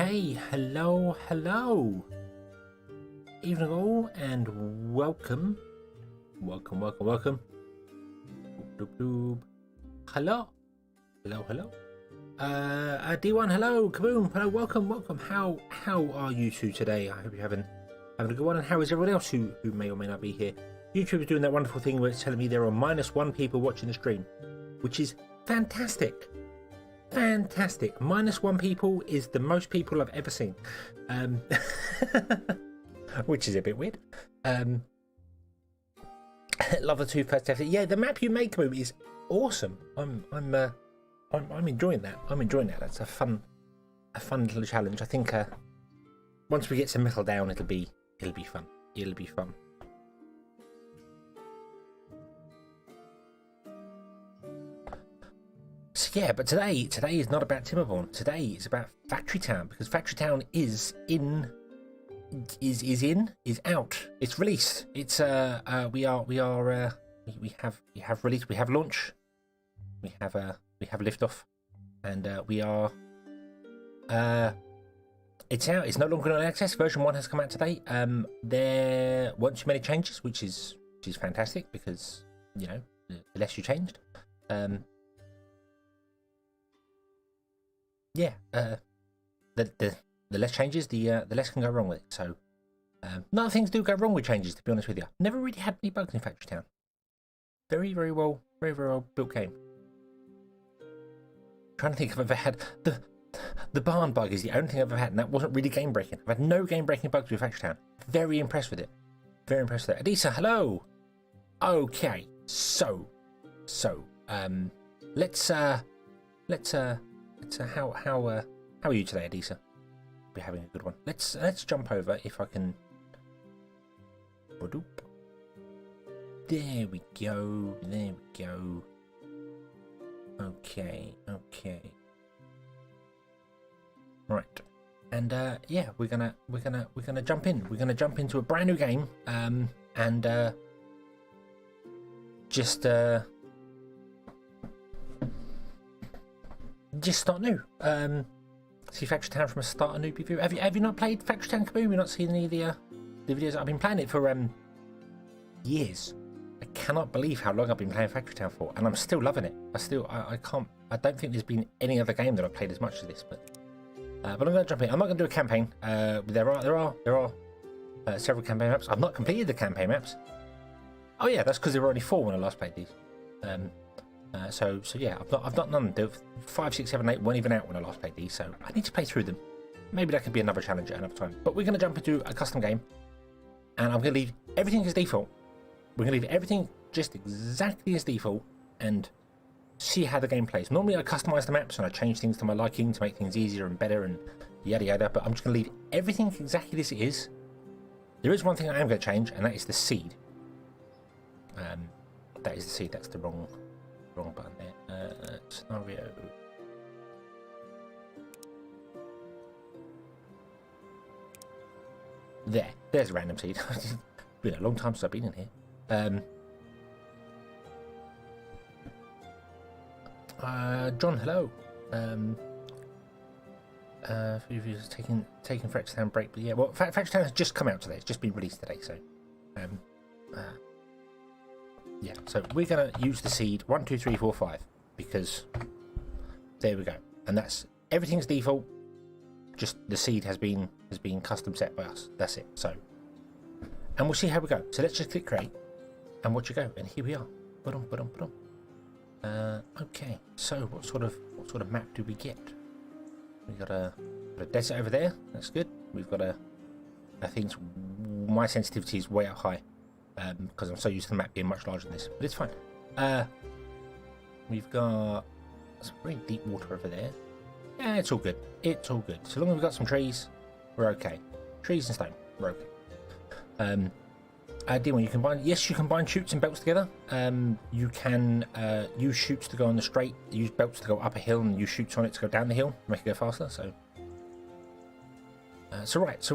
Okay, hello. Evening all, and welcome. Welcome. Hello. D1, hello. Kaboom, hello, welcome. How are you two today? I hope you're having a good one. And how is everyone else who may or may not be here? YouTube is doing that wonderful thing where it's telling me there are -1 people watching the stream, which is fantastic. -1 people is the most people I've ever seen, which is a bit weird. Love the two first effort. Yeah, the map you make move is awesome. I'm enjoying that. That's a fun little challenge. I think once we get some metal down, it'll be fun. So yeah, but today is not about Timberborn. Today is about Factory Town, because Factory Town is out. It's released. It's we have released. We have launch. We have liftoff, and we are it's out. It's no longer in early access. Version 1 has come out today. There weren't too many changes, which is fantastic, because you know the less you changed. Yeah, the less changes, the less can go wrong with it. So, none of things do go wrong with changes, to be honest with you. Never really had any bugs in Factory Town. Very well built game. Trying to think if I've ever had the barn bug is the only thing I've ever had, and that wasn't really game breaking. I've had no game breaking bugs with Factory Town. Very impressed with it. Adisa, hello. Okay, so, let's how are you today, Adisa? We're having a good one. Let's jump over, if I can. There we go. Okay. Right. And yeah, we're gonna jump in. We're gonna jump into a brand new game. And just start new. See Factory Town from a start a new view. Have you not played Factory Town, Kaboom? You've not seen any of the videos? I've been playing it for years. I cannot believe how long I've been playing Factory Town for, and I'm still loving it. I don't think there's been any other game that I've played as much as this. But I'm going to jump in. I'm not going to do a campaign. There are several campaign maps. I've not completed the campaign maps. Oh yeah, that's because there were only 4 when I last played these. So yeah, I've not none. The 5, 6, 7, 8 weren't even out when I last played these, so I need to play through them. Maybe that could be another challenge at another time. But we're going to jump into a custom game, and I'm going to leave everything as default. We're going to leave everything just exactly as default and see how the game plays. Normally I customize the maps and I change things to my liking to make things easier and better and yada yada, but I'm just going to leave everything exactly as it is. There is one thing I am going to change, and that is the seed. That is the seed. That's the wrong button there. Scenario. There's a random seed. It's been a long time since I've been in here. John, hello. For you viewers taking Factory Town break, but yeah, well, Factory Town has just come out today. It's just been released today, so yeah. So we're gonna use the seed 1, 2, 3, 4, 5 because there we go, and that's everything's default. Just the seed has been custom set by us. That's it. So, and we'll see how we go. So let's just click create and watch it go. And here we are. Okay. So what sort of map do we get? We got a desert over there. That's good. We've got I think my sensitivity is way up high because I'm so used to the map being much larger than this, but it's fine. We've got some very deep water over there. Yeah, it's all good. So long as we've got some trees, we're okay. Trees and stone, we're okay. D1, you can bind chutes and belts together. You can use chutes to go on the straight, use belts to go up a hill, and use chutes on it to go down the hill, make it go faster. So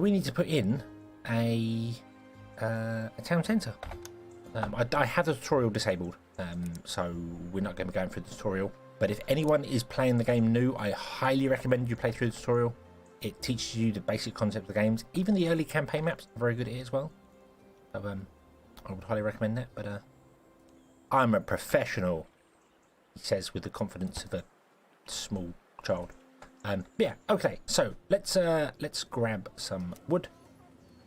we need to put in a town centre. I have the tutorial disabled, so we're not going to be going through the tutorial. But if anyone is playing the game new, I highly recommend you play through the tutorial. it teaches you the basic concept of the games. Even the early campaign maps are very good at it as well. So I would highly recommend that. But I'm a professional, he says with the confidence of a small child. Yeah, okay. So let's grab some wood.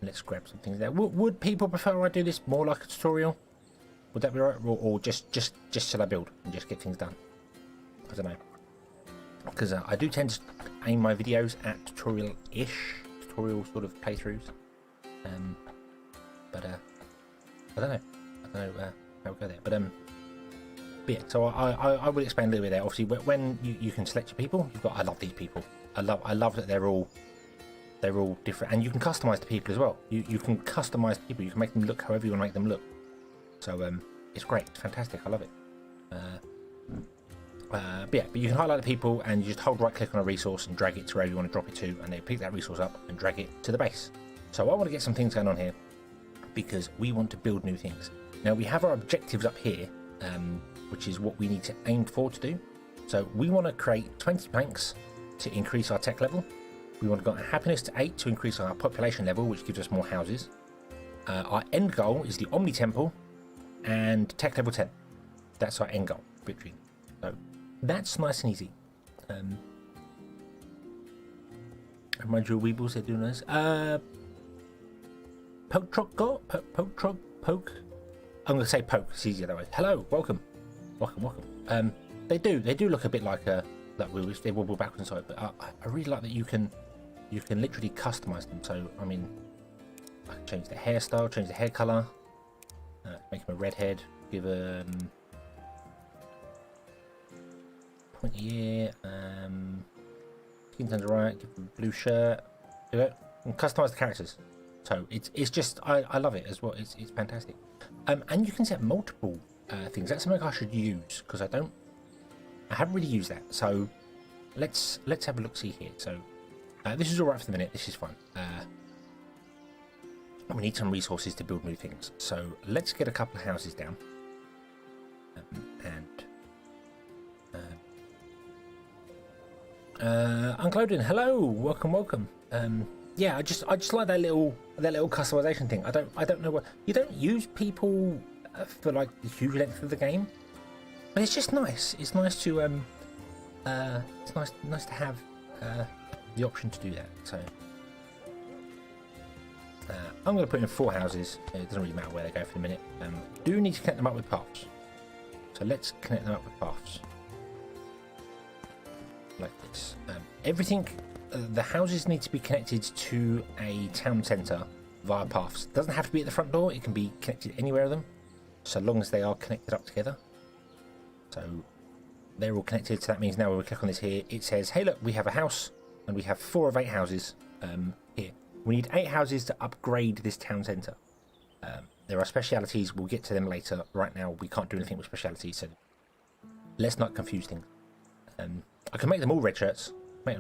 Let's grab some things there. Would people prefer I do this more like a tutorial? Would that be right? Or just shall I build and just get things done? I don't know. Because I do tend to aim my videos at tutorial sort of playthroughs. But I don't know how we'll go there. But yeah, so I will explain a little bit there. Obviously, when you can select your people, you've got. I love these people. I love that they're all different, and you can customize the people as well. You can customize people. You can make them look however you want to make them look. So it's great. It's fantastic. I love it. But you can highlight the people and you just hold right click on a resource and drag it to wherever you want to drop it to, and then pick that resource up and drag it to the base. So I want to get some things going on here because we want to build new things. Now we have our objectives up here, which is what we need to aim for to do. So we want to create 20 planks to increase our tech level. We want to get happiness to 8 to increase our population level, which gives us more houses. Our end goal is the Omni Temple and tech level 10. That's our end goal, victory. So that's nice and easy. Remind you of Weebles, they're doing this. Poke. I'm going to say poke, it's easier that way. Hello, welcome. They do look a bit like wheels. They wobble backwards and side, but I really like that you can literally customize them. So I mean, I can change the hairstyle, change the hair color, make him a redhead, give him pointy ear, skin tone to right, give him a blue shirt. Do it and customize the characters. So it's just I love it as well. It's fantastic. And you can set multiple things. That's something I should use because I haven't really used that. So let's have a look see here. So this is all right for the minute. This is fun. We need some resources to build new things. So let's get a couple of houses down. Uncle Odin, hello, welcome. Yeah, I just like that little customization thing. I don't know what you don't use people for like the huge length of the game, but it's just nice. It's nice to it's nice to have the option to do that. So I'm going to put in 4 houses. It doesn't really matter where they go for the minute. Do need to connect them up with paths. So let's connect them up with paths like this. Everything. The houses need to be connected to a town centre via paths. It doesn't have to be at the front door. It can be connected anywhere of them, so long as they are connected up together. So they're all connected. So that means now when we click on this here, it says, "Hey, look, we have a house, and we have 4 of 8 houses here. We need 8 houses to upgrade this town centre. There are specialities. We'll get to them later. Right now, we can't do anything with specialities, so let's not confuse things. I can make them all red shirts." We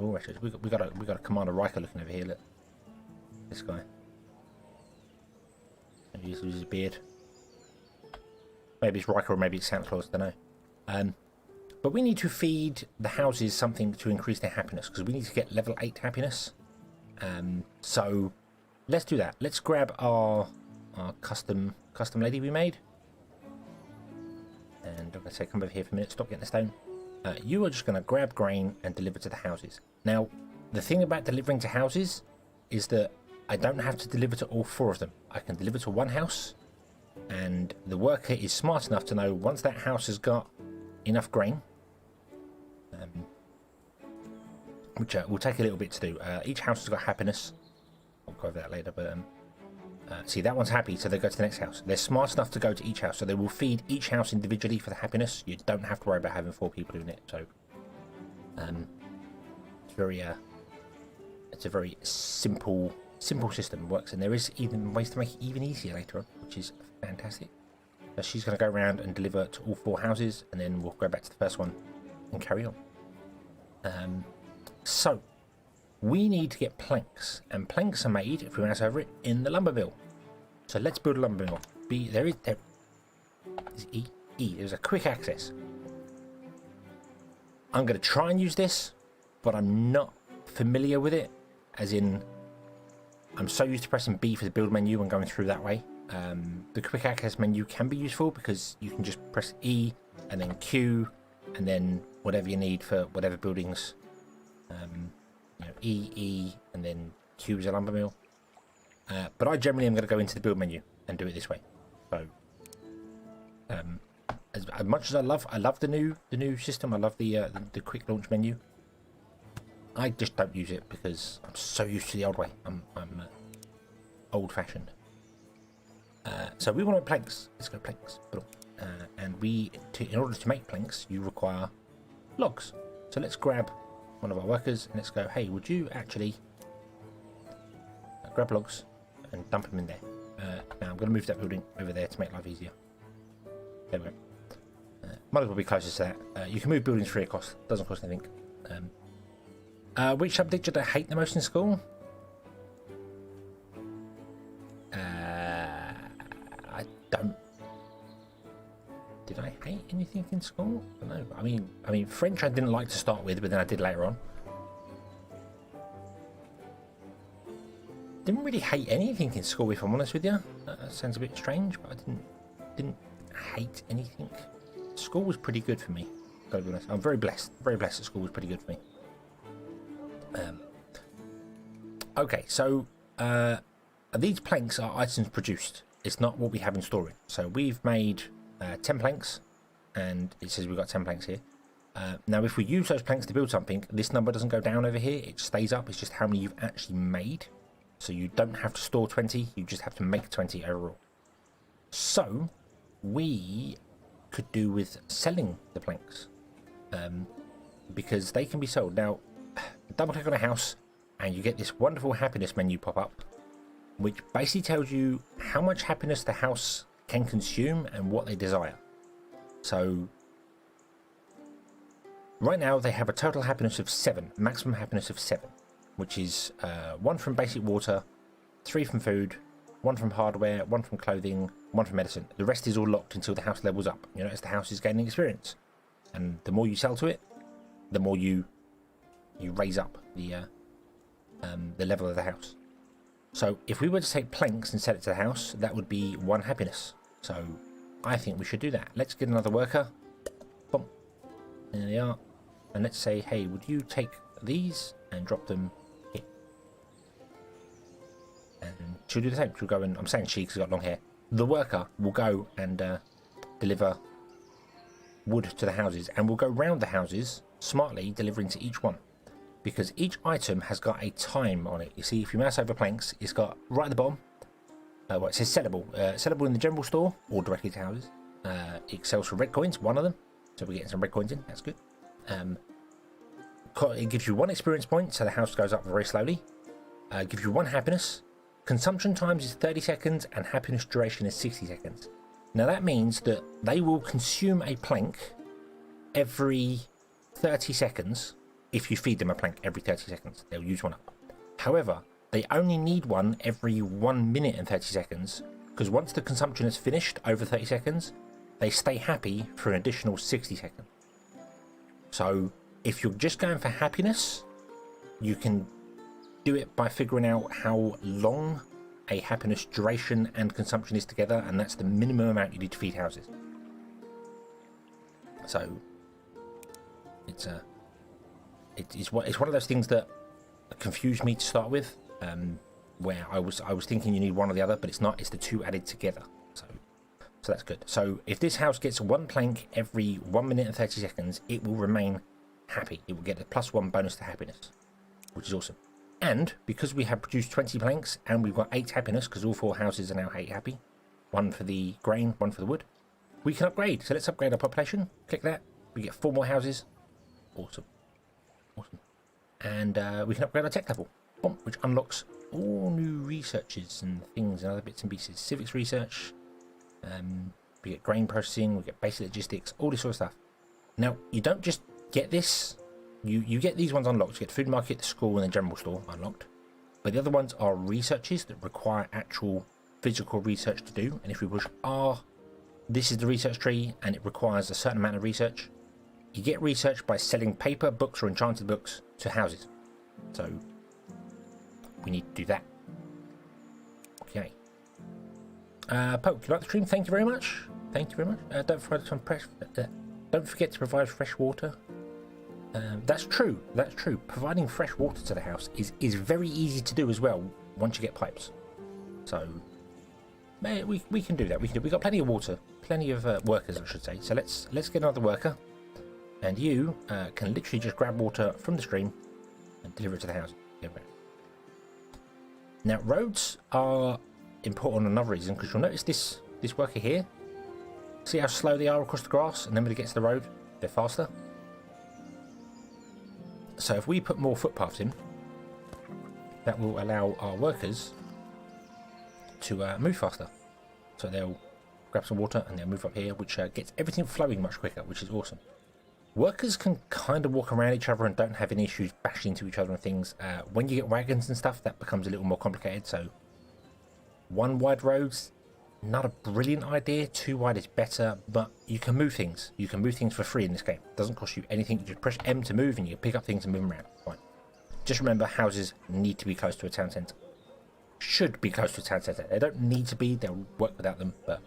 got a Commander Riker looking over here. Look, this guy. Maybe he's lose his beard. Maybe it's Riker or maybe it's Santa Claus. I don't know. But we need to feed the houses something to increase their happiness because we need to get level 8 happiness. So let's do that. Let's grab our custom lady we made. And I'm going to say, come over here for a minute. Stop getting the stone. You are just going to grab grain and deliver to the houses. Now, the thing about delivering to houses is that I don't have to deliver to all 4 of them. I can deliver to one house, and the worker is smart enough to know once that house has got enough grain, which will take a little bit to do. Each house has got happiness. I'll go over that later, but see, that one's happy, so they go to the next house. They're smart enough to go to each house, so they will feed each house individually for the happiness. You don't have to worry about having 4 people doing it. So it's a very simple system. It works, and there is even ways to make it even easier later on, which is fantastic. So she's going to go around and deliver to all 4 houses, and then we'll go back to the first one and carry on. So we need to get planks, and planks are made, if we mouse over it, in the lumber mill. So let's build a lumber mill. There is E. There's a quick access. I'm going to try and use this, but I'm not familiar with it. as in I'm so used to pressing B for the build menu and going through that way. The quick access menu can be useful because you can just press E and then Q and then whatever you need for whatever buildings. You know, E, and then Q is a lumber mill. But I generally am going to go into the build menu and do it this way. So, as much as I love the new system, I love the quick launch menu. I just don't use it because I'm so used to the old way. I'm old fashioned. So we want planks. Let's go planks. And in order to make planks, you require logs. So let's grab one of our workers and let's go, hey, would you actually grab logs and dump them in there. Now I'm going to move that building over there to make life easier. There we go. Might as well be closest to that. You can move buildings free of cost. Doesn't cost anything. Which subject did I hate the most in school? I don't. Did I hate anything in school? I don't know. I mean, French I didn't like to start with, but then I did later on. Didn't really hate anything in school, if I'm honest with you. That sounds a bit strange, but I didn't hate anything. School was pretty good for me. Gotta be honest. I'm very blessed. Very blessed that school was pretty good for me. Okay, so these planks are items produced. It's not what we have in storage. So we've made 10 planks, and it says we've got 10 planks here. Now, if we use those planks to build something, this number doesn't go down over here. It stays up. It's just how many you've actually made. So you don't have to store 20. You just have to make 20 overall. So we could do with selling the planks because they can be sold. Now, double click on a house and you get this wonderful happiness menu pop up, which basically tells you how much happiness the house can consume and what they desire. So right now they have a total happiness of 7, maximum happiness of 7, which is 1 from basic water, 3 from food, 1 from hardware, 1 from clothing, 1 from medicine. The rest is all locked until the house levels up, you know, as the house is gaining experience. And the more you sell to it, the more you raise up the level of the house. So if we were to take planks and sell it to the house, that would be 1 happiness. So I think we should do that. Let's get another worker. Boom. There they are. And let's say, hey, would you take these and drop them here? And she'll do the same. She'll go and, I'm saying she because she's got long hair. The worker will go and deliver wood to the houses, and will go round the houses smartly, delivering to each one. Because each item has got a time on it. You see, if you mouse over planks, it's got right at the bottom. It says sellable. Sellable in the general store or directly to houses. It sells for red coins, 1 of them. So we're getting some red coins in. That's good. It gives you 1 experience point, so the house goes up very slowly. It gives you 1 happiness. Consumption times is 30 seconds and happiness duration is 60 seconds. Now that means that they will consume a plank every 30 seconds. If you feed them a plank every 30 seconds, they'll use 1 up. However, they only need 1 every 1 minute and 30 seconds, because once the consumption is finished over 30 seconds, they stay happy for an additional 60 seconds. So if you're just going for happiness, you can do it by figuring out how long a happiness duration and consumption is together, and that's the minimum amount you need to feed houses. So it's one of those things that confused me to start with, where I was thinking you need one or the other, but it's not. It's the 2 added together. So that's good. So if this house gets 1 plank every 1 minute and 30 seconds, it will remain happy. It will get a +1 bonus to happiness, which is awesome. And because we have produced 20 planks and we've got 8 happiness, because all 4 houses are now 8 happy, 1 for the grain, 1 for the wood, we can upgrade. So let's upgrade our population. Click that. We get 4 more houses. Awesome. And we can upgrade our tech level, boom, which unlocks all new researches and things and other bits and pieces. Civics research, we get grain processing, we get basic logistics, all this sort of stuff. Now, you don't just get this. You get these ones unlocked. You get the food market, the school, and the general store unlocked. But the other ones are researches that require actual physical research to do. And if we push R, this is the research tree, and it requires a certain amount of research. You get research by selling paper, books, or enchanted books to houses. So we need to do that. Okay. Poke, you like the stream? Thank you very much. Thank you very much. Don't forget to provide fresh water. That's true. That's true. Providing fresh water to the house is very easy to do as well once you get pipes. So we can do that. We've got plenty of water, plenty of workers, I should say. So let's get another worker, and you can literally just grab water from the stream and deliver it to the house. Now roads are important on another reason, because you'll notice this worker here. See how slow they are across the grass, and then when they get to the road, they're faster. So if we put more footpaths in, that will allow our workers to move faster. So they'll grab some water and they'll move up here, which gets everything flowing much quicker, which is awesome. Workers can kind of walk around each other and don't have any issues bashing into each other and things. When you get wagons and stuff, that becomes a little more complicated. So one wide roads, not a brilliant idea. Two wide is better, but you can move things. You can move things for free in this game. It doesn't cost you anything. You just press M to move and you can pick up things and move them around. Fine. Just remember, houses need to be close to a town centre. Should be close to a town centre. They don't need to be. They'll work without them. But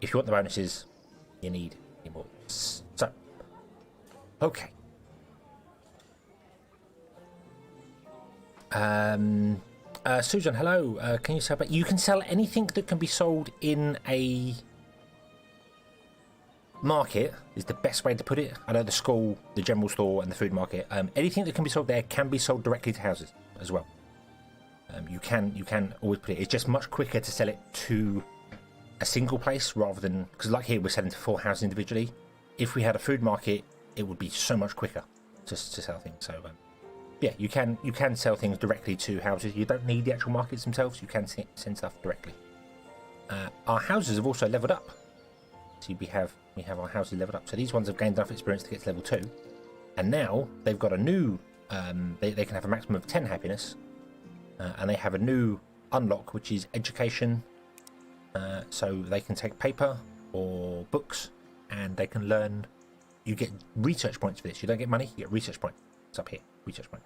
if you want the bonuses, you need more. So, okay. Susan, hello. Can you sell? You can sell anything that can be sold in a market. Is the best way to put it. I know the school, the general store, and the food market. Anything that can be sold there can be sold directly to houses as well. You can always put it. It's just much quicker to sell it to a single place rather than, because like here we're selling to 4 houses individually. If we had a food market, it would be so much quicker to sell things. So yeah, you can sell things directly to houses. You don't need the actual markets themselves. You can send stuff directly. Our houses have also leveled up. See, we have our houses leveled up. So these ones have gained enough experience to get to level 2, and now they've got a new. They can have a maximum of 10 happiness, and they have a new unlock, which is education. So they can take paper or books, and they can learn. You get research points for this. You don't get money. You get research points. It's up here. Research point.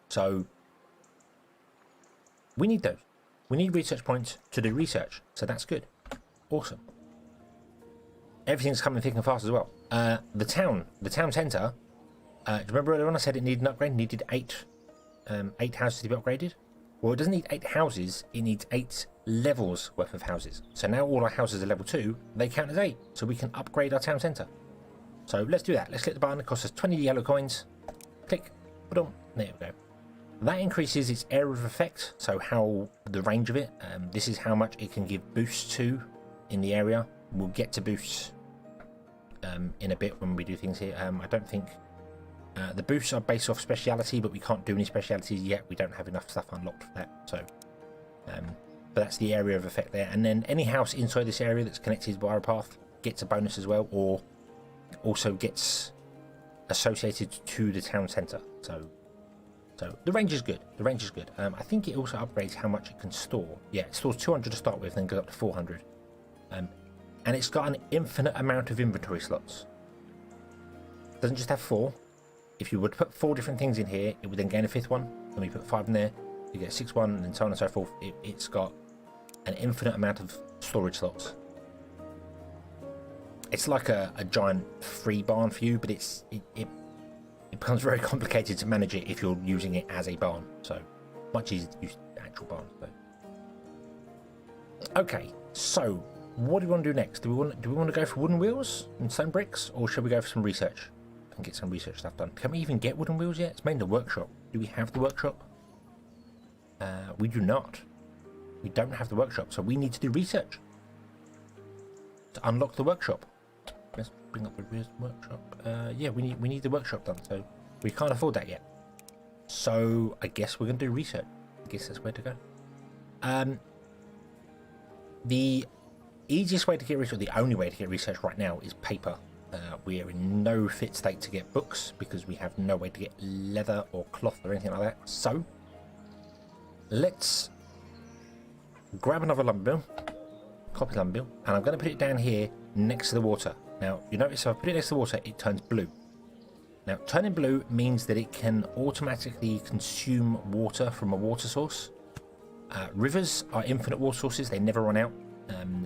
So we need those. We need research points to do research. So that's good. Awesome. Everything's coming thick and fast as well. The town centre. Do you remember earlier on I said it needed an upgrade? It needed 8 houses to be upgraded. Well, it doesn't need 8 houses. It needs 8 levels worth of houses. So now all our houses are level 2. They count as 8. So we can upgrade our town centre. So let's do that. Let's click the button. It costs us 20 yellow coins. Click. Put on. There we go. That increases its area of effect. So how the range of it. This is how much it can give boosts to in the area. We'll get to boosts in a bit when we do things here. I don't think the boosts are based off speciality, but we can't do any specialities yet. We don't have enough stuff unlocked for that. So, but that's the area of effect there. And then any house inside this area that's connected by a path gets a bonus as well, or also gets associated to the town centre. So the range is good. The range is good. I think it also upgrades how much it can store. Yeah, it stores 200 to start with, then goes up to 400. And it's got an infinite amount of inventory slots. It doesn't just have 4. If you would put 4 different things in here, it would then gain a 5th one. When we put 5 in there, you get a 6th one, and so on and so forth. It's got an infinite amount of storage slots. It's like a giant free barn for you, but it becomes very complicated to manage it if you're using it as a barn. So much easier to use the actual barn. So. Okay, so what do we want to do next? Do we want to go for wooden wheels and stone bricks, or should we go for some research and get some research stuff done? Can we even get wooden wheels yet? It's made in the workshop. Do we have the workshop? We do not. We don't have the workshop, so we need to do research to unlock the workshop. Let's bring up the workshop. Yeah, we need the workshop done, so we can't afford that yet. So I guess we're going to do research. I guess that's where to go. The easiest way to get research, the only way to get research right now, is paper. We are in no fit state to get books because we have no way to get leather or cloth or anything like that. So let's grab another lumber mill, copy lumber mill, and I'm going to put it down here next to the water. Now, you notice if I put it next to the water, it turns blue. Now, turning blue means that it can automatically consume water from a water source. Rivers are infinite water sources, they never run out.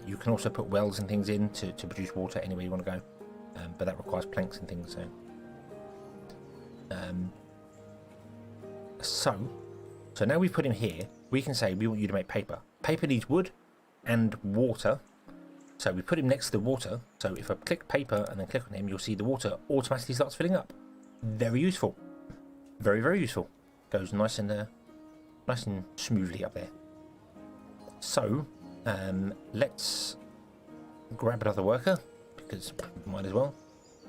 You can also put wells and things in to produce water anywhere you want to go, but that requires planks and things. So now we've put him here, we can say we want you to make paper. Paper needs wood and water, so we put him next to the water. So if I click paper and then click on him, you'll see the water automatically starts filling up. Very useful, very, very useful. Goes nice and smoothly up there. So let's grab another worker, because might as well,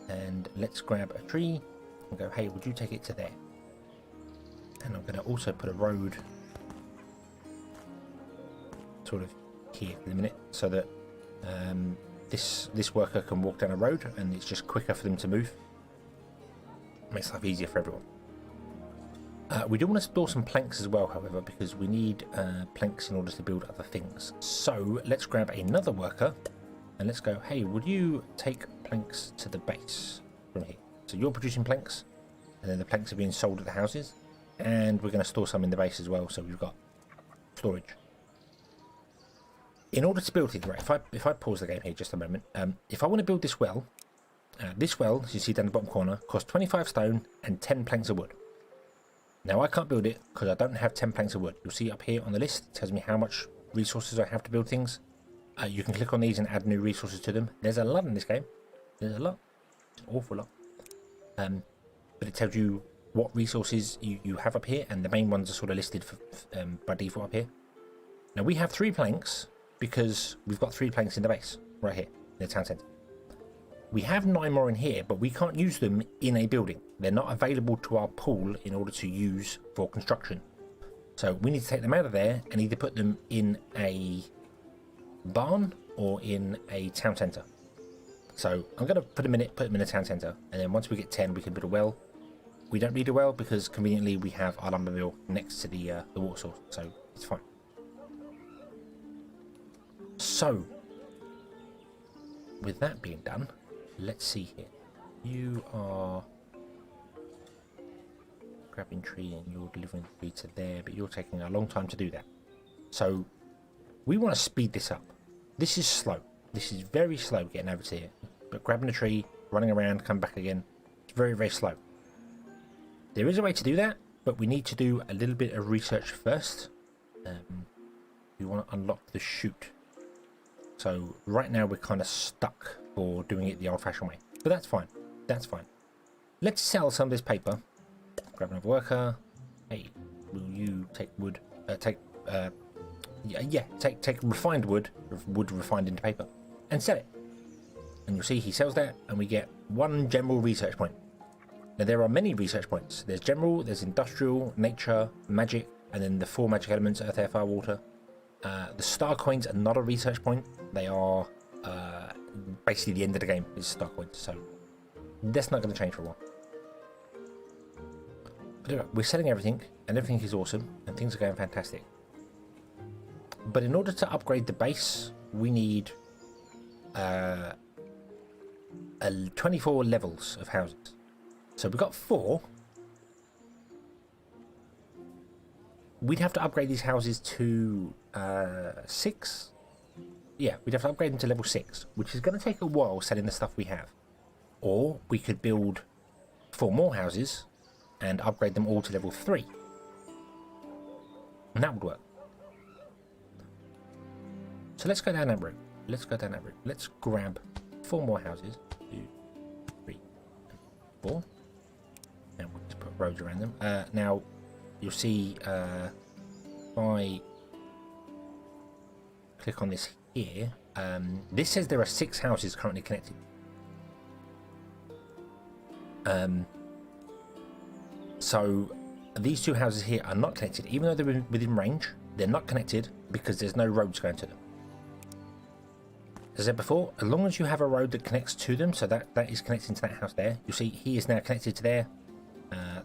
and let's grab a tree and go, hey, would you take it to there? And I'm going to also put a road sort of here for the minute, so that this worker can walk down a road and it's just quicker for them to move. Makes life easier for everyone. We do want to store some planks as well, however, because we need planks in order to build other things. So let's grab another worker and let's go, hey, would you take planks to the base from here? So you're producing planks, and then the planks are being sold at the houses, and we're going to store some in the base as well, so we've got storage. In order to build things, right, if I pause the game here just a moment, if I want to build this well, as you see down the bottom corner, costs 25 stone and 10 planks of wood. Now I can't build it because I don't have 10 planks of wood. You'll see up here on the list, it tells me how much resources I have to build things. You can click on these and add new resources to them. There's a lot in this game. There's a lot. It's an awful lot. But it tells you what resources you have up here, and the main ones are sort of listed for, by default up here. Now we have 3 planks because we've got 3 planks in the base, right here, in the town centre. We have 9 more in here, but we can't use them in a building. They're not available to our pool in order to use for construction. So we need to take them out of there and either put them in a barn or in a town centre. So I'm going to put them in a town centre, and then once we get 10, we can build a well. We don't need a well because conveniently we have our lumber mill next to the water source, so it's fine. So with that being done, let's see here. You are grabbing tree and you're delivering tree to there, but you're taking a long time to do that. So we want to speed this up. This is slow. This is very slow getting over to here. But grabbing a tree, running around, come back again, it's very, very slow. There is a way to do that, but we need to do a little bit of research first. We want to unlock the chute. So right now we're kind of stuck for doing it the old-fashioned way, but that's fine. That's fine. Let's sell some of this paper. Grab another worker. Hey, will you take wood? Take refined wood refined into paper, and sell it. And you'll see he sells that, and we get 1 general research point. Now there are many research points. There's general, there's industrial, nature, magic, and then the 4 magic elements: earth, air, fire, water. The star coins are not a research point. They are basically the end of the game is star coins. So that's not going to change for a while. But anyway, we're selling everything, and everything is awesome, and things are going fantastic. But in order to upgrade the base, we need 24 levels of houses. So we've got 4. We'd have to upgrade these houses to 6. Yeah, we'd have to upgrade them to level 6, which is going to take a while selling the stuff we have. Or we could build 4 more houses and upgrade them all to level 3. And that would work. So let's go down that route. Let's grab 4 more houses. 2, 3, 4. And we'll just put roads around them. Now, you'll see if I click on this here, this says there are 6 houses currently connected. So these 2 houses here are not connected, even though they're within range. They're not connected because there's no roads going to them. As I said before, as long as you have a road that connects to them, so that is connecting to that house there. You'll see he is now connected to there.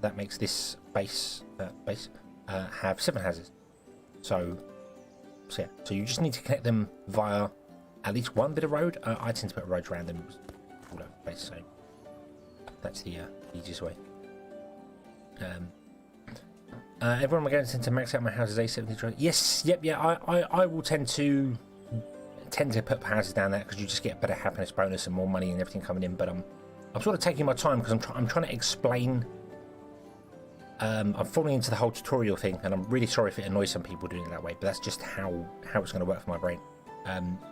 That makes this base have 7 houses. So yeah, so you just need to connect them via at least one bit of road. I tend to put roads around them all over the place. So That's the easiest way. Everyone am going to max out my houses A70. Yes, yep, yeah. I will tend to put houses down there because you just get a better happiness bonus and more money and everything coming in. But I'm sort of taking my time because I'm trying to explain. I'm falling into the whole tutorial thing, and I'm really sorry if it annoys some people doing it that way. But that's just how it's going to work for my brain.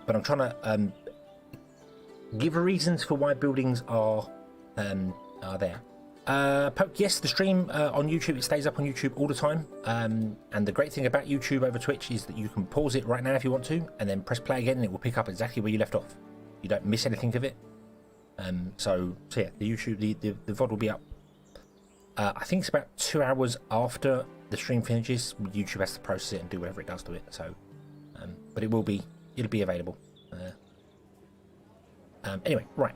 But I'm trying to give reasons for why buildings are there. Poke, yes, the stream on YouTube, it stays up on YouTube all the time. And the great thing about YouTube over Twitch is that you can pause it right now if you want to, and then press play again, and it will pick up exactly where you left off. You don't miss anything of it. So yeah, the YouTube, the VOD will be up. I think it's about 2 hours after the stream finishes. YouTube has to process it and do whatever it does to it. So, but it'll be available. Anyway, right,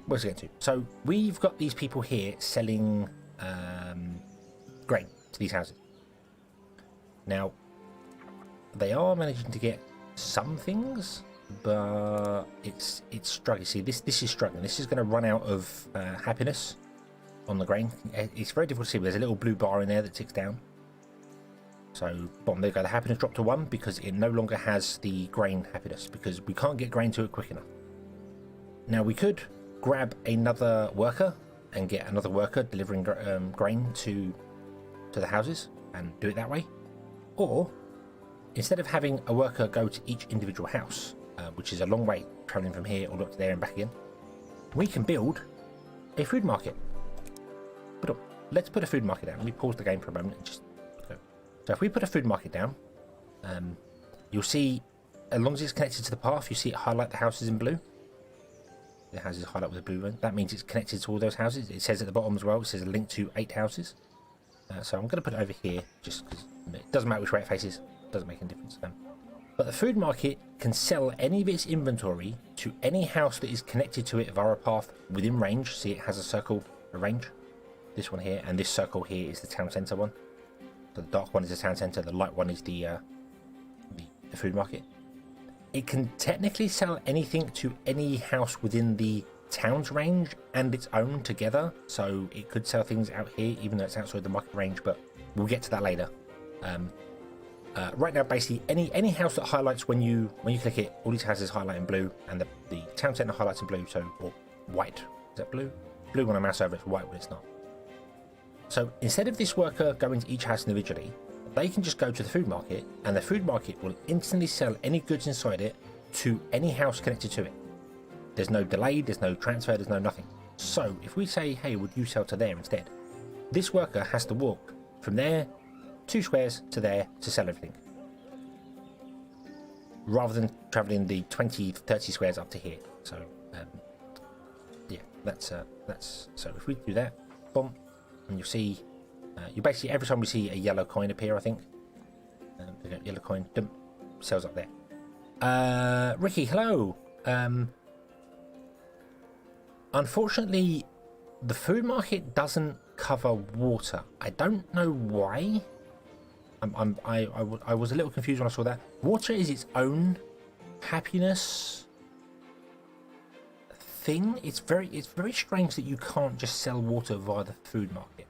where's it going to? So we've got these people here selling grain to these houses. Now, they are managing to get some things, but it's struggling. See, this is struggling. This is going to run out of happiness on the grain. It's very difficult to see, but there's a little blue bar in there that ticks down. So, boom, there you go. The happiness dropped to 1 because it no longer has the grain happiness, because we can't get grain to it quick enough. Now, we could grab another worker and get another worker delivering grain to the houses and do it that way. Or, instead of having a worker go to each individual house, which is a long way, travelling from here all up to there and back again, we can build a food market. But let's put a food market down. Let me pause the game for a moment and just go. So if we put a food market down, you'll see, as long as it's connected to the path, you see it highlight the houses in blue. The houses highlight with a blue one. That means it's connected to all those houses. It says at the bottom as well, it says a link to 8 houses. So I'm going to put it over here, just because it doesn't matter which way it faces. It doesn't make any difference. But the food market can sell any of its inventory to any house that is connected to it via a path within range. See, it has a circle, a range. This one here, and this circle here is the town centre one. So the dark one is the town centre, the light one is the food market. It can technically sell anything to any house within the town's range and its own together. So it could sell things out here, even though it's outside the market range, but we'll get to that later. Right now, basically, any house that highlights when you click it, all these houses highlight in blue, and the town centre highlights in blue, or white. Is that blue? Blue when I mouse over, it's white when it's not. So instead of this worker going to each house individually, they can just go to the food market, and the food market will instantly sell any goods inside it to any house connected to it. There's no delay, there's no transfer, there's no nothing. So if we say, hey, would you sell to there instead? This worker has to walk from there 2 squares to there to sell everything, rather than traveling the 20-30 squares up to here. So yeah, that's so if we do that, boom, and you'll see you basically, every time we see a yellow coin appear, I think yellow coin, dump, sells up there. Ricky, hello. Unfortunately, the food market doesn't cover water. I don't know why. I was a little confused when I saw that. Water is its own happiness thing. It's very strange that you can't just sell water via the food market.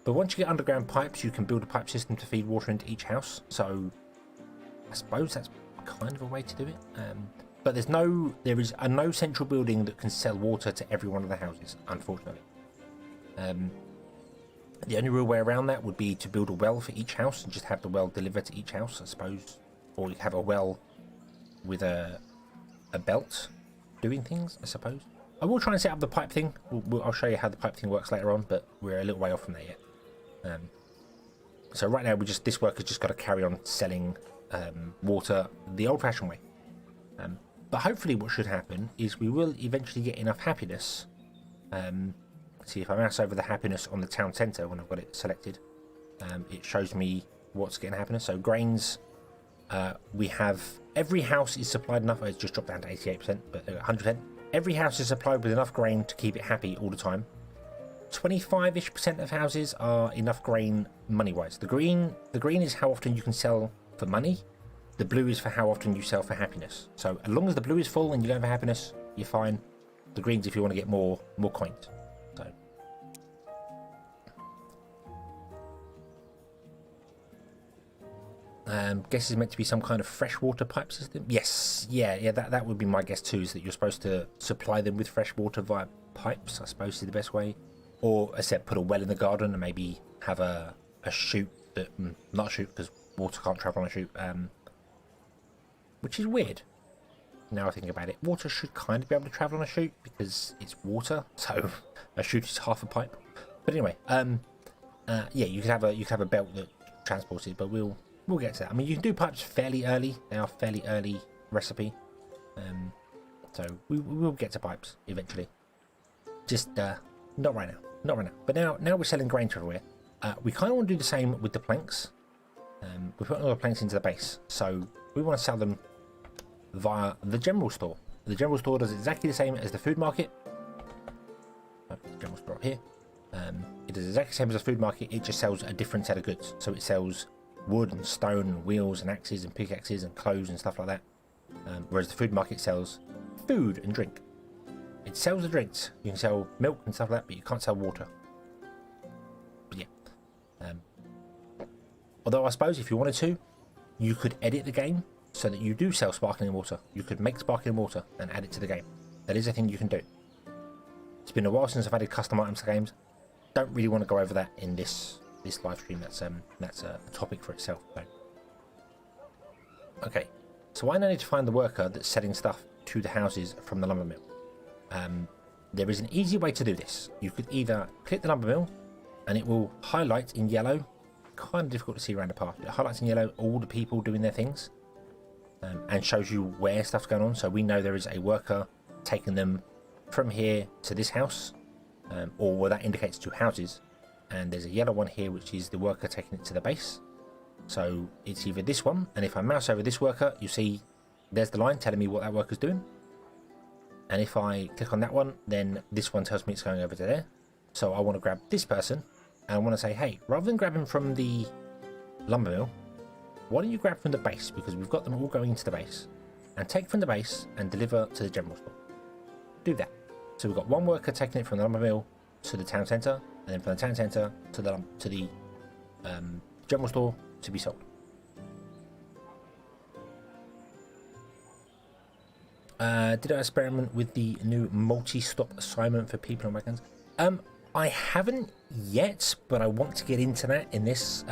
But once you get underground pipes, you can build a pipe system to feed water into each house. So I suppose that's kind of a way to do it. But there is no central building that can sell water to every one of the houses, unfortunately. The only real way around that would be to build a well for each house and just have the well delivered to each house, I suppose. Or you have a well with a belt doing things, I suppose. I will try and set up the pipe thing. I'll show you how the pipe thing works later on, but we're a little way off from there yet. So right now, this worker's just got to carry on selling water the old-fashioned way. But hopefully what should happen is we will eventually get enough happiness. See, if I mouse over the happiness on the town centre when I've got it selected, it shows me what's getting happiness. So grains, we have, every house is supplied enough. It's just dropped down to 88%, but 100%. Every house is supplied with enough grain to keep it happy all the time. 25-ish% of houses are enough grain money-wise. The green is how often you can sell for money. The blue is for how often you sell for happiness. So as long as the blue is full and you don't have happiness, you're fine. The green's if you want to get more coins. So Guess is meant to be some kind of freshwater pipe system. Yes, yeah, that would be my guess too, is that you're supposed to supply them with fresh water via pipes, I suppose is the best way. Or, as I said, put a well in the garden and maybe have a chute that, not a chute because water can't travel on a chute, which is weird. Now I think about it, water should kind of be able to travel on a chute because it's water, so a chute is half a pipe. But anyway, yeah, you could have a belt that transports it, but we'll get to that. I mean, you can do pipes fairly early. They are fairly early recipe, so we will get to pipes eventually. Just not right now, not right now. But now we're selling grain to everywhere. We kind of want to do the same with the planks. We're putting all the planks into the base, so we want to sell them via the general store. The general store does exactly the same as the food market. General store up here. It does exactly the same as the food market. It just sells a different set of goods. So it sells wood and stone and wheels and axes and pickaxes and clothes and stuff like that. Whereas the food market sells food and drink. It sells the drinks. You can sell milk and stuff like that, but you can't sell water. But yeah. Although I suppose if you wanted to, you could edit the game so that you do sell sparkling water. You could make sparkling water and add it to the game. That is a thing you can do. It's been a while since I've added custom items to games. Don't really want to go over that in this live stream. That's a topic for itself. So. Okay, so I now need to find the worker that's selling stuff to the houses from the lumber mill. There is an easy way to do this. You could either click the lumber mill and it will highlight in yellow, kind of difficult to see around the path, it highlights in yellow all the people doing their things, and shows you where stuff's going on. So we know there is a worker taking them from here to this house, or well, that indicates 2 houses, and there's a yellow one here which is the worker taking it to the base. So it's either this one, and if I mouse over this worker, you see there's the line telling me what that worker's doing. And if I click on that one, then this one tells me it's going over to there. So I want to grab this person, and I want to say, hey, rather than grabbing from the lumber mill, why don't you grab from the base, because we've got them all going into the base, and take from the base and deliver to the general store. Do that. So we've got one worker taking it from the lumber mill to the town centre, and then from the town centre to the general store to be sold. Did I experiment with the new multi-stop assignment for people on wagons? I haven't yet, but I want to get into that in this,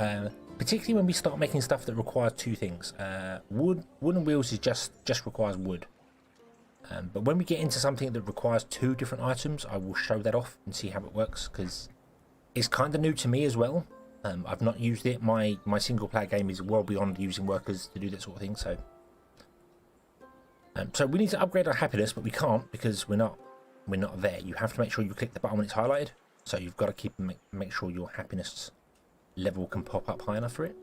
particularly when we start making stuff that requires 2 things. Wood and wheels is just requires wood. But when we get into something that requires 2 different items, I will show that off and see how it works, because it's kind of new to me as well. I've not used it. My single player game is well beyond using workers to do that sort of thing. So we need to upgrade our happiness, but we can't because we're not there. You have to make sure you click the button when it's highlighted. So you've got to make sure your happiness level can pop up high enough for it.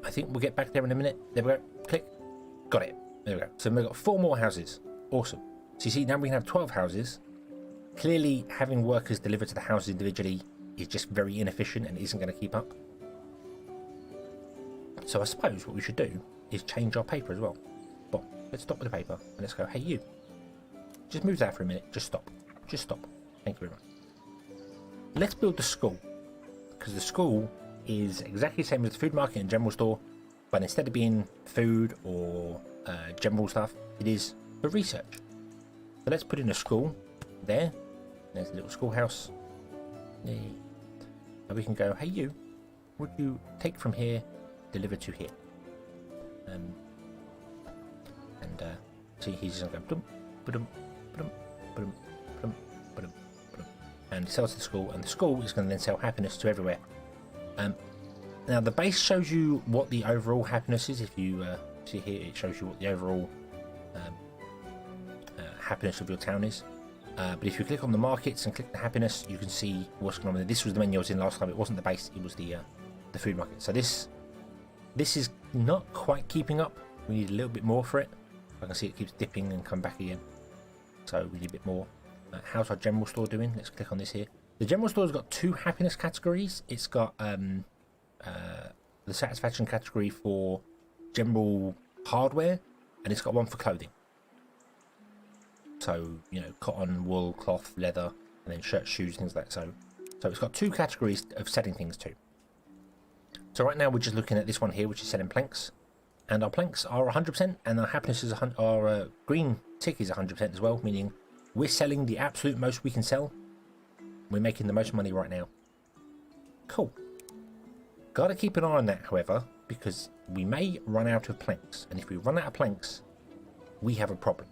I think we'll get back there in a minute. There we go. Click. Got it. There we go. So we've got 4 more houses. Awesome. So you see, now we can have 12 houses. Clearly, having workers deliver to the houses individually is just very inefficient and isn't going to keep up. So I suppose what we should do is change our paper as well. But let's stop with the paper and let's go, hey you. Just move that for a minute. Just stop. Just stop. Thank you very much. Let's build the school. Because the school is exactly the same as the food market and general store, but instead of being food or general stuff, it is for research. So let's put in a school there. There's a little schoolhouse. And we can go, hey you, would you take from here, deliver to here? See, he's just going to go and he sells to the school, and the school is going to then sell happiness to everywhere. Now the base shows you what the overall happiness is. If you see here, it shows you what the overall happiness of your town is. But if you click on the markets and click the happiness, you can see what's going on there. This was the menu I was in last time. It wasn't the base, it was the food market. So this is not quite keeping up. We need a little bit more for it. I can see it keeps dipping and come back again. So we need a bit more. How's our general store doing? Let's click on this here. The general store's got 2 happiness categories. It's got the satisfaction category for general hardware, and it's got one for clothing. So, you know, cotton, wool, cloth, leather, and then shirts, shoes, things like that. So it's got 2 categories of setting things to. So right now we're just looking at this one here, which is selling planks. And our planks are 100%, and our happiness is our green tick is 100% as well, meaning we're selling the absolute most we can sell. We're making the most money right now. Cool. Gotta keep an eye on that, however, because we may run out of planks. And if we run out of planks, we have a problem.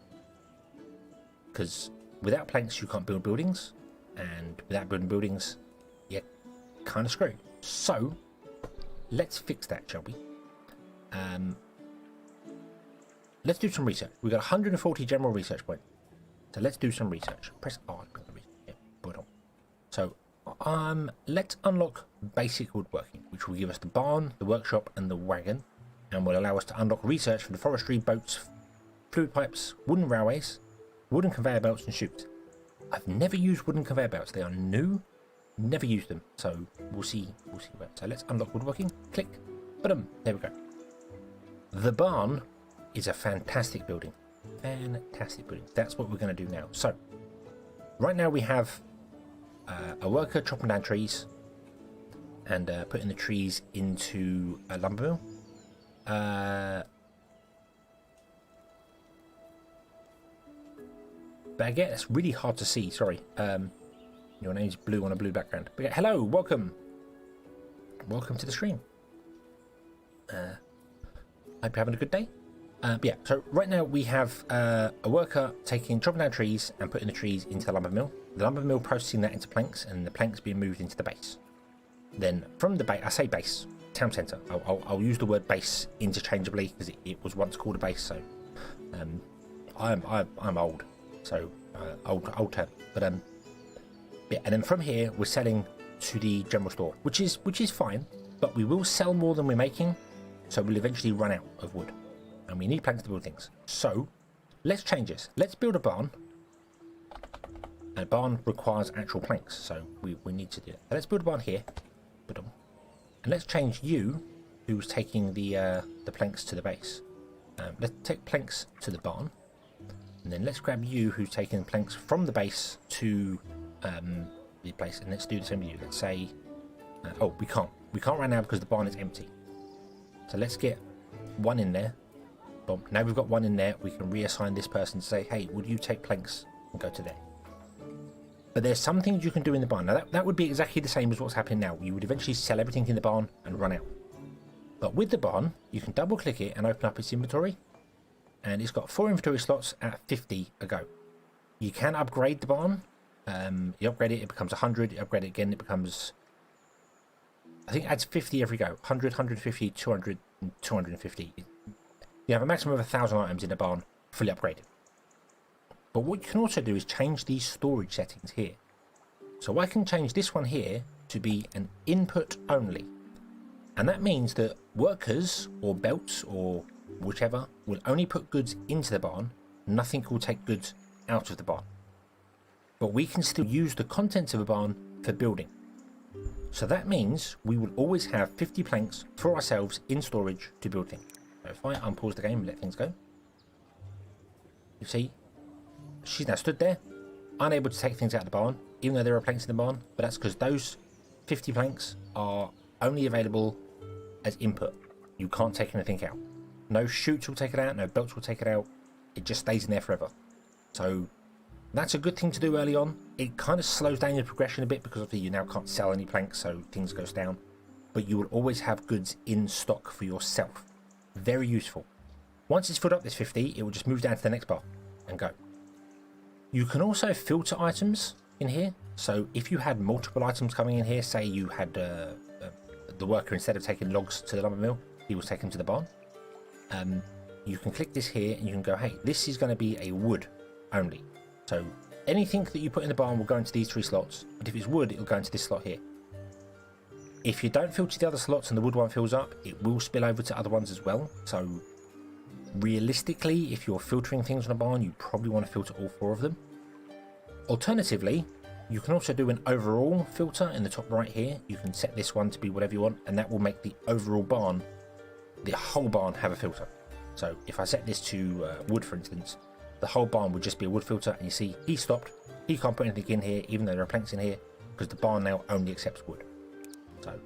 Because without planks, you can't build buildings. And without building buildings, you're kind of screwed. So, let's fix that, shall we? Let's do some research. We've got 140 general research points. So let's do some research. Press R to bring the research. Yeah, put it on. So, let's unlock basic woodworking, which will give us the barn, the workshop, and the wagon, and will allow us to unlock research for the forestry, boats, fluid pipes, wooden railways, wooden conveyor belts, and chutes. I've never used wooden conveyor belts. They are new. Never used them. So we'll see. Where. So let's unlock woodworking. Click. Boom. There we go. The barn is a fantastic building. Fantastic building. That's what we're going to do now. So right now we have a worker chopping down trees and putting the trees into a lumber mill. But again, it's really hard to see. Sorry. Your name's blue on a blue background. But yeah, hello, welcome. Welcome to the stream. Hope you're having a good day. But yeah, so right now we have a worker chopping down trees and putting the trees into the lumber mill. The lumber mill processing that into planks, and the planks being moved into the base. Then from the base, I say base, town centre. I'll use the word base interchangeably because it was once called a base. So I'm old, so old term. But yeah, and then from here we're selling to the general store, which is fine. But we will sell more than we're making, so we'll eventually run out of wood, and we need planks to build things. So let's change this. Let's build a barn. And a barn requires actual planks, so we need to do it. So let's build a barn here. And let's change you, who's taking the planks to the base. Let's take planks to the barn. And then let's grab you, who's taking planks from the base to the place. And let's do the same with you. Let's say... oh, we can't. We can't right now because the barn is empty. So let's get one in there. Boom. Now we've got one in there, we can reassign this person to say, hey, would you take planks and go to there? But there's some things you can do in the barn. Now that would be exactly the same as what's happening now. You would eventually sell everything in the barn and run out. But with the barn, you can double click it and open up its inventory. And it's got 4 inventory slots at 50 a go. You can upgrade the barn. You upgrade it, it becomes 100. You upgrade it again, it becomes... I think it adds 50 every go. 100, 150, 200, and 250. You have a maximum of 1,000 items in a barn fully upgraded. But what you can also do is change these storage settings here. So I can change this one here to be an input only. And that means that workers or belts or whichever will only put goods into the barn. Nothing will take goods out of the barn. But we can still use the contents of a barn for building. So that means we will always have 50 planks for ourselves in storage to build things. So if I unpause the game and let things go, you see, she's now stood there, unable to take things out of the barn, even though there are planks in the barn, but that's because those 50 planks are only available as input. You can't take anything out. No chutes will take it out, no belts will take it out. It just stays in there forever. So that's a good thing to do early on. It kind of slows down your progression a bit because obviously you now can't sell any planks, so things goes down. But you will always have goods in stock for yourself. Very useful. Once it's filled up this 50, it will just move down to the next bar and go. You can also filter items in here. So if you had multiple items coming in here, say you had the worker, instead of taking logs to the lumber mill, he was taken to the barn. You can click this here and you can go, hey, this is going to be a wood only. So anything that you put in the barn will go into these 3 slots, but if it's wood, it'll go into this slot here. If you don't filter the other slots and the wood one fills up, it will spill over to other ones as well. So realistically, if you're filtering things on a barn, you probably want to filter all 4 of them. Alternatively, you can also do an overall filter in the top right here. You can set this one to be whatever you want, and that will make the overall barn, the whole barn, have a filter. So if I set this to wood, for instance, the whole barn would just be a wood filter, and you see he stopped. He can't put anything in here, even though there are planks in here, because the barn now only accepts wood. So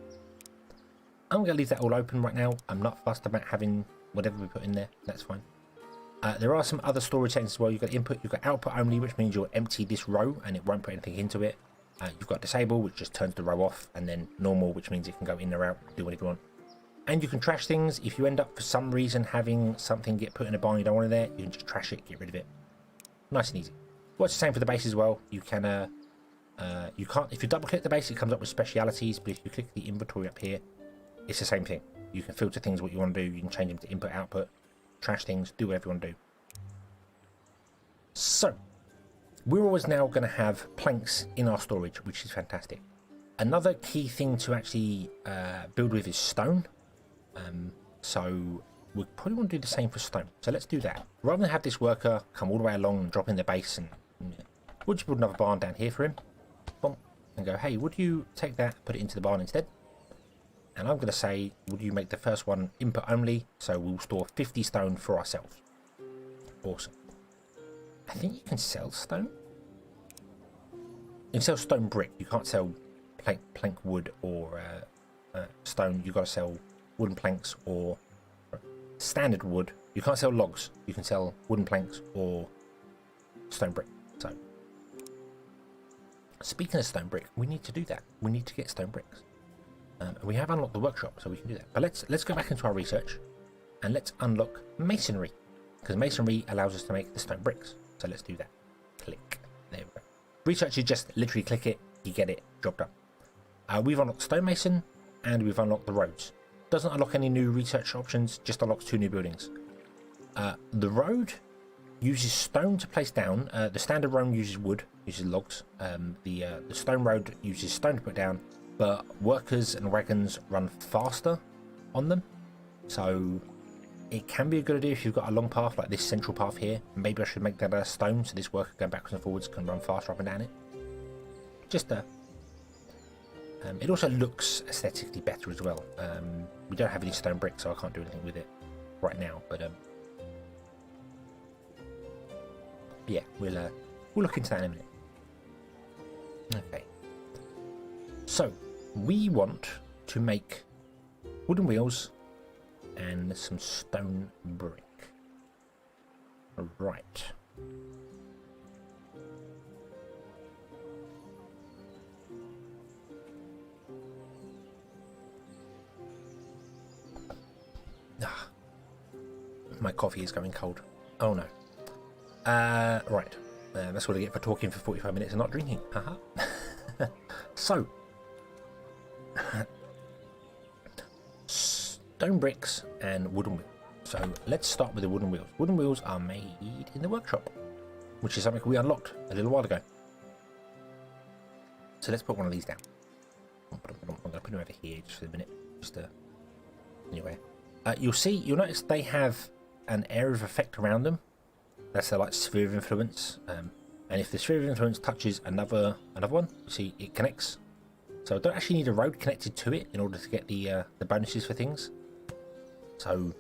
I'm going to leave that all open right now. I'm not fussed about having whatever we put in there. That's fine. There are some other storage settings as well. You've got input, you've got output only, which means you'll empty this row and it won't put anything into it. You've got disable, which just turns the row off, and then normal, which means it can go in or out, do whatever you want. And you can trash things. If you end up for some reason having something get put in a barn you don't want it there, you can just trash it, get rid of it. Nice and easy. Well, it's the same for the base as well. You can you can't, if you double click the base, it comes up with specialities, but if you click the inventory up here, it's the same thing. You can filter things what you want to do. You can change them to input, output, trash things, do whatever you want to do. So we're always now going to have planks in our storage, which is fantastic. Another key thing to actually build with is stone. So we probably want to do the same for stone. So let's do that. Rather than have this worker come all the way along and drop in the base, and we'll just build another barn down here for him. Boom, and go, hey, would you take that, put it into the barn instead? And I'm going to say, would you make the first one input only? So we'll store 50 stone for ourselves. Awesome. I think you can sell stone. You can sell stone brick. You can't sell plank wood or stone. You've got to sell wooden planks or standard wood. You can't sell logs. You can sell wooden planks or stone brick. So, speaking of stone brick, we need to do that. We need to get stone bricks. We have unlocked the workshop, so we can do that. But let's go back into our research and let's unlock masonry, because masonry allows us to make the stone bricks. So let's do that. Click. There we go. Research is just literally click it, you get it, job done. We've unlocked stonemason and we've unlocked the roads. Doesn't unlock any new research options, just unlocks 2 new buildings. The road uses stone to place down. The standard road uses wood, uses logs. The stone road uses stone to put down, but workers and wagons run faster on them. So it can be a good idea if you've got a long path like this central path here. Maybe I should make that a stone so this worker going backwards and forwards can run faster up and down it. Just it also looks aesthetically better as well. We don't have any stone bricks, so I can't do anything with it right now. But yeah, we'll look into that in a minute. Okay. So we want to make wooden wheels and some stone brick. Right. My coffee is going cold. Oh no. Right. That's what I get for talking for 45 minutes and not drinking. Haha. So, stone bricks and wooden wheels. So let's start with the wooden wheels. Wooden wheels are made in the workshop, which is something we unlocked a little while ago. So let's put one of these down. I'm going to put them over here just for a minute. Anyway, you'll notice they have an area of effect around them. That's their like sphere of influence. And if the sphere of influence touches another one, you see it connects. So I don't actually need a road connected to it in order to get the bonuses for things. So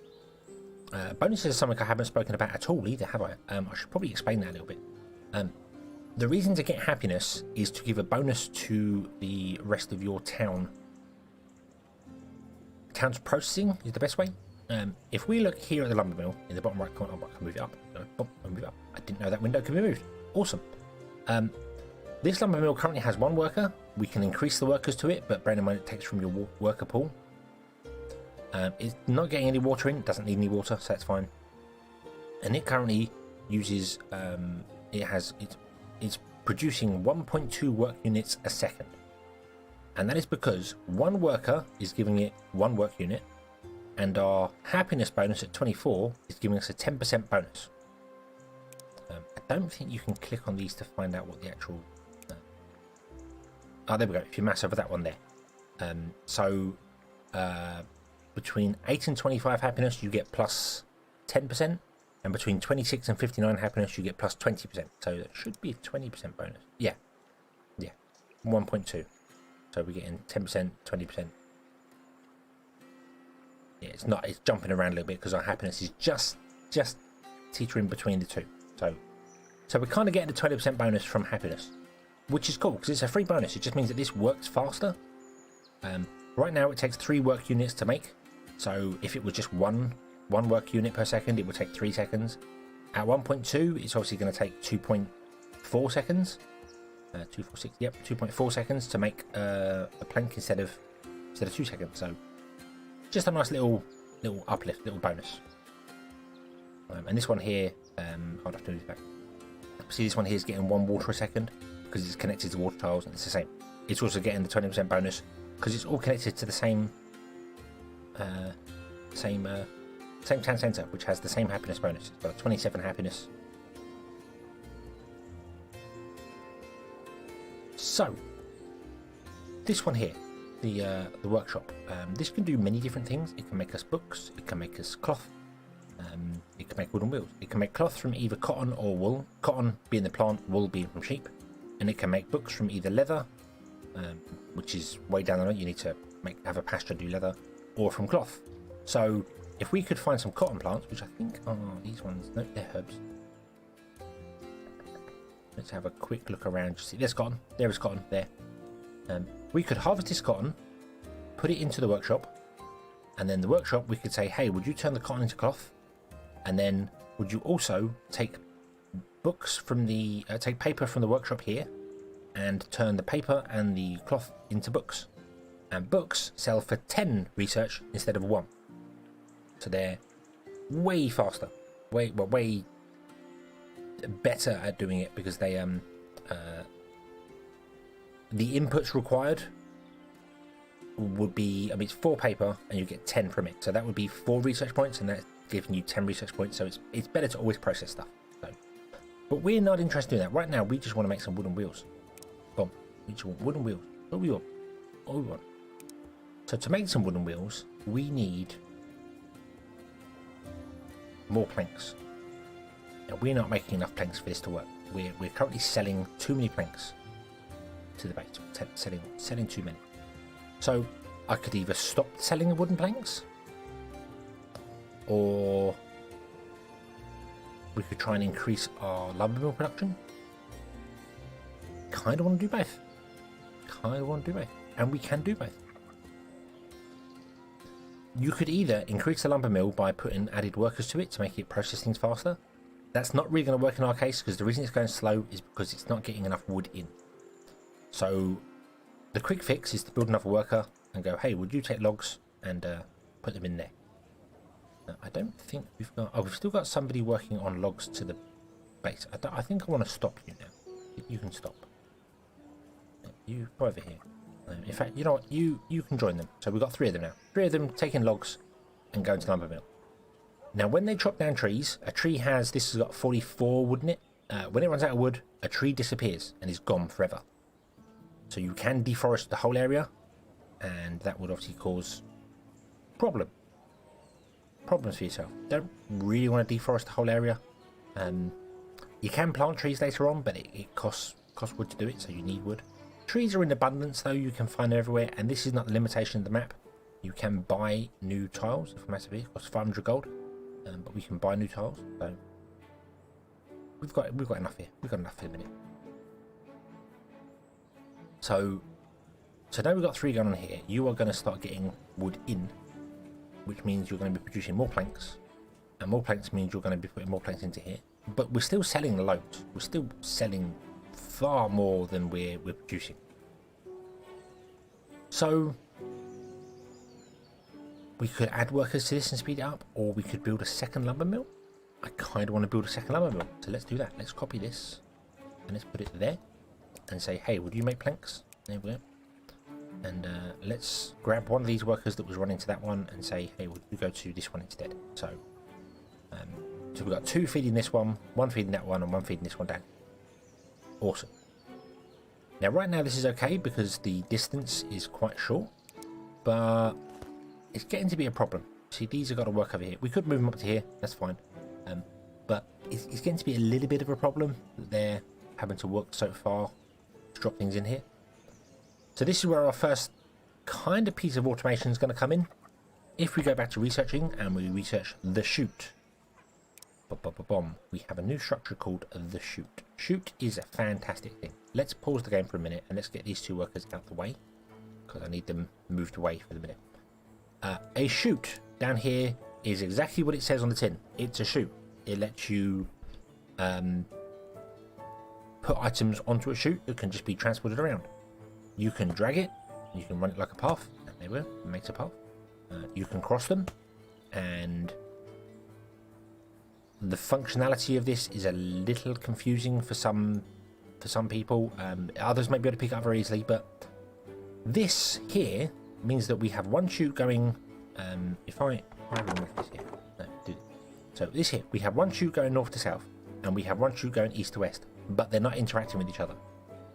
bonuses are something I haven't spoken about at all either, have I? I should probably explain that a little bit. The reason to get happiness is to give a bonus to the rest of your town. Town's processing is the best way. If we look here at the lumber mill in the bottom right corner, I can move it up. Move it up. I didn't know that window could be moved. Awesome. This lumber mill currently has 1 worker. We can increase the workers to it, but bear in mind it takes from your worker pool. It's not getting any water in. It doesn't need any water, so that's fine. And it currently uses it's producing 1.2 work units a second, and that is because 1 worker is giving it 1 work unit, and our happiness bonus at 24 is giving us a 10% bonus. I don't think you can click on these to find out what the actual there we go. If you mouse over that one there, between 8 and 25 happiness you get plus 10%, and between 26 and 59 happiness you get plus 20%. So that should be a 20% bonus. Yeah 1.2. So we're getting 10%, 20%. Yeah, it's jumping around a little bit because our happiness is just teetering between the two. So we're kind of getting a 20% bonus from happiness, which is cool because it's a free bonus. It just means that this works faster. Right now it takes 3 work units to make. So if it was just one work unit per second, it would take 3 seconds. At 1.2, it's obviously going to take 2.4 seconds. 246, yep, 2.4 seconds to make a plank instead of 2 seconds. So just a nice little uplift, little bonus. And this one here, I'll have to move back. See, this one here is getting 1 water a second because it's connected to water tiles, and it's the same. It's also getting the 20% bonus because it's all connected to the same town centre, which has the same happiness bonus. It's got 27 happiness. So this one here, the workshop, this can do many different things. It can make us books, it can make us cloth, it can make wooden wheels, it can make cloth from either cotton or wool, cotton being the plant, wool being from sheep, and it can make books from either leather, which is way down the line, you need to have a pasture do leather, or from cloth. So if we could find some cotton plants, which I think are these ones, no, they're herbs. Let's have a quick look around. See, there's cotton. There is cotton there. We could harvest this cotton, put it into the workshop, and then the workshop we could say, hey, would you turn the cotton into cloth? And then would you also take books from the take paper from the workshop here and turn the paper and the cloth into books? And books sell for 10 research instead of 1. So they're way faster, way better at doing it because they the inputs required would be, I mean, it's 4 paper and you get 10 from it, so that would be 4 research points, and that's giving you 10 research points. So it's better to always process stuff. So, but we're not interested in that right now. We just want to make some wooden wheels. Boom, we just want wooden wheels. What we want. So to make some wooden wheels, we need more planks. Now, we're not making enough planks for this to work. We're currently selling too many planks to the base. Selling too many. So I could either stop selling the wooden planks, or we could try and increase our lumber mill production. Kind of want to do both. And we can do both. You could either increase the lumber mill by putting added workers to it to make it process things faster. That's not really going to work in our case because the reason it's going slow is because it's not getting enough wood in. So the quick fix is to build another worker and go, hey, would you take logs and put them in there? Now, I don't think we've got... Oh, we've still got somebody working on logs to the base. I think I want to stop you now. You can stop. You go over here. In fact, you know what? You can join them. So we've got 3 of them now. 3 of them taking logs and going to the lumber mill. Now, when they chop down trees, a tree has... This has got 44 wood in it. When it runs out of wood, a tree disappears and is gone forever. So you can deforest the whole area, and that would obviously cause problems for yourself. Don't really want to deforest the whole area. You can plant trees later on, but it costs wood to do it, so you need wood. Trees are in abundance, though. You can find them everywhere, and this is not the limitation of the map. You can buy new tiles. If massive, it costs 500 gold, but we can buy new tiles. So we've got enough here. We've got enough for the minute. So now we've got 3 going on here. You are going to start getting wood in, which means you're going to be producing more planks, and more planks means you're going to be putting more planks into here. But we're still selling loads. We're still selling far more than we're producing. So we could add workers to this and speed it up, or we could build a second lumber mill. I kind of want to build a second lumber mill, so let's do that. Let's copy this and let's put it there and say, hey, would you make planks? There we go. And let's grab one of these workers that was running to that one and say, hey, would you go to this one instead? So we've got 2 feeding this one, 1 feeding that one, and 1 feeding this one down. Awesome. Now, right now this is okay because the distance is quite short, but it's getting to be a problem. See, these have got to work over here. We could move them up to here, that's fine. But it's getting to be a little bit of a problem that they're having to work so far to drop things in here. So this is where our first kind of piece of automation is going to come in. If we go back to researching and we research the chute, we have a new structure called the chute. Chute is a fantastic thing. Let's pause the game for a minute and let's get these 2 workers out the way, because I need them moved away for the minute. A chute down here is exactly what it says on the tin. It's a chute. It lets you put items onto a chute that can just be transported around. You can drag it, you can run it like a path, and there we go, it makes a path. You can cross them, and the functionality of this is a little confusing for some people. Others may be able to pick it up very easily, but this here means that we have one chute going. If I remove this here, no, do this. So this here, we have one chute going north to south, and we have one chute going east to west, but they're not interacting with each other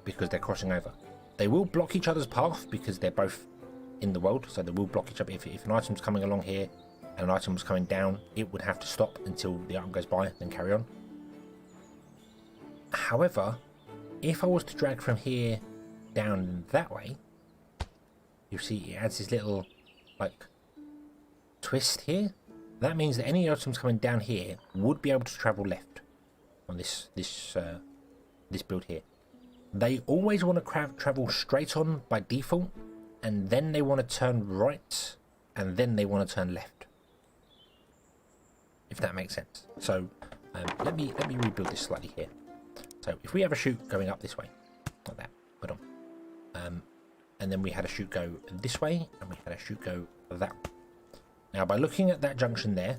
because they're crossing over. They will block each other's path because they're both in the world, so they will block each other. If an item's coming along here and an item was coming down, it would have to stop until the item goes by, then carry on. However, if I was to drag from here down that way, you see it adds this little like twist here. That means that any items coming down here would be able to travel left on this build here. They always want to travel straight on by default, and then they want to turn right, and then they want to turn left, if that makes sense. So let me rebuild this slightly here. So if we have a chute going up this way, like that, put on, and then we had a chute go this way, and we had a chute go that way. Now, by looking at that junction there,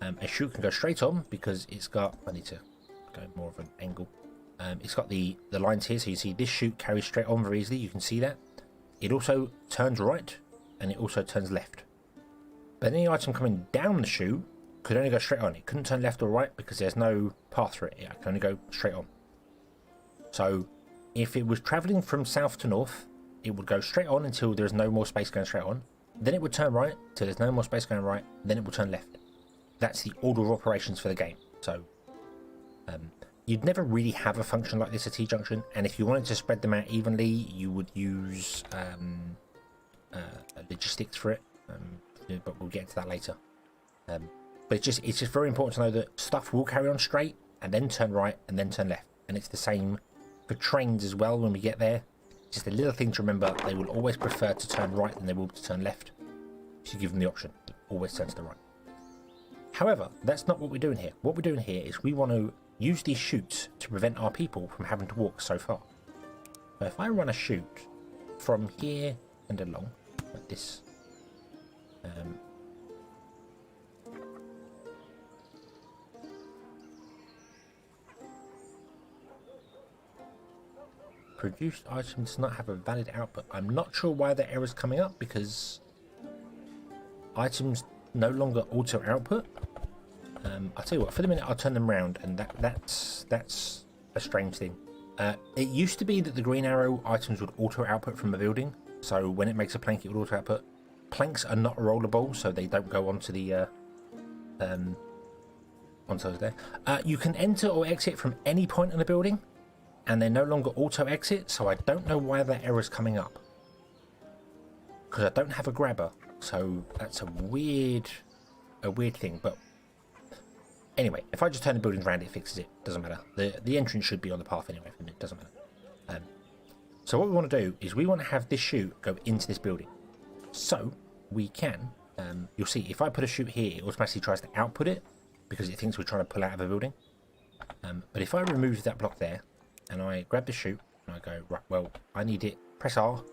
a chute can go straight on because it's got, I need to go more of an angle. It's got the lines here, so you see this chute carries straight on very easily. You can see that. It also turns right, and it also turns left. But any item coming down the chute could only go straight on. It couldn't turn left or right because there's no path for it. It can only go straight on. So if it was travelling from south to north, it would go straight on until there's no more space going straight on. Then it would turn right till there's no more space going right. Then it will turn left. That's the order of operations for the game. So you'd never really have a function like this at T-junction, and if you wanted to spread them out evenly, you would use logistics for it. But we'll get into that later. But it's just very important to know that stuff will carry on straight and then turn right and then turn left, and it's the same for trains as well. When we get there, just a little thing to remember: they will always prefer to turn right than they will to turn left. So you give them the option, always turn to the right. However, that's not what we're doing here. What we're doing here is we want to use these chutes to prevent our people from having to walk so far. So if I run a chute from here and along, like this, produced item does not have a valid output. I'm not sure why that error is coming up, because items no longer auto output. I'll tell you what, for the minute I'll turn them around, and that's a strange thing. It used to be that the green arrow items would auto output from the building, so when it makes a plank it would auto output. Planks are not rollable, so they don't go onto the onto there. You can enter or exit from any point in the building, and they're no longer auto exit, so I don't know why that error is coming up, because I don't have a grabber. So that's a weird thing. But anyway, if I just turn the buildings around, it fixes it. Doesn't matter. The entrance should be on the path anyway. It doesn't matter. So what we want to do is we want to have this chute go into this building. So we can. You'll see if I put a chute here, it automatically tries to output it because it thinks we're trying to pull out of a building. But if I remove that block there and I grab the chute and I go, right, well, I need it. Press R.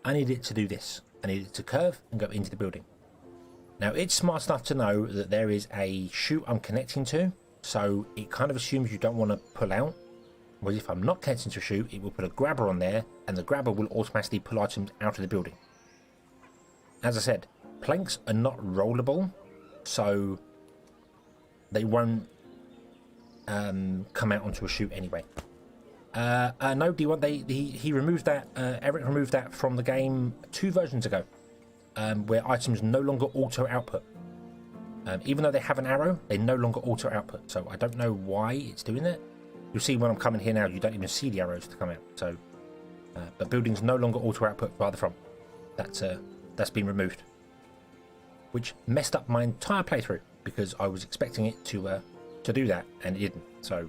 I need it to do this. I need it to curve and go into the building. Now, it's smart enough to know that there is a chute I'm connecting to, so it kind of assumes you don't want to pull out. Whereas if I'm not connecting to a chute, it will put a grabber on there, and the grabber will automatically pull items out of the building. As I said, planks are not rollable, so they won't come out onto a chute anyway. No, D1, he removed that. Eric removed that from the game 2 versions ago, where items no longer auto output. Even though they have an arrow, they no longer auto output. So I don't know why it's doing that. You'll see when I'm coming here now, you don't even see the arrows to come out. So, but buildings no longer auto output farther from. That's been removed, which messed up my entire playthrough because I was expecting it to do that and it didn't. So.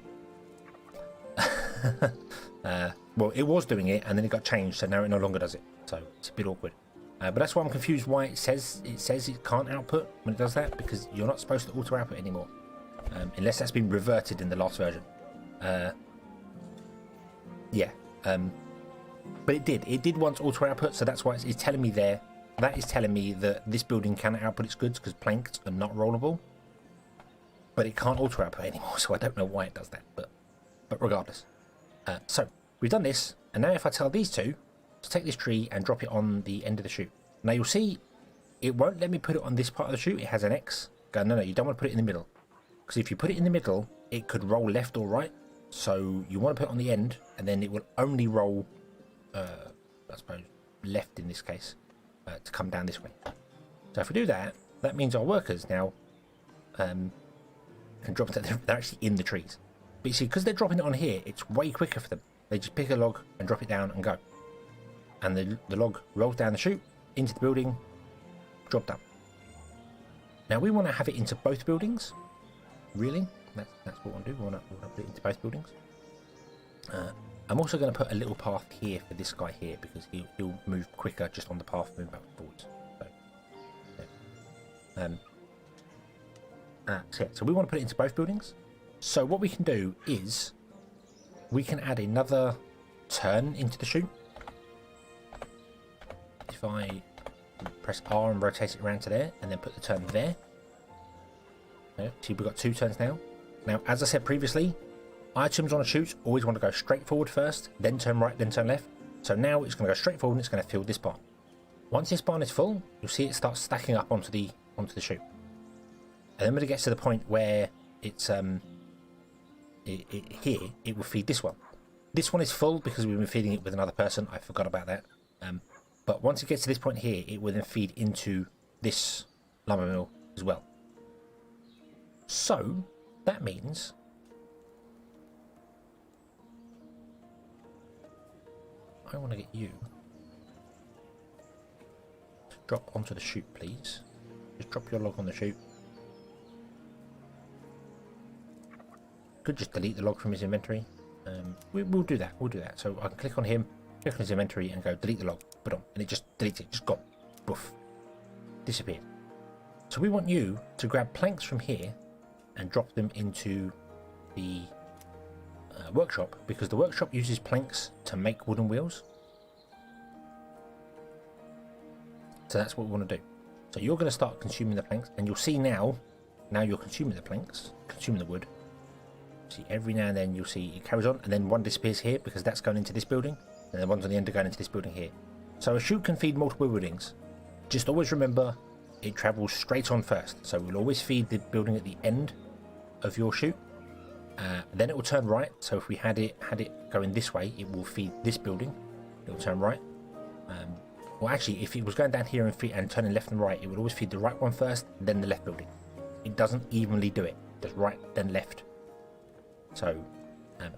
Well, it was doing it and then it got changed, so now it no longer does it. so it's a bit awkward. But that's why I'm confused why it says it can't output when it does that, because you're not supposed to auto output anymore, unless that's been reverted in the last version. Yeah, but it did once auto output, so that's why it's telling me there. That is telling me that this building cannot output its goods because planks are not rollable, but it can't auto output anymore, so I don't know why it does that, but regardless. So we've done this, and now if I tell these two to take this tree and drop it on the end of the chute, now you'll see it won't let me put it on this part of the chute. It has an X. Go, no, you don't want to put it in the middle, because if you put it in the middle, it could roll left or right. So you want to put it on the end, and then it will only roll, I suppose, left in this case, to come down this way. So if we do that, that means our workers now can drop it. They're actually in the trees. But you see, because they're dropping it on here, it's way quicker for them. They just pick a log and drop it down and go. And the log rolls down the chute, into the building, drop down. Now we want to have it into both buildings. Really? That's what we want to do. We want to put it into both buildings. I'm also going to put a little path here for this guy here, because he'll move quicker just on the path moving back and forwards. So we want to put it into both buildings. So what we can do is we can add another turn into the chute. If I press R and rotate it around to there, and then put the turn there. Okay, see, we've got 2 turns now. Now, as I said previously, items on a chute always want to go straight forward first, then turn right, then turn left. So now it's going to go straight forward and it's going to fill this barn. Once this barn is full, you'll see it starts stacking up onto the chute. And then when it gets to the point where it's here, it will feed this one. This one is full because we've been feeding it with another person. I forgot about that. But once it gets to this point here, it will then feed into this lumber mill as well. So that means I want to get you to drop onto the chute, please. Just drop your log on the chute. Could just delete the log from his inventory. We'll do that. We'll do that. So I can click on him, click on his inventory, and go delete the log. Put on, and it just deletes it. Just gone. Boof. Disappeared. So we want you to grab planks from here and drop them into the workshop, because the workshop uses planks to make wooden wheels. So that's what we want to do. So you're going to start consuming the planks, and you'll see now you're consuming the planks, consuming the wood. See, every now and then you'll see it carries on, and then one disappears here because that's going into this building, and the ones on the end are going into this building here. So a chute can feed multiple buildings. Just always remember, it travels straight on first. So we'll always feed the building at the end of your chute. Then it will turn right. So if we had it going this way, it will feed this building. It will turn right. Well, actually, if it was going down here and turning left and right, it would always feed the right one first, then the left building. It doesn't evenly do it. Just right, then left. So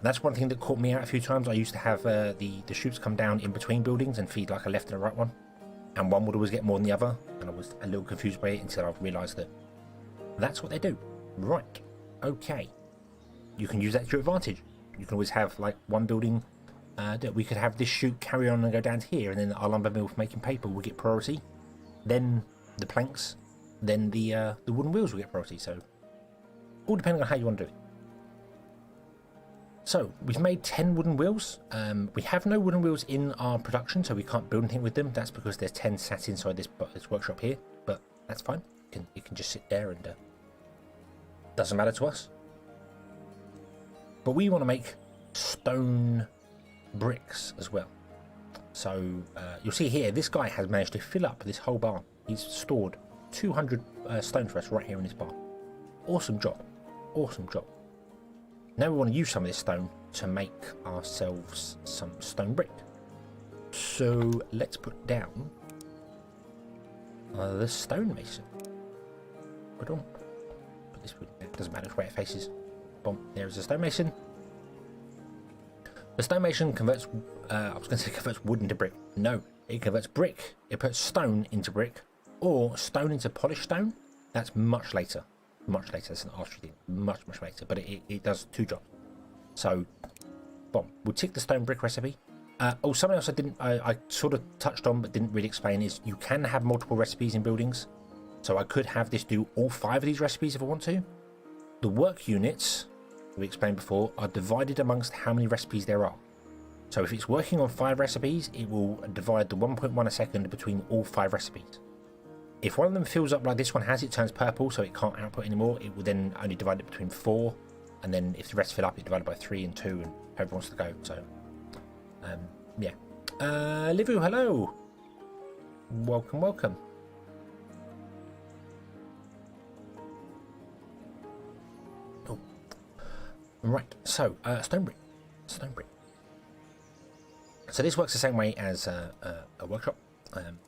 that's one thing that caught me out a few times. I used to have the chutes come down in between buildings and feed like a left and a right one, and one would always get more than the other, and I was a little confused by it until I realised that that's what they do. Right, okay, you can use that to your advantage. You can always have like one building that we could have this chute carry on and go down to here, and then our lumber mill for making paper will get priority, then the planks, then the wooden wheels will get priority. So all depending on how you want to do it. So we've made 10 wooden wheels. We have no wooden wheels in our production, so we can't build anything with them. That's because there's 10 sat inside this workshop here, but that's fine. It can just sit there, and doesn't matter to us. But we want to make stone bricks as well. So you'll see here, this guy has managed to fill up this whole barn. He's stored 200 stone for us right here in this barn. Awesome job. Awesome job. Now we want to use some of this stone to make ourselves some stone brick. So let's put down the stonemason. Put this wood. It doesn't matter where it faces. Boom. There's a stonemason. The stonemason converts. I was going to say converts wood into brick. No, it converts brick. It puts stone into brick, or stone into polished stone. That's much later. Much later. It's an archery thing. Much later. But it does 2 jobs. So, boom. We'll tick the stone brick recipe. Oh, something else I sort of touched on but didn't really explain is you can have multiple recipes in buildings. So I could have this do all 5 of these recipes if I want to. The work units, we explained before, are divided amongst how many recipes there are. So if it's working on 5 recipes, it will divide the 1.1 a second between all 5 recipes. If one of them fills up like this one has, it turns purple, so it can't output anymore. It will then only divide it between 4, and then if the rest fill up, it divided by 3 and 2, and whoever wants to go. So, yeah. Livu, hello. Welcome, welcome. Oh. Right. So, stone brick. Stone brick. So this works the same way as a workshop.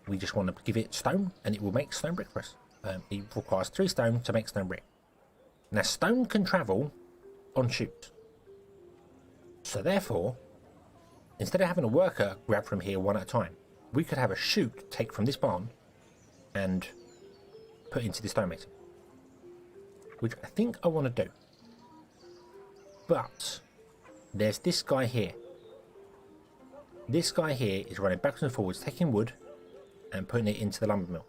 We just want to give it stone and it will make stone brick for us. It requires 3 stone to make stone brick. Now stone can travel on chutes. So therefore, instead of having a worker grab from here one at a time, we could have a chute take from this barn and put into the stonemason. Which I think I want to do. But there's this guy here. This guy here is running backwards and forwards, taking wood and putting it into the lumber mill.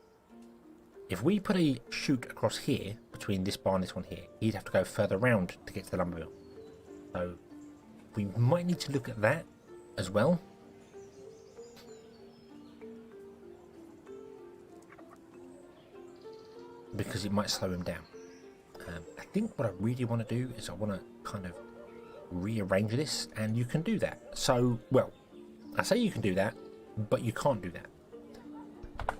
If we put a chute across here, between this bar and this one here, he'd have to go further around to get to the lumber mill. So we might need to look at that as well. Because it might slow him down. I think what I really want to do is I want to kind of rearrange this, and you can do that. So, well, I say you can do that, but you can't do that.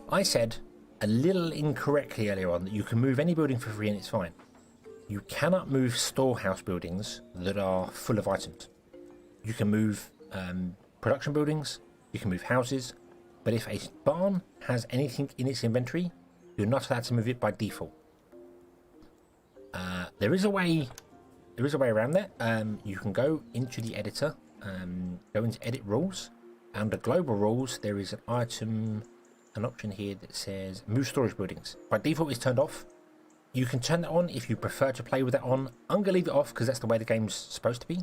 I said a little incorrectly earlier on that you can move any building for free and it's fine. You cannot move storehouse buildings that are full of items. You can move production buildings, you can move houses, but if a barn has anything in its inventory, you're not allowed to move it by default. There is a way around that. You can go into the editor, go into edit rules. Under global rules, there is an option here that says move storage buildings. By default, it's turned off. You can turn that on if you prefer to play with that on. I'm gonna leave it off because that's the way the game's supposed to be.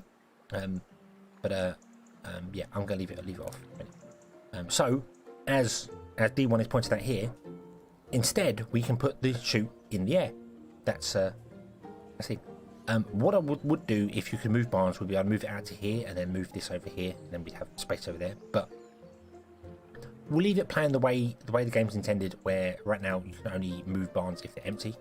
Yeah, I'm gonna leave it off. So, as D1 is pointed out here, instead we can put the chute in the air. That's it. What I would do if you could move barns would be I'd move it out to here and then move this over here, and then we'd have space over there. But we'll leave it playing the way the game's intended, where right now you can only move barns if they're empty.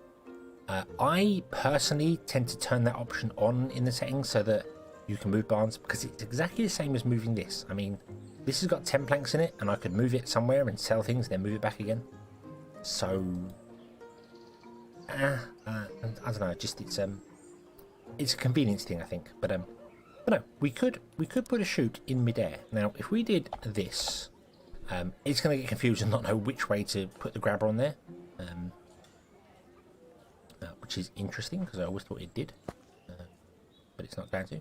I personally tend to turn that option on in the settings so that you can move barns, because it's exactly the same as moving this. I mean, this has got 10 planks in it, and I could move it somewhere and sell things, then move it back again. So, I don't know. Just it's a convenience thing, I think. But no, we could put a chute in midair. Now, if we did this, it's going to get confused and not know which way to put the grabber on there. Which is interesting because I always thought it did, but it's not going to.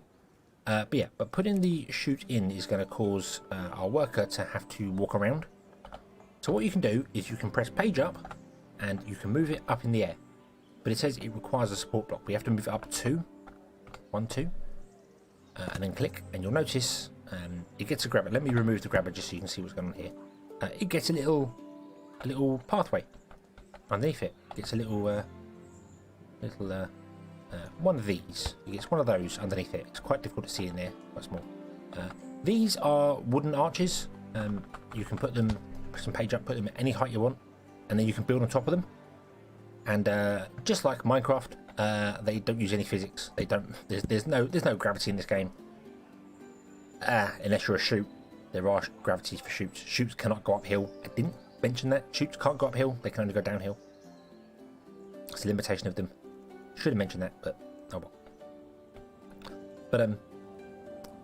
But putting the chute in is going to cause our worker to have to walk around. So what you can do is you can press page up and you can move it up in the air. But it says it requires a support block. We have to move it up 2, 1, 2, and then click, and you'll notice it gets a grabber. Let me remove the grabber just so you can see what's going on here. It gets a little pathway underneath it. It gets a little one of these. It gets one of those underneath it. It's quite difficult to see in there, quite small. These are wooden arches. You can put them, press some page up, put them at any height you want, and then you can build on top of them. And just like Minecraft, they don't use any physics. They don't. There's no gravity in this game. Unless you're a chute, there are gravities for chutes. Chutes cannot go uphill. I didn't mention that. Chutes can't go uphill. They can only go downhill. It's a limitation of them. Should have mentioned that, but oh well. But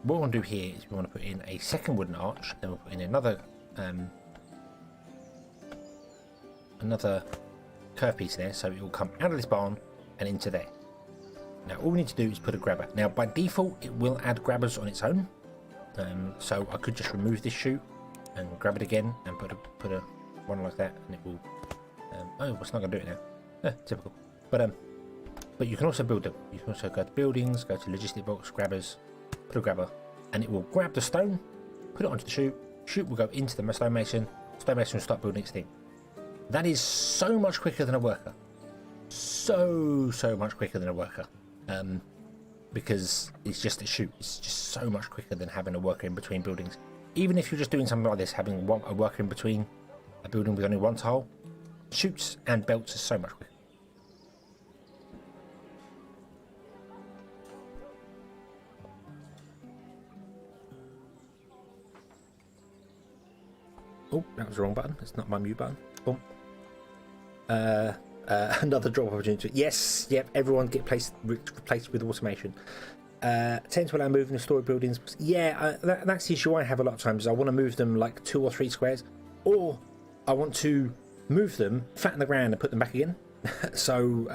what we want to do here is we want to put in a second wooden arch. Then we'll put in another curve piece there, so it will come out of this barn and into there. Now all we need to do is put a grabber. Now by default it will add grabbers on its own, so I could just remove this chute and grab it again and put a one like that, and it will oh, it's not going to do it now. Typical. But you can also build them. You can also go to buildings, go to logistic box, grabbers, put a grabber, and it will grab the stone put it onto the chute, chute will go into the stonemason will start building its thing. That is so much quicker than a worker. So much quicker than a worker. Because it's just a chute. It's just so much quicker than having a worker in between buildings. Even if you're just doing something like this, having a worker in between a building with only one tile, chutes and belts are so much quicker. Oh, that was the wrong button. It's not my mute button. Boom. Another drop opportunity. Yes, yep. Everyone get replaced with automation. Tend to allow moving the story buildings. Yeah, that's the issue I have a lot of times. I want to move them like 2 or 3 squares, or I want to move them, flatten the ground, and put them back again. So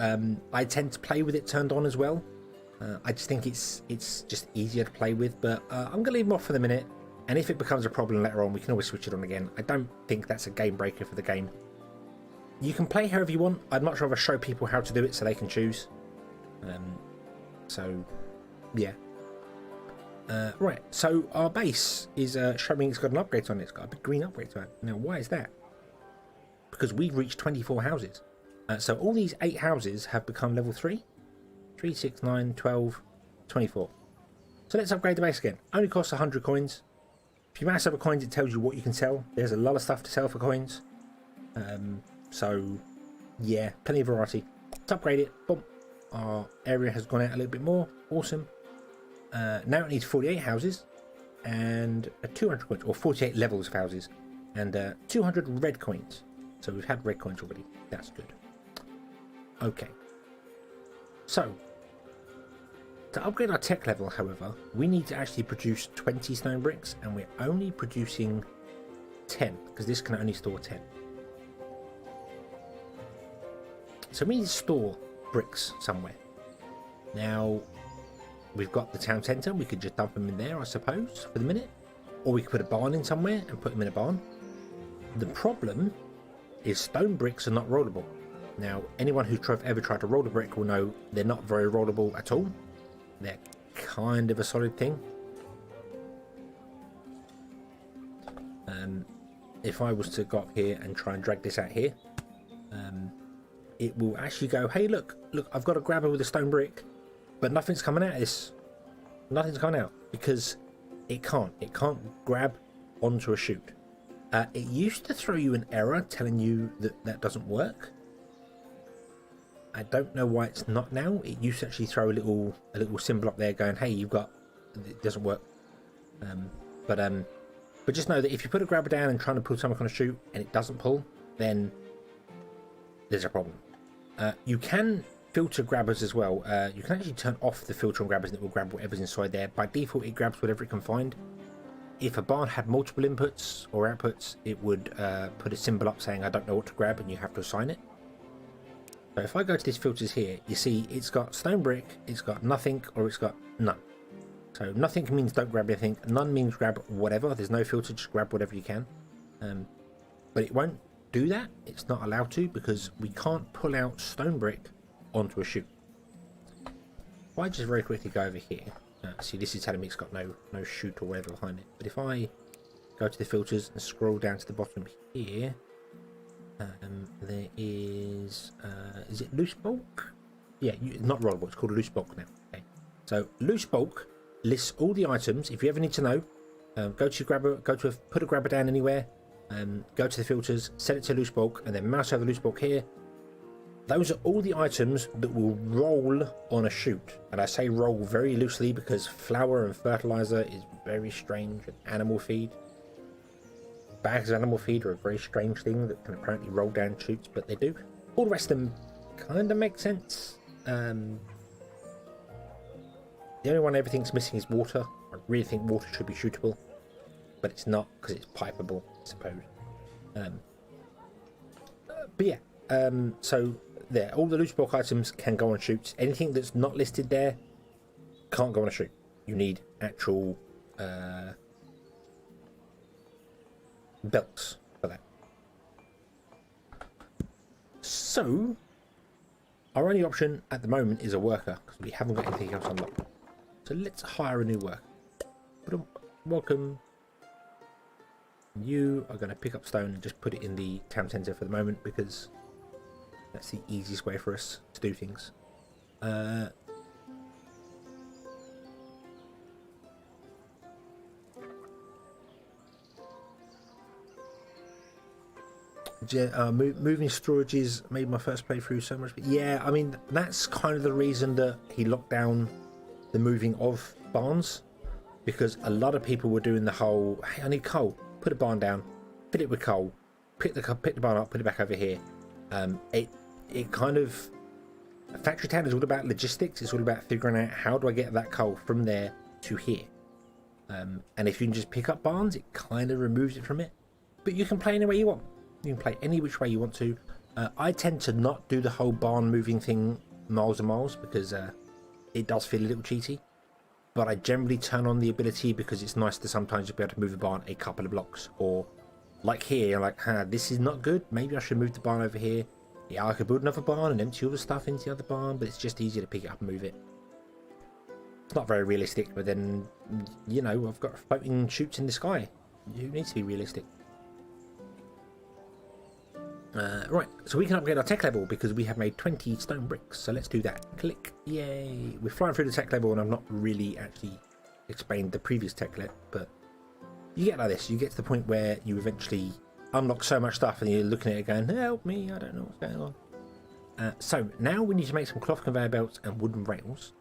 I tend to play with it turned on as well. I just think it's just easier to play with. But I'm gonna leave them off for the minute. And if it becomes a problem later on, we can always switch it on again. I don't think that's a game breaker for the game. You can play however you want. I'd much rather show people how to do it so they can choose. So, yeah. Right, so our base is showing it's got an upgrade on it. It's got a big green upgrade to it. Now, why is that? Because we've reached 24 houses. So all these 8 houses have become level 3. 3, 6, 9, 12, 24. So let's upgrade the base again. Only costs 100 coins. If you max out the coins, it tells you what you can sell. There's a lot of stuff to sell for coins. So, yeah, plenty of variety. Let's upgrade it. Boom. Our area has gone out a little bit more. Awesome. Now it needs 48 houses and 200 coins, or 48 levels of houses, and 200 red coins. So we've had red coins already. That's good. Okay. So, to upgrade our tech level, however, we need to actually produce 20 stone bricks, and we're only producing 10, because this can only store 10. So we need to store bricks somewhere. Now, we've got the town centre, we could just dump them in there, I suppose, for the minute. Or we could put a barn in somewhere and put them in a barn. The problem is stone bricks are not rollable. Now, anyone who's ever tried to roll a brick will know they're not very rollable at all. They're kind of a solid thing. If I was to go up here and try and drag this out here, it will actually go, hey, look, I've got a grabber with a stone brick, but nothing's coming out of this. Nothing's coming out because it can't grab onto a chute. It used to throw you an error telling you that doesn't work. I don't know why it's not now. It used to actually throw a little symbol up there going, hey, it doesn't work. But just know that if you put a grabber down and trying to pull something on a chute and it doesn't pull, then there's a problem. You can filter grabbers as well. You can actually turn off the filter on grabbers and it will grab whatever's inside there. By default, it grabs whatever it can find. If a barn had multiple inputs or outputs, it would put a symbol up saying, I don't know what to grab, and you have to assign it. So if I go to these filters here, you see it's got stone brick, it's got nothing, or it's got none. So nothing means don't grab anything, none means grab whatever. There's no filter, just grab whatever you can. But it won't do that. It's not allowed to because we can't pull out stone brick onto a chute. If I just very quickly go over here, see this is telling me it's got no chute or whatever behind it. But if I go to the filters and scroll down to the bottom here, there is it loose bulk? Yeah, not rollable, it's called a loose bulk now. Okay, so loose bulk lists all the items. If you ever need to know, put a grabber down anywhere, go to the filters, set it to loose bulk, and then mouse over the loose bulk here. Those are all the items that will roll on a chute, and I say roll very loosely because flour and fertilizer is very strange, and animal feed. Bags of animal feed are a very strange thing that can apparently roll down chutes, but they do. All the rest of them kind of make sense. The only one everything's missing is water. I really think water should be shootable, but it's not because it's pipeable, I suppose. But yeah, so there, all the loose bulk items can go on chutes. Anything that's not listed there can't go on a chute. You need actual belts for that. So our only option at the moment is a worker because we haven't got anything else unlocked. So let's hire a new worker. Welcome. You are going to pick up stone and just put it in the town centre for the moment, because that's the easiest way for us to do things. Moving storages made my first playthrough so much. But yeah, I mean, that's kind of the reason that he locked down the moving of barns, because a lot of people were doing the whole, hey, I need coal, put a barn down, fill it with coal, pick the barn up, put it back over here. It kind of, Factory Town is all about logistics. It's all about figuring out, how do I get that coal from there to here. And if you can just pick up barns, it kind of removes it from it. But you can play any way you want. You can play any which way you want to. I tend to not do the whole barn moving thing miles and miles, because it does feel a little cheaty. But I generally turn on the ability, because it's nice to sometimes be able to move a barn a couple of blocks. Or like here, like, this is not good. Maybe I should move the barn over here. Yeah, I could build another barn and empty all the stuff into the other barn, but it's just easier to pick it up and move it. It's not very realistic, but then, you know, I've got floating chutes in the sky. Who needs to be realistic? Right, so we can upgrade our tech level, because we have made 20 stone bricks. So let's do that. Click. Yay. We're flying through the tech level, and I've not really actually explained the previous tech level, but you get like this. You get to the point where you eventually unlock so much stuff, and you're looking at it going, help me, I don't know what's going on. So now we need to make some cloth conveyor belts and wooden rails.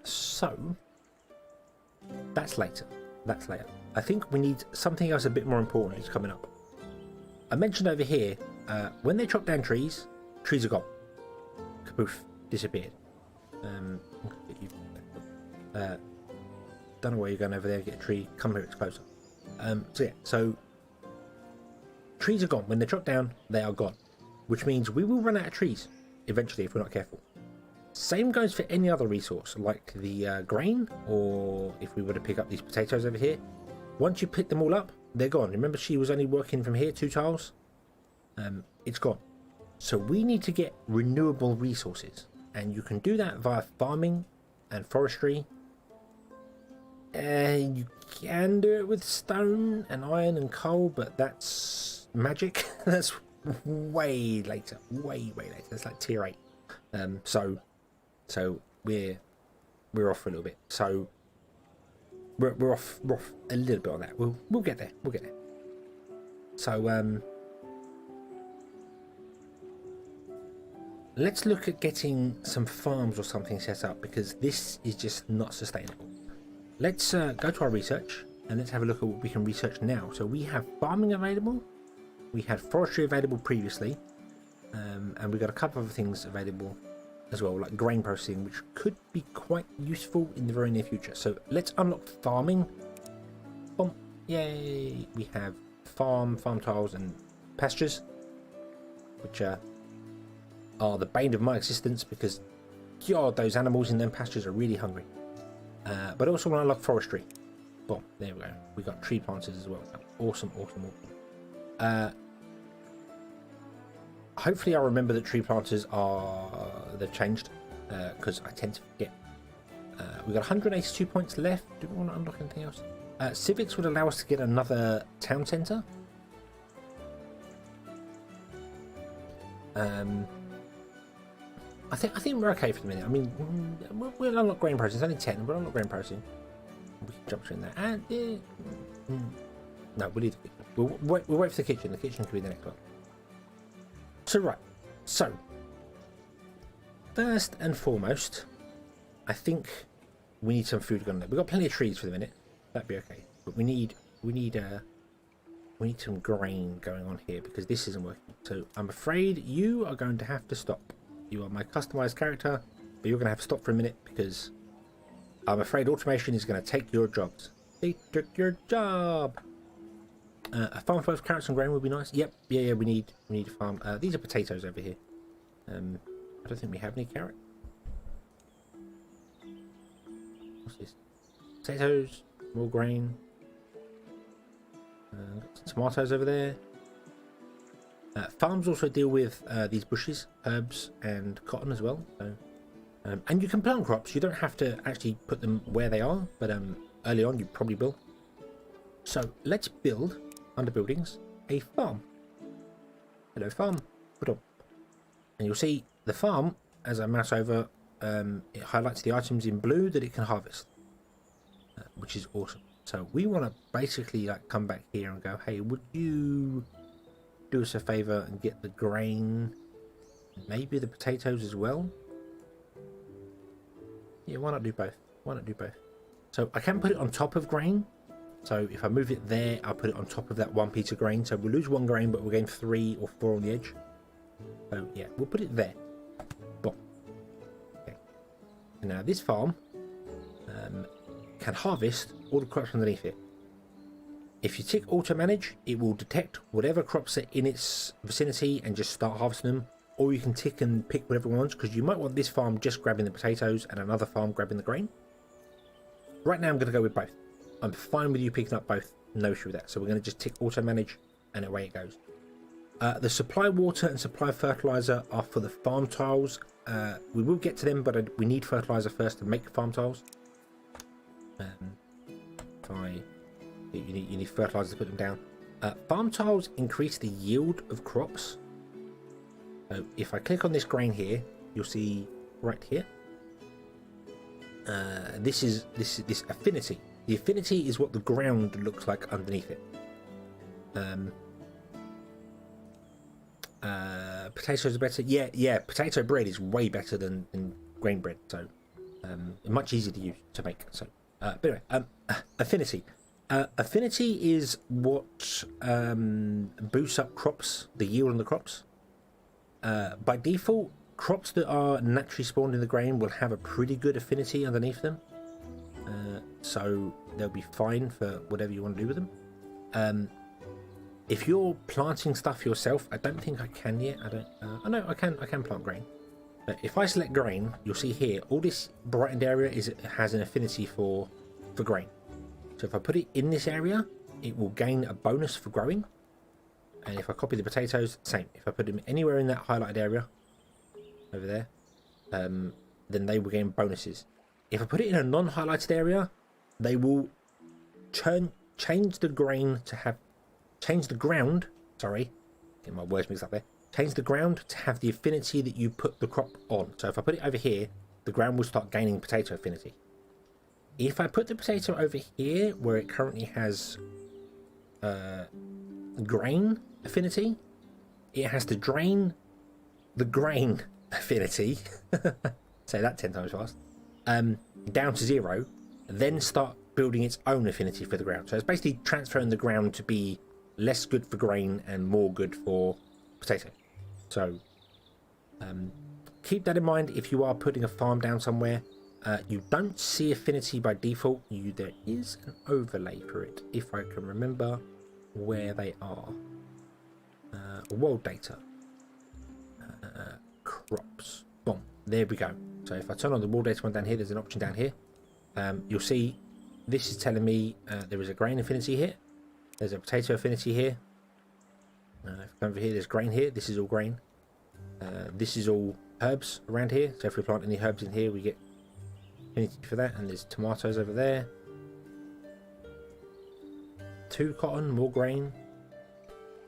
So that's later. That's later. I think we need something else a bit more important is coming up. I mentioned over here, when they chop down trees are gone. Kaboof, disappeared. Don't know where you're going over there, get a tree, come here, it's closer. So trees are gone. When they're chopped down, they are gone. Which means we will run out of trees, eventually, if we're not careful. Same goes for any other resource, like the grain, or if we were to pick up these potatoes over here. Once you pick them all up, they're gone. Remember, she was only working from here 2 tiles? It's gone. So we need to get renewable resources, and you can do that via farming and forestry. You can do it with stone and iron and coal, but that's magic. That's way later. Way later. That's like tier 8. So we're off for a little bit. So we're off a little bit on that. We'll get there. We'll get there. So let's look at getting some farms or something set up, because this is just not sustainable. Let's go to our research, and let's have a look at what we can research now. So we have farming available. We had forestry available previously. And we got a couple of other things available as well, like grain processing, which could be quite useful in the very near future. So let's unlock farming. Boom. Yay. We have farm tiles and pastures, which are the bane of my existence, because God, those animals in them pastures are really hungry. But also want to unlock forestry. Boom. There we go. We got tree planters as well. Awesome. Hopefully I'll remember that tree planters they've changed, because I tend to forget. We've got 182 points left. Do we want to unlock anything else? Civics would allow us to get another town centre. I think we're okay for the minute. I mean, we'll unlock grain processing. It's only 10. We'll unlock grain processing. We can jump straight in there. And no, we'll leave the kitchen. We'll wait for the kitchen. The kitchen could be the next one. So right. So first and foremost, I think we need some food going there. We've got plenty of trees for the minute. That'd be okay. But we need some grain going on here, because this isn't working. So I'm afraid you are going to have to stop. You are my customized character, but you're going to have to stop for a minute, because I'm afraid automation is going to take your jobs. They took your job. A farm for both carrots and grain would be nice. Yep, yeah, we need a farm. These are potatoes over here. I don't think we have any carrot. What's this? Potatoes, more grain. Got some tomatoes over there. Farms also deal with these bushes, herbs, and cotton as well. So, and you can plant crops. You don't have to actually put them where they are, but early on you probably will. So let's build under buildings a farm. Hello farm. Put on. And you'll see the farm, as I mouse over, it highlights the items in blue that it can harvest, which is awesome. So we want to basically like come back here and go, hey, would you do us a favor and get the grain, maybe the potatoes as well? Yeah, why not do both? Why not do both? So I can put it on top of grain. So if I move it there, I'll put it on top of that one piece of grain. So we'll lose one grain, but we'll gain 3 or 4 on the edge. So yeah, we'll put it there. Boom. Okay. And now this farm can harvest all the crops underneath it. If you tick auto manage, it will detect whatever crops are in its vicinity and just start harvesting them. Or you can tick and pick whatever one, because you might want this farm just grabbing the potatoes and another farm grabbing the grain. Right now I'm going to go with both. I'm fine with you picking up both, no issue with that. So we're going to just tick auto manage and away it goes. The supply water and supply fertilizer are for the farm tiles. We will get to them, but we need fertilizer first to make farm tiles. You need fertilizer to put them down. Farm tiles increase the yield of crops. So if I click on this grain here, you'll see right here. This affinity. The affinity is what the ground looks like underneath it. Potatoes are better. Yeah. Potato bread is way better than grain bread. So much easier to use to make. So, but anyway, affinity. Affinity is what boosts up crops, the yield on the crops. By default, crops that are naturally spawned in the grain will have a pretty good affinity underneath them. So they'll be fine for whatever you want to do with them. If you're planting stuff yourself, I don't think I can yet. I know I can plant grain. But if I select grain, you'll see here all this brightened area has an affinity for grain. So if I put it in this area, it will gain a bonus for growing. And if I copy the potatoes, same. If I put them anywhere in that highlighted area over there, then they will gain bonuses. If I put it in a non-highlighted area, they will change the ground, sorry, get my words mixed up there. Change the ground to have the affinity that you put the crop on. So if I put it over here, the ground will start gaining potato affinity. If I put the potato over here, where it currently has grain affinity, it has to drain the grain affinity, say that 10 times fast, down to 0, then start building its own affinity for the ground. So it's basically transferring the ground to be less good for grain and more good for potato. So keep that in mind if you are putting a farm down somewhere. You don't see affinity by default. There is an overlay for it, if I can remember where they are. World data. Crops. Boom. There we go. So if I turn on the world data one down here, there's an option down here. You'll see this is telling me there is a grain affinity here. There's a potato affinity here. If I come over here, there's grain here. This is all grain. This is all herbs around here. So if we plant any herbs in here, we get affinity for that. And there's tomatoes over there. 2 cotton, more grain.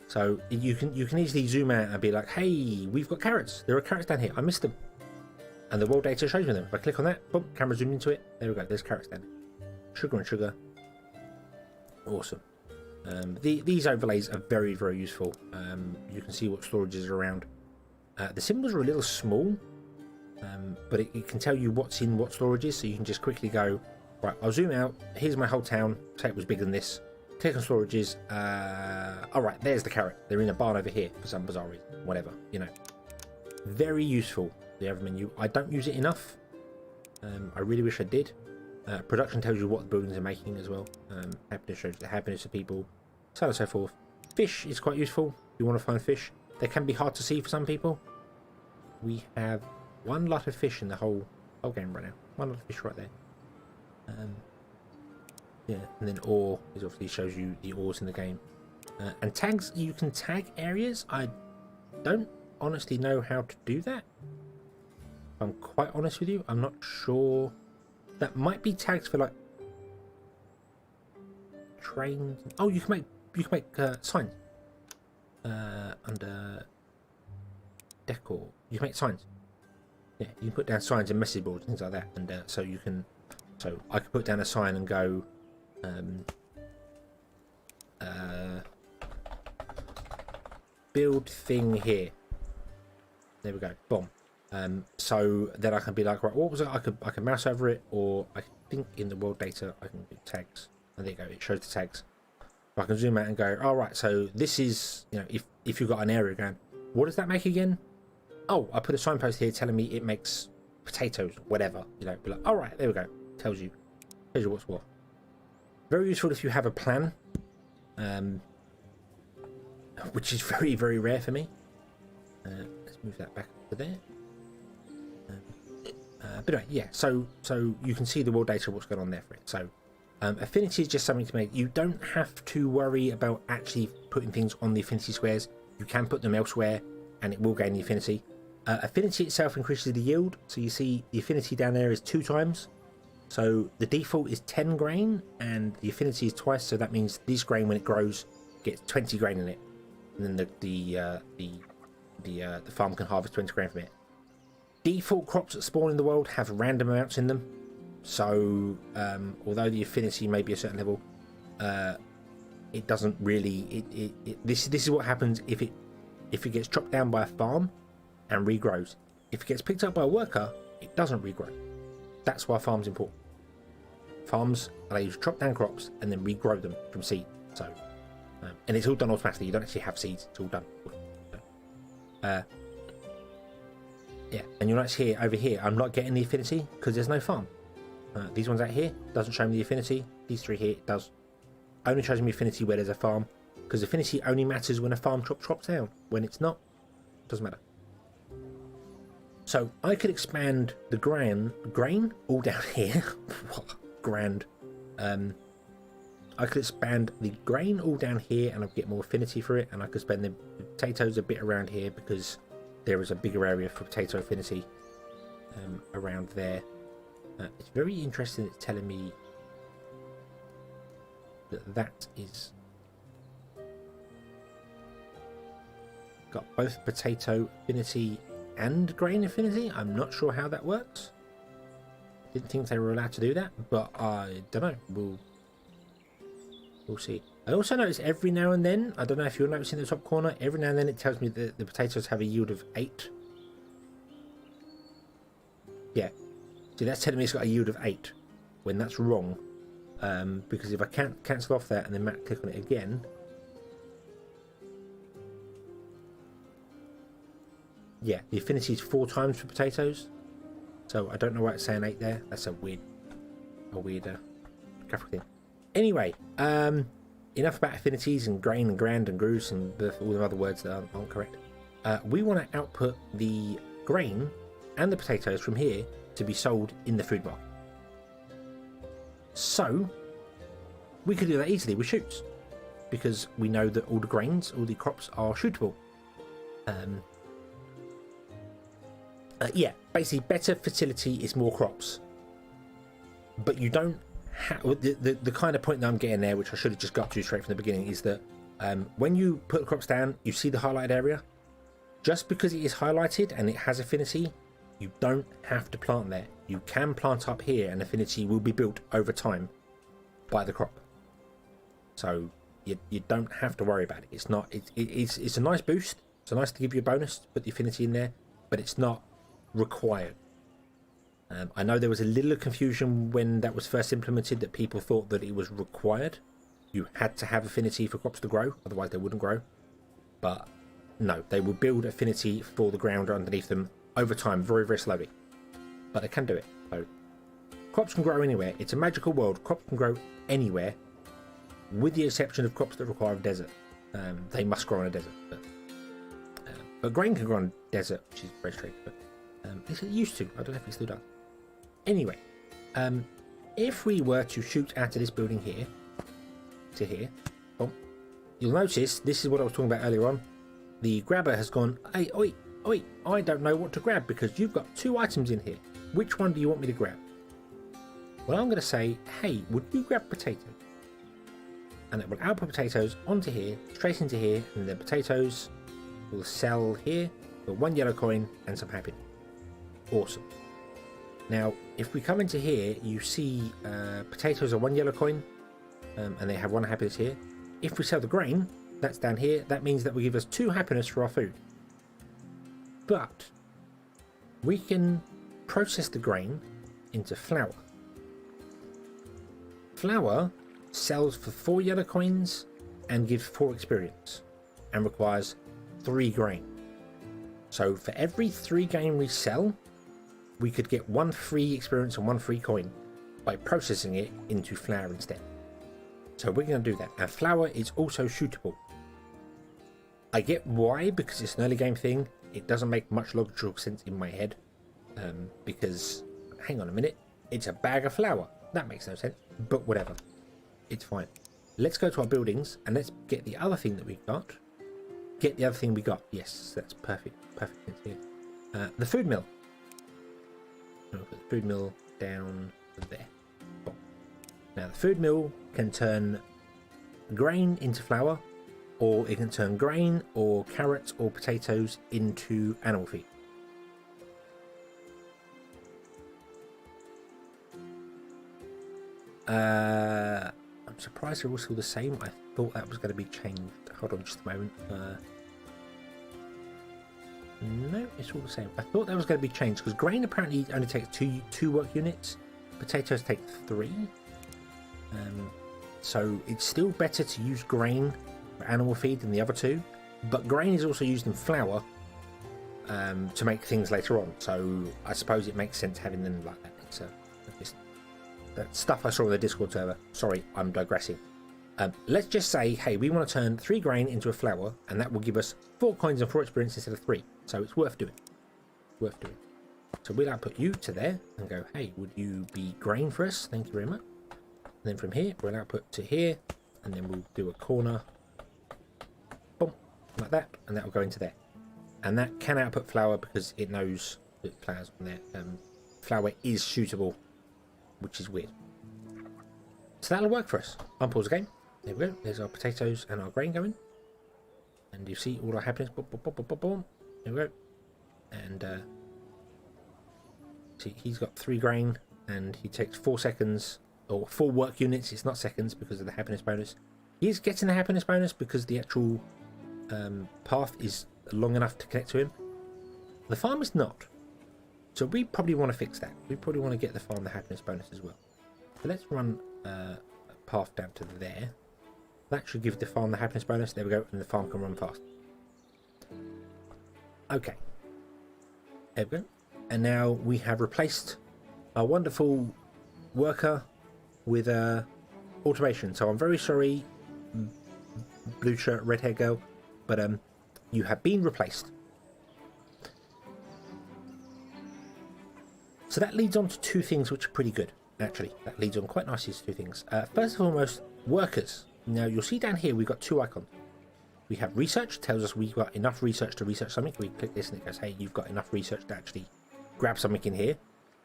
So you can easily zoom out and be like, hey, we've got carrots. There are carrots down here. I missed them. And the world data shows me them. If I click on that, boom, camera zoomed into it. There we go. There's carrots down there. Sugar and sugar. Awesome. These overlays are very, very useful. You can see what storages are around. The symbols are a little small, but it can tell you what's in what storages. So you can just quickly go, right, I'll zoom out. Here's my whole town. Say it was bigger than this. Click on storages. All right, there's the carrot. They're in a barn over here for some bizarre reason. Whatever, you know. Very useful, the other menu. I don't use it enough. I really wish I did. Production tells you what the buildings are making as well. Happiness shows the happiness of people, so on and so forth. Fish is quite useful if you want to find fish. They can be hard to see for some people. We have 1 lot of fish in the whole game right now. 1 lot of fish right there. Yeah, and then ore is obviously shows you the ores in the game. And tags, you can tag areas. I don't honestly know how to do that. If I'm quite honest with you, I'm not sure. That might be tags for like trains. Oh, you can make signs under decor. You can make signs. Yeah, you can put down signs and message boards, things like that, and so you can. So I could put down a sign and go. Build thing here. There we go. Boom. So then I can be like, right, what was it? I can mouse over it, or I think in the world data I can do tags. And there you go. It shows the tags. I can zoom out and go, all right. So this is, you know, if you've got an area going, what does that make again? Oh, I put a signpost here telling me it makes potatoes, whatever. You know, be like, all right, there we go. Tells you what's what. Very useful if you have a plan, which is very, very rare for me. Let's move that back to there. But anyway, yeah. So you can see the world data, what's going on there for it. So affinity is just something to make. You don't have to worry about actually putting things on the affinity squares. You can put them elsewhere, and it will gain the affinity. Affinity itself increases the yield. So you see the affinity down there is 2 times. So the default is 10 grain, and the affinity is twice. So that means this grain, when it grows, gets 20 grain in it, and then the farm can harvest 20 grain from it. Default crops that spawn in the world have random amounts in them. So although the affinity may be a certain level, it doesn't really. This is what happens if it gets chopped down by a farm and regrows. If it gets picked up by a worker, it doesn't regrow. That's why farms important. Farms allow you to chop down crops and then regrow them from seed. So, and it's all done automatically. You don't actually have seeds. It's all done. Yeah, and you'll notice here, over here, I'm not getting the affinity because there's no farm. These ones out here doesn't show me the affinity. These 3 here, it does. Only shows me affinity where there's a farm, because affinity only matters when a farm chops down. When it's not, doesn't matter. So I could expand the grain all down here. Grand. I could expand the grain all down here, and I'd get more affinity for it. And I could spend the potatoes a bit around here because there is a bigger area for potato affinity around there. It's very interesting. It's telling me that is got both potato affinity and grain affinity. I'm not sure how that works. Didn't think they were allowed to do that, but I don't know. We'll see. I also notice every now and then, I don't know if you're noticing in the top corner, every now and then it tells me that the potatoes have a yield of 8. Yeah. See, that's telling me it's got a yield of 8, when that's wrong. Because if I can't cancel off that and then click on it again, yeah, the affinity is 4 times for potatoes. So I don't know why it's saying 8 there. That's a weird graphic thing. Anyway, enough about affinities and grain and grand and grouse and all the other words that aren't correct. We want to output the grain and the potatoes from here to be sold in the food market. So we could do that easily with chutes, because we know that all the grains, all the crops are shootable. Yeah, basically better fertility is more crops, but you don't have the kind of point that I'm getting there, which I should have just got to straight from the beginning, is that when you put the crops down, you see the highlighted area. Just because it is highlighted and it has affinity, you don't have to plant there. You can plant up here, and affinity will be built over time by the crop. So you don't have to worry about it. It's not. It's a nice boost. It's nice to give you a bonus to put the affinity in there, but it's not required. I know there was a little confusion when that was first implemented, that people thought that it was required. You had to have affinity for crops to grow, otherwise they wouldn't grow. But no, they will build affinity for the ground underneath them over time, very, very slowly. But they can do it. So crops can grow anywhere. It's a magical world. Crops can grow anywhere, with the exception of crops that require a desert. They must grow in a desert. But grain can grow in a desert, which is very strange. But it used to. I don't know if it still does. Anyway, if we were to shoot out of this building here to here, well, you'll notice this is what I was talking about earlier on. The grabber has gone, hey, oi, I don't know what to grab because you've got 2 items in here. Which one do you want me to grab? Well, I'm going to say, hey, would you grab potato? and it will output potatoes onto here, straight into here, and the potatoes will sell here for 1 yellow coin and some happiness. Awesome. Now, if we come into here, you see potatoes are 1 yellow coin, and they have 1 happiness here. If we sell the grain, that's down here, that means that will give us 2 happiness for our food. But we can process the grain into flour. Flour sells for 4 yellow coins and gives 4 experience and requires 3 grain. So for every 3 grain we sell, we could get 1 free experience and 1 free coin by processing it into flour instead. So we're going to do that. And flour is also shootable. I get why, because it's an early game thing. It doesn't make much logical sense in my head. Because, hang on a minute, it's a bag of flour. That makes no sense, but whatever. It's fine. Let's go to our buildings and let's get the other thing that we got. Get the other thing we got. Yes, that's perfect. Perfect sense here. The food mill. I'll put the food mill down there. Boom. Now the food mill can turn grain into flour, or it can turn grain or carrots or potatoes into animal feed. I'm surprised they're all still the same. I thought that was going to be changed. Hold on just a moment. No, it's all the same. I thought that was going to be changed because grain apparently only takes two work units. Potatoes take 3. So it's still better to use grain for animal feed than the other 2. But grain is also used in flour to make things later on. So I suppose it makes sense having them like that. So just that stuff I saw on the Discord server. Sorry, I'm digressing. Let's just say, hey, we want to turn 3 grain into a flour, and that will give us 4 coins and 4 experience instead of 3. So it's worth doing. Worth doing. So we'll output you to there and go, hey, would you be grain for us? Thank you very much. And then from here, we'll output to here, and then we'll do a corner. Boom, like that, and that will go into there. And that can output flour because it knows that flour's on there. Flour is shootable, which is weird. So that'll work for us. Unpause the game. There we go. There's our potatoes and our grain going. And you see all our happiness. Boom, boom, boom, boom, boom, boom. There we go. And see, he's got 3 grain and he takes 4 seconds or 4 work units. It's not seconds because of the happiness bonus. He's getting the happiness bonus because the actual path is long enough to connect to him. The farm is not. So we probably want to fix that. We probably want to get the farm the happiness bonus as well. So let's run a path down to there. That should give the farm the happiness bonus. There we go, and the farm can run fast. Okay. There we go. And now we have replaced our wonderful worker with automation. So I'm very sorry, blue shirt, red hair girl, but you have been replaced. So that leads on to 2 things which are pretty good. Actually, that leads on quite nicely to 2 things. First and foremost, workers. Now, you'll see down here we've got 2 icons. We have research, tells us we've got enough research to research something. We click this and it goes, hey, you've got enough research to actually grab something in here.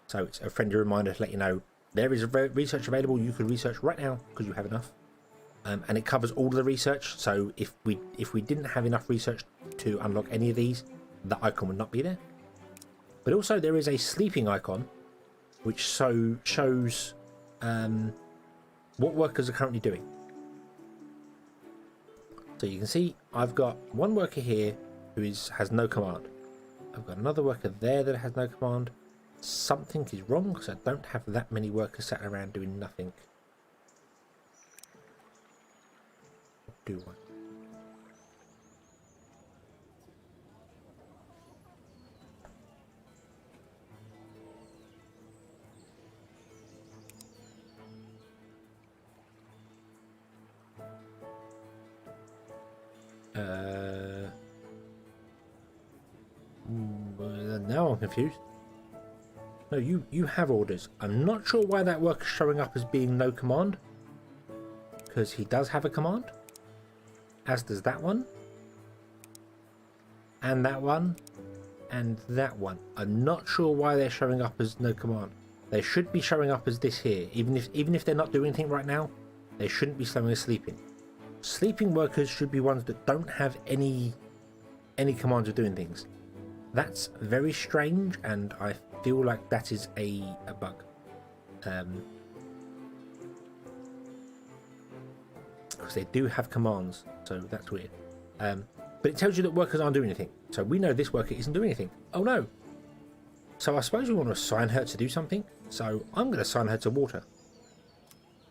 So it's a friendly reminder to let you know there is research available. You can research right now because you have enough. And it covers all of the research. So if we didn't have enough research to unlock any of these, that icon would not be there. But also there is a sleeping icon which shows what workers are currently doing. So you can see I've got 1 worker here who has no command. I've got another worker there that has no command. Something is wrong because I don't have that many workers sat around doing nothing. What do I? Now I'm confused. No, you have orders. I'm not sure why that worker's showing up as being no command. Because he does have a command. As does that one. And that one. And that one. I'm not sure why they're showing up as no command. They should be showing up as this here. Even if they're not doing anything right now, they shouldn't be showing as sleeping. Sleeping workers should be ones that don't have any commands of doing things. That's very strange, and I feel like that is a bug. Because they do have commands, so that's weird. But it tells you that workers aren't doing anything. So we know this worker isn't doing anything. Oh no! So I suppose we want to assign her to do something. So I'm going to assign her to water.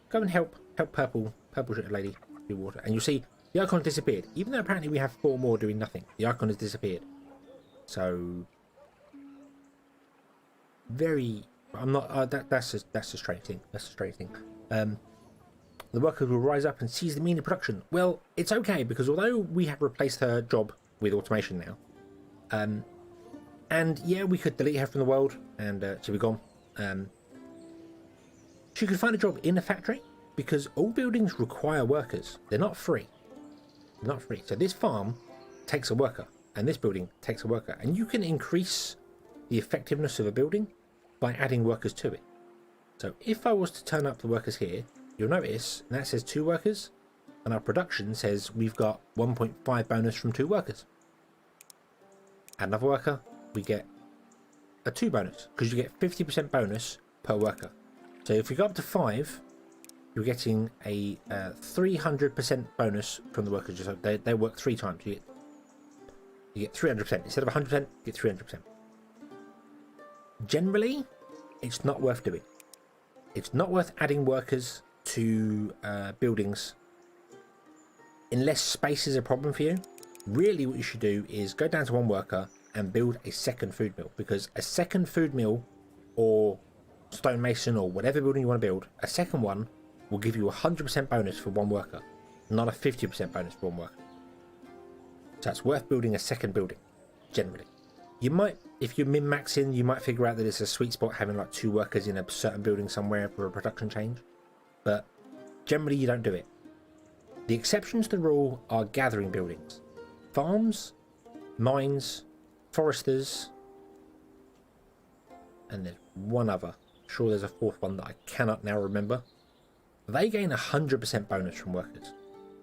Go and help purple shirted lady do water. And you'll see the icon has disappeared. Even though apparently we have 4 more doing nothing, the icon has disappeared. So very. I'm not. That's a strange thing. That's a strange thing. The workers will rise up and seize the mean of production. Well, it's okay, because although we have replaced her job with automation now, and yeah, we could delete her from the world and she'll be gone. She could find a job in a factory, because all buildings require workers. They're not free. They're not free. So this farm takes a worker, and this building takes a worker, and you can increase the effectiveness of a building by adding workers to it. So if I was to turn up the workers here, you'll notice that says 2 workers, and our production says we've got 1.5 bonus from 2 workers. Add another worker, we get a 2 bonus, because you get 50% bonus per worker. So if we go up to 5, you're getting a 300% bonus from the workers. So they work 3 times. You get 300%. Instead of 100%, you get 300%. Generally, it's not worth doing. It's not worth adding workers to buildings unless space is a problem for you. Really what you should do is go down to 1 worker and build a second food mill, because a second food mill or stonemason or whatever building you want to build, a second one will give you 100% bonus for 1 worker, not a 50% bonus for 1 worker. So it's worth building a second building, generally. You might, if you're min-maxing, you might figure out that it's a sweet spot having like 2 workers in a certain building somewhere for a production change, but generally you don't do it. The exceptions to the rule are gathering buildings, farms, mines, foresters, and there's one other. Sure, there's a 4th one that I cannot now remember. They gain 100% bonus from workers.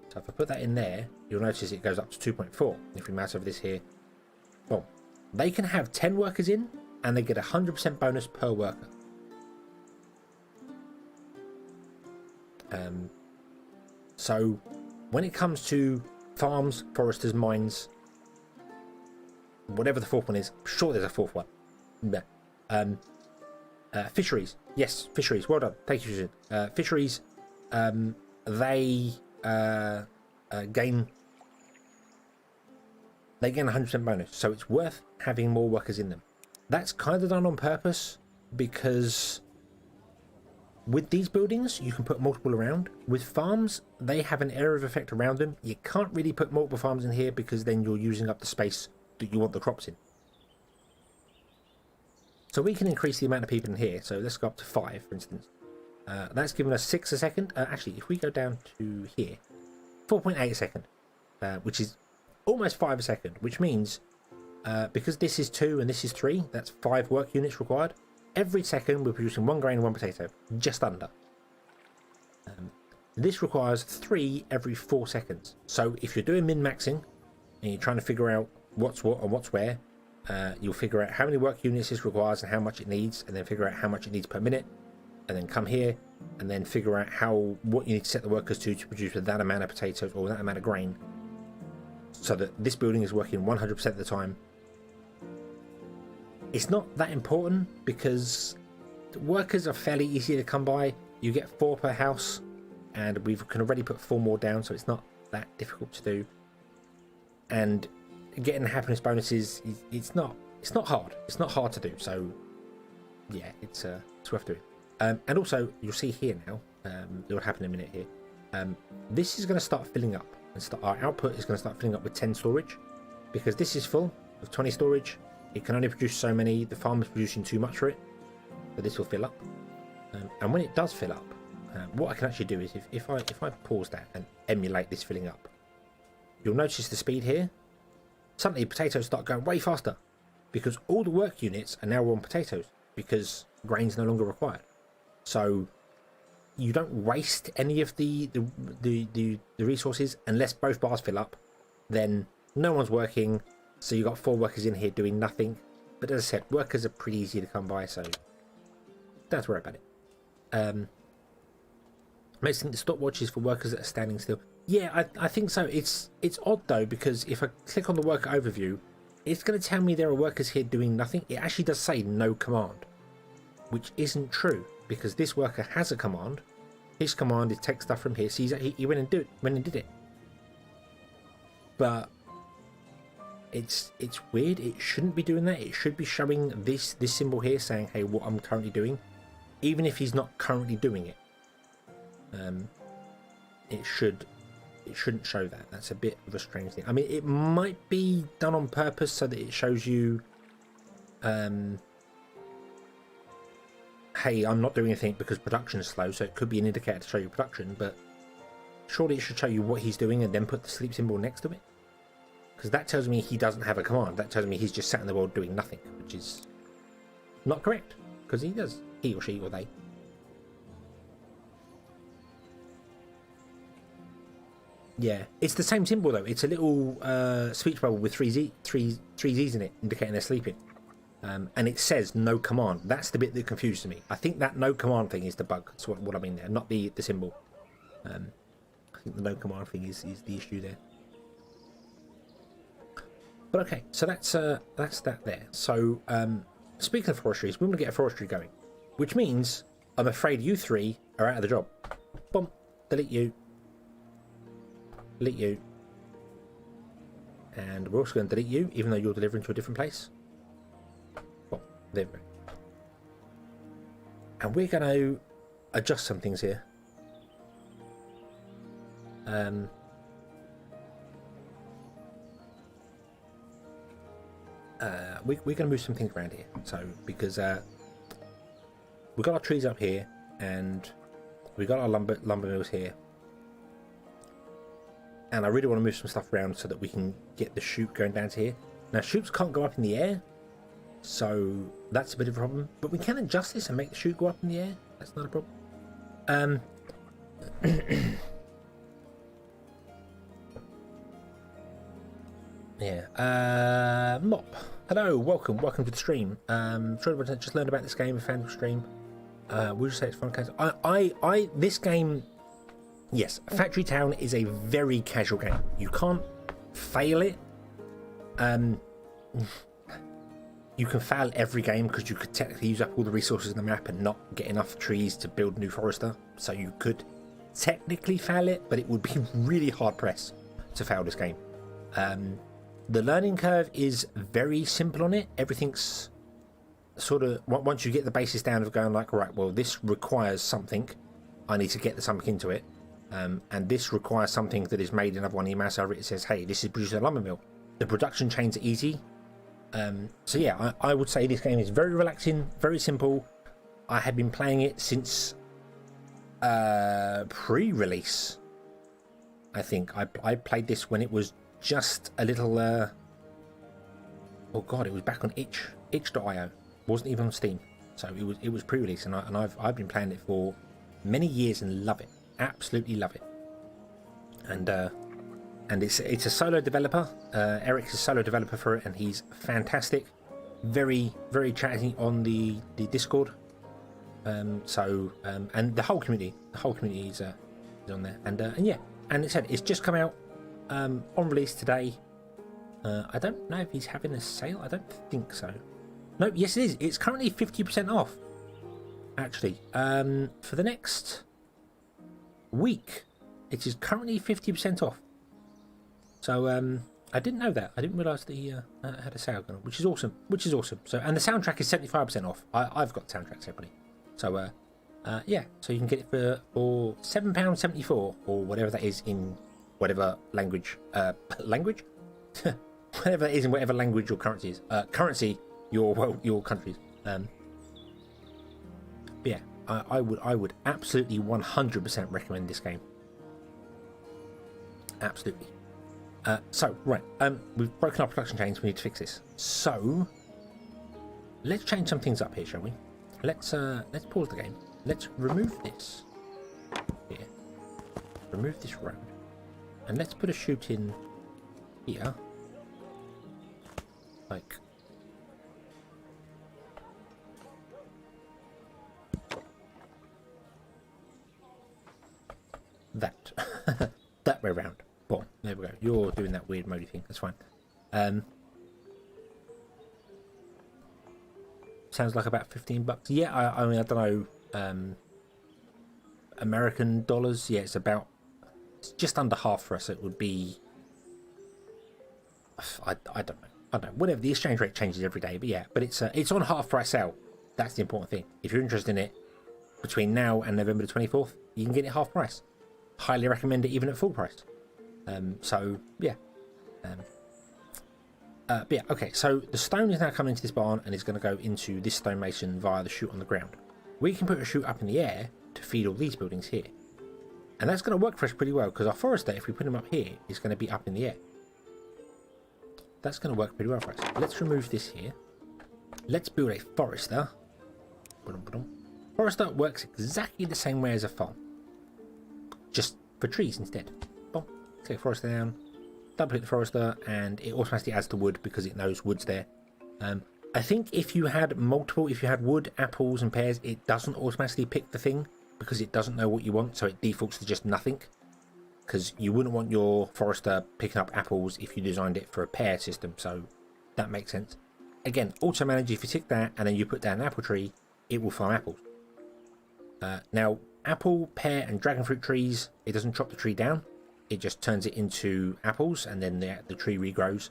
So if I put that in there, you'll notice it goes up to 2.4. If we mouse over this here, boom. They can have 10 workers in, and they get 100% bonus per worker. So when it comes to farms, foresters, mines, whatever the 4th one is, I'm sure there's a 4th one. Fisheries, yes, fisheries. Well done, thank you, Susan. Fisheries, they gain 100% bonus, so it's worth having more workers in them. That's kind of done on purpose, because with these buildings you can put multiple around. With farms, they have an area of effect around them. You can't really put multiple farms in here, because then you're using up the space that you want the crops in. So we can increase the amount of people in here. So let's go up to 5, for instance. That's given us 6 a second. Actually, if we go down to here, 4.8 a second, which is almost 5 a second, which means because this is 2 and this is 3, that's 5 work units required. Every second we're producing 1 grain and 1 potato, just under. This requires 3 every 4 seconds. So if you're doing min-maxing and you're trying to figure out what's what and what's where, you'll figure out how many work units this requires and how much it needs, and then figure out how much it needs per minute, and then come here and then figure out what you need to set the workers to produce that amount of potatoes or that amount of grain, so that this building is working 100% of the time. It's not that important, because workers are fairly easy to come by. You get 4 per house, and we can already put 4 more down, so it's not that difficult to do. And getting happiness bonuses, it's not hard. It's not hard to do. So yeah, it's worth doing. And also you'll see here now, it will happen in a minute here. This is going to start filling up, and our output is going to start filling up with 10 storage, because this is full of 20 storage. It can only produce so many. The farm is producing too much for it, but this will fill up. And when it does fill up, what I can actually do is if I pause that and emulate this filling up, you'll notice the speed here. Suddenly potatoes start going way faster, because all the work units are now on potatoes, because grain's no longer required. So you don't waste any of the resources unless both bars fill up. Then no one's working, so you've got 4 workers in here doing nothing. But as I said, workers are pretty easy to come by, so don't worry about it. Makes think the stopwatch is for workers that are standing still. Yeah, I think so. It's odd though, because if I click on the worker overview, it's going to tell me there are workers here doing nothing. It actually does say no command, which isn't true, because this worker has a command. His command is take stuff from here. So he went and did it. But it's weird. It shouldn't be doing that. It should be showing this symbol here saying, hey, what I'm currently doing, even if he's not currently doing it. It shouldn't show that. That's a bit of a strange thing. I mean, it might be done on purpose so that it shows you, hey, I'm not doing anything because production is slow, so it could be an indicator to show you production, but surely it should show you what he's doing and then put the sleep symbol next to it, because that tells me he doesn't have a command. That tells me he's just sat in the world doing nothing, which is not correct, because he does. He or she or they. Yeah, it's the same symbol though. It's a little speech bubble with three Z's in it, indicating they're sleeping. And it says no command. That's the bit that confuses me. I think that no command thing is the bug. That's what I mean there, not the symbol. I think the no command thing is the issue there. But okay, so that's that there. So speaking of forestries, we're going to get a forestry going, which means I'm afraid you 3 are out of the job. Boom, delete you. Delete you, and we're also going to delete you, even though you're delivering to a different place. Well, there we go. And we're going to adjust some things here. We're going to move some things around here. So because we've got our trees up here, and we've got our lumber mills here. And I really want to move some stuff around so that we can get the chute going down to here. Now, chutes can't go up in the air, so that's a bit of a problem. But we can adjust this and make the chute go up in the air. That's not a problem. Yeah. Mop. Hello, welcome to the stream. Sure, everyone just learned about this game, a fan of stream. Would you say it's fun? This game. Yes, Factory Town is a very casual game. You can't fail it. You can fail every game because you could technically use up all the resources in the map and not get enough trees to build new forester. So you could technically fail it, but it would be really hard pressed to fail this game. The learning curve is very simple on it. Everything's sort of, once you get the basis down of going like, right, well, this requires something. I need to get the something into it. And this requires something that is made in one of your mouse over it. It says, hey, this is produced at a lumber mill. The production chains are easy. So yeah, I would say this game is very relaxing, very simple. I had been playing it since pre-release. I think I played this when it was just a little. Oh god, it was back on itch.io. Wasn't even on Steam, so it was pre-release, and I've been playing it for many years and love it. Absolutely love it. And it's a solo developer. Eric's a solo developer for it, and he's fantastic. Very, very chatty on the Discord. And the whole community is on there. And yeah, and it said it's just come out on release today. I don't know if he's having a sale. I don't think so. No, yes it is. It's currently 50% off. Actually, for the next week, it is currently 50% off. So I didn't know that. I didn't realise that he had a sale going on, which is awesome. So, and the soundtrack is 75% off. I've got the soundtrack separately. So yeah, so you can get it for £7.74 or whatever that is in whatever language. Whatever that is in whatever language your currency is. Currency your country's. But yeah, I would absolutely 100% recommend this game. Absolutely. So right, we've broken our production chains. We need to fix this. So let's change some things up here, shall we? Let's pause the game. Let's remove this. here. Remove this road. And let's put a chute in here. Like that. That way around. Boom. There we go. You're doing that weird modi thing. That's fine. Sounds like about $15. Yeah, I mean, I don't know. American dollars. Yeah, it's just under half for us. It would be. I don't know. I don't know. Whatever. The exchange rate changes every day, but yeah. But it's on half price sale. That's the important thing. If you're interested in it, between now and November the 24th, you can get it half price. Highly recommend it, even at full price. So yeah. But yeah, okay, so the stone is now coming into this barn and is going to go into this stonemason via the chute on the ground. We can put a chute up in the air to feed all these buildings here. And that's going to work for us pretty well, because our forester, if we put him up here, is going to be up in the air. That's going to work pretty well for us. Let's remove this here. Let's build a forester. Forester works exactly the same way as a farm. Just for trees instead. Boom. Take a forester down. Double hit the forester, and it automatically adds the wood because it knows wood's there. I think if you had wood, apples and pears, it doesn't automatically pick the thing because it doesn't know what you want, so it defaults to just nothing. Because you wouldn't want your forester picking up apples if you designed it for a pear system, so that makes sense. Again, auto manage, if you tick that and then you put down an apple tree, it will farm apples. Now, apple, pear and dragon fruit trees, it doesn't chop the tree down. It just turns it into apples, and then the tree regrows.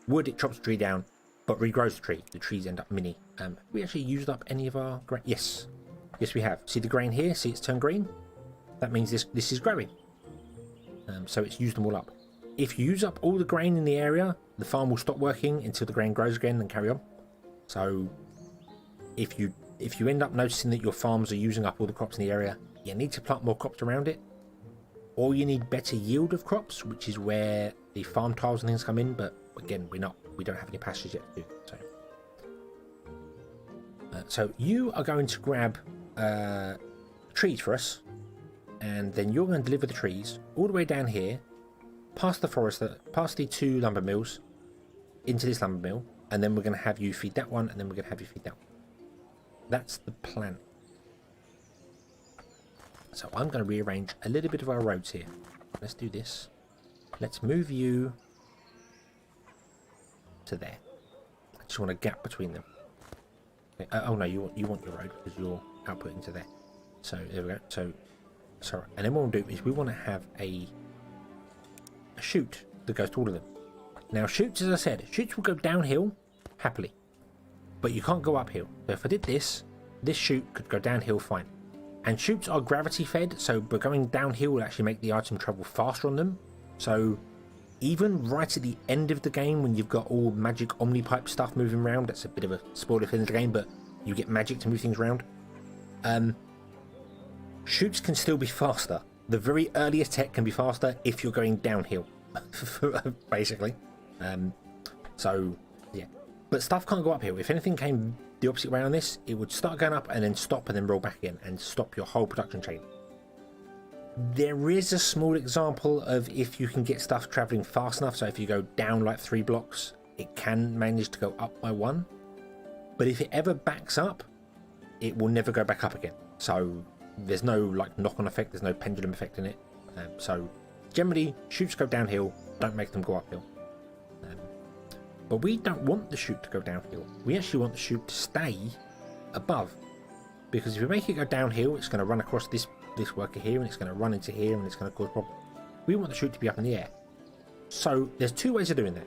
Wood, it chops the tree down, but regrows the tree. The trees end up mini. We actually used up any of our grain? Yes. Yes, we have. See the grain here? See it's turned green? That means this is growing. So it's used them all up. If you use up all the grain in the area, the farm will stop working until the grain grows again and carry on. So if you end up noticing that your farms are using up all the crops in the area, you need to plant more crops around it. Or you need better yield of crops, which is where the farm tiles and things come in, but again, we don't have any pastures yet to do. So you are going to grab trees for us, and then you're going to deliver the trees all the way down here, past the forest, past the 2 lumber mills, into this lumber mill, and then we're going to have you feed that one, and then we're going to have you feed that one. That's the plan. So I'm going to rearrange a little bit of our roads here. Let's do this. Let's move you to there. I just want a gap between them. Okay. Oh no, you want your road because you're outputting to there. So there we go. So sorry. And then what we'll do is we want to have a chute that goes to all of them. Now chutes, as I said, chutes will go downhill happily, but you can't go uphill. So if I did this chute could go downhill fine. And chutes are gravity fed, so by going downhill will actually make the item travel faster on them. So even right at the end of the game, when you've got all magic omnipipe stuff moving around, that's a bit of a spoiler for the game, but you get magic to move things around. Chutes can still be faster. The very earliest tech can be faster if you're going downhill, basically. So yeah, but stuff can't go uphill. If anything came the opposite way on this, it would start going up and then stop and then roll back again and stop your whole production chain. There is a small example of if you can get stuff traveling fast enough, so if you go down like 3 blocks, it can manage to go up by 1. But if it ever backs up, it will never go back up again. So there's no like knock-on effect, there's no pendulum effect in it. So generally, chutes go downhill, don't make them go uphill. But we don't want the chute to go downhill. We actually want the chute to stay above. Because if we make it go downhill, it's going to run across this worker here, and it's going to run into here, and it's going to cause problems. We want the chute to be up in the air. So there's 2 ways of doing that.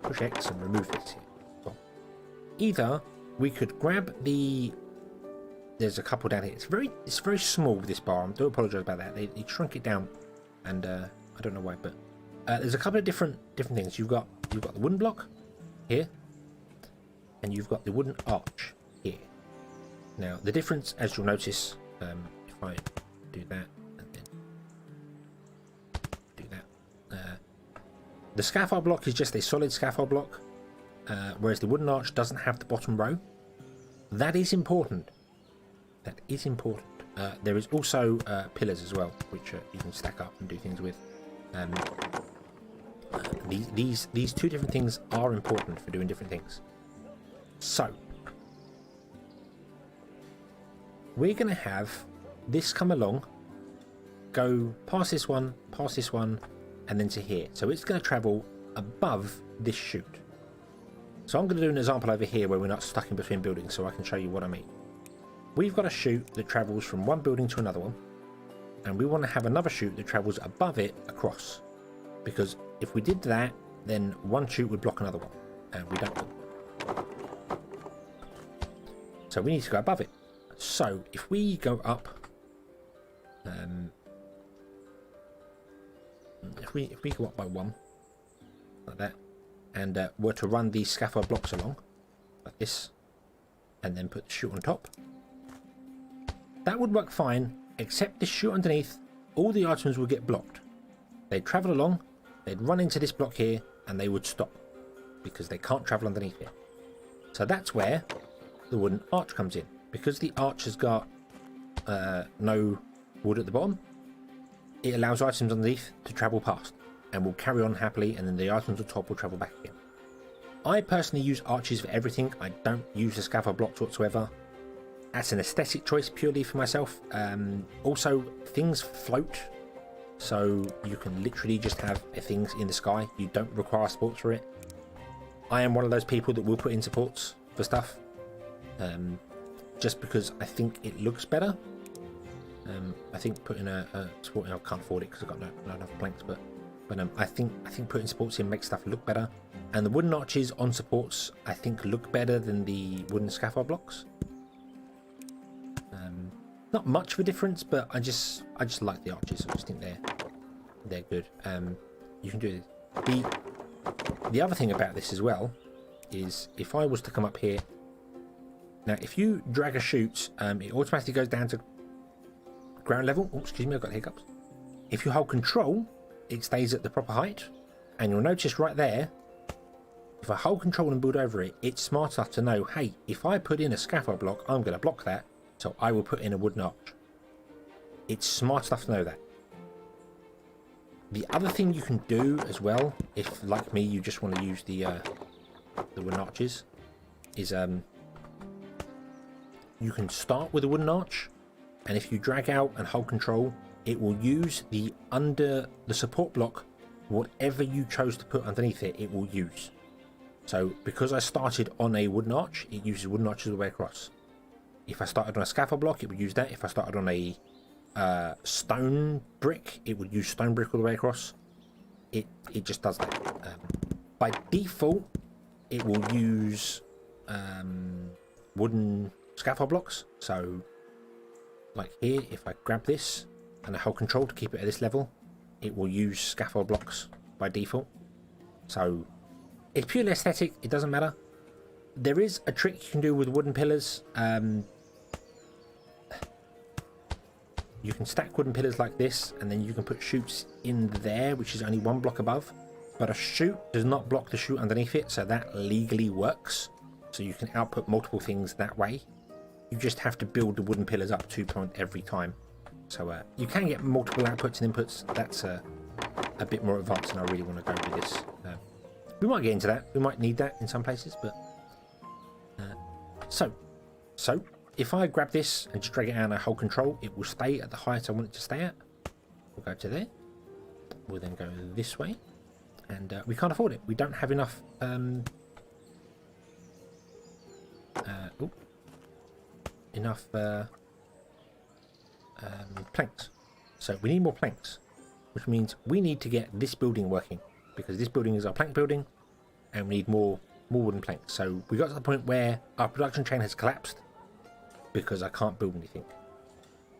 Push X and remove this here. Well, either we could grab the... There's a couple down here. It's very small, this bar. I do apologise about that. They shrunk it down, and I don't know why, but there's a couple of different things. You've got the wooden block here, and you've got the wooden arch here. Now the difference, as you'll notice, if I do that and then do that, the scaffold block is just a solid scaffold block, whereas the wooden arch doesn't have the bottom row. That is important. That is important. There is also pillars as well, which you can stack up and do things with. These two different things are important for doing different things. So we're going to have this come along, go past this one, and then to here. So it's going to travel above this chute. So I'm going to do an example over here where we're not stuck in between buildings, so I can show you what I mean. We've got a chute that travels from one building to another one, and we want to have another chute that travels above it across, because if we did that, then one chute would block another one, and we don't want. So we need to go above it. So if we go up, if we go up by one, like that, and were to run these scaffold blocks along, like this, and then put the chute on top, that would work fine, except this chute underneath, all the items would get blocked. They'd travel along, they'd run into this block here, and they would stop, because they can't travel underneath here. So that's where the wooden arch comes in. Because the arch has got no wood at the bottom, it allows items underneath to travel past, and will carry on happily, and then the items on top will travel back again. I personally use arches for everything. I don't use the scaffold blocks whatsoever. That's an aesthetic choice purely for myself. Also, things float, so you can literally just have things in the sky. You don't require supports for it. I am one of those people that will put in supports for stuff, just because I think it looks better. I think putting a support in, I can't afford it because I've got not enough planks, but I think putting supports in makes stuff look better. And the wooden arches on supports, I think, look better than the wooden scaffold blocks. Not much of a difference, but I just like the arches. I just think they're good. You can do it. The other thing about this as well is if I was to come up here. Now, if you drag a chute, it automatically goes down to ground level. Oh, excuse me, I've got hiccups. If you hold control, it stays at the proper height. And you'll notice right there, if I hold control and build over it, it's smart enough to know, hey, if I put in a scaffold block, I'm going to block that. So I will put in a wooden arch. It's smart enough to know that. The other thing you can do as well, if like me, you just want to use the wooden arches, is you can start with a wooden arch, and if you drag out and hold control, it will use the support block, whatever you chose to put underneath it, it will use. So because I started on a wooden arch, it uses wooden arches all the way across. If I started on a scaffold block, it would use that. If I started on a stone brick, it would use stone brick all the way across. It just does that. By default, it will use wooden scaffold blocks. So like here, if I grab this and I hold control to keep it at this level, it will use scaffold blocks by default. So it's purely aesthetic, it doesn't matter. There is a trick you can do with wooden pillars. You can stack wooden pillars like this, and then you can put chutes in there, which is only one block above. But a chute does not block the chute underneath it, so that legally works. So you can output multiple things that way. You just have to build the wooden pillars up 2 point every time. So you can get multiple outputs and inputs. That's a bit more advanced than I really want to go with this. We might get into that. We might need that in some places, but so if I grab this and just drag it out and I hold control, it will stay at the height I want it to stay at. We'll go to there. We'll then go this way, and we can't afford it. We don't have enough. Planks. So we need more planks, which means we need to get this building working, because this building is our plank building, and we need more wooden planks. So we got to the point where our production chain has collapsed because I can't build anything.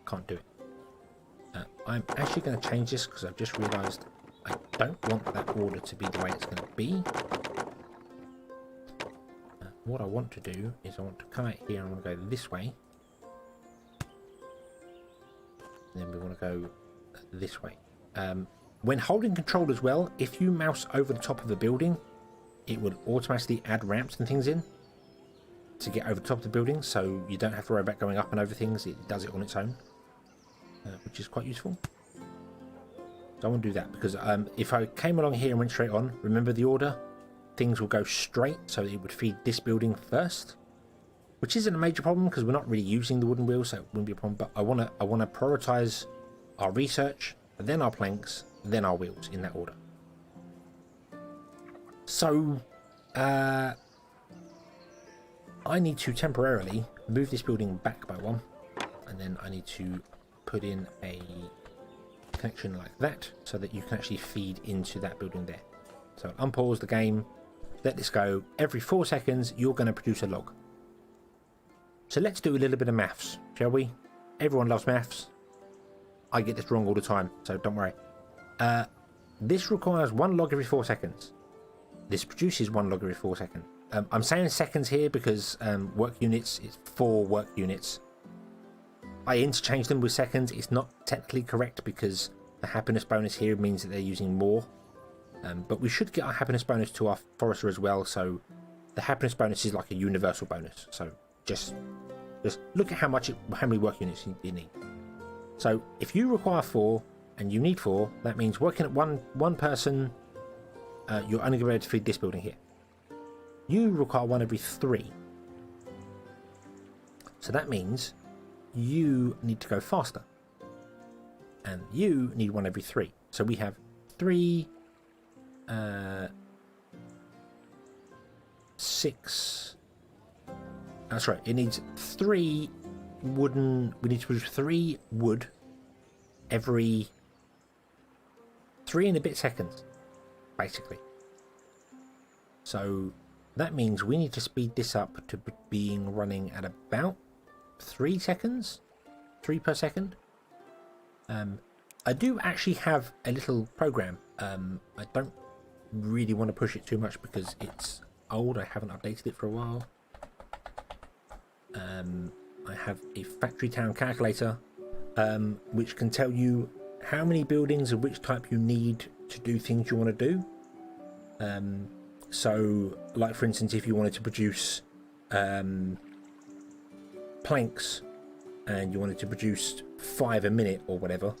Can't do it. I'm actually going to change this because I've just realised I don't want that order to be the way it's going to be. What I want to do is I want to come out here and I want to go this way. And then we want to go this way. When holding control as well, if you mouse over the top of a building, it would automatically add ramps and things in to get over the top of the building, so you don't have to worry about going up and over things. It does it on its own. which is quite useful. So I want to do that because if I came along here and went straight on, remember the order, things will go straight, so it would feed this building first, which isn't a major problem because we're not really using the wooden wheels, so it wouldn't be a problem. But I want to prioritize our research, then our planks, then our wheels in that order. So I need to temporarily move this building back by one, and then I need to put in a connection like that so that you can actually feed into that building there. So unpause the game, let this go. Every 4 seconds you're going to produce a log. So let's do a little bit of maths, shall we? Everyone loves maths. I get this wrong all the time, so don't worry. This requires 1 log every 4 seconds. This produces 1 log every 4 seconds. I'm saying seconds here because work units is 4 work units. I interchange them with seconds. It's not technically correct because the happiness bonus here means that they're using more. But we should get our happiness bonus to our forester as well. So the happiness bonus is like a universal bonus. So just look at how many work units you need. So if you require 4 and you need 4, that means working at one person, you're only going to be able to feed this building here. You require 1 every 3. So that means you need to go faster. And you need 1 every 3. So we have 3, 6. That's right. It needs 3 wooden. We need to produce 3 wood every 3 and a bit seconds, basically. So that means we need to speed this up to being running at about 3 seconds, 3 per second. I do actually have a little program. I don't really want to push it too much because it's old. I haven't updated it for a while. I have a factory town calculator, which can tell you how many buildings of which type you need to do things you want to do. So, like for instance, if you wanted to produce planks and you wanted to produce 5 a minute or whatever,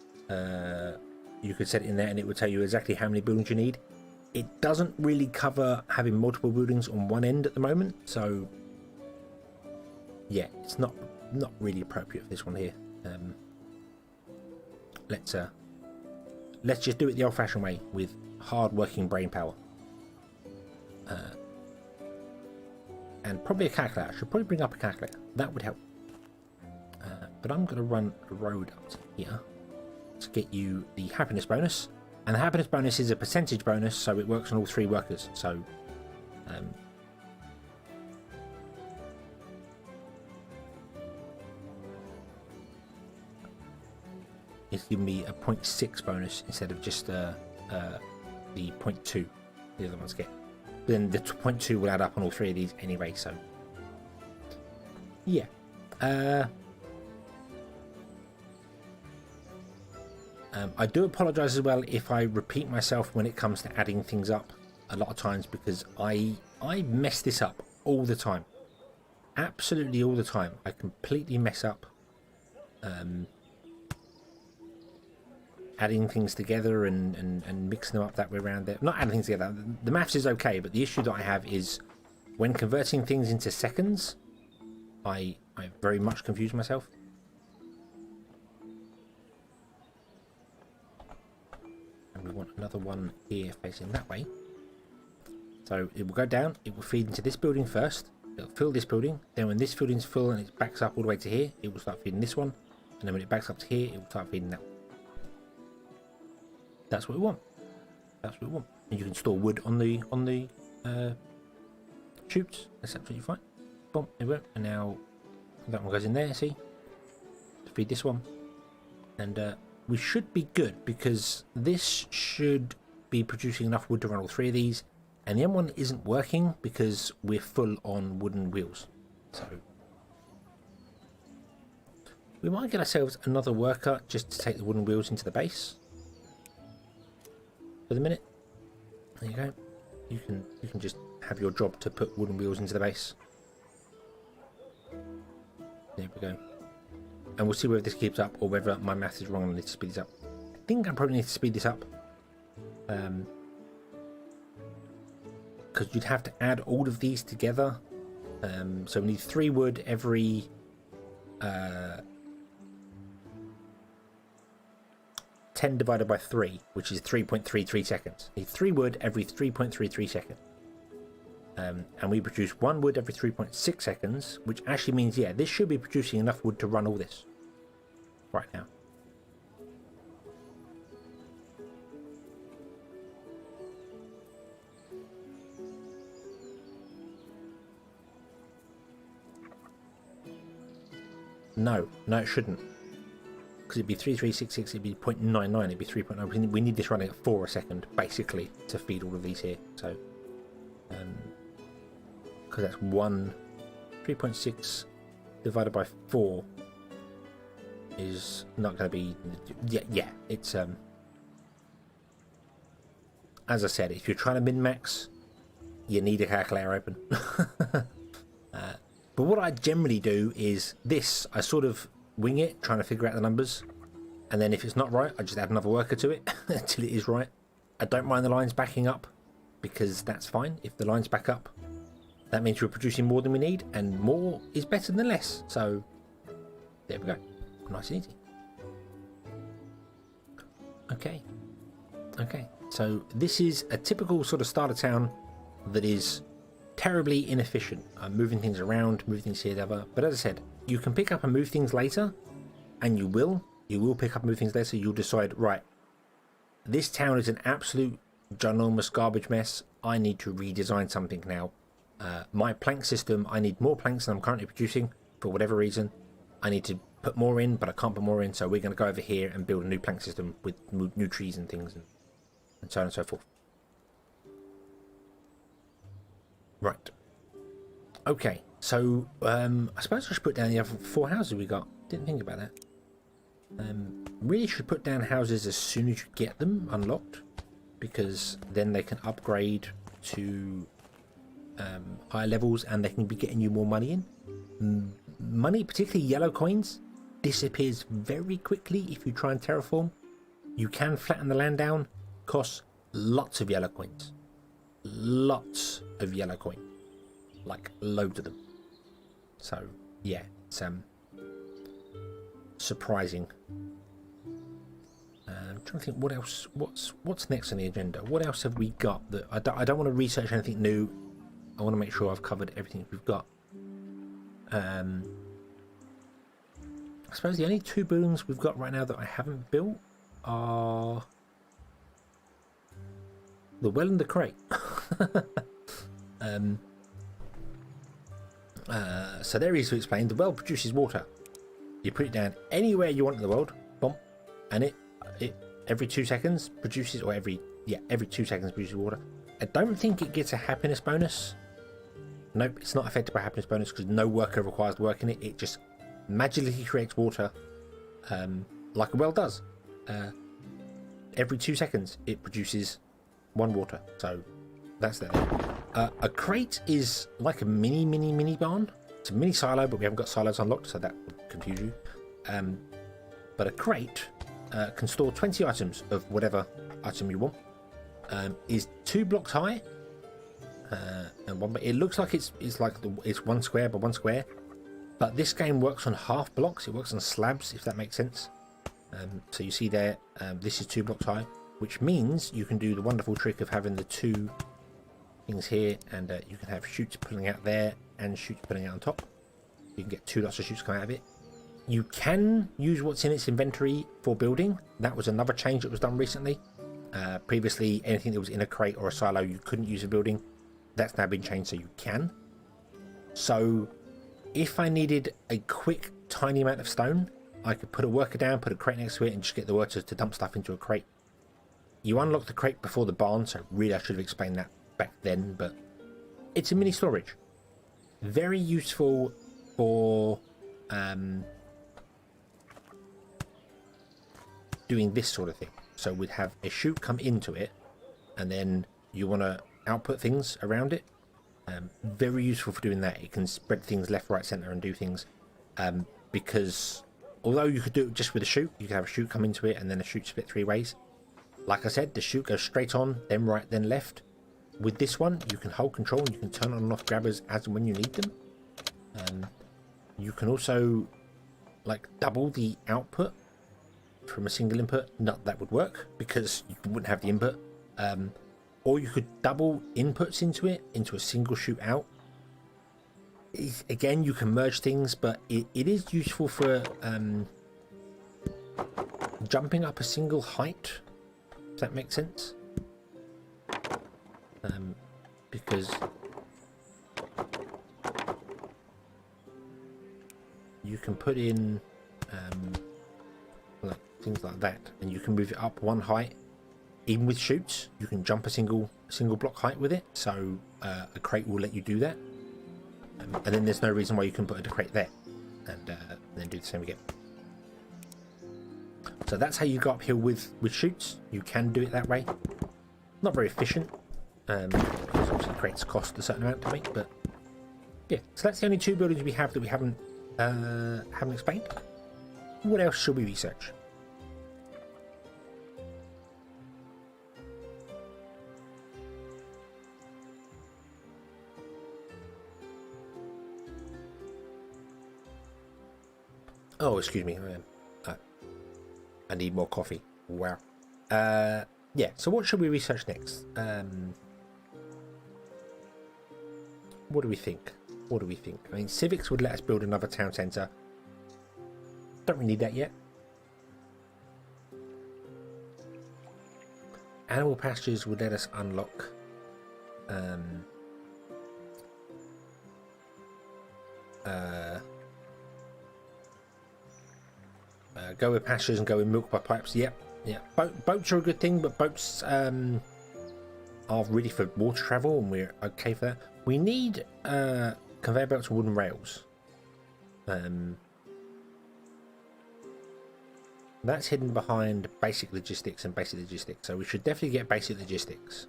you could set it in there and it would tell you exactly how many buildings you need. It doesn't really cover having multiple buildings on one end at the moment, so yeah, it's not really appropriate for this one here. Let's just do it the old-fashioned way with hard-working brain power. And probably a calculator. I should probably bring up a calculator. That would help. But I'm going to run a road up to here to get you the happiness bonus. And the happiness bonus is a percentage bonus, so it works on all 3 workers. So, it's giving me a 0.6 bonus instead of just the 0.2 the other ones get. But then the 0.2 will add up on all 3 of these anyway, so yeah. I do apologise as well if I repeat myself when it comes to adding things up a lot of times, because I mess this up all the time. Absolutely all the time. I completely mess up adding things together and mixing them up that way around there. Not adding things together. The maths is okay, but the issue that I have is when converting things into seconds, I very much confuse myself. And we want another one here facing that way. So it will go down, it will feed into this building first, it'll fill this building, then when this building's full and it backs up all the way to here, it will start feeding this one, and then when it backs up to here, it will start feeding that one. That's what we want. That's what we want. And you can store wood on the chutes. That's absolutely fine. Boom, there we go. And now that one goes in there, see? To feed this one. And we should be good because this should be producing enough wood to run all 3 of these. And the other one isn't working because we're full on wooden wheels. So we might get ourselves another worker just to take the wooden wheels into the base. For the minute. There you go. You can just have your job to put wooden wheels into the base. There we go. and we'll see whether this keeps up or whether my math is wrong and I need to speed this up. I think I probably need to speed this up. Because you'd have to add all of these together. So we need 3 wood every 10 divided by 3, which is 3.33 seconds. Need 3 wood every 3.33 seconds. And we produce 1 wood every 3.6 seconds, which actually means, yeah, this should be producing enough wood to run all this right now. No, it shouldn't. Because it'd be 3366, it'd be 0.99, it'd be 3.9. We need this running at 4 a second, basically, to feed all of these here. So, because that's 3.6 divided by 4 is not going to be, yeah, it's, as I said, if you're trying to min-max, you need a calculator open. But what I generally do is this, I sort of wing it, trying to figure out the numbers, and then if it's not right, I just add another worker to it until it is right. I don't mind the lines backing up, because that's fine. If the lines back up, that means we're producing more than we need, and more is better than less. So there we go, nice and easy. Okay, so this is a typical sort of starter town that is terribly inefficient. I'm moving things around, moving things here, there, but as I said, you can pick up and move things later, and you will pick up and move things later. You'll decide, right, this town is an absolute ginormous garbage mess. I need to redesign something now. My plank system, I need more planks than I'm currently producing for whatever reason. I need to put more in, but I can't put more in, so we're going to go over here and build a new plank system with new trees and things, and so on and so forth. Right. Okay, so I suppose I should put down the other 4 houses we got. Didn't think about that. Really should put down houses as soon as you get them unlocked, because then they can upgrade to higher levels and they can be getting you more money in. Money, particularly yellow coins, disappears very quickly if you try and terraform. You can flatten the land down, costs lots of yellow coins. Lots of yellow coin, like loads of them. So yeah, it's surprising. I'm trying to think what else. What's next on the agenda? What else have we got that I don't want to research anything new. I want to make sure I've covered everything we've got. I suppose the only 2 buildings we've got right now that I haven't built are the well and the crate. So they're easy to explain. The well produces water. You put it down anywhere you want in the world, boom, and it every 2 seconds produces, or every 2 seconds produces water. I don't think it gets a happiness bonus. Nope, it's not affected by happiness bonus because no worker requires to work in it. It just magically creates water, like a well does. Every 2 seconds it produces 1 water, so that's that. A crate is like a mini barn. It's a mini silo, but we haven't got silos unlocked, so that would confuse you. But a crate can store 20 items of whatever item you want. Is 2 blocks high, and it looks like it's 1 square by 1 square. But this game works on half blocks. It works on slabs, if that makes sense. So you see there, this is 2 blocks high, which means you can do the wonderful trick of having the 2 things here, and you can have chutes pulling out there and chutes pulling out on top. You can get 2 lots of chutes coming out of it. You can use what's in its inventory for building. That was another change that was done recently. Previously, anything that was in a crate or a silo you couldn't use for building. That's now been changed so you can. So if I needed a quick tiny amount of stone, I could put a worker down, put a crate next to it, and just get the workers to dump stuff into a crate. You unlock the crate before the barn, so really I should have explained that back then, but it's a mini storage. Very useful for doing this sort of thing. So we'd have a chute come into it, and then you want to output things around it. Very useful for doing that. It can spread things left, right, center, and do things, because although you could do it just with a chute, you could have a chute come into it and then a chute split 3 ways. Like I said, the chute goes straight on, then right, then left. With this one, you can hold control and you can turn on and off grabbers as and when you need them. You can also like double the output from a single input. Not that would work because you wouldn't have the input. Or you could double inputs into it, into a single chute out. Again, you can merge things, but it is useful for jumping up a single height. Does that make sense? Because you can put in like things like that, and you can move it up 1 height. Even with chutes, you can jump a single block height with it. So a crate will let you do that, and then there's no reason why you can put a crate there, and then do the same again. So that's how you go uphill with chutes. You can do it that way. Not very efficient. Because obviously crates cost a certain amount to make, but yeah. So that's the only 2 buildings we have that we haven't explained. What else should we research? Oh, excuse me. I need more coffee. Wow. Yeah. So what should we research next? What do we think? What do we think? I mean, civics would let us build another town centre. Don't really need that yet. Animal pastures would let us unlock. Go with pastures and go with milk by pipes. Yep. Yeah. Boats are a good thing, but boats are really for water travel, and we're okay for that. We need conveyor belts and wooden rails. That's hidden behind basic logistics and basic logistics, so we should definitely get basic logistics.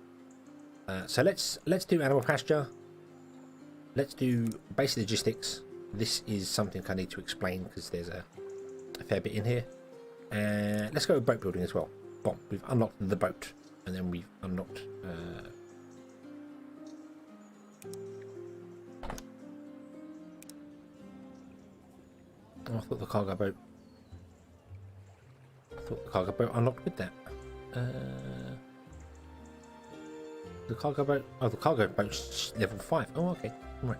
So let's do animal pasture. Let's do basic logistics. This is something I need to explain because there's a fair bit in here. And let's go with boat building as well. Boom, we've unlocked the boat, and then we've unlocked oh, I thought the cargo boat unlocked with that. The cargo boat, oh, the cargo boat's level 5. Oh, okay, right.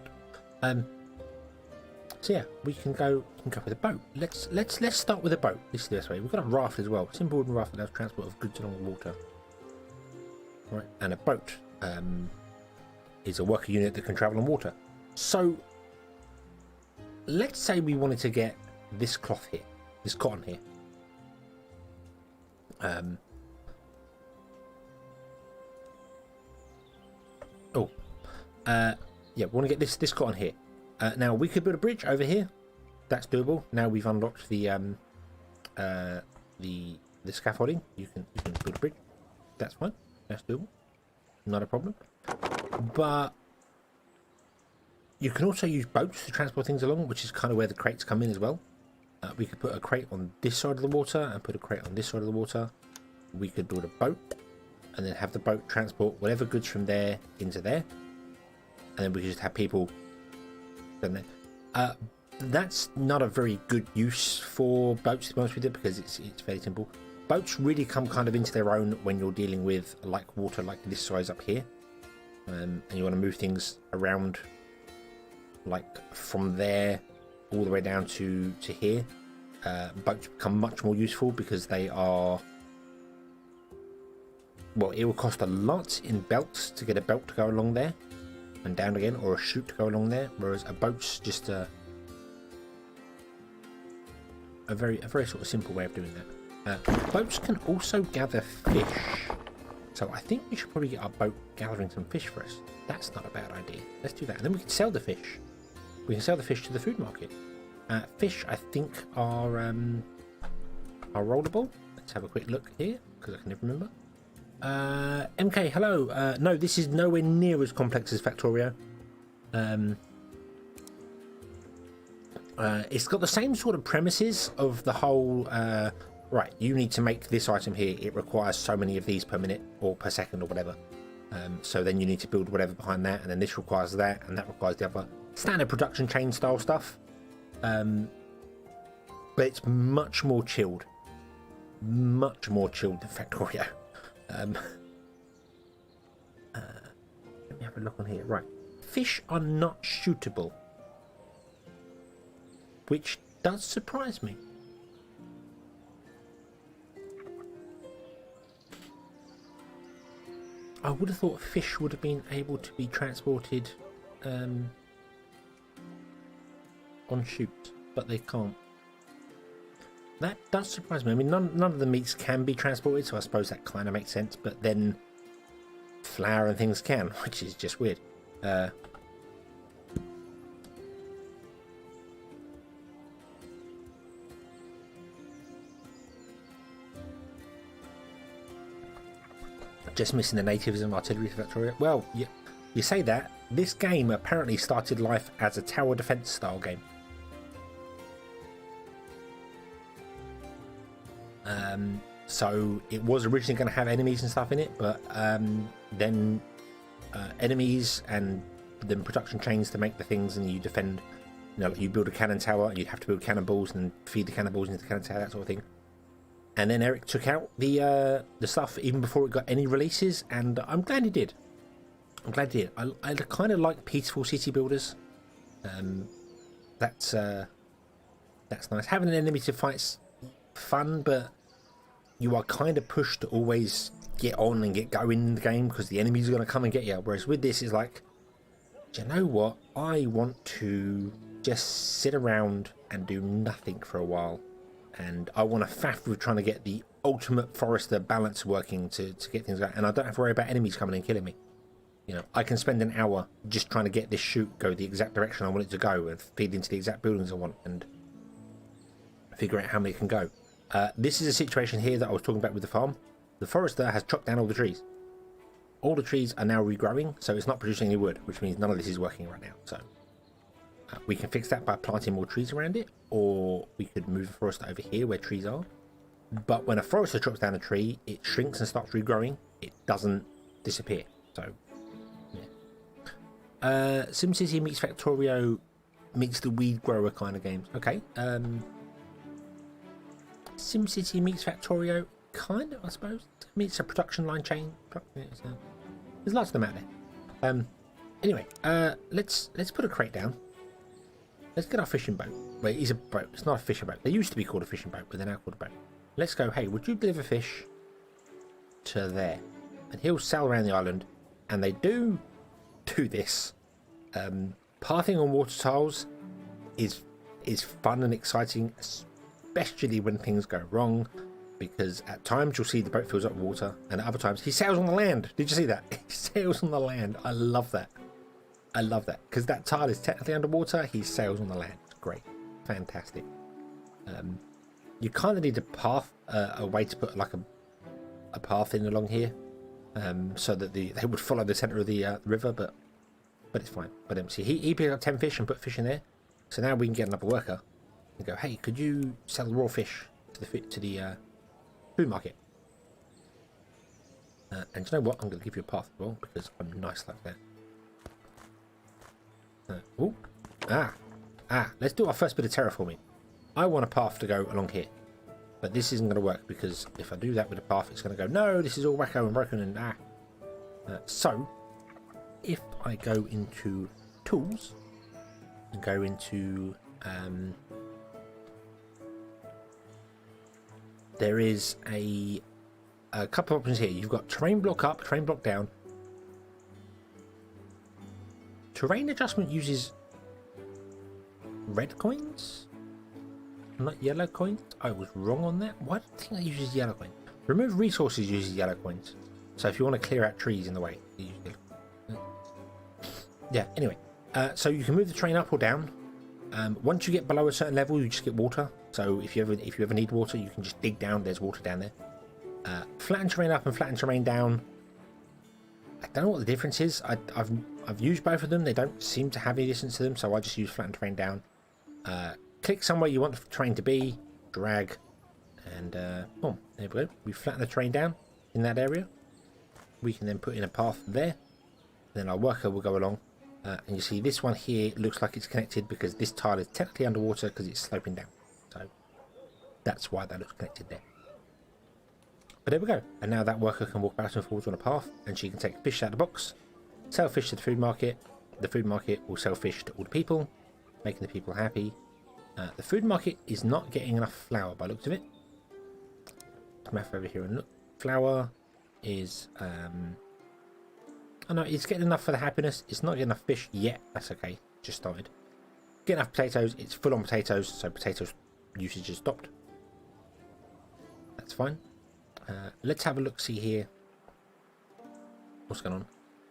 So yeah, we can go with a boat. Let's start with a boat. This is the best way. We've got a raft as well. Simple wooden raft that allows transport of goods along the water. Right, and a boat is a worker unit that can travel on water. So let's say we wanted to get this cloth here, this cotton here. Yeah, we want to get this cotton here. Now we could build a bridge over here. That's doable. Now we've unlocked the scaffolding. You can build a bridge. That's fine. That's doable. Not a problem. But you can also use boats to transport things along, which is kind of where the crates come in as well. We could put a crate on this side of the water and put a crate on this side of the water. We could build a boat and then have the boat transport whatever goods from there into there. And then we could just have people done there. That's not a very good use for boats, to be honest with you, because it's fairly simple. Boats really come kind of into their own when you're dealing with like water like this size up here. And you want to move things around like from there all the way down to here. Boats become much more useful because they are, well, it will cost a lot in belts to get a belt to go along there and down again, or a chute to go along there, whereas a boat's just a very sort of simple way of doing that. Boats can also gather fish, so I think we should probably get our boat gathering some fish for us. That's not a bad idea. Let's do that, and then we can sell the fish. We can sell the fish to the food market. Fish, I think, are rollable. Let's have a quick look here because I can never remember. MK, hello. No, this is nowhere near as complex as Factorio. It's got the same sort of premises of the whole, right, you need to make this item here. It requires so many of these per minute or per second or whatever. So then you need to build whatever behind that, and then this requires that, and that requires the other. Standard production chain style stuff. But it's much more chilled. Much more chilled than Factorio. Let me have a look on here. Right. Fish are not shootable, which does surprise me. I would have thought fish would have been able to be transported on chutes, but they can't. That does surprise me. I mean, none of the meats can be transported, so I suppose that kind of makes sense, but then flour and things can, which is just weird. Just missing the natives and artillery for Victoria. Well, you say that. This game apparently started life as a tower defense style game. So it was originally going to have enemies and stuff in it, but then enemies and then production chains to make the things, and you defend. You know, like you build a cannon tower, and you'd have to build cannonballs and feed the cannonballs into the cannon tower, that sort of thing. And then Eric took out the stuff even before it got any releases, and I'm glad he did. I'm glad he did. I kind of like peaceful city builders. That's nice. Having an enemy to fight's fun, but you are kind of pushed to always get on and get going in the game because the enemies are going to come and get you. Whereas with this, it's like, do you know what? I want to just sit around and do nothing for a while. And I want to faff with trying to get the ultimate Forester balance working to get things going. And I don't have to worry about enemies coming and killing me. You know, I can spend an hour just trying to get this chute go the exact direction I want it to go and feed into the exact buildings I want and figure out how many can go. This is a situation here that I was talking about with the farm. The Forester has chopped down all the trees. All the trees are now regrowing, so it's not producing any wood, which means none of this is working right now. So we can fix that by planting more trees around it, or we could move the Forester over here where trees are. But when a Forester chops down a tree, it shrinks and starts regrowing. It doesn't disappear. So, yeah. SimCity meets Factorio meets the weed grower kind of games. Okay. SimCity meets Factorio, kind of, I suppose. Meets a production line chain. There's lots of them out there. Anyway, let's put a crate down. Let's get our fishing boat. Wait, it's a boat. It's not a fishing boat. They used to be called a fishing boat, but they're now called a boat. Let's go, hey, would you deliver fish to there? And he'll sail around the island. And they do this. Pathing on water tiles is fun and exciting, especially when things go wrong. Because at times you'll see the boat fills up with water, and at other times he sails on the land. Did you see that? He sails on the land. I love that. I love that because that tile is technically underwater. He sails on the land. Great, fantastic. You kind of need a path, a way to put like a path in along here, so that they would follow the center of the river. But it's fine. But see, he picked up 10 fish and put fish in there. So now we can get another worker and go, hey, could you sell raw fish to the food market? And you know what? I'm going to give you a path as well because I'm nice like that. Let's do our first bit of terraforming. I want a path to go along here, but this isn't going to work because if I do that with a path, it's going to go, no, this is all wacko and broken and so if I go into tools and go into there is a couple of options here. You've got terrain block up, terrain block down. Terrain adjustment uses red coins, not yellow coins. I was wrong on that. Why do I think that uses yellow coins? Remove resources uses yellow coins. So if you want to clear out trees in the way, you use yellow. Yeah. Anyway, so you can move the terrain up or down. Once you get below a certain level, you just get water. So if you ever need water, you can just dig down. There's water down there. Flatten terrain up and flatten terrain down. I don't know what the difference is. I've used both of them. They don't seem to have any distance to them, so I just use flatten terrain down. click somewhere you want the train to be, drag, and boom, there we go. We flatten the train down in that area. We can then put in a path there. Then our worker will go along. And you see this one here looks like it's connected because this tile is technically underwater because it's sloping down. So that's why that looks connected there. But there we go. And now that worker can walk back and forwards on a path, and she can take fish out of the box, sell fish to the food market. The food market will sell fish to all the people, making the people happy. The food market is not getting enough flour by the looks of it. Come over here and look. Flour is oh no, it's getting enough for the happiness. It's not getting enough fish yet. That's okay. Just started. Getting enough potatoes. It's full on potatoes, so potatoes usage has stopped. That's fine. Let's have a look. See here. What's going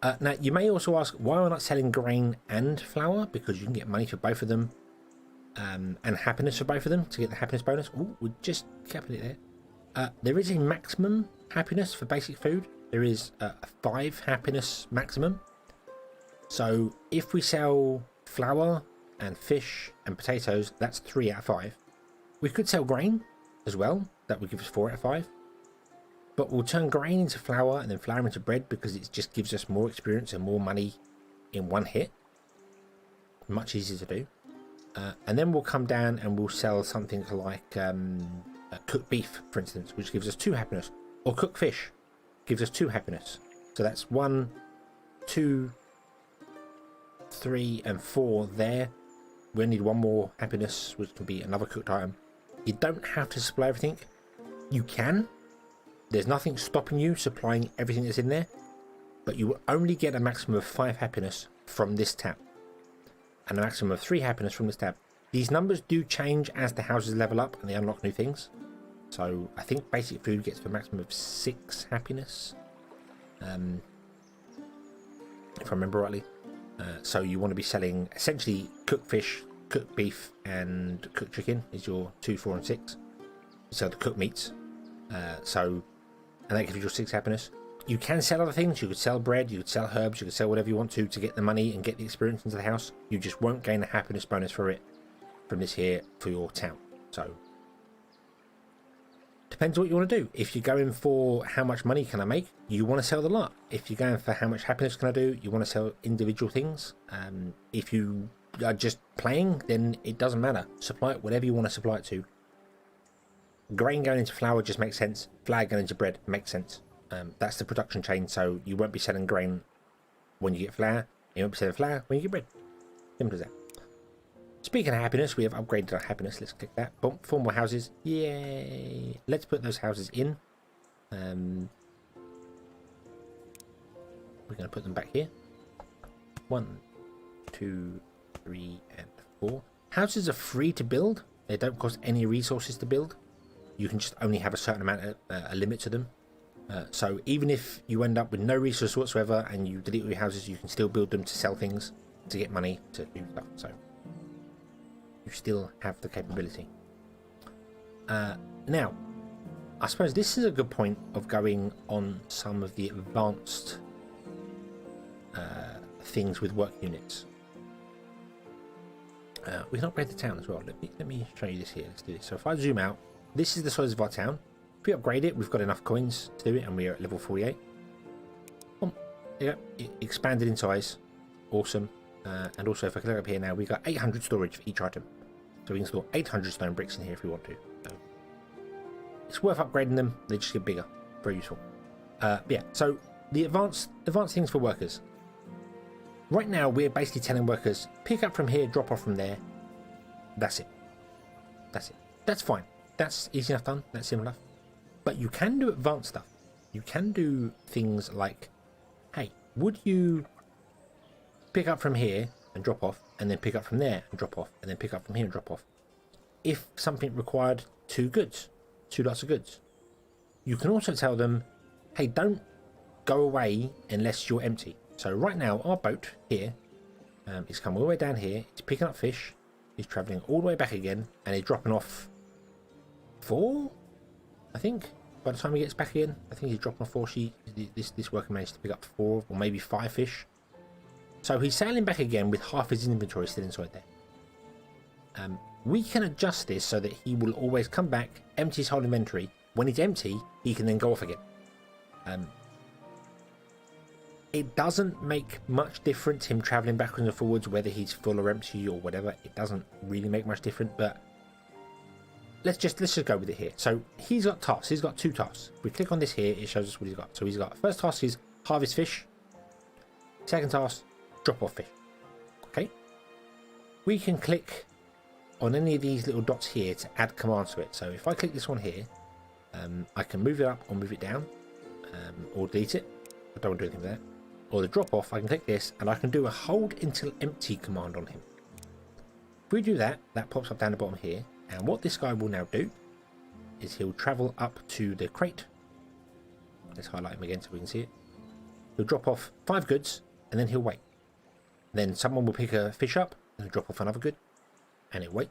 on? Now you may also ask why am I not selling grain and flour, because you can get money for both of them, and happiness for both of them to get the happiness bonus. Oh, we just kept it there. There is a maximum happiness for basic food. There is a 5 happiness maximum. So if we sell flour and fish and potatoes, that's 3 out of 5. We could sell grain as well. That would give us 4 out of 5. But we'll turn grain into flour and then flour into bread because it just gives us more experience and more money in one hit. Much easier to do. And then we'll come down and we'll sell something like cooked beef, for instance, which gives us 2 happiness. Or cooked fish gives us 2 happiness. So that's 1, 2, 3, and 4 there. We need 1 more happiness, which can be another cooked item. You don't have to supply everything. You can. There's nothing stopping you supplying everything that's in there, but you will only get a maximum of 5 happiness from this tab, and a maximum of 3 happiness from this tab. These numbers do change as the houses level up and they unlock new things. So I think basic food gets a maximum of 6 happiness, if I remember rightly. So you want to be selling essentially cooked fish, cooked beef, and cooked chicken is your 2, 4, and 6. You sell the cooked meats. And that gives you your 6 happiness. You can sell other things. You could sell bread, you could sell herbs, you could sell whatever you want to get the money and get the experience into the house. You just won't gain a happiness bonus for it from this here for your town. So depends what you want to do. If you're going for how much money can I make, you want to sell the lot. If you're going for how much happiness can I do, you want to sell individual things. If you are just playing, then it doesn't matter. Supply it whatever you want to supply it to. Grain going into flour just makes sense. Flour going into bread makes sense. That's the production chain, so you won't be selling grain when you get flour. You won't be selling flour when you get bread. Simple as that. Speaking of happiness, we have upgraded our happiness. Let's click that. Boom. 4 more houses. Yay. Let's put those houses in. We're going to put them back here. 1, 2, 3, and 4. Houses are free to build. They don't cost any resources to build. You can just only have a certain amount of a limit to them. So even if you end up with no resource whatsoever and you delete all your houses, you can still build them to sell things, to get money, to do stuff. So you still have the capability. Now, I suppose this is a good point of going on some of the advanced things with work units. We can upgrade the town as well. Let me show you this here. Let's do this. So if I zoom out, this is the size of our town. If we upgrade it, we've got enough coins to do it, and we are at level 48. Yeah, it expanded in size. Awesome. And also, if I click up here now, we've got 800 storage for each item. So we can store 800 stone bricks in here if we want to. So it's worth upgrading them. They just get bigger. Very useful. Yeah, so the advanced things for workers. Right now, we're basically telling workers, pick up from here, drop off from there. That's it. That's it. That's fine. That's easy enough done. That's simple enough. But you can do advanced stuff. You can do things like, hey, would you pick up from here and drop off, and then pick up from there and drop off, and then pick up from here and drop off? If something required 2 goods, 2 lots of goods. You can also tell them, hey, don't go away unless you're empty. So right now, our boat here is coming all the way down here. It's picking up fish. He's travelling all the way back again, and he's dropping off 4, I think. By the time he gets back again, I think he's dropping off 4 sheep. This worker managed to pick up 4 or maybe 5 fish. So he's sailing back again with half his inventory still inside there. We can adjust this so that he will always come back, empty his whole inventory. When it's empty, he can then go off again. It doesn't make much difference him traveling backwards and forwards, whether he's full or empty or whatever. It doesn't really make much difference, but let's just go with it here. So he's got tasks. He's got 2 tasks. If we click on this here, it shows us what he's got. So he's got, first task is harvest fish. Second task, drop off fish. Okay. We can click on any of these little dots here to add commands to it. So if I click this one here, I can move it up or move it down, or delete it. I don't want to do anything with that. Or the drop off, I can click this and I can do a hold until empty command on him. If we do that, that pops up down the bottom here. And what this guy will now do is he'll travel up to the crate. Let's highlight him again so we can see it. He'll drop off 5 goods and then he'll wait. Then someone will pick a fish up and he'll drop off another good and he'll wait.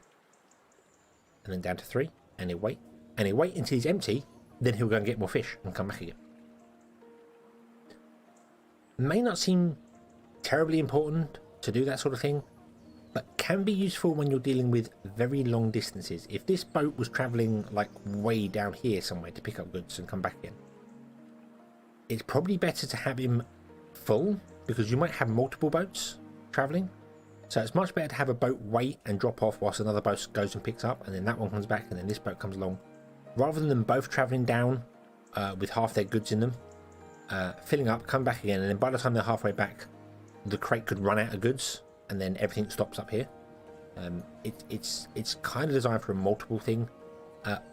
And then down to 3 and he'll wait. And he'll wait until he's empty. Then he'll go and get more fish and come back again. May not seem terribly important to do that sort of thing, but can be useful when you're dealing with very long distances. If this boat was traveling like way down here somewhere to pick up goods and come back again, it's probably better to have him full, because you might have multiple boats traveling. So it's much better to have a boat wait and drop off whilst another boat goes and picks up, and then that one comes back and then this boat comes along, rather than them both traveling down with half their goods in them, filling up, come back again, and then by the time they're halfway back, the crate could run out of goods and then everything stops up here. It's kind of designed for a multiple thing.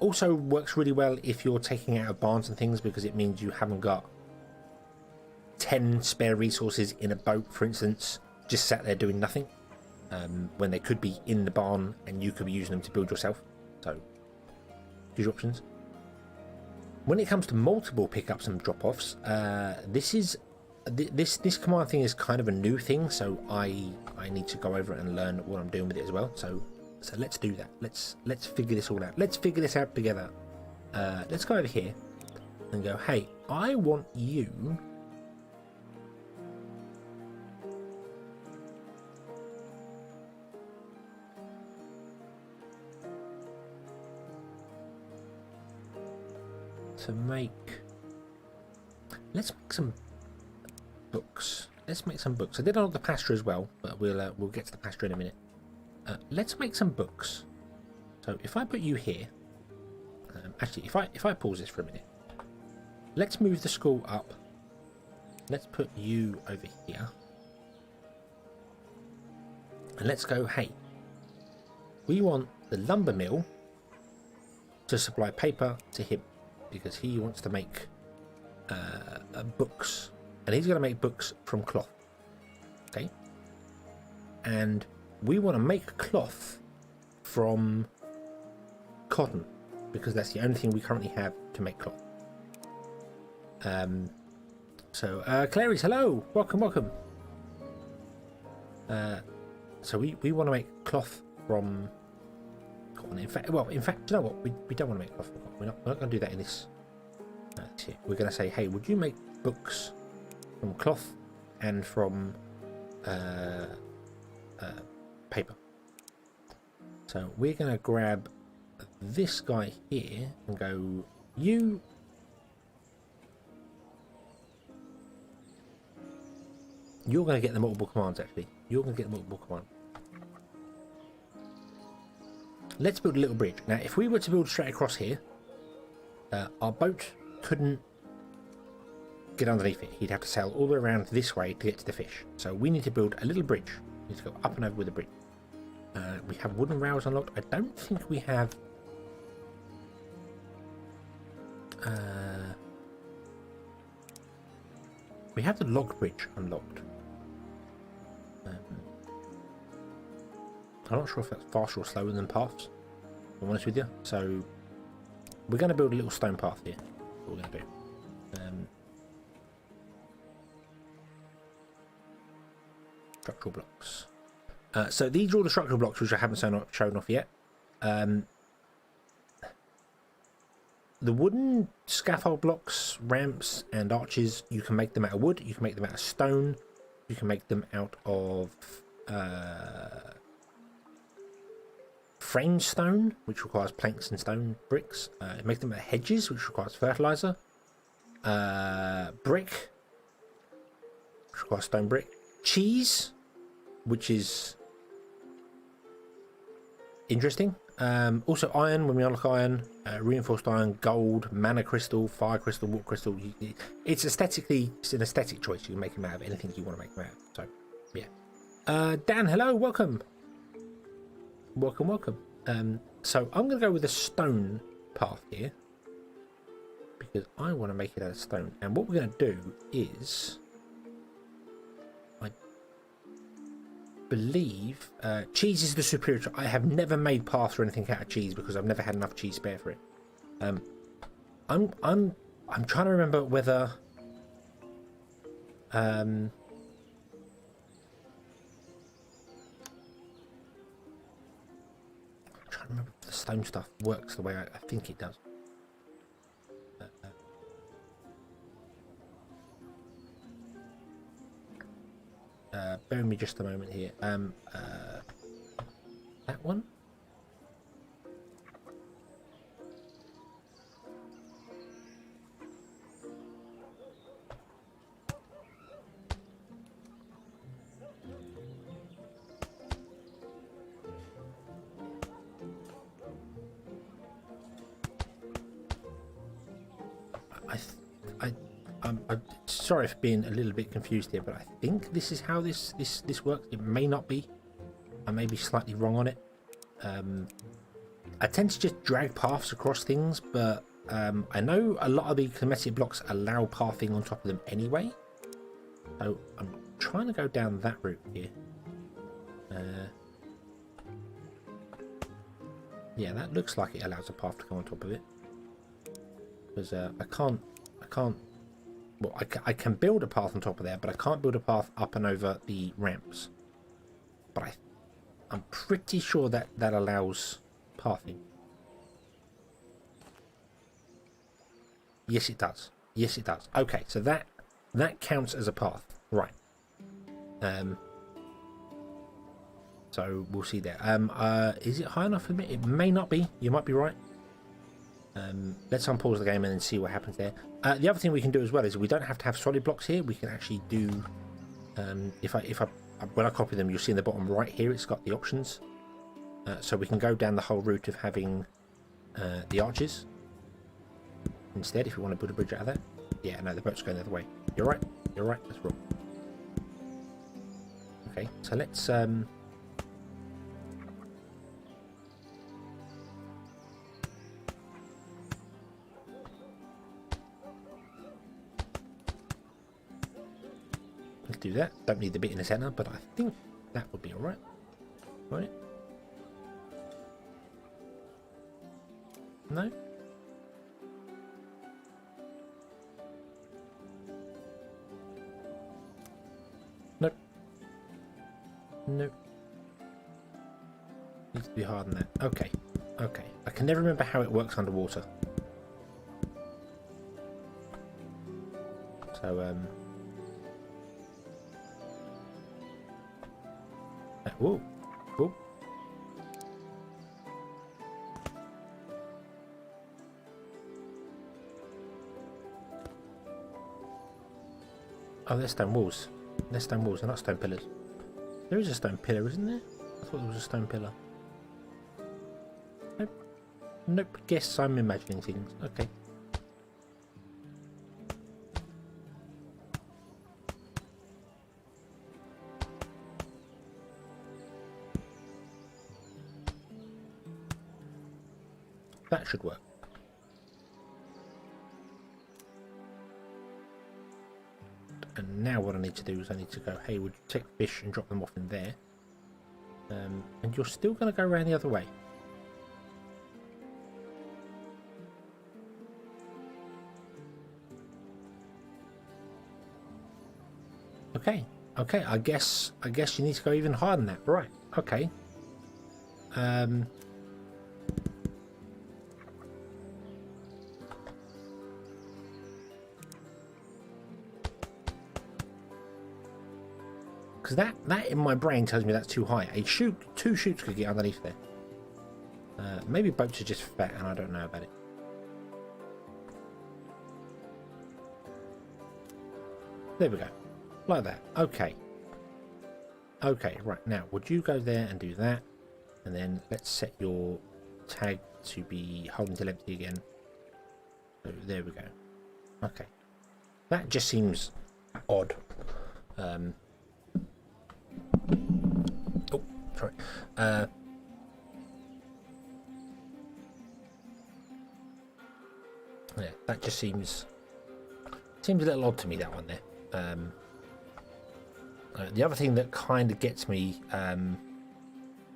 Also works really well if you're taking out of barns and things, because it means you haven't got 10 spare resources in a boat, for instance, just sat there doing nothing, when they could be in the barn and you could be using them to build yourself. So huge options. When it comes to multiple pickups and drop-offs, this command thing is kind of a new thing, so I need to go over it and learn what I'm doing with it as well. So let's do that. Let's figure this all out. Let's figure this out together. Let's go over here and go, hey, I want you to make, let's make some books. Let's make some books. I did unlock the pasture as well, but we'll get to the pasture in a minute. Let's make some books. So if I put you here, actually, if I pause this for a minute, let's move the school up. Let's put you over here, and let's go, hey, we want the lumber mill to supply paper to him, because he wants to make books, and he's going to make books from cloth. Okay, and we want to make cloth from cotton, because that's the only thing we currently have to make cloth. So Clarice, hello, welcome. So we want to make cloth from cotton. In fact, you know what? We don't want to make cloth from cotton. We're not going to do that in this. We're going to say, hey, would you make books from cloth and from paper? So we're going to grab this guy here and go, you're going to get the multiple commands, actually. You're going to get the multiple commands. Let's build a little bridge. Now, if we were to build straight across here, our boat couldn't get underneath it. He'd have to sail all the way around this way to get to the fish. So we need to build a little bridge. We need to go up and over with a bridge. We have wooden rails unlocked. I don't think we have... we have the log bridge unlocked. I'm not sure if that's faster or slower than paths, if I'm honest with you. So we're going to build a little stone path here. That's what we're going to do. Structural blocks. So these are all the structural blocks which I haven't shown off yet. The wooden scaffold blocks, ramps and arches, you can make them out of wood, you can make them out of stone, you can make them out of frame stone, which requires planks and stone bricks. Make them hedges, which requires fertilizer. Brick, which requires stone brick. Cheese, which is interesting. Also iron, when we unlock iron. Reinforced iron, gold, mana crystal, fire crystal, water crystal. It's aesthetically, it's an aesthetic choice. You can make them out of anything you want to make them out of. So, yeah. Dan, hello, welcome. Welcome. So I'm going to go with a stone path here because I want to make it out of stone. And what we're going to do is, I believe, cheese is the superior. I have never made paths or anything out of cheese because I've never had enough cheese spare for it. I'm trying to remember whether remember if the stone stuff works the way I think it does. Bear with me just a moment here. That one? I'm sorry for being a little bit confused here, but I think this is how this works. It may not be. I may be slightly wrong on it. I tend to just drag paths across things, but I know a lot of the kinetic blocks allow pathing on top of them anyway. So I'm trying to go down that route here. Yeah, that looks like it allows a path to go on top of it. Because I can't. Well, I can build a path on top of there, but I can't build a path up and over the ramps. But I'm pretty sure that allows pathing. Yes, it does. Yes, it does. Okay, so that counts as a path, right? So we'll see there. Is it high enough for me? It may not be. You might be right. Let's unpause the game and then see what happens there. The other thing we can do as well is we don't have to have solid blocks here. We can actually do, when I copy them, you'll see in the bottom right here, it's got the options. So we can go down the whole route of having the arches instead if we want to build a bridge out of that. Yeah, no, the boat's going the other way. You're right. That's wrong. Okay, so let's do that. Don't need the bit in the center, but I think that would be alright. Right? No? Nope. Nope. Needs to be higher than that. Okay. Okay. I can never remember how it works underwater. So, whoa. Whoa. Oh, they're stone walls. They're stone walls, they're not stone pillars. There is a stone pillar, isn't there? I thought there was a stone pillar. Nope. Nope. Guess I'm imagining things. Okay. That should work. And now what I need to do is I need to go, hey, would you take fish and drop them off in there? And you're still going to go around the other way. Okay. Okay, I guess you need to go even higher than that. Right. Okay. Because that in my brain tells me that's too high. Two chutes could get underneath there. Maybe boats are just fat and I don't know about it. There we go. Like that. Okay. Okay, right. Now, would you go there and do that? And then let's set your tag to be holding till empty again. So there we go. Okay. That just seems odd. Oh, sorry. Yeah, that just seems a little odd to me, that one there. The other thing that kind of gets me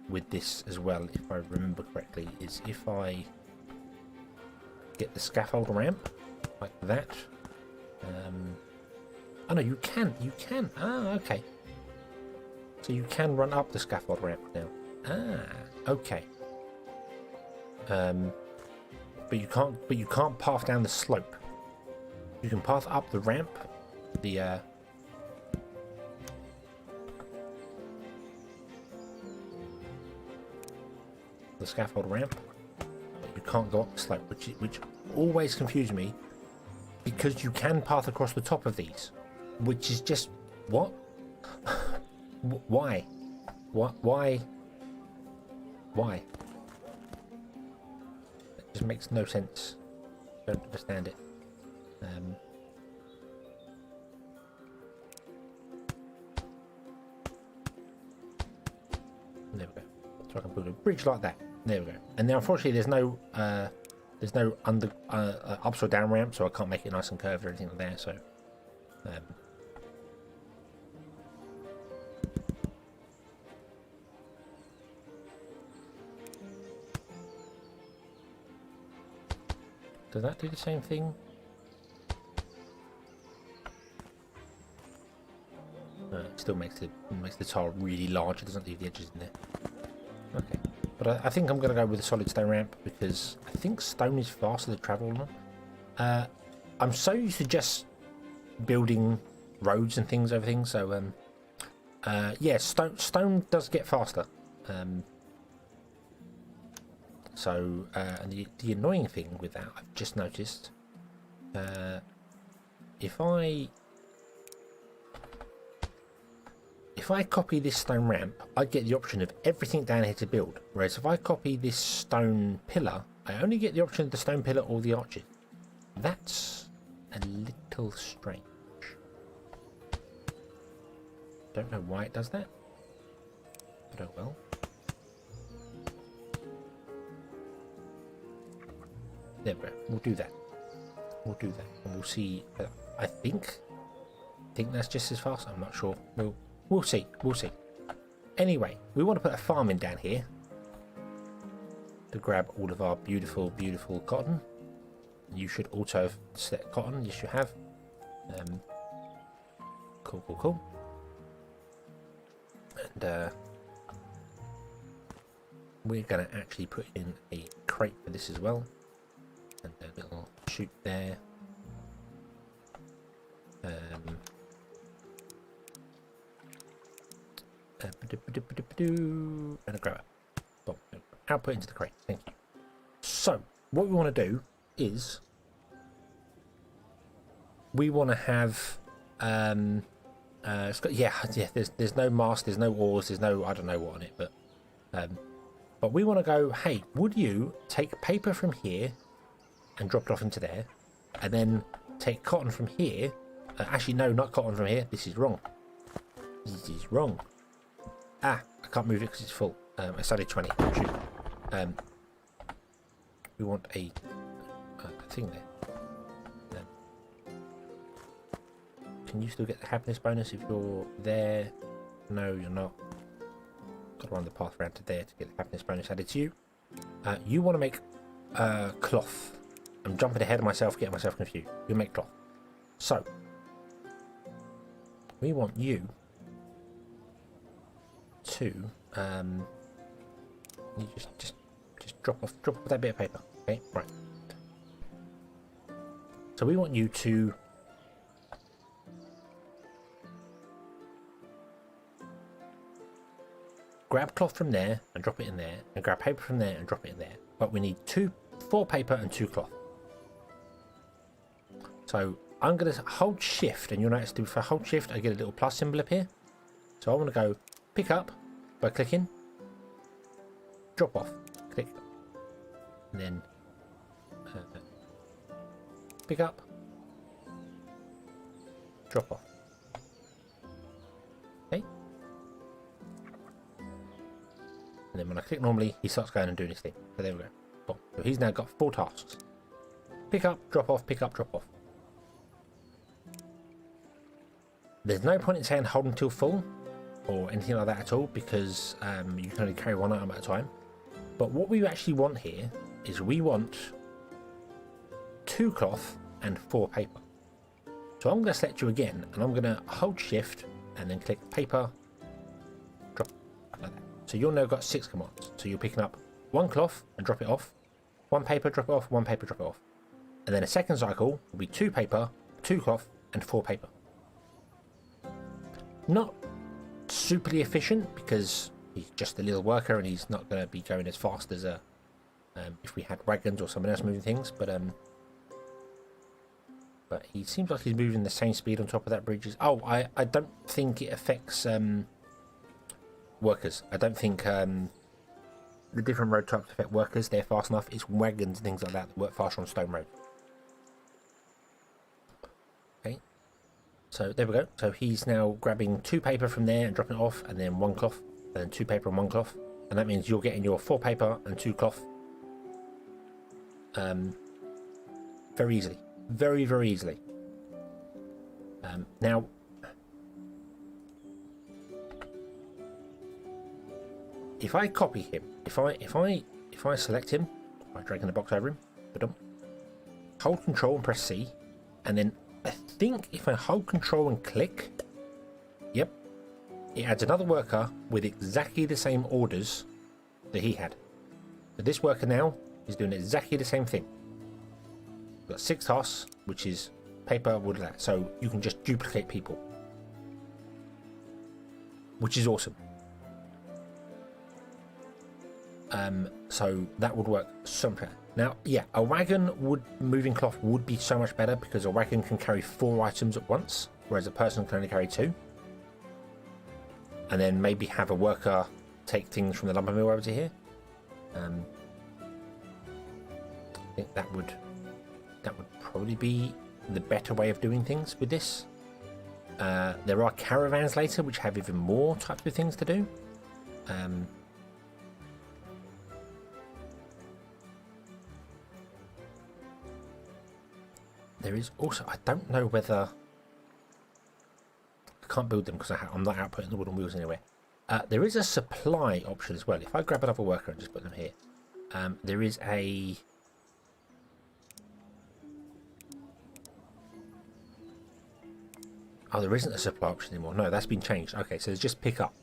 with this as well, if I remember correctly, is if I get the scaffold ramp like that. Oh no, you can. Ah, okay. So you can run up the scaffold ramp now. Ah, okay. But you can't path down the slope. You can path up the ramp, the scaffold ramp, but you can't go up the slope, which always confused me, because you can path across the top of these, which is just what? Why? Why? It just makes no sense. Don't understand it. There we go. So I can build a bridge like that. There we go. And now, unfortunately, there's no under ups or down ramp, so I can't make it nice and curved or anything like that. So, does that do the same thing? It still makes the tile really large. It doesn't leave the edges in there. Okay, but I think I'm going to go with a solid stone ramp because I think stone is faster to travel on. I'm so used to just building roads and things over things, so yeah, stone does get faster. And the annoying thing with that, I've just noticed, if I copy this stone ramp, I get the option of everything down here to build. Whereas if I copy this stone pillar, I only get the option of the stone pillar or the arches. That's a little strange. Don't know why it does that. But oh well. There we go. We'll do that. We'll do that, and we'll see. I think that's just as fast. I'm not sure. We'll see. We'll see. Anyway, we want to put a farm in down here to grab all of our beautiful, beautiful cotton. You should also have set cotton. Yes, you have. Cool. And we're going to actually put in a crate for this as well. And a little chute there. And a grabber. Output into the crate. Thank you. So, what we want to do is we want to have it's got, yeah. There's no mast, there's no oars, there's no I don't know what on it, but we want to go. Hey, would you take paper from here and drop it off into there, and then take cotton from here? Actually, no, not cotton from here. This is wrong. This is wrong. Ah, I can't move it because it's full. I started 20. Shoot. We want a thing there. Can you still get the happiness bonus if you're there? No, you're not. Got to run the path around to there to get the happiness bonus added to you. You want to make cloth. I'm jumping ahead of myself, getting myself confused. You make cloth. So we want you to you just drop off that bit of paper. Okay, right. So we want you to grab cloth from there and drop it in there, and grab paper from there and drop it in there. But we need 4 paper and 2 cloth. So I'm going to hold shift, and you'll notice if I hold shift, I get a little plus symbol up here. So I want to go pick up by clicking, drop off, click, and then pick up, drop off. Okay. And then when I click normally, he starts going and doing his thing. So there we go. Boom. So he's now got 4 tasks. Pick up, drop off, pick up, drop off. There's no point in saying hold until full or anything like that at all, because you can only carry 1 item at a time. But what we actually want here is we want 2 cloth and 4 paper. So I'm going to select you again, and I'm going to hold shift and then click paper, drop, like that. So you'll now got 6 commands. So you're picking up 1 cloth and drop it off, 1 paper, drop it off, 1 paper, drop it off. And then a second cycle will be 2 paper, 2 cloth, and 4 paper. Not superly efficient, because he's just a little worker and he's not going to be going as fast as if we had wagons or someone else moving things. But he seems like he's moving the same speed on top of that bridge. Oh, I don't think it affects workers. I don't think the different road types affect workers. They're fast enough. It's wagons and things like that work faster on stone road. Okay, so there we go. So he's now grabbing 2 paper from there and dropping it off, and then 1 cloth, and then 2 paper and 1 cloth, and that means you're getting your 4 paper and 2 cloth very easily. Very, very easily. Now, if I copy him, if I select him by dragging the box over him, hold Control and press C, and then I think if I hold Control and click, yep, it adds another worker with exactly the same orders that he had. So this worker now is doing exactly the same thing. Got 6 tasks, which is paper, wood, that. So you can just duplicate people, which is awesome. So that would work so much better. Now, yeah, a wagon moving cloth would be so much better, because a wagon can carry 4 items at once, whereas a person can only carry 2. And then maybe have a worker take things from the lumber mill over to here. I think that would probably be the better way of doing things with this. There are caravans later which have even more types of things to do. There is also, I don't know whether, I can't build them because I'm not outputting the wooden wheels anywhere. There is a supply option as well. If I grab another worker and just put them here, there is a oh, there isn't a supply option anymore. No, that's been changed. Okay, so there's just pick up.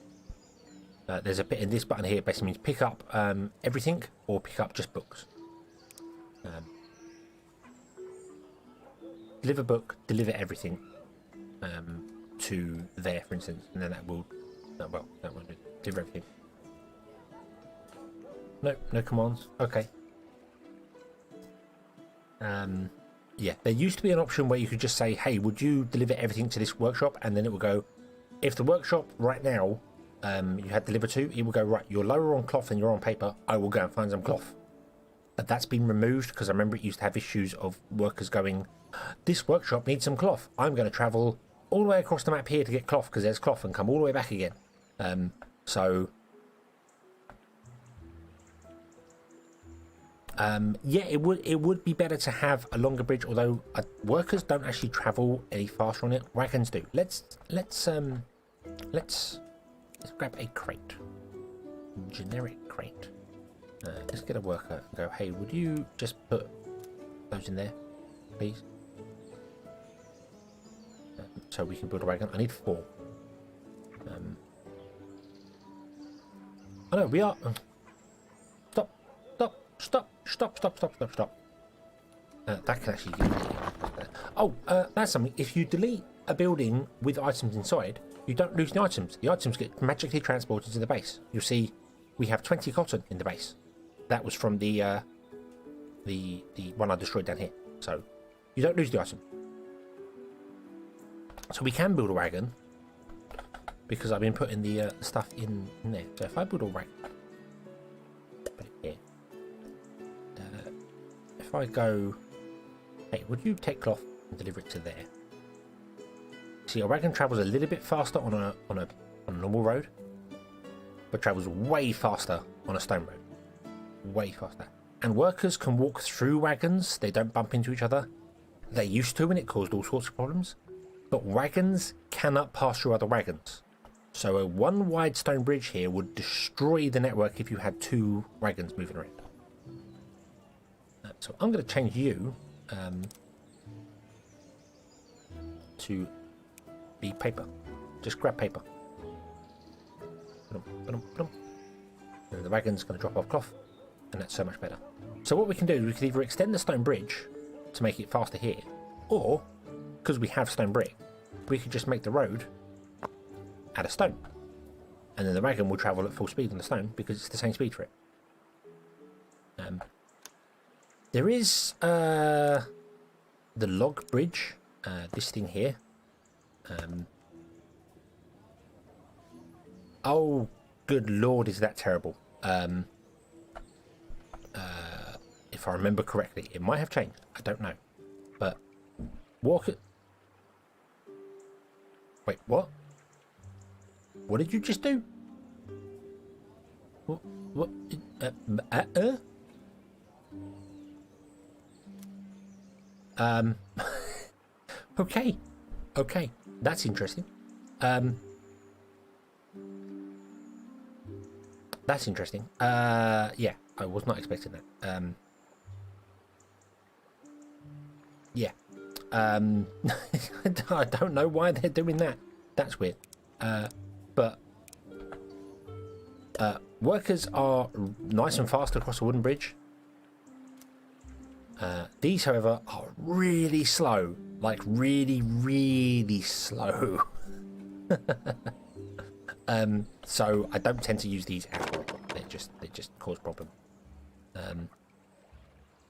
There's a bit in this button here, basically means pick up everything or pick up just books. Deliver book, deliver everything to there, for instance, and then that will, that won't deliver everything. No commands. Okay. Yeah, there used to be an option where you could just say, hey, would you deliver everything to this workshop? And then it will go, if the workshop right now you had delivered to, it will go, right, you're lower on cloth than you're on paper. I will go and find some cloth. But that's been removed, because I remember it used to have issues of workers going, this workshop needs some cloth. I'm going to travel all the way across the map here to get cloth because there's cloth, and come all the way back again. Yeah, it would be better to have a longer bridge, although workers don't actually travel any faster on it. Wagons do. Let's grab a crate, generic crate. Let's get a worker and go, hey, would you just put those in there, please? So we can build a wagon. I need 4. Oh no, we are. Stop. That can actually get. Oh, that's something. If you delete a building with items inside, you don't lose the items. The items get magically transported to the base. You'll see we have 20 cotton in the base. That was from the one I destroyed down here. So you don't lose the item. So we can build a wagon because I've been putting the stuff in there. So if I build a wagon, put it here. If I go, hey, would you take cloth and deliver it to there? See, a wagon travels a little bit faster on a normal road, but travels way faster on a stone road. Way faster. And workers can walk through wagons. They don't bump into each other. They used to, and it caused all sorts of problems. But wagons cannot pass through other wagons. So a one wide stone bridge here would destroy the network if you had two wagons moving around. So I'm going to change you to be paper. Just grab paper. And the wagon's going to drop off cloth, and that's so much better. So what we can do is we can either extend the stone bridge to make it faster here, or, because we have stone brick, we could just make the road out of stone. And then the wagon will travel at full speed on the stone because it's the same speed for it. There is the log bridge, this thing here. Oh, good lord, is that terrible. If I remember correctly, it might have changed. I don't know. But walk it. Wait, what? What did you just do? What? Okay. Okay. That's interesting. That's interesting. Yeah, I was not expecting that. Yeah. I don't know why they're doing that. That's weird. But workers are nice and fast across a wooden bridge. These, however, are really slow. Like really, really slow. So I don't tend to use these at all. They just cause problem.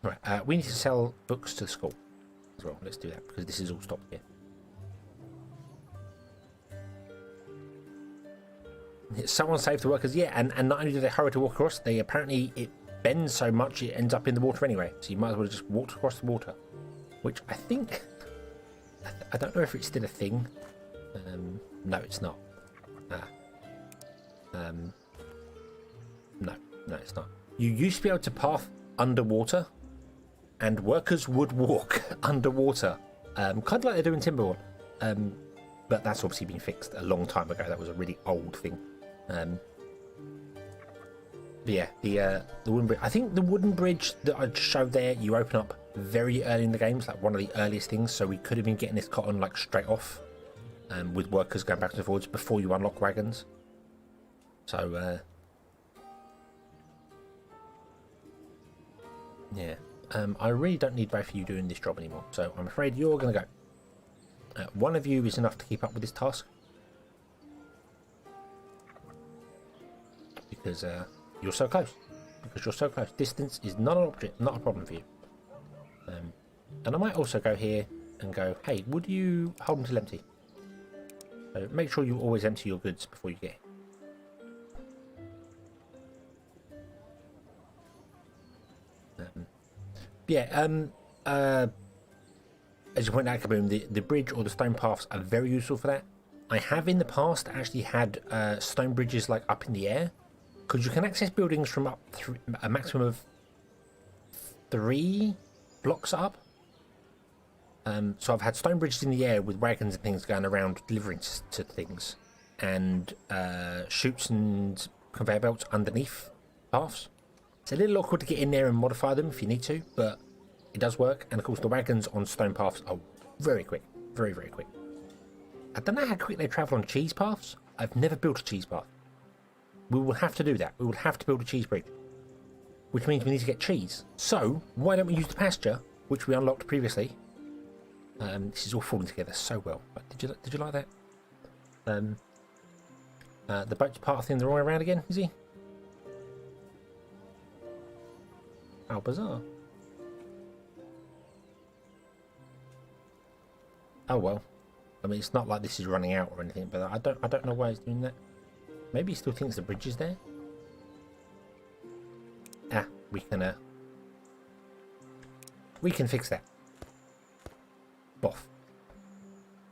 Right, we need to sell books to the school as well. Let's do that because this is all stopped here. It's so unsafe to workers, yeah, and not only do they hurry to walk across, they apparently it bends so much it ends up in the water anyway. So you might as well just walk across the water, which I think I don't know if it's still a thing. No, it's not. No, it's not. You used to be able to path underwater, and workers would walk underwater, kind of like they do in Timberwall. But that's obviously been fixed a long time ago. That was a really old thing. But yeah, the wooden bridge. I think the wooden bridge that I showed there, you open up very early in the game. It's like one of the earliest things. So we could have been getting this cotton like straight off, with workers going back and forwards before you unlock wagons. So yeah, I really don't need both of you doing this job anymore. So I'm afraid you're going to go. One of you is enough to keep up with this task. Because you're so close. Because you're so close. Distance is not an object, not a problem for you. And I might also go here and go, hey, would you hold until empty? So make sure you always empty your goods before you get here. As you point out, Kaboom, the bridge or the stone paths are very useful for that. I have in the past actually had stone bridges like up in the air, because you can access buildings from up a maximum of 3 blocks up. So I've had stone bridges in the air with wagons and things going around delivering to things, and chutes and conveyor belts underneath paths. It's a little awkward to get in there and modify them if you need to, but it does work. And of course the wagons on stone paths are very quick. Very, very quick. I don't know how quick they travel on cheese paths. I've never built a cheese path. We will have to do that. We will have to build a cheese bridge, which means we need to get cheese. So why don't we use the pasture, which we unlocked previously? This is all falling together so well. But did you like that? The boat's pathing the wrong way around again, is he? How bizarre. Oh well. I mean, it's not like this is running out or anything, but I don't know why he's doing that. Maybe he still thinks the bridge is there. Ah, we can fix that. Boff.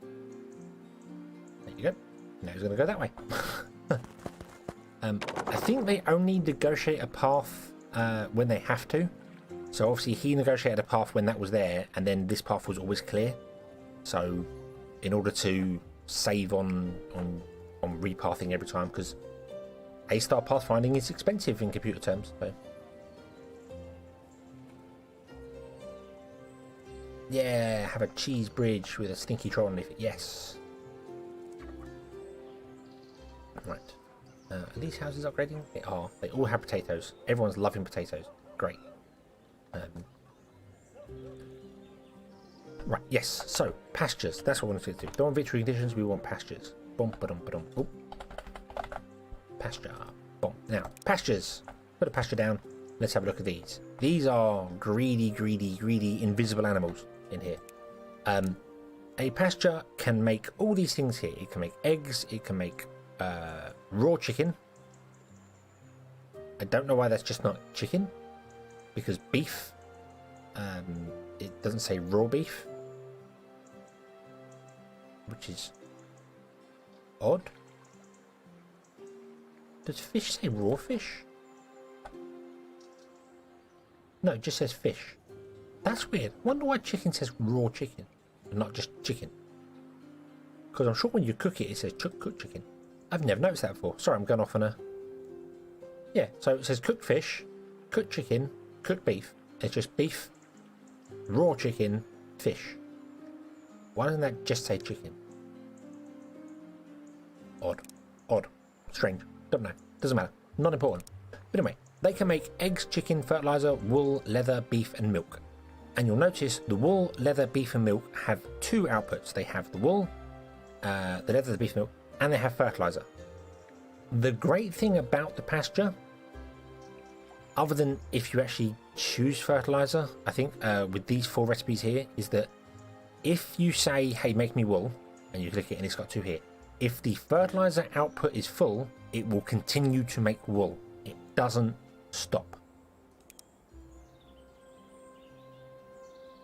There you go. Now he's going to go that way. I think they only negotiate a path when they have to. So obviously he negotiated a path when that was there, and then this path was always clear. So in order to save on repathing every time, because A-star pathfinding is expensive in computer terms. So. Yeah, have a cheese bridge with a stinky troll underneath it. Yes. Right. Are these houses upgrading? They are. They all have potatoes. Everyone's loving potatoes. Great. Right, yes. So, pastures. That's what we want to do. Don't want victory conditions, we want pastures. Boom, ba-dum, ba-dum. Oh. Pasture. Boom. Now, pastures. Put a pasture down. Let's have a look at these. These are greedy, invisible animals in here. A pasture can make all these things here. It can make eggs. It can make raw chicken. I don't know why that's just not chicken, because beef, it doesn't say raw beef, which is odd. Does fish say raw fish? No, it just says fish. That's weird. Wonder why chicken says raw chicken and not just chicken. Because I'm sure when you cook it, it says cooked chicken. I've never noticed that before. Sorry, I'm going off on a... Yeah, so it says cooked fish, cooked chicken, cooked beef. It's just beef, raw chicken, fish. Why doesn't that just say chicken? Odd. Odd. Strange. Don't know. Doesn't matter. Not important. But anyway, they can make eggs, chicken, fertilizer, wool, leather, beef, and milk. And you'll notice the wool, leather, beef, and milk have two outputs. They have the wool, the leather, the beef, milk, and they have fertilizer. The great thing about the pasture, other than if you actually choose fertilizer, I think with these 4 recipes here, is that if you say, hey, make me wool, and you click it and it's got 2 here, if the fertilizer output is full, it will continue to make wool. It doesn't stop.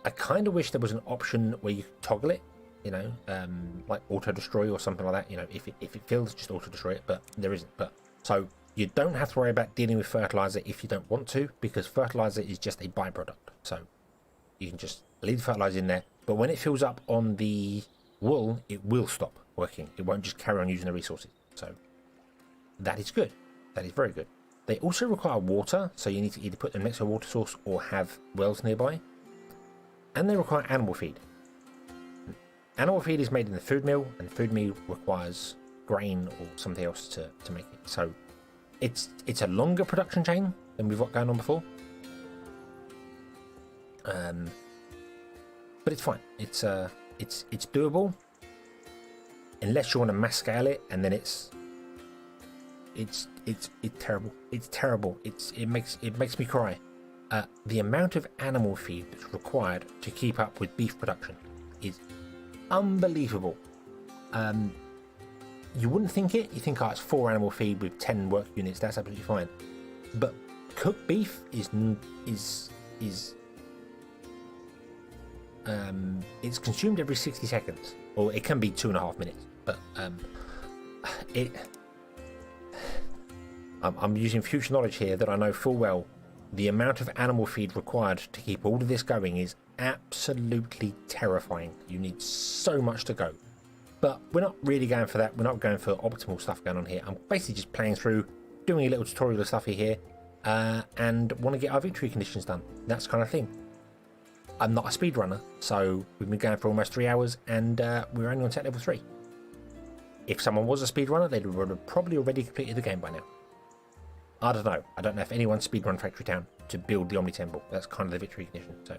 I kind of wish there was an option where you could toggle it, you know, like auto destroy or something like that. You know, if it fills, just auto destroy it, but there isn't. But so you don't have to worry about dealing with fertilizer if you don't want to, because fertilizer is just a byproduct. So you can just leave the fertilizer in there, but when it fills up on the wool, it will stop working. It won't just carry on using the resources. So that is good. That is very good. They also require water, so you need to either put them next to a water source or have wells nearby. And they require animal feed. Animal feed is made in the food mill, and the food mill requires grain or something else to make it. So it's a longer production chain than we've got going on before. But it's fine. It's doable, unless you want to mass scale it, and then it's terrible. It's terrible. It makes me cry. The amount of animal feed that's required to keep up with beef production is unbelievable. You wouldn't think it. You think, oh, it's 4 animal feed with 10 work units. That's absolutely fine. But cooked beef is it's consumed every 60 seconds, or it can be 2.5 minutes. But I'm using future knowledge here that I know full well. The amount of animal feed required to keep all of this going is absolutely terrifying. You need so much to go. But we're not really going for that. We're not going for optimal stuff going on here. I'm basically just playing through, doing a little tutorial of stuff here, and want to get our victory conditions done. That's kind of thing. I'm not a speedrunner, so we've been going for almost 3 hours, and we're only on tech level 3. If someone was a speedrunner, they would have probably already completed the game by now. I don't know. I don't know if anyone speedrun Factory Town to build the Omni Temple. That's kind of the victory condition, so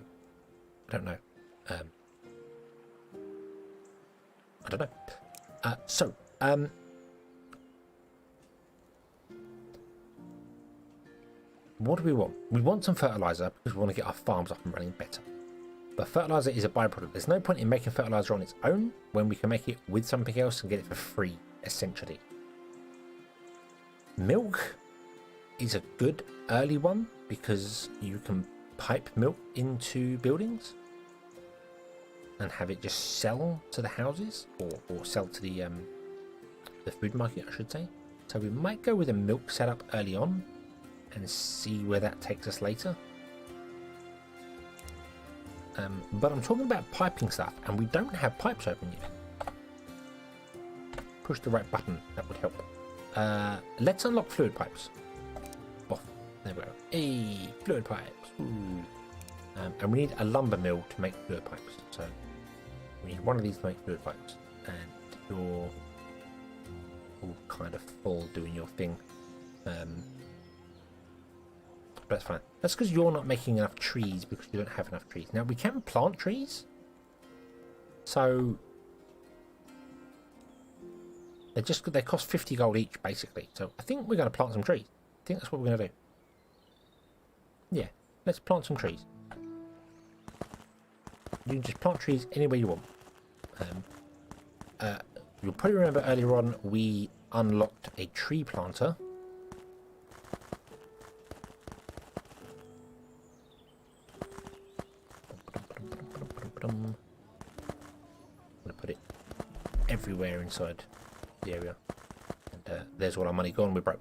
I don't know. I don't know. what do we want? We want some fertilizer because we want to get our farms up and running better. But fertilizer is a byproduct. There's no point in making fertilizer on its own when we can make it with something else and get it for free, essentially. Milk is a good early one because you can pipe milk into buildings and have it just sell to the houses or sell to the food market, I should say. So we might go with a milk setup early on and see where that takes us later. But I'm talking about piping stuff, and we don't have pipes open yet. Push the right button, that would help. Let's unlock fluid pipes. Oh, there we go. Hey, fluid pipes. And we need a lumber mill to make fluid pipes. So we need one of these to make fluid pipes. And you're all kind of full doing your thing. But that's fine. That's because you're not making enough trees because you don't have enough trees. Now, we can plant trees. So they cost 50 gold each, basically. So I think we're going to plant some trees. I think that's what we're going to do. Yeah, let's plant some trees. You can just plant trees anywhere you want. You'll probably remember earlier on we unlocked a tree planter. I'm going to put it everywhere inside the area. And there's all our money gone. We're broke.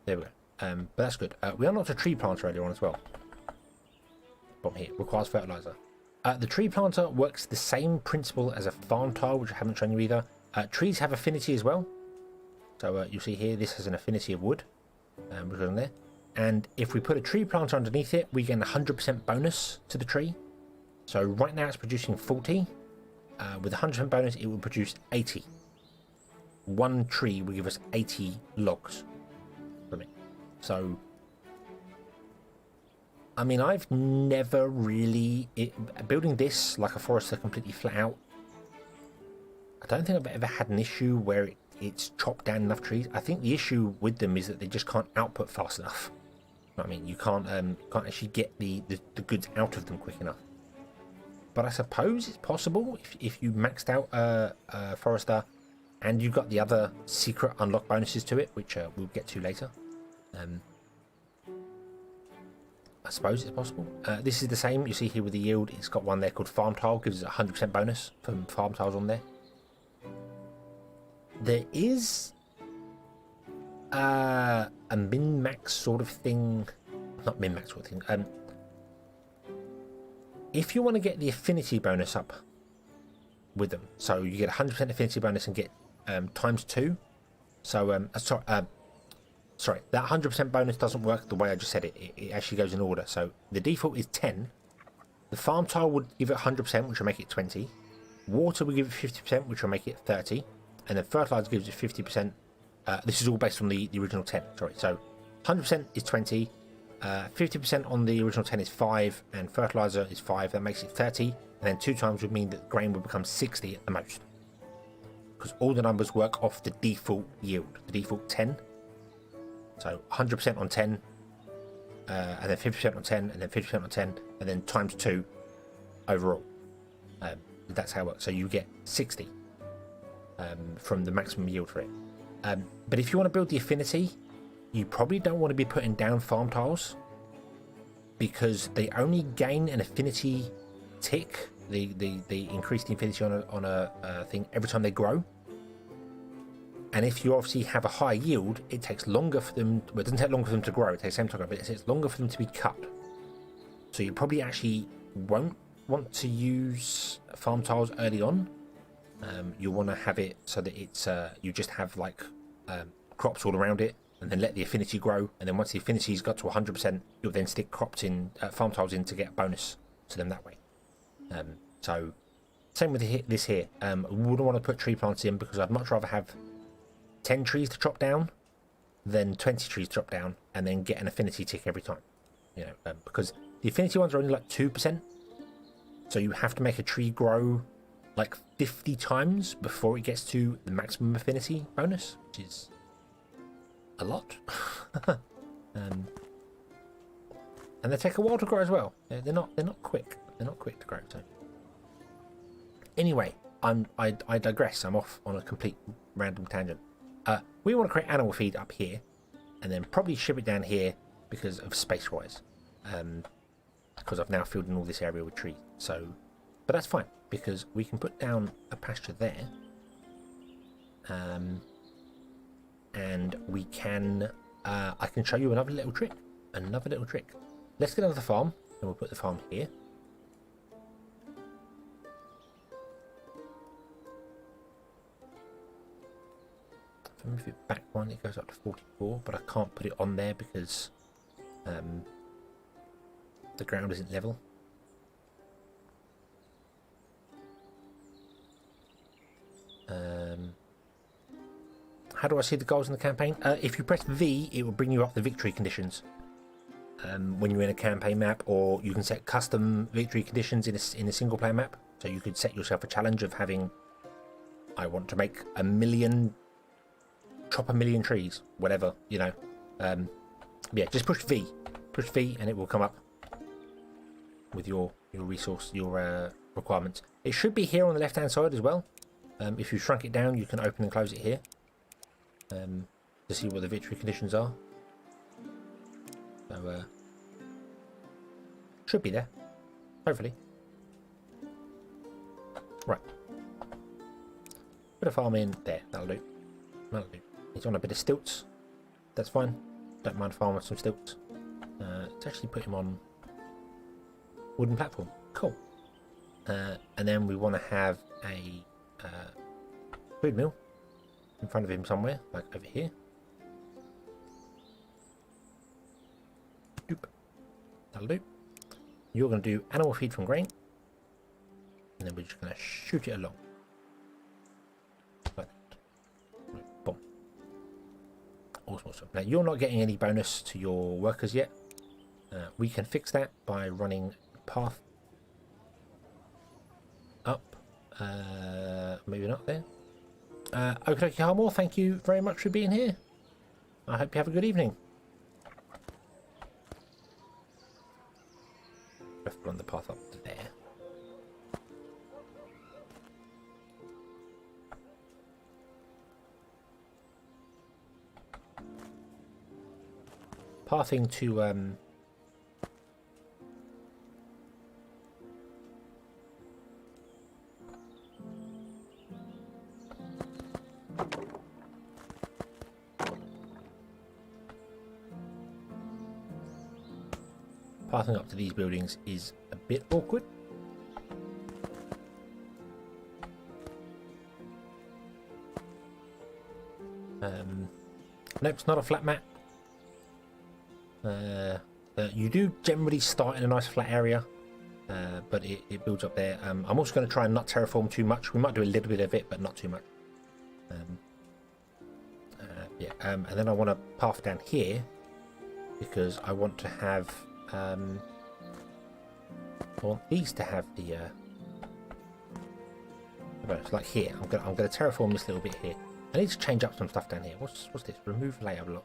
There we go. But that's good. We unlocked a tree planter earlier on as well. Bottom here. Requires fertilizer. The tree planter works the same principle as a farm tile, which I haven't shown you either. Trees have affinity as well. So you see here, this has an affinity of wood. Which is on there. And if we put a tree planter underneath it, we get a 100% bonus to the tree. So right now it's producing 40. With a 100% bonus, it will produce 80. One tree will give us 80 logs from it. So, I mean, I've never really... building this like a forester completely flat out, I don't think I've ever had an issue where it's chopped down enough trees. I think the issue with them is that they just can't output fast enough. You know what I mean? You can't actually get the goods out of them quick enough. But I suppose it's possible if you maxed out Forester and you got the other secret unlock bonuses to it, which we'll get to later. I suppose it's possible. This is the same. You see here with the yield, it's got one there called Farm Tile, gives us a 100% bonus from Farm Tiles on there. There is a min-max sort of thing. Not min-max sort of thing. If you want to get the affinity bonus up with them, so you get 100% affinity bonus and get times 2. So, sorry, that 100% bonus doesn't work the way I just said it. It actually goes in order. So the default is 10. The farm tile would give it 100%, which will make it 20. Water will give it 50%, which will make it 30. And then fertilizer gives it 50%. This is all based on the original 10. Sorry, so 100% is 20. 50% on the original 10 is 5, and fertilizer is 5. That makes it 30. And then 2 times would mean that grain would become 60 at the most. Because all the numbers work off the default yield, the default 10. So 100% on 10, and then 50% on 10, and then 50% on 10, and then times 2 overall. That's how it works. So you get 60 from the maximum yield for it. But if you want to build the affinity, you probably don't want to be putting down farm tiles because they only gain an affinity tick. They increase the affinity on a thing every time they grow. And if you obviously have a high yield, it takes longer for them. Well, it doesn't take longer for them to grow. It takes the same time, but it takes longer for them to be cut. So you probably actually won't want to use farm tiles early on. You want to have it so that it's you just have like crops all around it, and then let the affinity grow. And then once the affinity's got to 100%, you'll then stick crops in, farm tiles in to get a bonus to them that way. So same with this here. I wouldn't want to put tree plants in because I'd much rather have 10 trees to chop down than 20 trees to chop down and then get an affinity tick every time. You know, because the affinity ones are only like 2%. So you have to make a tree grow like 50 times before it gets to the maximum affinity bonus, which is a lot. And they take a while to grow as well. They're not quick. They're not quick to grow. So anyway, I digress. I'm off on a complete random tangent. We want to create animal feed up here, and then probably ship it down here because of space-wise. Because I've now filled in all this area with trees. So, but that's fine because we can put down a pasture there, and we can. I can show you another little trick. Another little trick. Let's get another farm, and we'll put the farm here. If I move it back one, it goes up to 44, but I can't put it on there because the ground isn't level. How do I see the goals in the campaign? If you press V, it will bring you up the victory conditions. When you're in a campaign map, or you can set custom victory conditions in a single player map. So you could set yourself a challenge of having, I want to make chop a million trees, whatever, you know. Yeah, just push V, and it will come up with your resource, your requirements. It should be here on the left hand side as well. If you shrunk it down, you can open and close it here to see what the victory conditions are. So should be there, hopefully. Right, put a farm in there. That'll do. It's on a bit of stilts. That's fine. Don't mind farming with some stilts. Let's actually put him on wooden platform. Cool. And then we want to have a food mill in front of him somewhere, like over here. Doop. That'll do. You're going to do animal feed from grain, and then we're just going to shoot it along. Like that. Boom. Awesome. Now you're not getting any bonus to your workers yet. We can fix that by running path up. Maybe not there. Okay, Harmore, thank you very much for being here. I hope you have a good evening. Let's run the path up to there. Pathing to pathing up to these buildings is a bit awkward. Nope, it's not a flat map. You do generally start in a nice flat area, but it builds up there. I'm also going to try and not terraform too much. We might do a little bit of it, but not too much. Yeah, and then I want to path down here because I want to have I want these to have the like here. I'm going to terraform this little bit here. I need to change up some stuff down here. What's this? Remove layer block.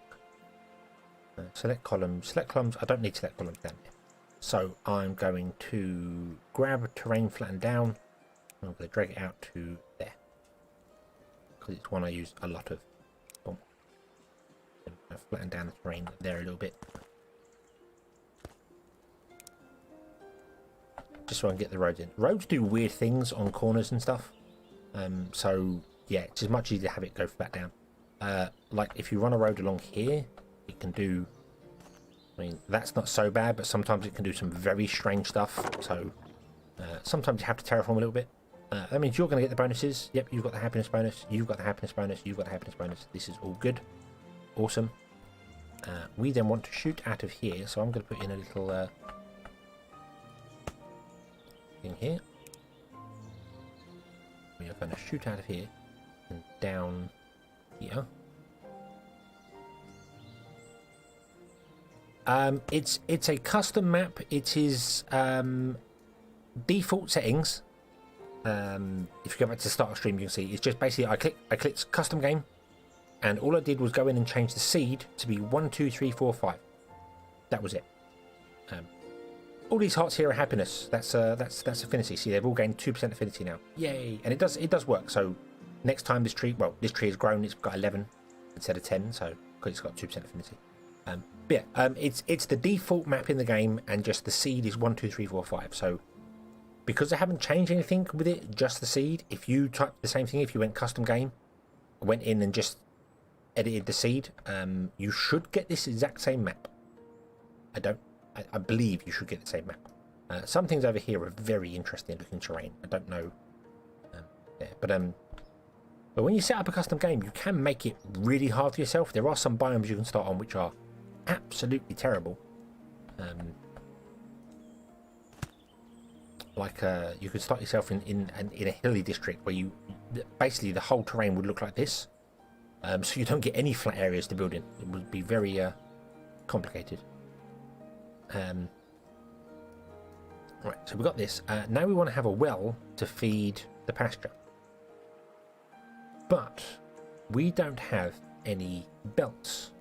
Select columns. Select columns. I don't need select columns down here. So I'm going to grab terrain, flatten down. I'm going to drag it out to there because it's one I use a lot of. Boom. Flatten down the terrain there a little bit. Just so I can get the roads in. Roads do weird things on corners and stuff. So yeah, it's just much easier to have it go flat down. Like if you run a road along here, it can do, I mean, that's not so bad, but sometimes it can do some very strange stuff. So sometimes you have to terraform a little bit. That means you're going to get the bonuses. Yep, you've got the happiness bonus. You've got the happiness bonus. You've got the happiness bonus. This is all good. Awesome. We then want to shoot out of here. So I'm going to put in a little thing here. We are going to shoot out of here and down here. It's a custom map. It is default settings. If you go back to the start of stream, you can see it's just basically I clicked custom game, and all I did was go in and change the seed to be 1, 2, 3, 4, 5. That was it. All these hearts here are happiness. That's affinity. See, they've all gained 2% affinity now. Yay! And it does work. So next time this tree has grown, it's got 11 instead of 10. So because it's got 2% affinity. But yeah, it's the default map in the game, and just the seed is 1, 2, 3, 4, 5. So because I haven't changed anything with it, just the seed. If you type the same thing, if you went custom game, went in and just edited the seed, you should get this exact same map. I believe you should get the same map. Some things over here are very interesting looking terrain. I don't know. But when you set up a custom game, you can make it really hard for yourself. There are some biomes you can start on which are absolutely terrible. You could start yourself in a hilly district where basically the whole terrain would look like this. So you don't get any flat areas to build in. It would be very complicated. Right, so we've got this. Now we want to have a well to feed the pasture. But we don't have any belts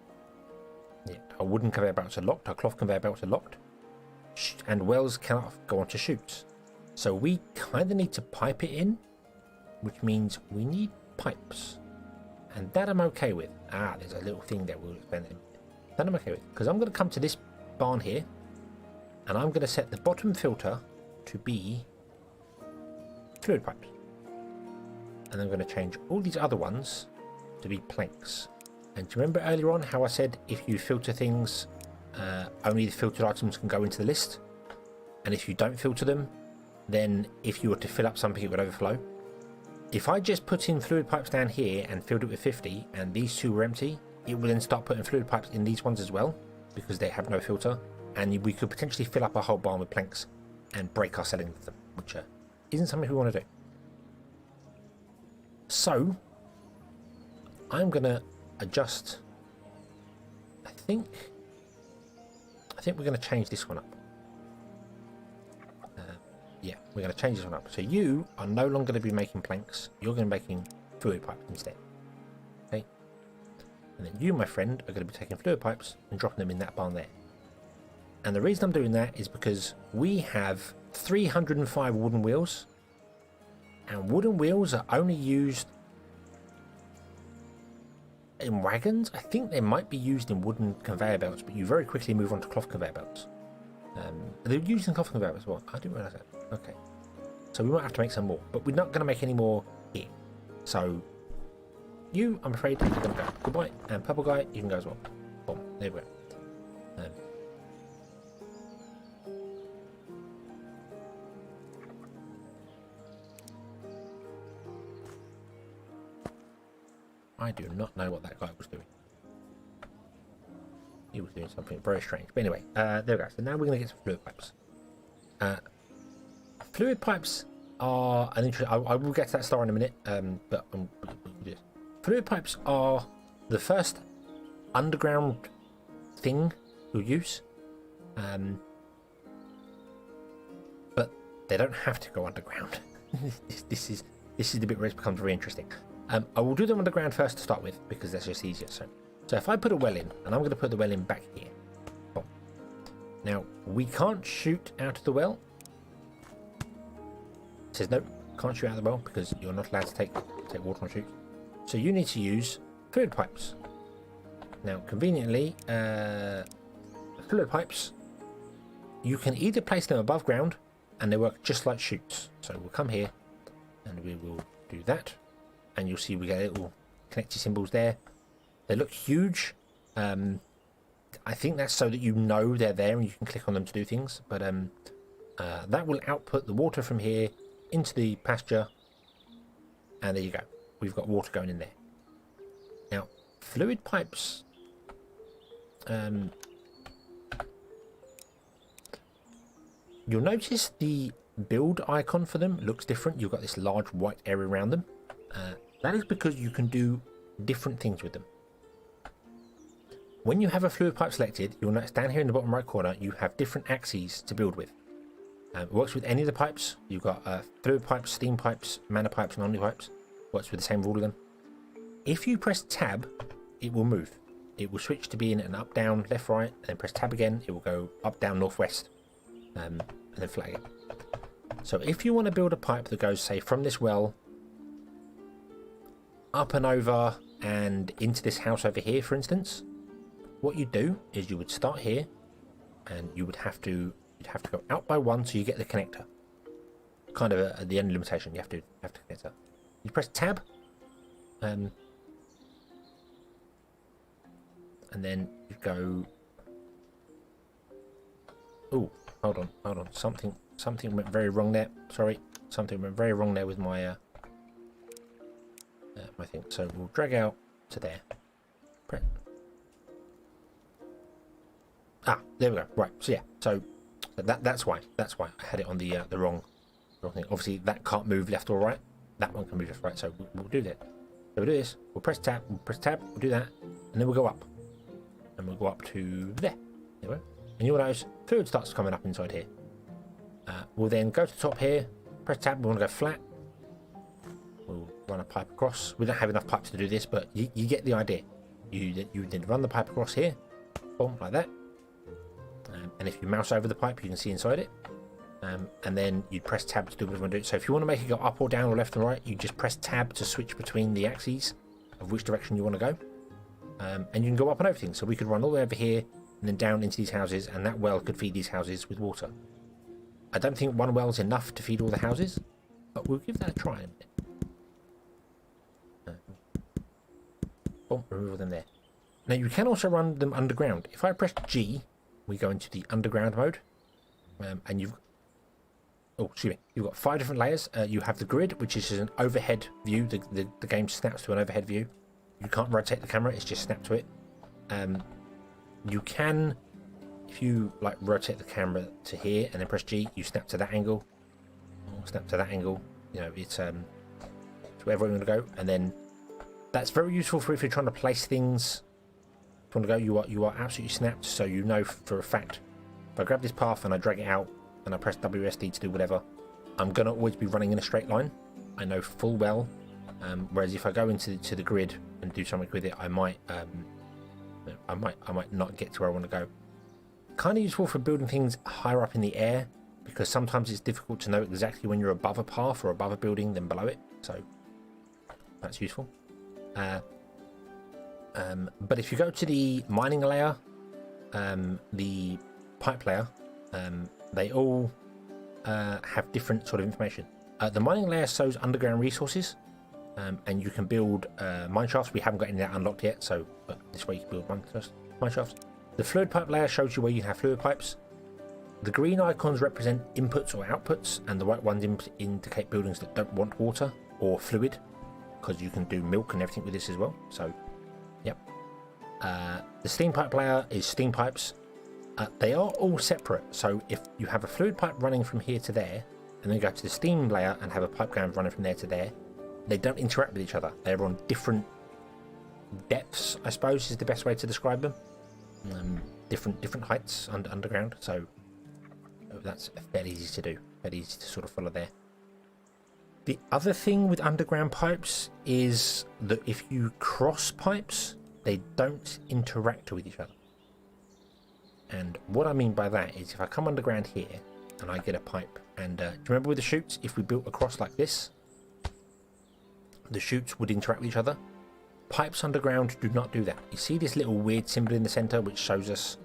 yet. Our wooden conveyor belts are locked, our cloth conveyor belts are locked, and wells cannot go onto chutes. So we kind of need to pipe it in, which means we need pipes. And that I'm okay with. There's a little thing that we'll explain. That I'm okay with, because I'm going to come to this barn here, and I'm going to set the bottom filter to be fluid pipes. And I'm going to change all these other ones to be planks. And do you remember earlier on how I said if you filter things, only the filtered items can go into the list? And if you don't filter them, then if you were to fill up something, it would overflow. If I just put in fluid pipes down here and filled it with 50, and these two were empty, it will then start putting fluid pipes in these ones as well, because they have no filter. And we could potentially fill up a whole barn with planks and break our selling with them, which isn't something we want to do. So I'm going to adjust. I think we're going to change this one up. Yeah, we're going to change this one up. So you are no longer going to be making planks. You're going to be making fluid pipes instead. Okay. And then you, my friend, are going to be taking fluid pipes and dropping them in that barn there. And the reason I'm doing that is because we have 305 wooden wheels. And wooden wheels are only used in wagons. I think they might be used in wooden conveyor belts, but you very quickly move on to cloth conveyor belts. They're used in cloth conveyor belts as well. I didn't realise that. Okay. So we might have to make some more, but we're not going to make any more here. So you, I'm afraid, you're going to go. Goodbye. And purple guy, you can go as well. Boom. There we go. I do not know what that guy was doing. He was doing something very strange. But anyway, there we go. So now we're going to get some fluid pipes. Fluid pipes are an interesting... I will get to that star in a minute. But fluid pipes are the first underground thing you'll use. But they don't have to go underground. This is the bit where it becomes very interesting. I will do them underground first to start with, because that's just easier. So if I put a well in, and I'm going to put the well in back here. Boom. Now, we can't shoot out of the well. It says no, can't shoot out of the well, because you're not allowed to take water on shoots. So you need to use fluid pipes. Now, conveniently, fluid pipes, you can either place them above ground, and they work just like chutes. So we'll come here, and we will do that. And you'll see we get little connected symbols there. They look huge. I think that's so that you know they're there and you can click on them to do things. But that will output the water from here into the pasture. And there you go. We've got water going in there. Now, fluid pipes. You'll notice the build icon for them looks different. You've got this large white area around them. That is because you can do different things with them. When you have a fluid pipe selected, you'll notice down here in the bottom right corner, you have different axes to build with. It works with any of the pipes. You've got fluid pipes, steam pipes, mana pipes, and omni pipes. Works with the same rule again. If you press tab, it will move. it will switch to being an up, down, left, right, and then press tab again, it will go up, down, northwest, and then flag it. So if you want to build a pipe that goes, say, from this well up and over and into this house over here, for instance, what you do is you would start here, and you'd have to go out by one so you get the connector. Kind of the end limitation. You have to connect up. You press tab, and then you go. Oh, hold on. Something went very wrong there. Sorry, something went very wrong there with my my thing. So we'll drag out to there. Press. Ah, there we go. Right. So yeah. So that's why I had it on the wrong thing. Obviously, that can't move left or right. That one can move left or right. So we'll do that. So we'll do this. We'll press tab. We'll do that, and then we'll go up, and we'll go up to there. There we go. And you'll notice food starts coming up inside here. We'll then go to the top here. Press tab. We want to go flat. We'll run a pipe across. We don't have enough pipes to do this, but you get the idea. You then run the pipe across here, boom, like that. And if you mouse over the pipe, you can see inside it. And then you press tab to do what you want to do. So if you want to make it go up or down or left and right, you just press tab to switch between the axes of which direction you want to go. And you can go up on everything. So we could run all the way over here and then down into these houses, and that well could feed these houses with water. I don't think one well is enough to feed all the houses, but we'll give that a try. Boom, remove them there. Now you can also run them underground. If I press G, we go into the underground mode, and you've got 5 different layers. You have the grid, which is an overhead view. The game snaps to an overhead view. You can't rotate the camera; it's just snap to it. You can, if you like, rotate the camera to here and then press G, you snap to that angle. Or snap to that angle. You know, it's wherever you want to go, and then that's very useful for if you're trying to place things. If you want to go, you are absolutely snapped, so you know for a fact. If I grab this path and I drag it out and I press WSD to do whatever, I'm gonna always be running in a straight line. I know full well. Whereas if I go into the grid and do something with it, I might not get to where I want to go. Kind of useful for building things higher up in the air, because sometimes it's difficult to know exactly when you're above a path or above a building than below it. So that's useful. But if you go to the mining layer, the pipe layer, they all have different sort of information. The mining layer shows underground resources, and you can build mine shafts. We haven't got any of that unlocked yet, so this way you can build mine shafts. The fluid pipe layer shows you where you have fluid pipes. The green icons represent inputs or outputs, and the white ones indicate buildings that don't want water or fluid, because you can do milk and everything with this as well. So, yep. The steam pipe layer is steam pipes. They are all separate. So if you have a fluid pipe running from here to there, and then go to the steam layer and have a pipe going running from there to there, they don't interact with each other. They're on different depths, I suppose, is the best way to describe them. Different heights underground. So that's fairly easy to do. Fairly easy to sort of follow there. The other thing with underground pipes is that if you cross pipes, they don't interact with each other. And what I mean by that is if I come underground here and I get a pipe, and do you remember with the chutes, if we built across like this, the chutes would interact with each other? Pipes underground do not do that. You see this little weird symbol in the center which shows us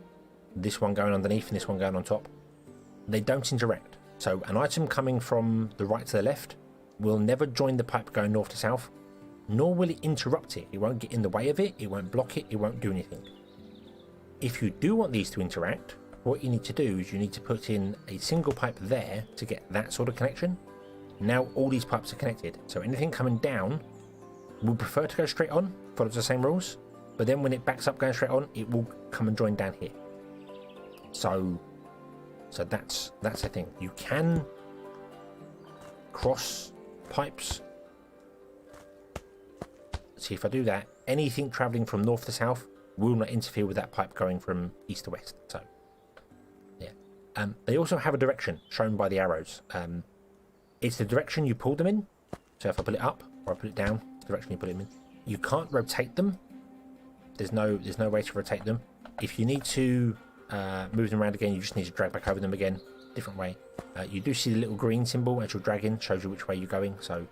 this one going underneath and this one going on top? They don't interact. So an item coming from the right to the left will never join the pipe going north to south, nor will it interrupt it. It won't get in the way of it, it won't block it, it won't do anything. If you do want these to interact, what you need to do is you need to put in a single pipe there to get that sort of connection. Now all these pipes are connected, so anything coming down will prefer to go straight on, follows the same rules, but then when it backs up going straight on, it will come and join down here. So that's the thing. You can cross pipes. See, if I do that, anything traveling from north to south will not interfere with that pipe going from east to west. So yeah, they also have a direction shown by the arrows. It's the direction you pull them in. So if I pull it up or I put it down, it's the direction you put them in. You can't rotate them. There's no way to rotate them. If you need to move them around again, you just need to drag back over them again. Different way. You do see the little green symbol as you're dragging, shows you which way you're going. So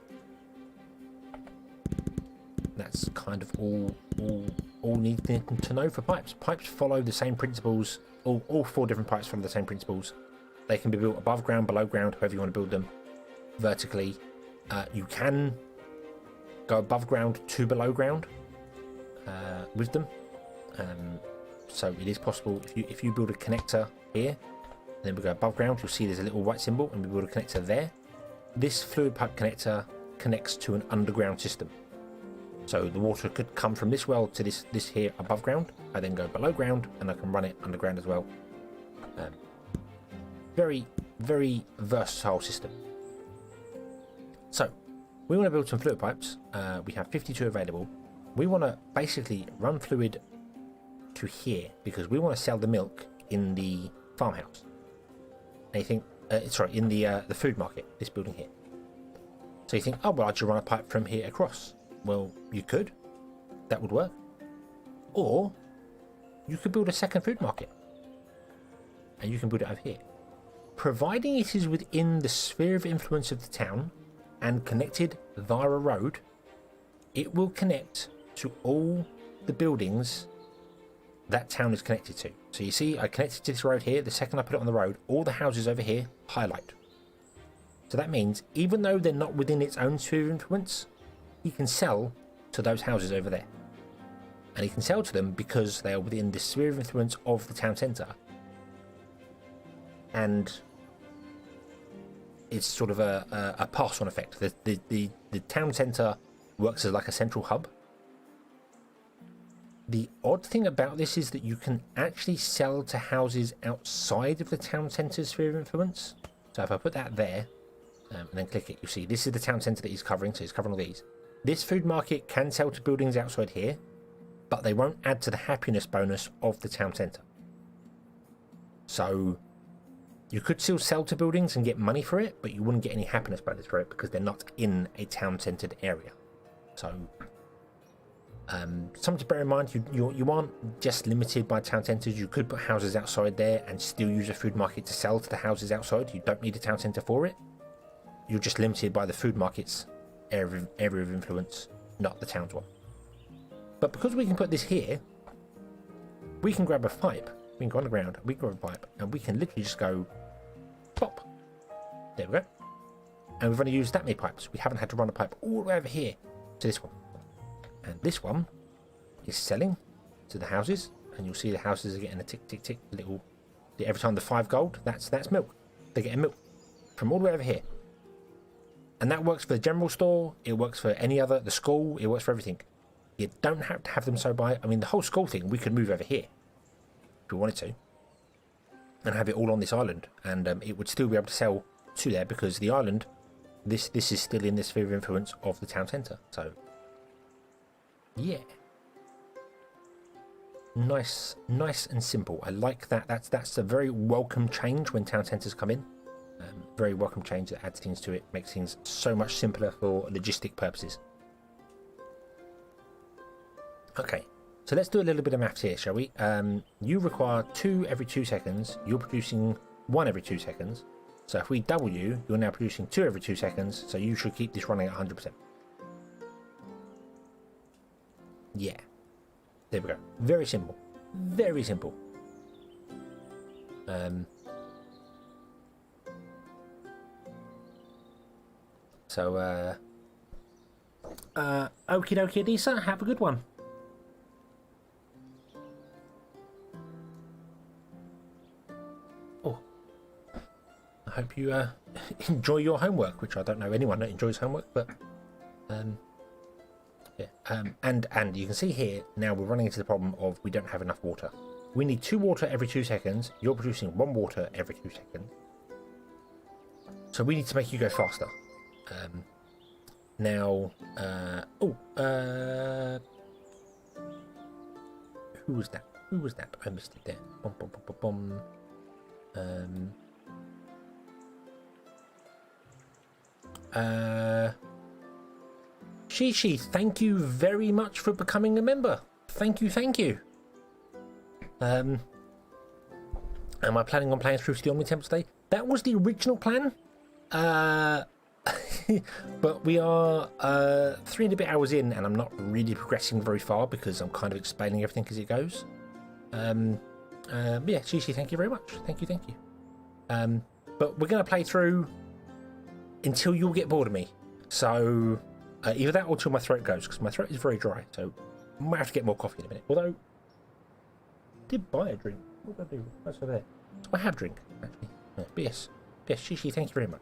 that's kind of all needed to know for pipes. Pipes follow the same principles. All 4 different pipes follow the same principles. They can be built above ground, below ground, however you want to build them. Vertically, you can go above ground to below ground with them. So it is possible if you build a connector here, and then we go above ground, you'll see there's a little white symbol, and we build a connector there. This fluid pipe connector connects to an underground system. So the water could come from this well to this here above ground. I then go below ground, and I can run it underground as well. Very, very versatile system. So we want to build some fluid pipes. We have 52 available. We want to basically run fluid to here because we want to sell the milk in the farmhouse. And you think, sorry, in the food market, this building here. So you think, oh well, I should run a pipe from here across. Well, you could. That would work. Or you could build a second food market, and you can build it over here. Providing it is within the sphere of influence of the town and connected via a road, it will connect to all the buildings that town is connected to. So you see, I connected to this road here. The second I put it on the road, all the houses over here highlight. So that means even though they're not within its own sphere of influence, he can sell to those houses over there. And he can sell to them because they are within the sphere of influence of the town centre. And it's sort of a pass-on effect. The town centre works as like a central hub. The odd thing about this is that you can actually sell to houses outside of the town centre's sphere of influence. So if I put that there, and then click it, you see this is the town centre that he's covering, so he's covering all these. This food market can sell to buildings outside here, but they won't add to the happiness bonus of the town centre. So you could still sell to buildings and get money for it, but you wouldn't get any happiness bonus for it because they're not in a town-centered area. So something to bear in mind, you aren't just limited by town centres. You could put houses outside there and still use a food market to sell to the houses outside. You don't need a town centre for it. You're just limited by the food market's area of influence, not the town's one. But because we can put this here, we can grab a pipe. We can go on the ground, we can grab a pipe, and we can literally just go pop. There we go. And we've only used that many pipes. We haven't had to run a pipe all the way over here to this one. And this one is selling to the houses, and you'll see the houses are getting a tick, tick, tick, little. Every time the 5 gold, that's milk. They're getting milk from all the way over here. And that works for the general store. It works for any other, the school. It works for everything. You don't have to have them so by. I mean, the whole school thing we could move over here if we wanted to, and have it all on this island, and it would still be able to sell to there because the island, this is still in the sphere of influence of the town centre. So yeah, nice and simple. I like that. That's a very welcome change when town centres come in. Very welcome change that adds things to it, makes things so much simpler for logistic purposes. Okay, so let's do a little bit of maths here, shall we? You require 2 every 2 seconds. You're producing 1 every 2 seconds. So if we double you, you're now producing 2 every 2 seconds. So you should keep this running at 100%. Yeah. There we go. Very simple. Very simple. So, okie dokie, Adisa, have a good one. Oh, I hope you enjoy your homework, which I don't know anyone that enjoys homework, but yeah. And you can see here now we're running into the problem of we don't have enough water. We need 2 water every 2 seconds. You're producing 1 water every 2 seconds. So we need to make you go faster. Now, who was that? Who was that? I missed it there. Shishi, thank you very much for becoming a member. thank you, thank you. Am I planning on playing through the Omni Temple today? That was the original plan. But we are 3 and a bit hours in, and I'm not really progressing very far because I'm kind of explaining everything as it goes. Yeah, Shishi, thank you very much. Thank you. But we're going to play through until you'll get bored of me. So either that or till my throat goes, because my throat is very dry. So I might have to get more coffee in a minute. Although, I did buy a drink. What did I do? What's over there? So I have drink, actually. But yes, Shishi, thank you very much.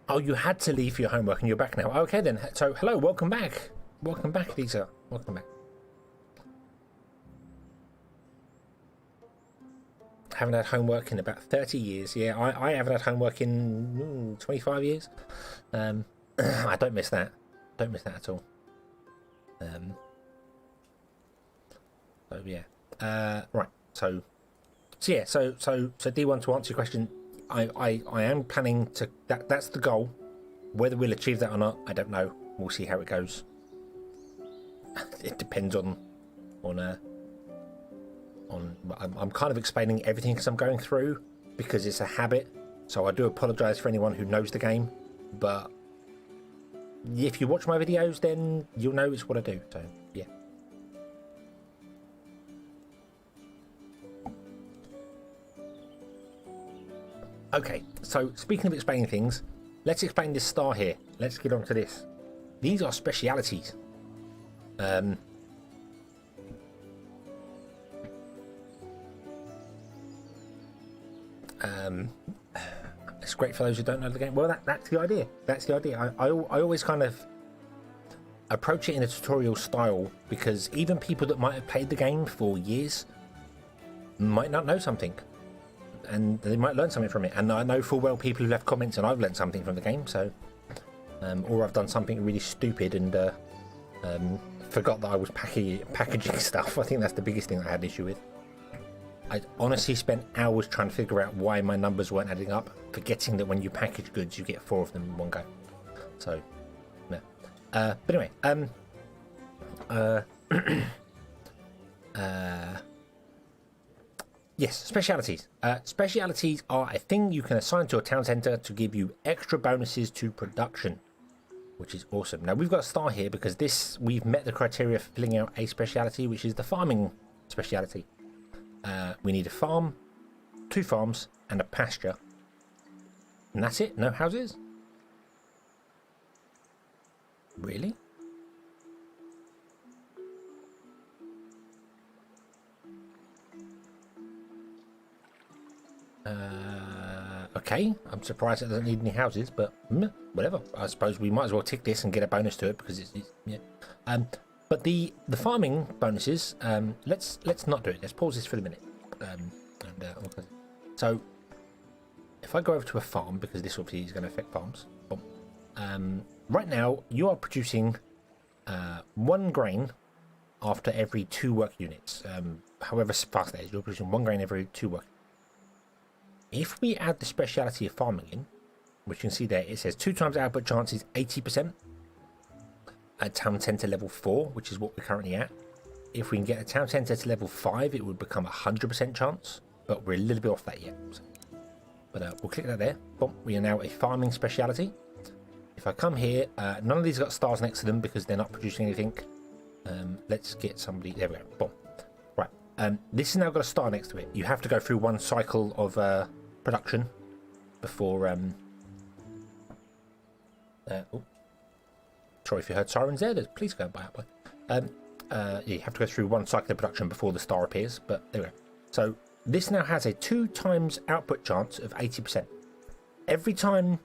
Oh, you had to leave for your homework and you're back now. Okay then. So, hello, welcome back. Welcome back, Lisa. Welcome back. Haven't had homework in about 30 years. Yeah, I haven't had homework in 25 years. I don't miss that. Don't miss that at all. So yeah. Right. So D1, to answer your question, I am planning to. That's the goal. Whether we'll achieve that or not, I don't know. We'll see how it goes. It depends on. I'm kind of explaining everything as I'm going through because it's a habit. So I do apologise for anyone who knows the game, but if you watch my videos, then you'll know it's what I do. So yeah. Okay, so speaking of explaining things, let's explain this star here. Let's get on to this. These are specialities. It's great for those who don't know the game. Well, that's the idea. That's the idea. I always kind of approach it in a tutorial style because even people that might have played the game for years might not know something. And they might learn something from it. And I know full well people who left comments and I've learned something from the game. So, or I've done something really stupid and forgot that I was packaging stuff. I think that's the biggest thing I had an issue with. I honestly spent hours trying to figure out why my numbers weren't adding up, forgetting that when you package goods, you get 4 of them in one go. So, no. But anyway, yes, specialities. Specialities are a thing you can assign to a town centre to give you extra bonuses to production, which is awesome. Now, we've got a star here because we've met the criteria for filling out a speciality, which is the farming speciality. We need a farm, 2 farms, and a pasture. And that's it? No houses? Really? Okay, I'm surprised it doesn't need any houses, but whatever. I suppose we might as well tick this and get a bonus to it because it's yeah. But the farming bonuses, let's not do it. Let's pause this for a minute. So if I go over to a farm, because this obviously is going to affect farms. Right now you are producing 1 grain after every 2 work units. However fast that is, you're producing 1 grain every 2 work. If we add the speciality of farming in, which you can see there, it says 2 times output chance is 80%. At town centre level 4, which is what we're currently at. If we can get a town centre to level 5, it would become 100% chance, but we're a little bit off that yet. So, but we'll click that there. Boom, we are now a farming speciality. If I come here, none of these got stars next to them because they're not producing anything. Let's get somebody. There we go. Boom. Right. This has now got a star next to it. You have to go through 1 cycle of production before. Sorry if you heard sirens there. Please go and buy up. You have to go through 1 cycle of production before the star appears, but there we go. So this now has a 2 times output chance of 80%. Every time,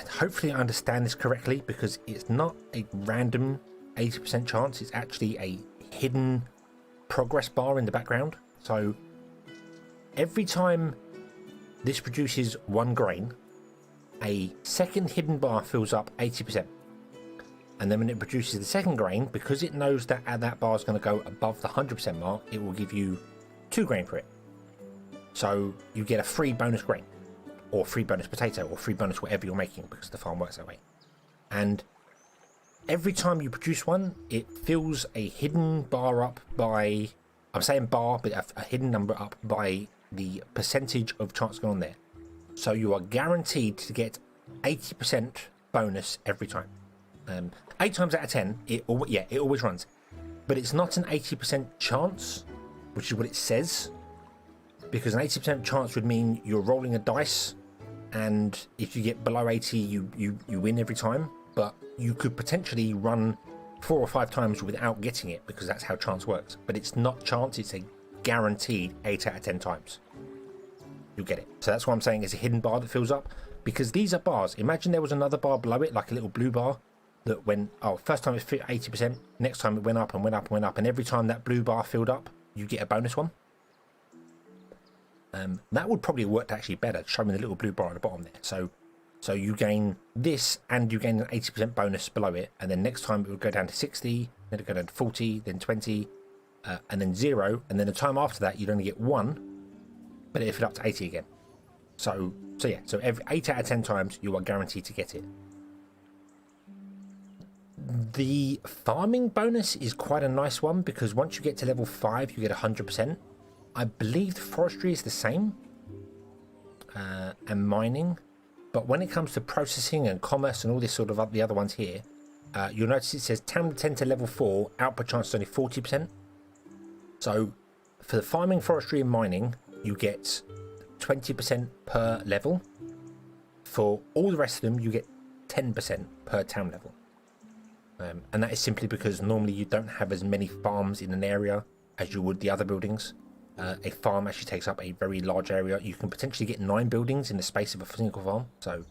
hopefully I understand this correctly, because it's not a random 80% chance, it's actually a hidden progress bar in the background. So every time this produces 1 grain, a second hidden bar fills up 80%. And then when it produces the second grain, because it knows that that bar is going to go above the 100% mark, it will give you 2 grain for it. So you get a free bonus grain. or free bonus potato, or free bonus whatever you're making, because the farm works that way. And every time you produce one, it fills a hidden bar up by, I'm saying bar, but a hidden number up by the percentage of chance going on there. So you are guaranteed to get 80% bonus every time. 8 times out of 10, it always runs. But it's not an 80% chance, which is what it says. Because an 80% chance would mean you're rolling a dice, and if you get below 80, you win every time. But you could potentially run 4 or 5 times without getting it, because that's how chance works. But it's not chance, it's a guaranteed 8 out of 10 times you'll get it. So that's why I'm saying it's a hidden bar that fills up, because these are bars. Imagine there was another bar below it, like a little blue bar, that went, first time it fit 80%, next time it went up and went up and went up, and every time that blue bar filled up, you get a bonus one. That would probably have worked actually better, showing the little blue bar at the bottom there. So you gain this, and you gain an 80% bonus below it, and then next time it would go down to 60, then it would go down to 40, then 20, and then 0, and then the time after that you'd only get 1, but it fit up to 80 again. So every 8 out of 10 times you are guaranteed to get it. The farming bonus is quite a nice one, because once you get to level 5 you get 100%. I believe the forestry is the same, and mining, but when it comes to processing and commerce and all this sort of the other ones here, you'll notice it says 10 to level 4, output chance is only 40%. So for the farming, forestry and mining, you get 20% per level. For all the rest of them, you get 10% per town level. And that is simply because normally you don't have as many farms in an area as you would the other buildings. A farm actually takes up a very large area. You can potentially get 9 buildings in the space of a single farm. So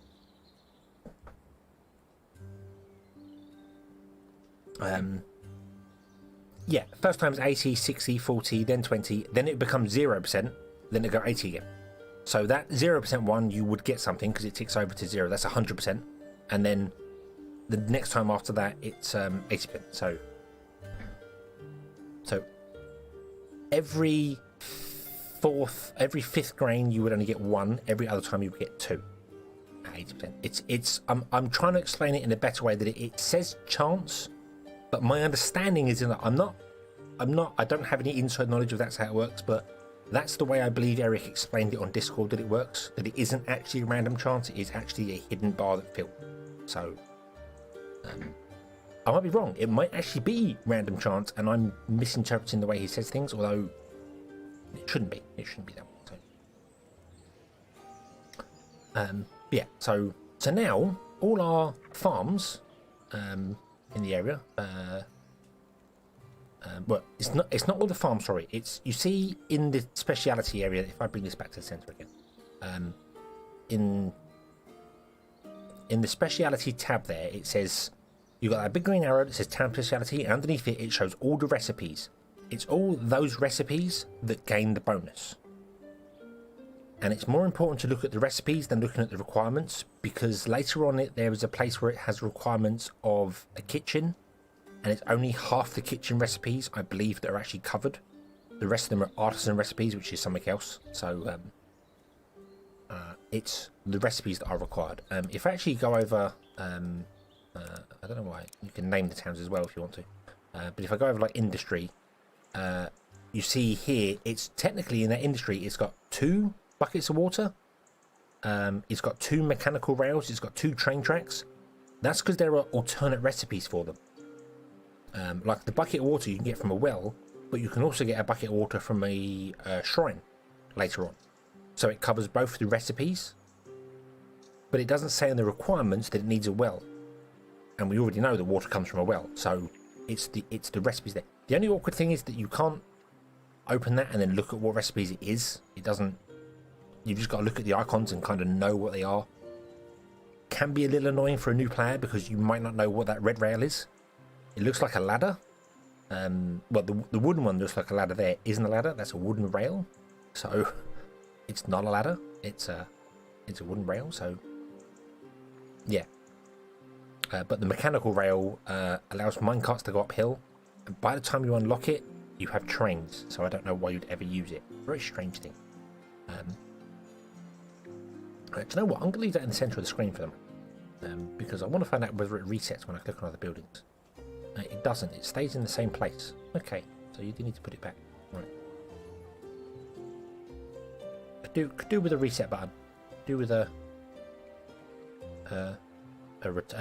yeah, first time is 80, 60, 40, then 20, then it becomes 0%, then it go 80 again. So that 0% one, you would get something because it ticks over to 0. That's 100%. And then the next time after that, it's 80%. So every 5th grain, you would only get 1. Every other time, you would get 2 at 80%. I'm trying to explain it in a better way, that it says chance, but my understanding is that I don't have any inside knowledge of that's how it works, but that's the way I believe Eric explained it on Discord that it works, that it isn't actually a random chance, it is actually a hidden bar that filled. So I might be wrong, it might actually be random chance and I'm misinterpreting the way he says things, although it shouldn't be that way. Yeah, so now all our farms in the area, well, it's not all the farms, sorry, it's, you see in the speciality area, if I bring this back to the center again, in the speciality tab there, it says you got that big green arrow that says town speciality, and underneath it shows all the recipes. It's all those recipes that gain the bonus. And it's more important to look at the recipes than looking at the requirements, because later on there is a place where it has requirements of a kitchen, and it's only half the kitchen recipes, I believe, that are actually covered. The rest of them are artisan recipes, which is something else. So it's the recipes that are required. If I actually go over, I don't know why, you can name the towns as well if you want to. But if I go over like industry, you see here, it's technically in that industry, it's got 2 buckets of water. It's got 2 mechanical rails. It's got 2 train tracks. That's because there are alternate recipes for them. Like the bucket of water you can get from a well, but you can also get a bucket of water from a shrine later on. So it covers both the recipes, but it doesn't say in the requirements that it needs a well. And we already know that water comes from a well, so it's the recipes there. The only awkward thing is that you can't open that and then look at what recipes it is. It doesn't. You've just got to look at the icons and kind of know what they are. Can be a little annoying for a new player because you might not know what that red rail is. It looks like a ladder. Well, the wooden one looks like a ladder there. Isn't a ladder. That's a wooden rail. So it's not a ladder. It's a wooden rail. So yeah. But the mechanical rail allows minecarts to go uphill. And by the time you unlock it, you have trains. So I don't know why you'd ever use it. Very strange thing. Do you know what? I'm going to leave that in the centre of the screen for them. Because I want to find out whether it resets when I click on other buildings. It doesn't. It stays in the same place. Okay, so you do need to put it back. Right. Could do with a reset button. Do with a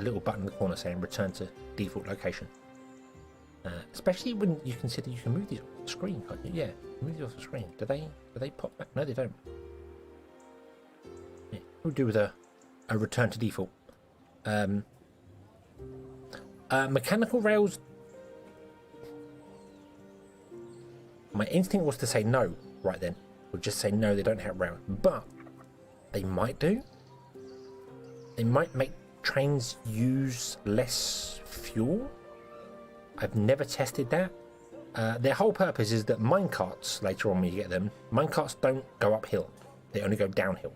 little button in the corner saying return to default location. Especially when you consider you can move these off the screen, can't you? Yeah, move these off the screen. Do they pop back? No, they don't. Yeah, we'll do with a return to default. Mechanical rails. My instinct was to say no right then. Would just say no, they don't have rails, but they might do. They might make trains use less fuel. I've never tested that. Their whole purpose is that minecarts, later on when you get them, minecarts don't go uphill. They only go downhill.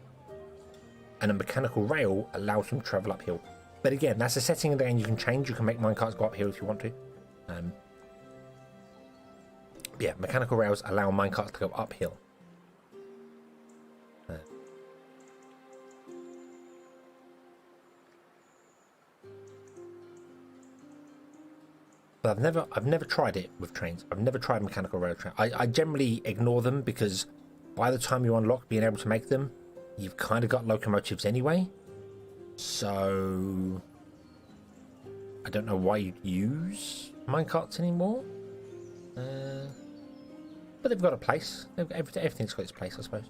And a mechanical rail allows them to travel uphill. But again, that's a setting in the game you can change. You can make minecarts go uphill if you want to. Yeah, mechanical rails allow minecarts to go uphill. But I've never tried it with trains. I've never tried mechanical rail train. I generally ignore them because by the time you unlock being able to make them, you've kind of got locomotives anyway. So I don't know why you'd use minecarts anymore. But they've got a place. Everything's got its place, I suppose.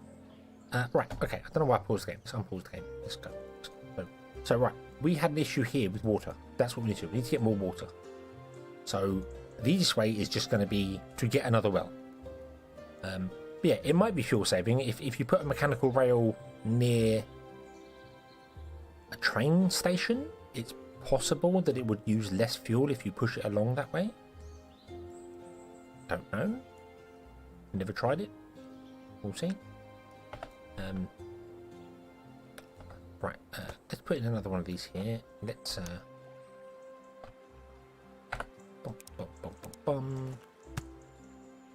Right, okay. I don't know why I paused the game. Let's unpause the game. Let's go. So right, we had an issue here with water. That's what we need to do. We need to get more water. So the easiest way is just going to be to get another well. Yeah, it might be fuel saving if you put a mechanical rail near a train station. It's possible that it would use less fuel if you push it along that way. Don't know. Never tried it. We'll see. Right, let's put in another one of these here. Let's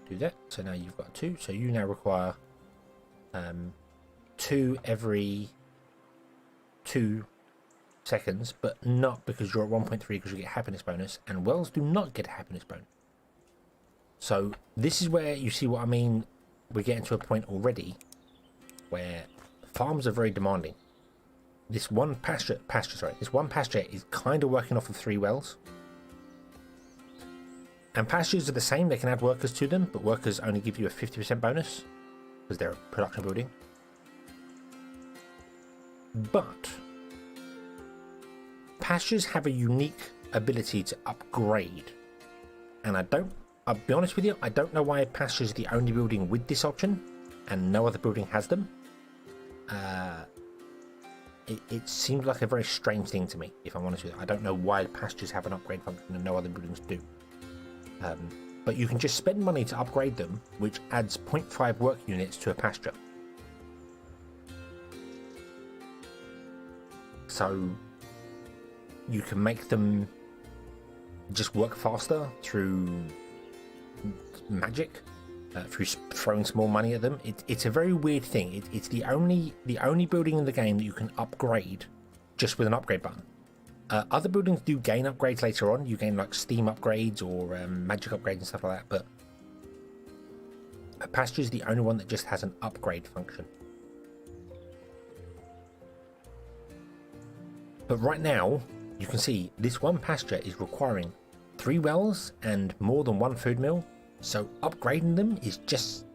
do that. So now you've got 2. So you now require 2 every 2 seconds, but not because you're at 1.3 because you get a happiness bonus, and wells do not get a happiness bonus. So this is where you see what I mean. We're getting to a point already where farms are very demanding. This one pasture is kind of working off of 3 wells. And pastures are the same, they can add workers to them, but workers only give you a 50% bonus because they're a production building. But pastures have a unique ability to upgrade. And I'll be honest with you, I don't know why pastures is the only building with this option and no other building has them. It seems like a very strange thing to me, if I'm honest with you. I don't know why pastures have an upgrade function and no other buildings do. But you can just spend money to upgrade them, which adds 0.5 work units to a pasture. So you can make them just work faster through magic, through throwing some more money at them. It's a very weird thing. It's the only building in the game that you can upgrade just with an upgrade button. Other buildings do gain upgrades later on. You gain like steam upgrades or magic upgrades and stuff like that, but a pasture is the only one that just has an upgrade function. But right now, you can see this one pasture is requiring 3 wells and more than 1 food mill. So upgrading them is just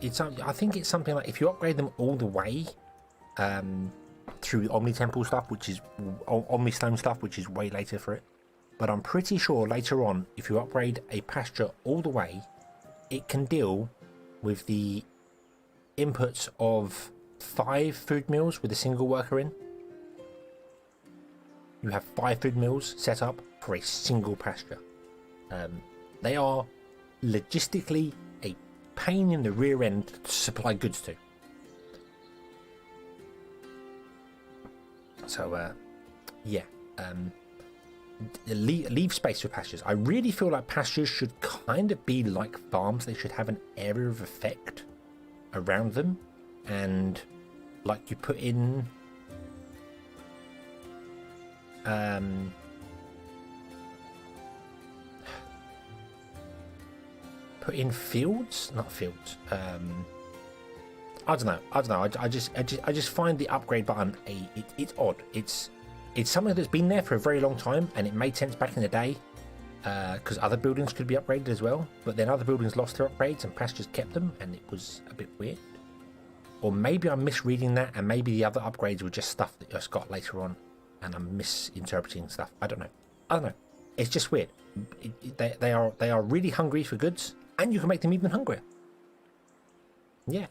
it's. I think it's something like if you upgrade them all the way through Omni Temple stuff, which is Omni Stone stuff, which is way later for it. But I'm pretty sure later on, if you upgrade a pasture all the way, it can deal with the inputs of 5 food mills with a single worker in. You have 5 food mills set up for a single pasture. They are logistically a pain in the rear end to supply goods to. So, yeah. Leave space for pastures. I really feel like pastures should kind of be like farms. They should have an area of effect around them, and like you put in fields, not fields. I don't know. I just find the upgrade button it's odd. It's something that's been there for a very long time, and it made sense back in the day because other buildings could be upgraded as well. But then other buildings lost their upgrades, and pastures kept them, and it was a bit weird. Or maybe I'm misreading that, and maybe the other upgrades were just stuff that just got later on, and I'm misinterpreting stuff. I don't know. It's just weird. They are really hungry for goods, and you can make them even hungrier. Yeah.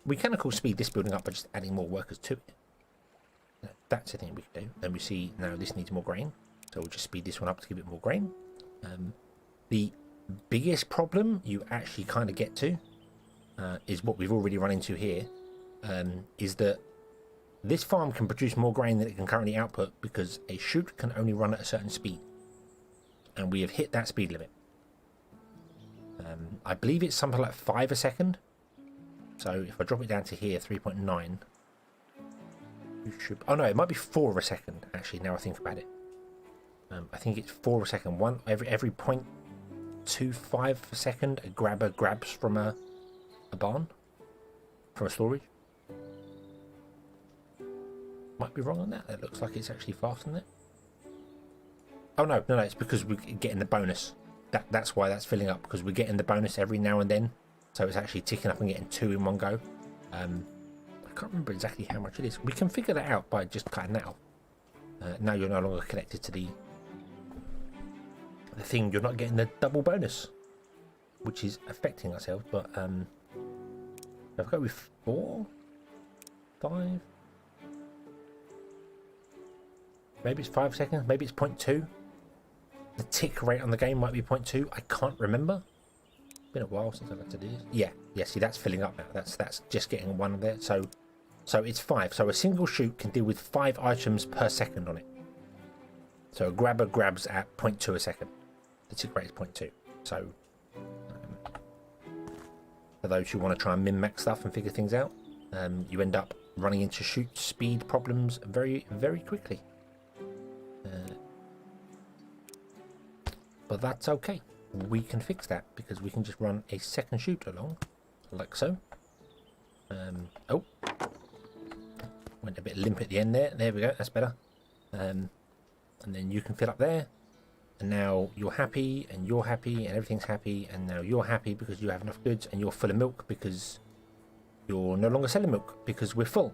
We can, of course, speed this building up by just adding more workers to it. That's the thing we can do. Then we see now this needs more grain, so we'll just speed this one up to give it more grain. The biggest problem you actually kind of get to is what we've already run into here, is that this farm can produce more grain than it can currently output because a chute can only run at a certain speed, and we have hit that speed limit. I believe it's something like 5 a second. So if I drop it down to here, 3.9, you should... Oh no, it might be 4 a second, actually, now I think about it. I think it's 4 a second. Every 0.25 a second, a grabber grabs from a barn, from a storage. Might be wrong on that. It looks like it's actually faster than that. Oh no, it's because we're getting the bonus. That's why that's filling up, because we're getting the bonus every now and then. So it's actually ticking up and getting 2 in one go. I can't remember exactly how much it is. We can figure that out by just cutting that off. Now you're no longer connected to the thing. You're not getting the double bonus, which is affecting ourselves. But I've got with 4, 5. Maybe it's 5 seconds. Maybe it's 0.2. The tick rate on the game might be 0.2. I can't remember. Been a while since I've had to do this. Yeah, see, that's filling up now. That's just getting one there. So it's 5. So a single chute can deal with 5 items per second on it. So a grabber grabs at 0.2 a second. The tick rate is 0.2. So for those who want to try and min-max stuff and figure things out, you end up running into chute speed problems very, very quickly. But that's okay. We can fix that because we can just run a second chute along, like so. Oh, went a bit limp at the end there. There we go. That's better. And then you can fill up there, and now you're happy, and you're happy, and everything's happy, and now you're happy because you have enough goods, and you're full of milk because you're no longer selling milk because we're full.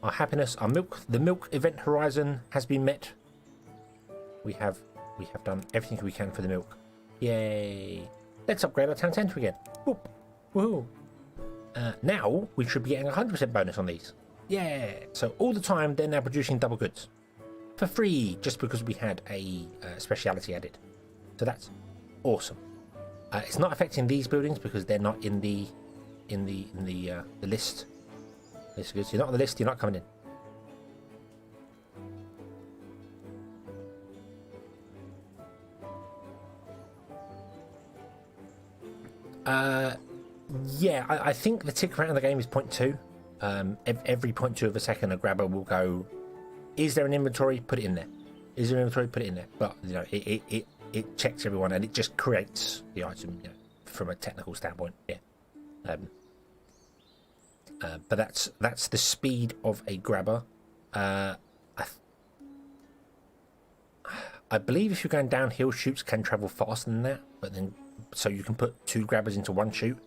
Our happiness, our milk, the milk event horizon has been met. We have done everything we can for the milk. Yay! Let's upgrade our town centre again. Boop! Woohoo! Now we should be getting 100% bonus on these. Yeah! So all the time they're now producing double goods for free, just because we had a speciality added. So that's awesome. It's not affecting these buildings because they're not in the list. This is good. So you're not on the list. You're not coming in. Yeah, I think the tick rate on the game is 0.2. Every 0.2 of a second, a grabber will go, is there an inventory? Put it in there. Is there an inventory? Put it in there. But, you know, it checks everyone, and it just creates the item, you know, from a technical standpoint. Yeah. But that's the speed of a grabber. I believe if you're going downhill, chutes can travel faster than that, but then so you can put 2 grabbers into one chute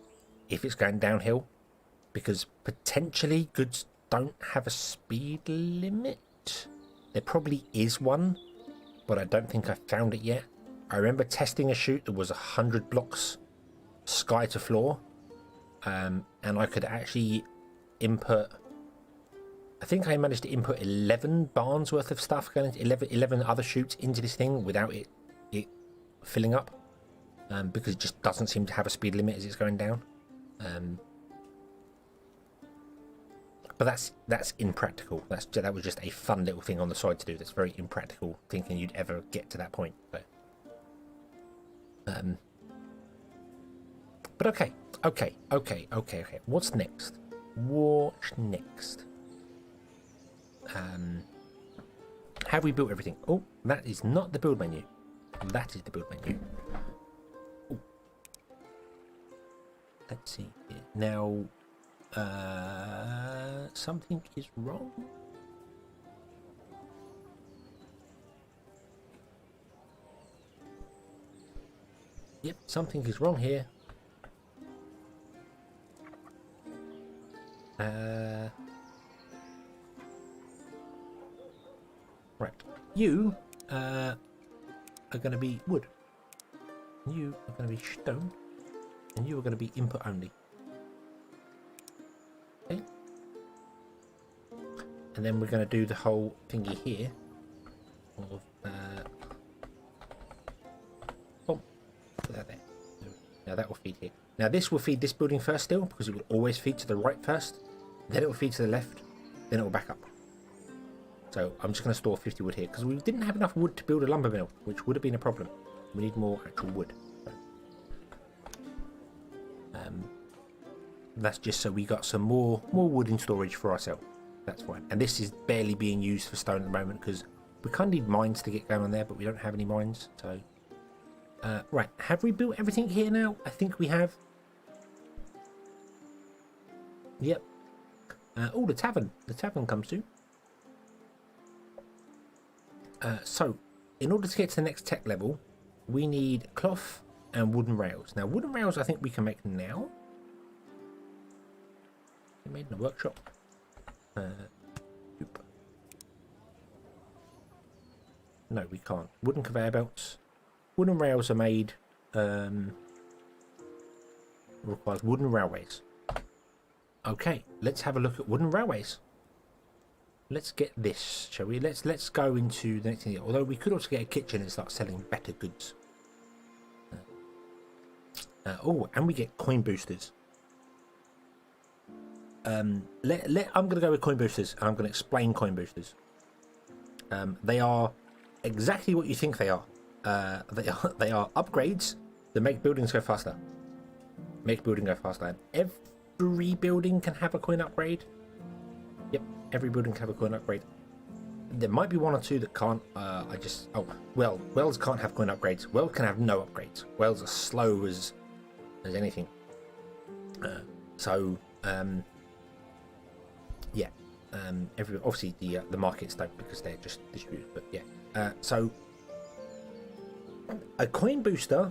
if it's going downhill, because potentially goods don't have a speed limit. There probably is one, but I don't think I found it yet. I remember testing a chute that was 100 blocks sky to floor, and I could actually input, I think I managed to input 11 barns worth of stuff going into 11 other chutes into this thing without it filling up, because it just doesn't seem to have a speed limit as it's going down. But that's impractical. That was just a fun little thing on the side to do. That's very impractical, thinking you'd ever get to that point. But okay. What's next? Watch next. Have we built everything? Oh, that is not the build menu. That is the build menu. Ooh. Let's see here. Now, something is wrong. Yep, something is wrong here. Right, you are going to be wood. You are going to be stone, and you are going to be input only. Okay. And then we're going to do the whole thingy here. Of put that there. Now that will feed here. Now this will feed this building first still, because it will always feed to the right first. Then it will feed to the left. Then it will back up. So I'm just going to store 50 wood here, because we didn't have enough wood to build a lumber mill, which would have been a problem. We need more actual wood. So, that's just so we got some more wood in storage for ourselves. That's fine. And this is barely being used for stone at the moment, because we kind of need mines to get going on there, but we don't have any mines. So, right, have we built everything here now? I think we have. Yep. Oh, the tavern. The tavern comes too. So, in order to get to the next tech level, we need cloth and wooden rails. Now, wooden rails I think we can make now. They're made in a workshop. No, we can't. Wooden conveyor belts. Wooden rails are made. Requires wooden railways. Okay, let's have a look at wooden railways. Let's get this, shall we? Let's go into the next thing. Although we could also get a kitchen and start selling better goods. Oh, and we get coin boosters. I'm going to go with coin boosters, and I'm going to explain coin boosters. They are exactly what you think they are. They are upgrades that make buildings go faster. Make building go faster. And every building can have a coin upgrade. Yep, every building can have a coin upgrade. There might be one or two that can't. Wells can't have coin upgrades. Wells can have no upgrades. Wells are slow as anything. Yeah. Obviously the markets don't, because they're just distributed. But yeah. So a coin booster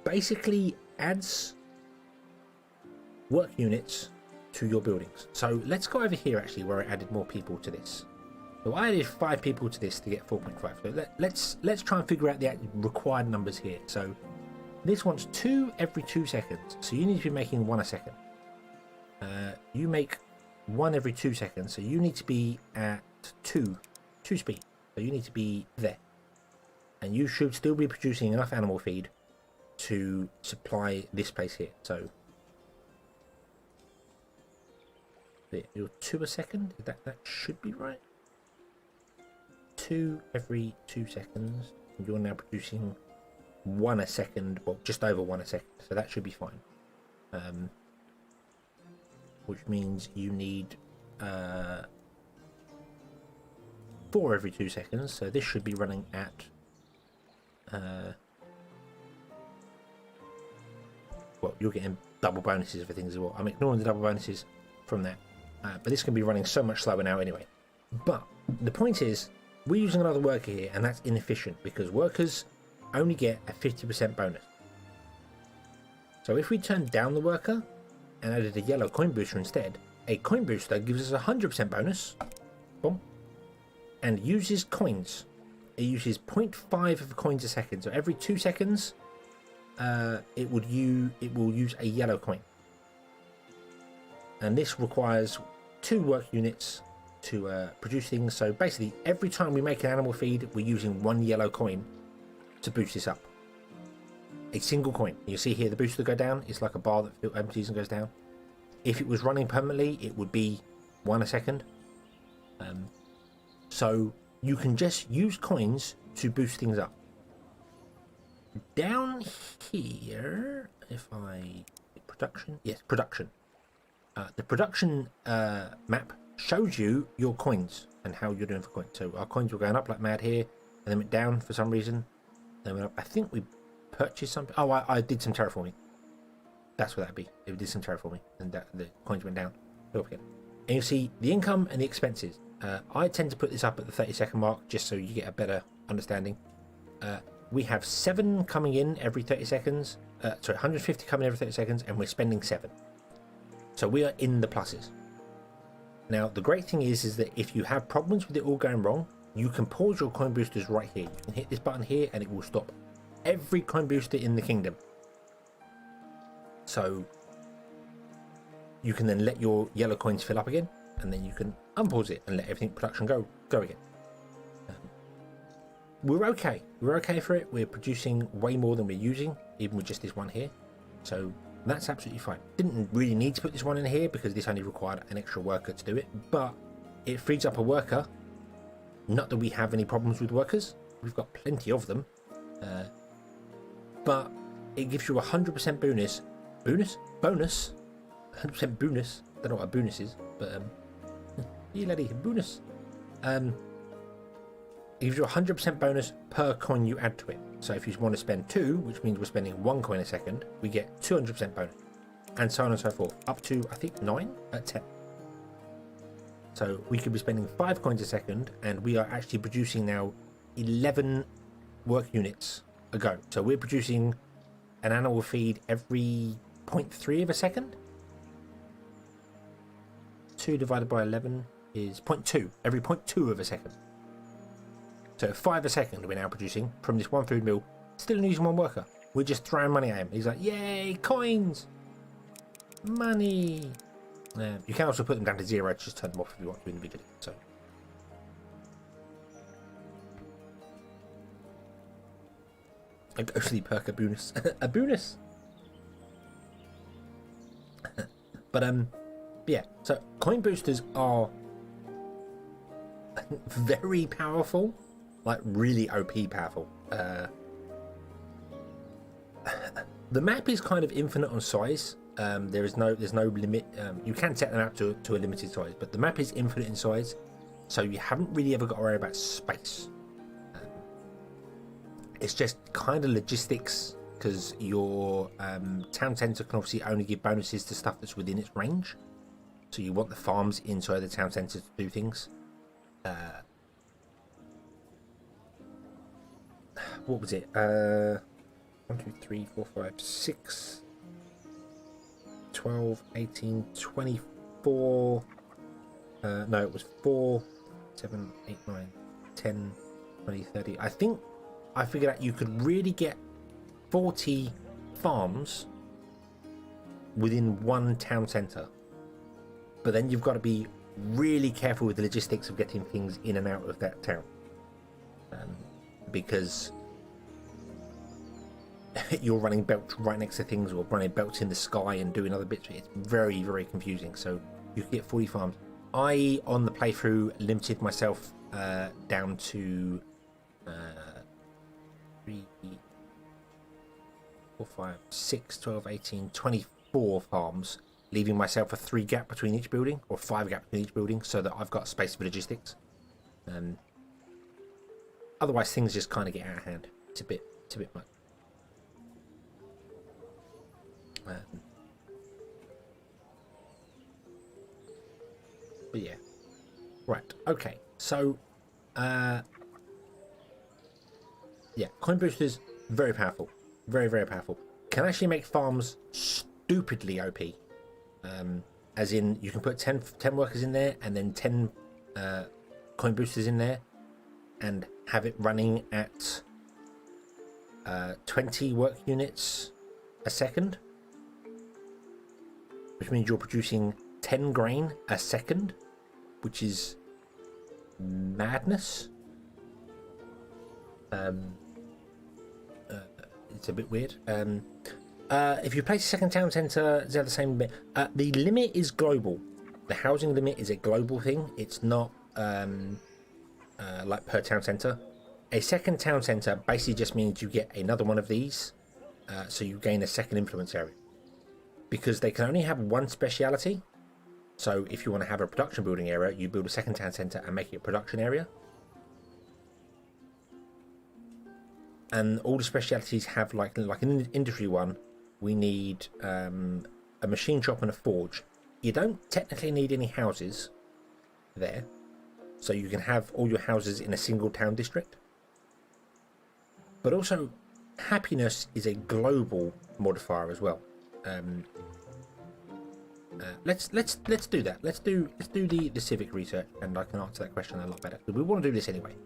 basically adds work units to your buildings. So let's go over here actually, where I added more people to this. So I added 5 people to this to get 4.5. So let's try and figure out the required numbers here. So this wants 2 every 2 seconds. So you need to be making 1 a second. You make 1 every 2 seconds. So you need to be at 2 speed. So you need to be there. And you should still be producing enough animal feed to supply this place here. So you're 2 a second. That should be right. 2 every 2 seconds. You're now producing 1 a second. Well, just over 1 a second. So that should be fine. Which means you need 4 every 2 seconds. So this should be running at well, you're getting double bonuses for things as well. I'm ignoring the double bonuses from that. But this can be running so much slower now anyway. But the point is, we're using another worker here, and that's inefficient because workers only get a 50% bonus. So if we turn down the worker and added a yellow coin booster instead, a coin booster gives us a 100% bonus. Boom. And uses coins. It uses 0.5 of coins a second. So every 2 seconds, it will use a yellow coin. And this requires 2 work units to produce things. So basically, every time we make an animal feed, we're using 1 yellow coin to boost this up. A single coin. You see here the booster go down. It's like a bar that empties and goes down. If it was running permanently, it would be 1 a second. So you can just use coins to boost things up. Down here, if I production, yes, production. The production map shows you your coins and how you're doing for coins. So our coins were going up like mad here, and then went down for some reason. Then went up. I think we purchased something. Oh, I did some terraforming. That's what that'd be. It did some terraforming, and the coins went down. Up again. And you see the income and the expenses. I tend to put this up at the 30-second mark just so you get a better understanding. We have 7 coming in every 30 seconds. Sorry, 150 coming every 30 seconds, and we're spending 7. So we are in the pluses. Now, the great thing is that if you have problems with it all going wrong, you can pause your coin boosters right here. You can hit this button here, and it will stop every coin booster in the kingdom. So you can then let your yellow coins fill up again, and then you can unpause it and let everything production go again. We're okay. We're okay for it. We're producing way more than we're using, even with just this one here. So that's absolutely fine. Didn't really need to put this one in here because this only required an extra worker to do it, but it frees up a worker. Not that we have any problems with workers. We've got plenty of them. But it gives you 100% bonus. Bonus? 100% bonus. Don't know what a bonus is, but yeah, lady, bonus. It gives you 100% bonus per coin you add to it. So if you want to spend 2, which means we're spending 1 coin a second, we get 200% bonus, and so on and so forth, up to I think 9 at 10. So we could be spending 5 coins a second, and we are actually producing now 11 work units a go. So we're producing an animal feed every 0.3 of a second. 2 divided by 11 is 0.2, every 0.2 of a second. So 5 a second we're now producing from this one food mill, still using one worker. We're just throwing money at him. He's like, yay, coins, money. You can also put them down to 0, just turn them off if you want to individually. So a ghostly perk, a bonus. A bonus. But yeah, so coin boosters are very powerful, like really OP powerful. The map is kind of infinite on size. There's no limit. You can set the map to a limited size, but the map is infinite in size, so you haven't really ever got to worry about space. It's just kind of logistics, because your town centre can obviously only give bonuses to stuff that's within its range. So you want the farms inside the town centre to do things. What was it? 1, 2, 3, 4, 5, 6, 12, 18, 24. No, it was 4, 7, 8, 9, 10, 20, 30. I think I figured out you could really get 40 farms within one town centre. But then you've got to be really careful with the logistics of getting things in and out of that town. Because you're running belts right next to things, or running belts in the sky and doing other bits. It's very, very confusing. So you can get 40 farms. I, on the playthrough, limited myself down to 3, 4, 5, 6, 12, 18, 24 farms, leaving myself a 3 gap between each building, or 5 gap between each building, so that I've got space for logistics. Otherwise, things just kind of get out of hand. It's a bit much. But yeah, right. Okay, so yeah, coin boosters, very powerful, very, very powerful. Can actually make farms stupidly OP. As in, you can put 10 workers in there, and then 10 coin boosters in there, and have it running at 20 work units a second, which means you're producing 10 grain a second, which is madness. It's a bit weird. If you place a second town centre, is that the same bit? The limit is global. The housing limit is a global thing. It's not like per town centre. A second town centre basically just means you get another one of these, so you gain a second influence area. Because they can only have one speciality, So if you want to have a production building area, you build a second town centre and make it a production area. And all the specialities have like an industry one, we need a machine shop and a forge. You don't technically need any houses there, so you can have all your houses in a single town district. But also, happiness is a global modifier as well. Let's do that. Let's do the civic research, and I can answer that question a lot better. We want to do this anyway.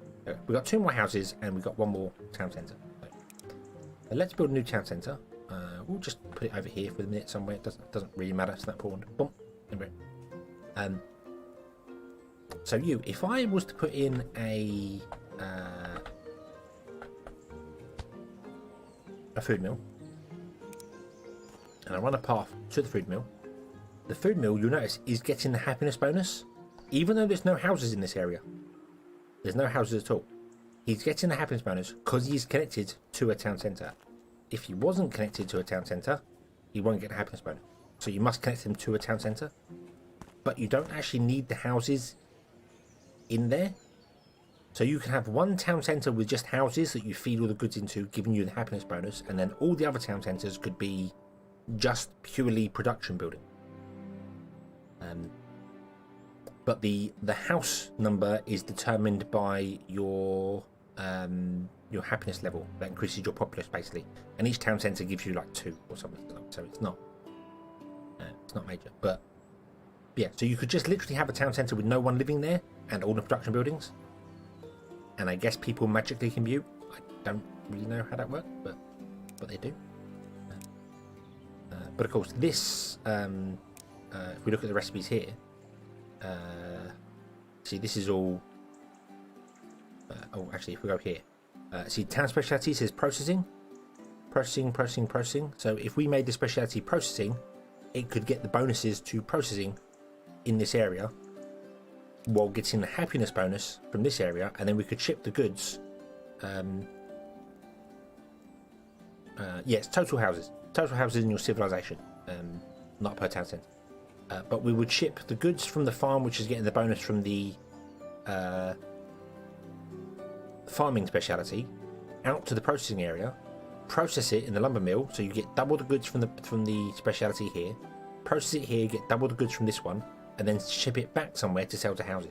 We've got 2 more houses and we've got 1 more town centre. So let's build a new town centre. We'll just put it over here for the minute somewhere. It doesn't really matter. It's not important. Boom. So if I was to put in a food mill, and I run a path to the food mill, you'll notice, is getting the happiness bonus, even though there's no houses in this area. There's no houses at all. He's getting the happiness bonus because he's connected to a town centre. If he wasn't connected to a town centre, he won't get the happiness bonus. So you must connect him to a town centre. But you don't actually need the houses in there. So you can have one town centre with just houses that you feed all the goods into, giving you the happiness bonus, and then all the other town centres could be just purely production building. But the house number is determined by your happiness level. That increases your populace basically, and each town centre gives you like 2 or something. So it's not major. But yeah, so you could just literally have a town centre with no one living there and all the production buildings, and I guess people magically commute. I don't really know how that works, but they do. But of course, this if we look at the recipes here, see, this is all. Actually, if we go here, see, town speciality says processing. So if we made the speciality processing, it could get the bonuses to processing in this area, while getting the happiness bonus from this area, and then we could ship the goods. Yes, total houses in your civilization, not per town centre. But we would ship the goods from the farm, which is getting the bonus from the farming speciality, out to the processing area, process it in the lumber mill, so you get double the goods from the speciality here, process it here, get double the goods from this one, and then ship it back somewhere to sell to houses.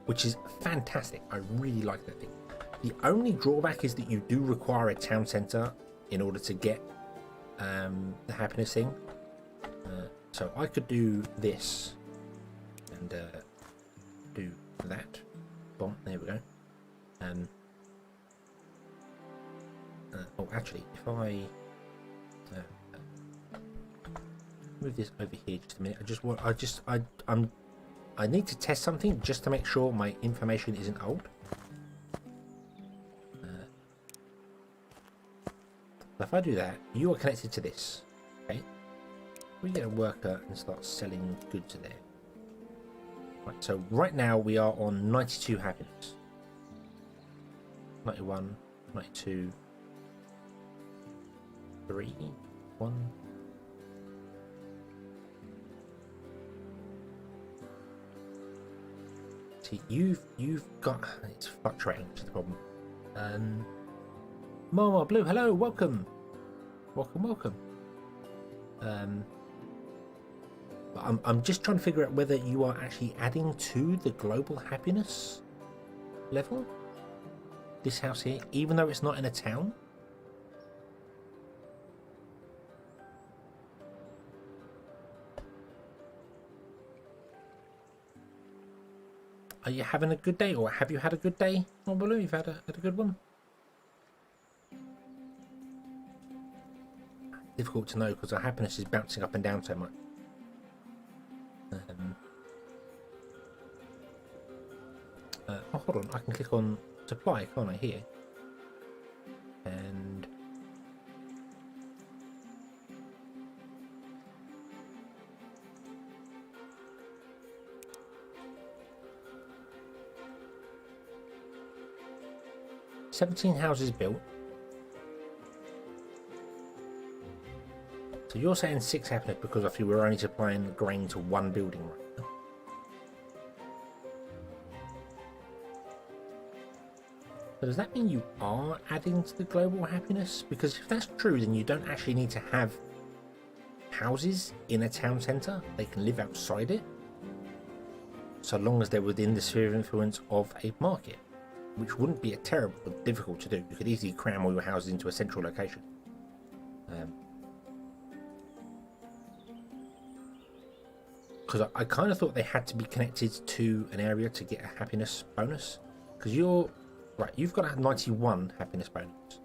Which is fantastic. I really like that thing. The only drawback is that you do require a town centre in order to get the happiness thing. So I could do this and do that. Boom, there we go. Oh, actually, if I move this over here just a minute, I need to test something just to make sure my information isn't old. If I do that, you are connected to this. Okay. We get a worker and start selling goods there. Right, so right now we are on 92 happiness. 91, 92, 3, 1. See, you've got, it's fluctuating, which is the problem. Mama Blue, hello, welcome. I'm just trying to figure out whether you are actually adding to the global happiness level. This house here, even though it's not in a town. Are you having a good day, or have you had a good day, Mama Blue? You've had a good one. Difficult to know because our happiness is bouncing up and down so much. Oh, hold on, I can click on supply, can't I, here? And ...17 houses built. So you're saying 6 happiness because I feel we're only supplying grain to one building right now. So does that mean you are adding to the global happiness? Because if that's true, then you don't actually need to have houses in a town centre. They can live outside it, so long as they're within the sphere of influence of a market, which wouldn't be a terrible but difficult to do. You could easily cram all your houses into a central location. Because I kind of thought they had to be connected to an area to get a happiness bonus. Because you're right, you've got a 91 happiness bonus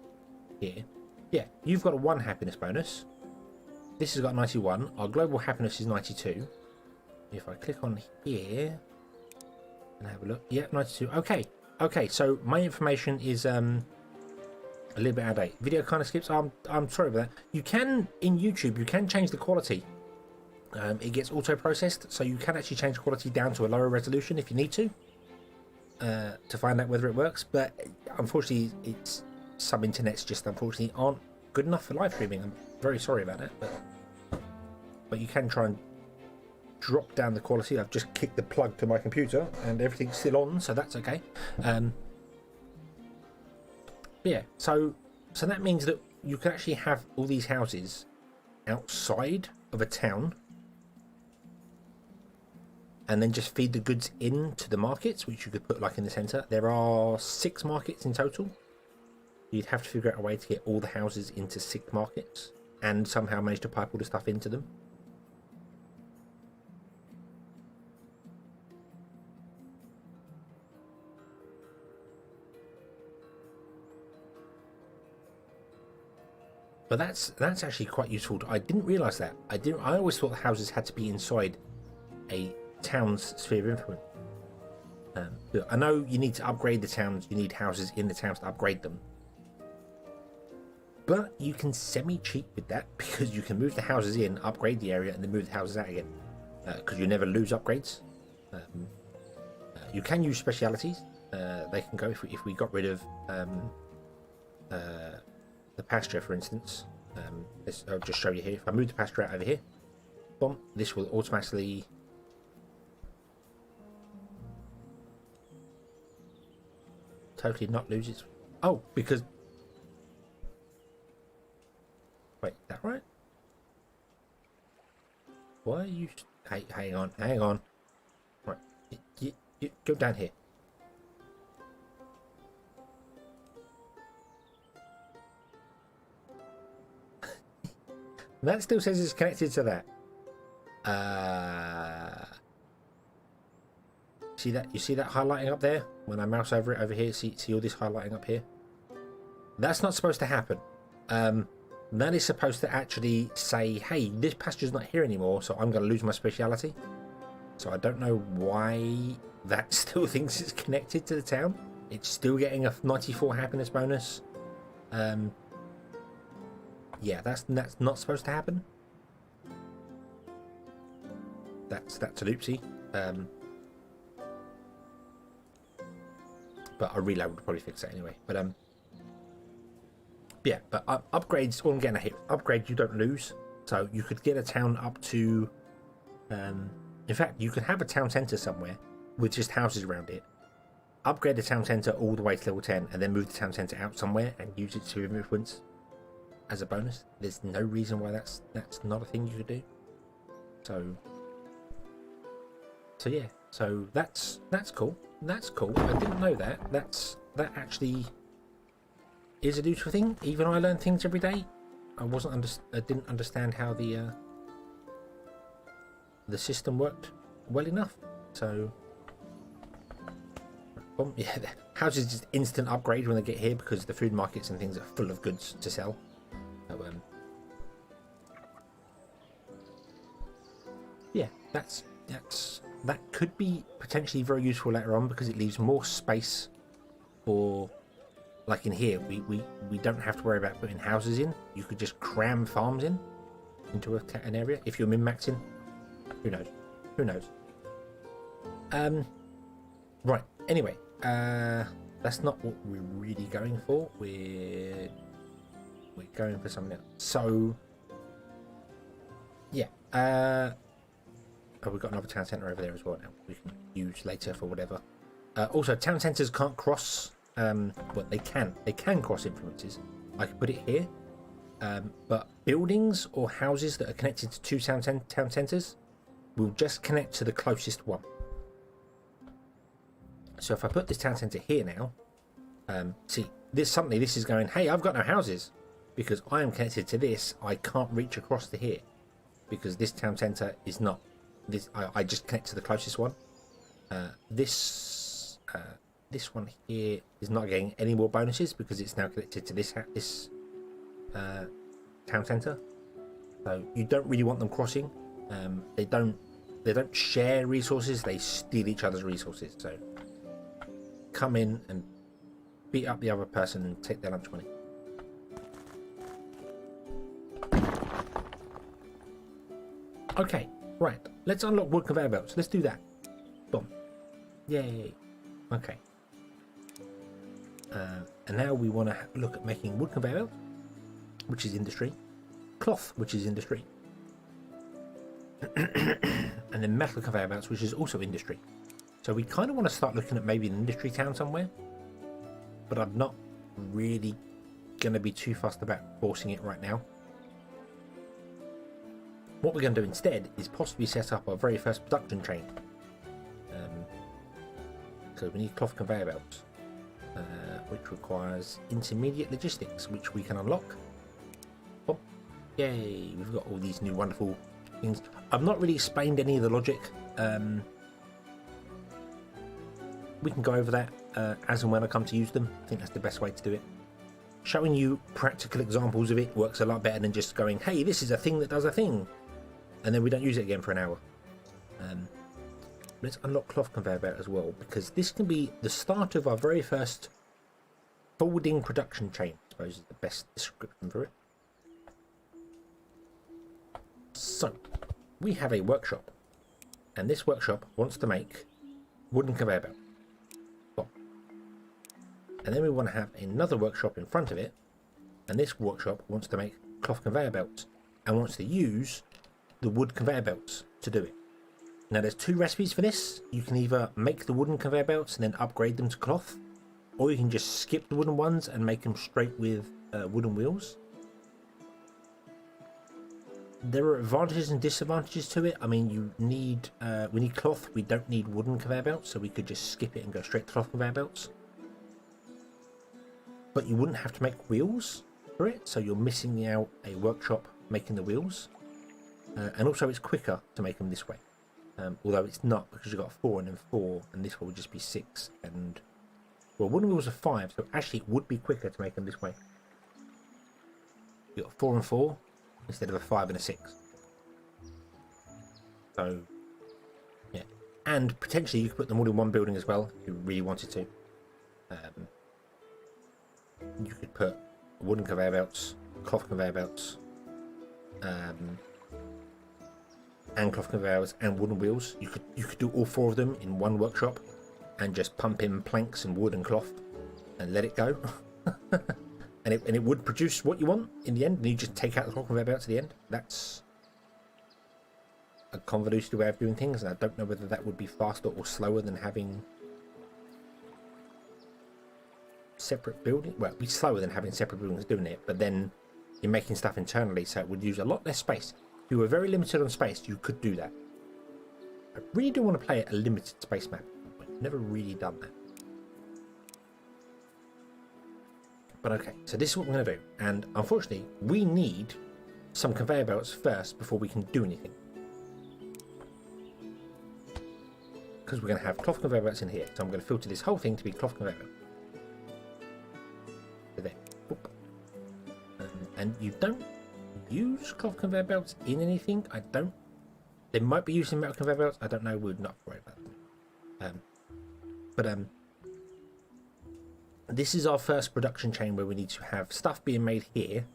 here. Yeah, you've got a 1 happiness bonus. This has got 91. Our global happiness is 92. If I click on here and have a look, yeah, 92. Okay. So my information is a little bit out of date. Video kind of skips. I'm sorry about that. You can in YouTube. You can change the quality. It gets auto processed, so you can actually change the quality down to a lower resolution if you need to find out whether it works. But unfortunately, it's some internets just unfortunately aren't good enough for live streaming. I'm very sorry about that, but you can try and drop down the quality. I've just kicked the plug to my computer and everything's still on, so that's okay. Yeah, so that means that you can actually have all these houses outside of a town and then just feed the goods into the markets, which you could put like in the center. There are 6 markets in total. You'd have to figure out a way to get all the houses into 6 markets and somehow manage to pipe all the stuff into them. But that's actually quite useful. I didn't realise that. I always thought the houses had to be inside a town's sphere of influence. I know you need to upgrade the towns. You need houses in the towns to upgrade them. But you can semi-cheat with that because you can move the houses in, upgrade the area, and then move the houses out again. Because you never lose upgrades. You can use specialities. They can go if we got rid of the pasture, for instance. I'll just show you here. If I move the pasture out over here, boom, this will automatically totally not lose its... Oh, because... Wait, is that right? Why are you... Hey, hang on. Right, you go down here. That still says it's connected to that. See that? You see that highlighting up there? When I mouse over it over here, see all this highlighting up here? That's not supposed to happen. That is supposed to actually say, hey, this pasture's not here anymore, so I'm going to lose my speciality. So I don't know why that still thinks it's connected to the town. It's still getting a 94 happiness bonus. Yeah, that's not supposed to happen. That's a loopsie. But a reload would probably fix that anyway. But yeah, but upgrades. All I'm getting at here, upgrades you don't lose. So you could get a town up to. In fact, you could have a town centre somewhere with just houses around it. Upgrade the town centre all the way to level 10, and then move the town centre out somewhere and use it to influence as a bonus. There's no reason why that's not a thing you could do. So yeah, so that's cool. That's cool. I didn't know that. That actually is a useful thing. Even I learn things every day. I didn't understand how the system worked well enough. So yeah, the houses just instant upgrade when they get here because the food markets and things are full of goods to sell. So, yeah, that could be potentially very useful later on because it leaves more space for, like in here, we don't have to worry about putting houses in. You could just cram farms into an area if you're min-maxing. Who knows? Right. Anyway, that's not what we're really going for. We're going for something else. So yeah. Oh, we've got another town centre over there as well now. We can use later for whatever. Also, town centres can't cross. Well, they can. They can cross influences. I can put it here. But buildings or houses that are connected to two town centres will just connect to the closest one. So if I put this town centre here now, see, this is going, hey, I've got no houses because I am connected to this. I can't reach across to here because this town centre is not. This I just connect to the closest one. This one here is not getting any more bonuses because it's now connected to this town centre. So you don't really want them crossing. They don't share resources. They steal each other's resources. So come in and beat up the other person and take their lunch money. Okay, right. Let's unlock wood conveyor belts. Let's do that. Boom. Yay. Okay. And now we want to look at making wood conveyor belts, which is industry. Cloth, which is industry. And then metal conveyor belts, which is also industry. So we kind of want to start looking at maybe an industry town somewhere. But I'm not really going to be too fussed about forcing it right now. What we're going to do instead is possibly set up our very first production chain. So we need cloth conveyor belts, which requires intermediate logistics, which we can unlock. Oh, yay! We've got all these new wonderful things. I've not really explained any of the logic. We can go over that as and when I come to use them. I think that's the best way to do it. Showing you practical examples of it works a lot better than just going, hey, this is a thing that does a thing, and then we don't use it again for an hour. Let's unlock cloth conveyor belt as well, because this can be the start of our very first folding production chain, I suppose is the best description for it. So, we have a workshop, and this workshop wants to make wooden conveyor belt. And then we want to have another workshop in front of it, and this workshop wants to make cloth conveyor belts and wants to use the wood conveyor belts to do it. Now there's two recipes for this. You can either make the wooden conveyor belts and then upgrade them to cloth, or you can just skip the wooden ones and make them straight with wooden wheels. There are advantages and disadvantages to it. I mean, we need cloth. We don't need wooden conveyor belts, so we could just skip it and go straight to cloth conveyor belts. But you wouldn't have to make wheels for it, so you're missing out a workshop making the wheels. And also it's quicker to make them this way. Although it's not, because you've got 4 and then 4, and this one would just be 6. And well, wooden wheels are 5, so actually it would be quicker to make them this way. You've got 4 and 4 instead of a 5 and a 6. So yeah, and potentially you could put them all in one building as well if you really wanted to. You could put wooden conveyor belts, cloth conveyor belts, and cloth conveyor belts and wooden wheels. You could do all 4 of them in one workshop and just pump in planks and wood and cloth and let it go. and it would produce what you want in the end, and you just take out the cloth conveyor belts at the end. That's a convoluted way of doing things, and I don't know whether that would be faster or slower than having separate building. Well, it'd be slower than having separate buildings doing it, but then you're making stuff internally, so it would use a lot less space. If you were very limited on space, you could do that. I really do want to play a limited space map. I've never really done that. But okay, so this is what we're going to do, and unfortunately we need some conveyor belts first before we can do anything, because we're going to have cloth conveyor belts in here. So I'm going to filter this whole thing to be cloth conveyor belt. There. And you don't use cloth conveyor belts in anything. They might be used in metal conveyor belts. I don't know. We're not worried about them. But this is our first production chain where we need to have stuff being made here,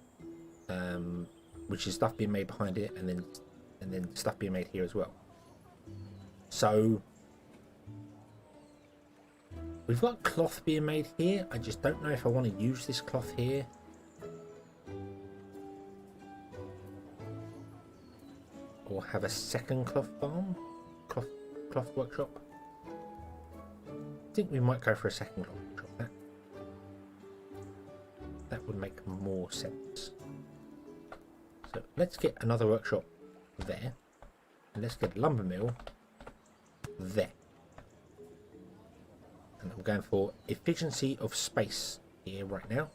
which is stuff being made behind it, and then stuff being made here as well. So we've got cloth being made here. I just don't know if I want to use this cloth here. or have a second cloth farm, cloth workshop. I think we might go for a second cloth workshop. That would make more sense. So let's get another workshop there, and let's get a lumber mill there. And I'm going for efficiency of space here right now,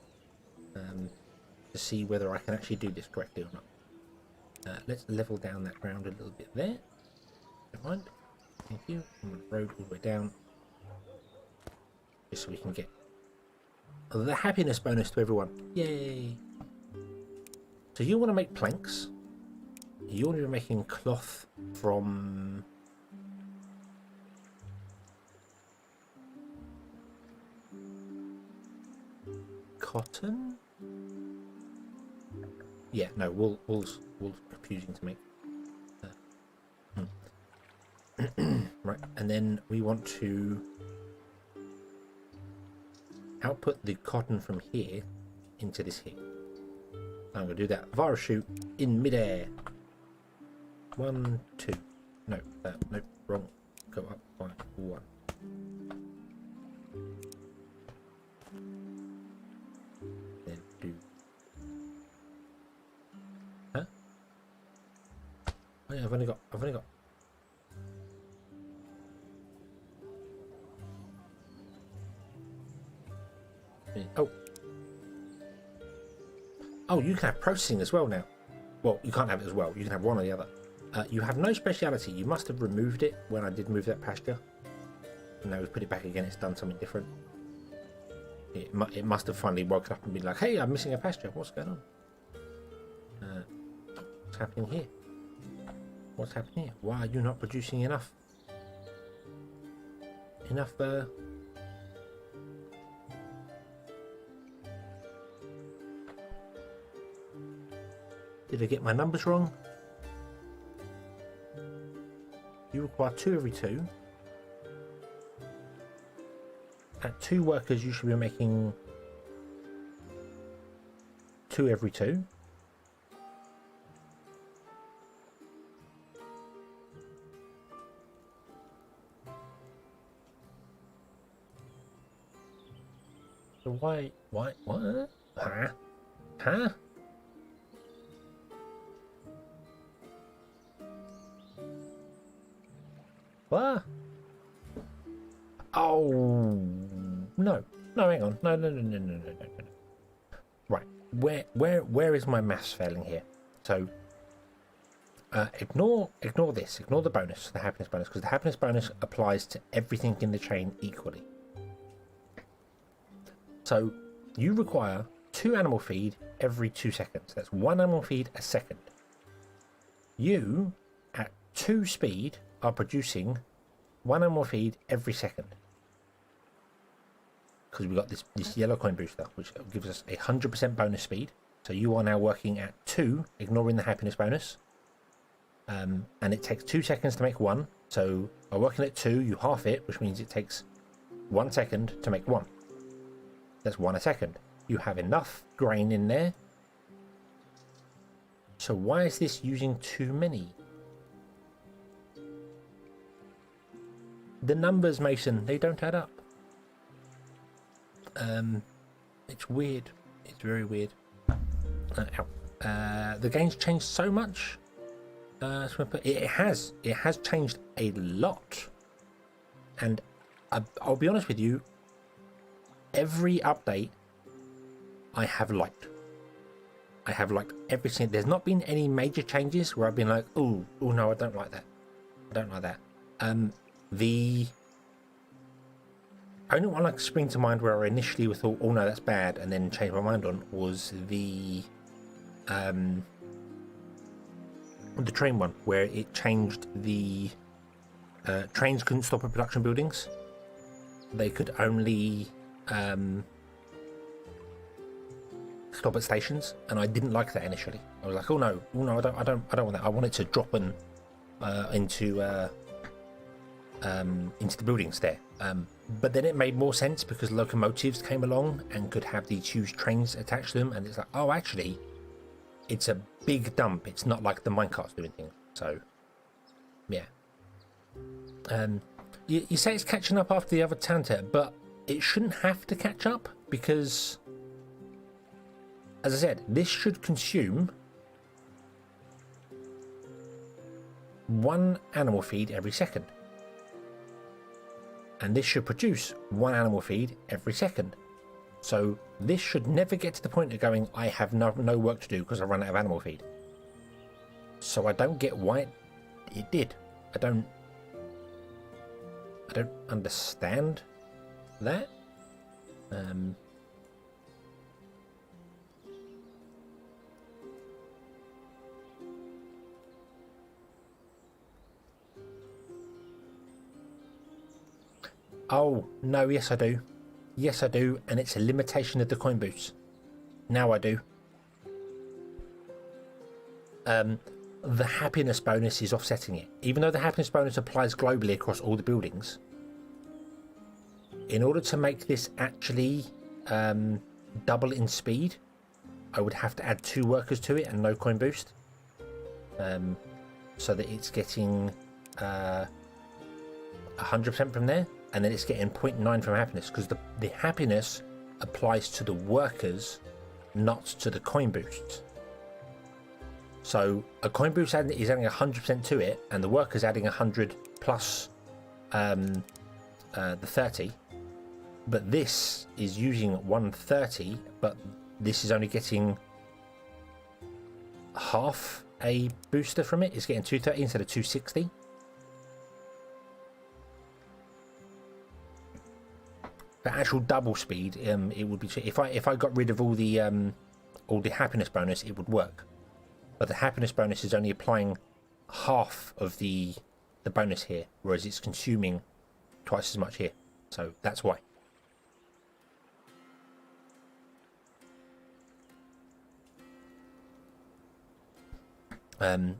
to see whether I can actually do this correctly or not. Let's level down that ground a little bit there. Don't mind. Thank you. I'm going to road all the way down, just so we can get the happiness bonus to everyone. Yay! So you want to make planks. You want to be making cloth from cotton. Yeah, no, wool's confusing to make. Right, and then we want to output the cotton from here into this here. I'm going to do that via a chute in midair. 1, 2. No, nope, wrong. Go up by 1. Then do. Huh? Oh yeah, I've only got. Oh. Oh, you can have processing as well now. Well, you can't have it as well. You can have one or the other. You have no speciality. You must have removed it when I did move that pasture. And now we've put it back again. It's done something different. It must have finally woken up and been like, hey, I'm missing a pasture. What's going on? What's happening here? What's happening here? Why are you not producing enough? Did I get my numbers wrong? You require 2 every 2. At 2 workers, you should be making 2 every 2. So why, what? Huh? What? Oh no, hang on, no. Right, where is my maths failing here? So ignore this, ignore the bonus, the happiness bonus, because the happiness bonus applies to everything in the chain equally. So you require 2 animal feed every 2 seconds. That's 1 animal feed a second. You, at 2 speed, are producing 1 animal feed every second. Because we've got this yellow coin booster, which gives us 100% bonus speed. So you are now working at 2, ignoring the happiness bonus. And it takes 2 seconds to make 1. So by working at 2, you half it, which means it takes 1 second to make 1. That's 1 a second. You have enough grain in there. So why is this using too many? The numbers, Mason, they don't add up. It's weird. It's very weird. The game's changed so much. It has changed a lot. And I'll be honest with you, every update I have liked. I have liked every single. There's not been any major changes where I've been like, oh no, I don't like that. I don't like that. The only one I can spring to mind where I initially thought, oh no, that's bad, and then changed my mind on was the train one, where it changed the trains couldn't stop at production buildings. They could only stop at stations, and I didn't like that initially. I was like, oh no, I don't want that. I want it to drop into the buildings there. But then it made more sense because locomotives came along and could have these huge trains attached to them, and it's like, oh, actually, it's a big dump. It's not like the minecarts doing things. So, yeah. You say it's catching up after the other counter, but it shouldn't have to catch up because, as I said, this should consume 1 animal feed every second. And this should produce 1 animal feed every second. So this should never get to the point of going, I have no work to do because I run out of animal feed. So I don't get why it did. I don't understand that. Oh, no, yes I do. Yes I do, and it's a limitation of the coin boost. Now I do. The happiness bonus is offsetting it. Even though the happiness bonus applies globally across all the buildings, in order to make this actually double in speed, I would have to add 2 workers to it and no coin boost. So that it's getting 100% from there, and then it's getting 0.9 from happiness, because the happiness applies to the workers, not to the coin boosts. So a coin boost is adding 100% to it, and the worker's adding 100 plus the 30. But this is using 130, but this is only getting half a booster from it. It's getting 230 instead of 260. For actual double speed, it would be if I got rid of all the happiness bonus, it would work. But the happiness bonus is only applying half of the bonus here, whereas it's consuming twice as much here. So that's why.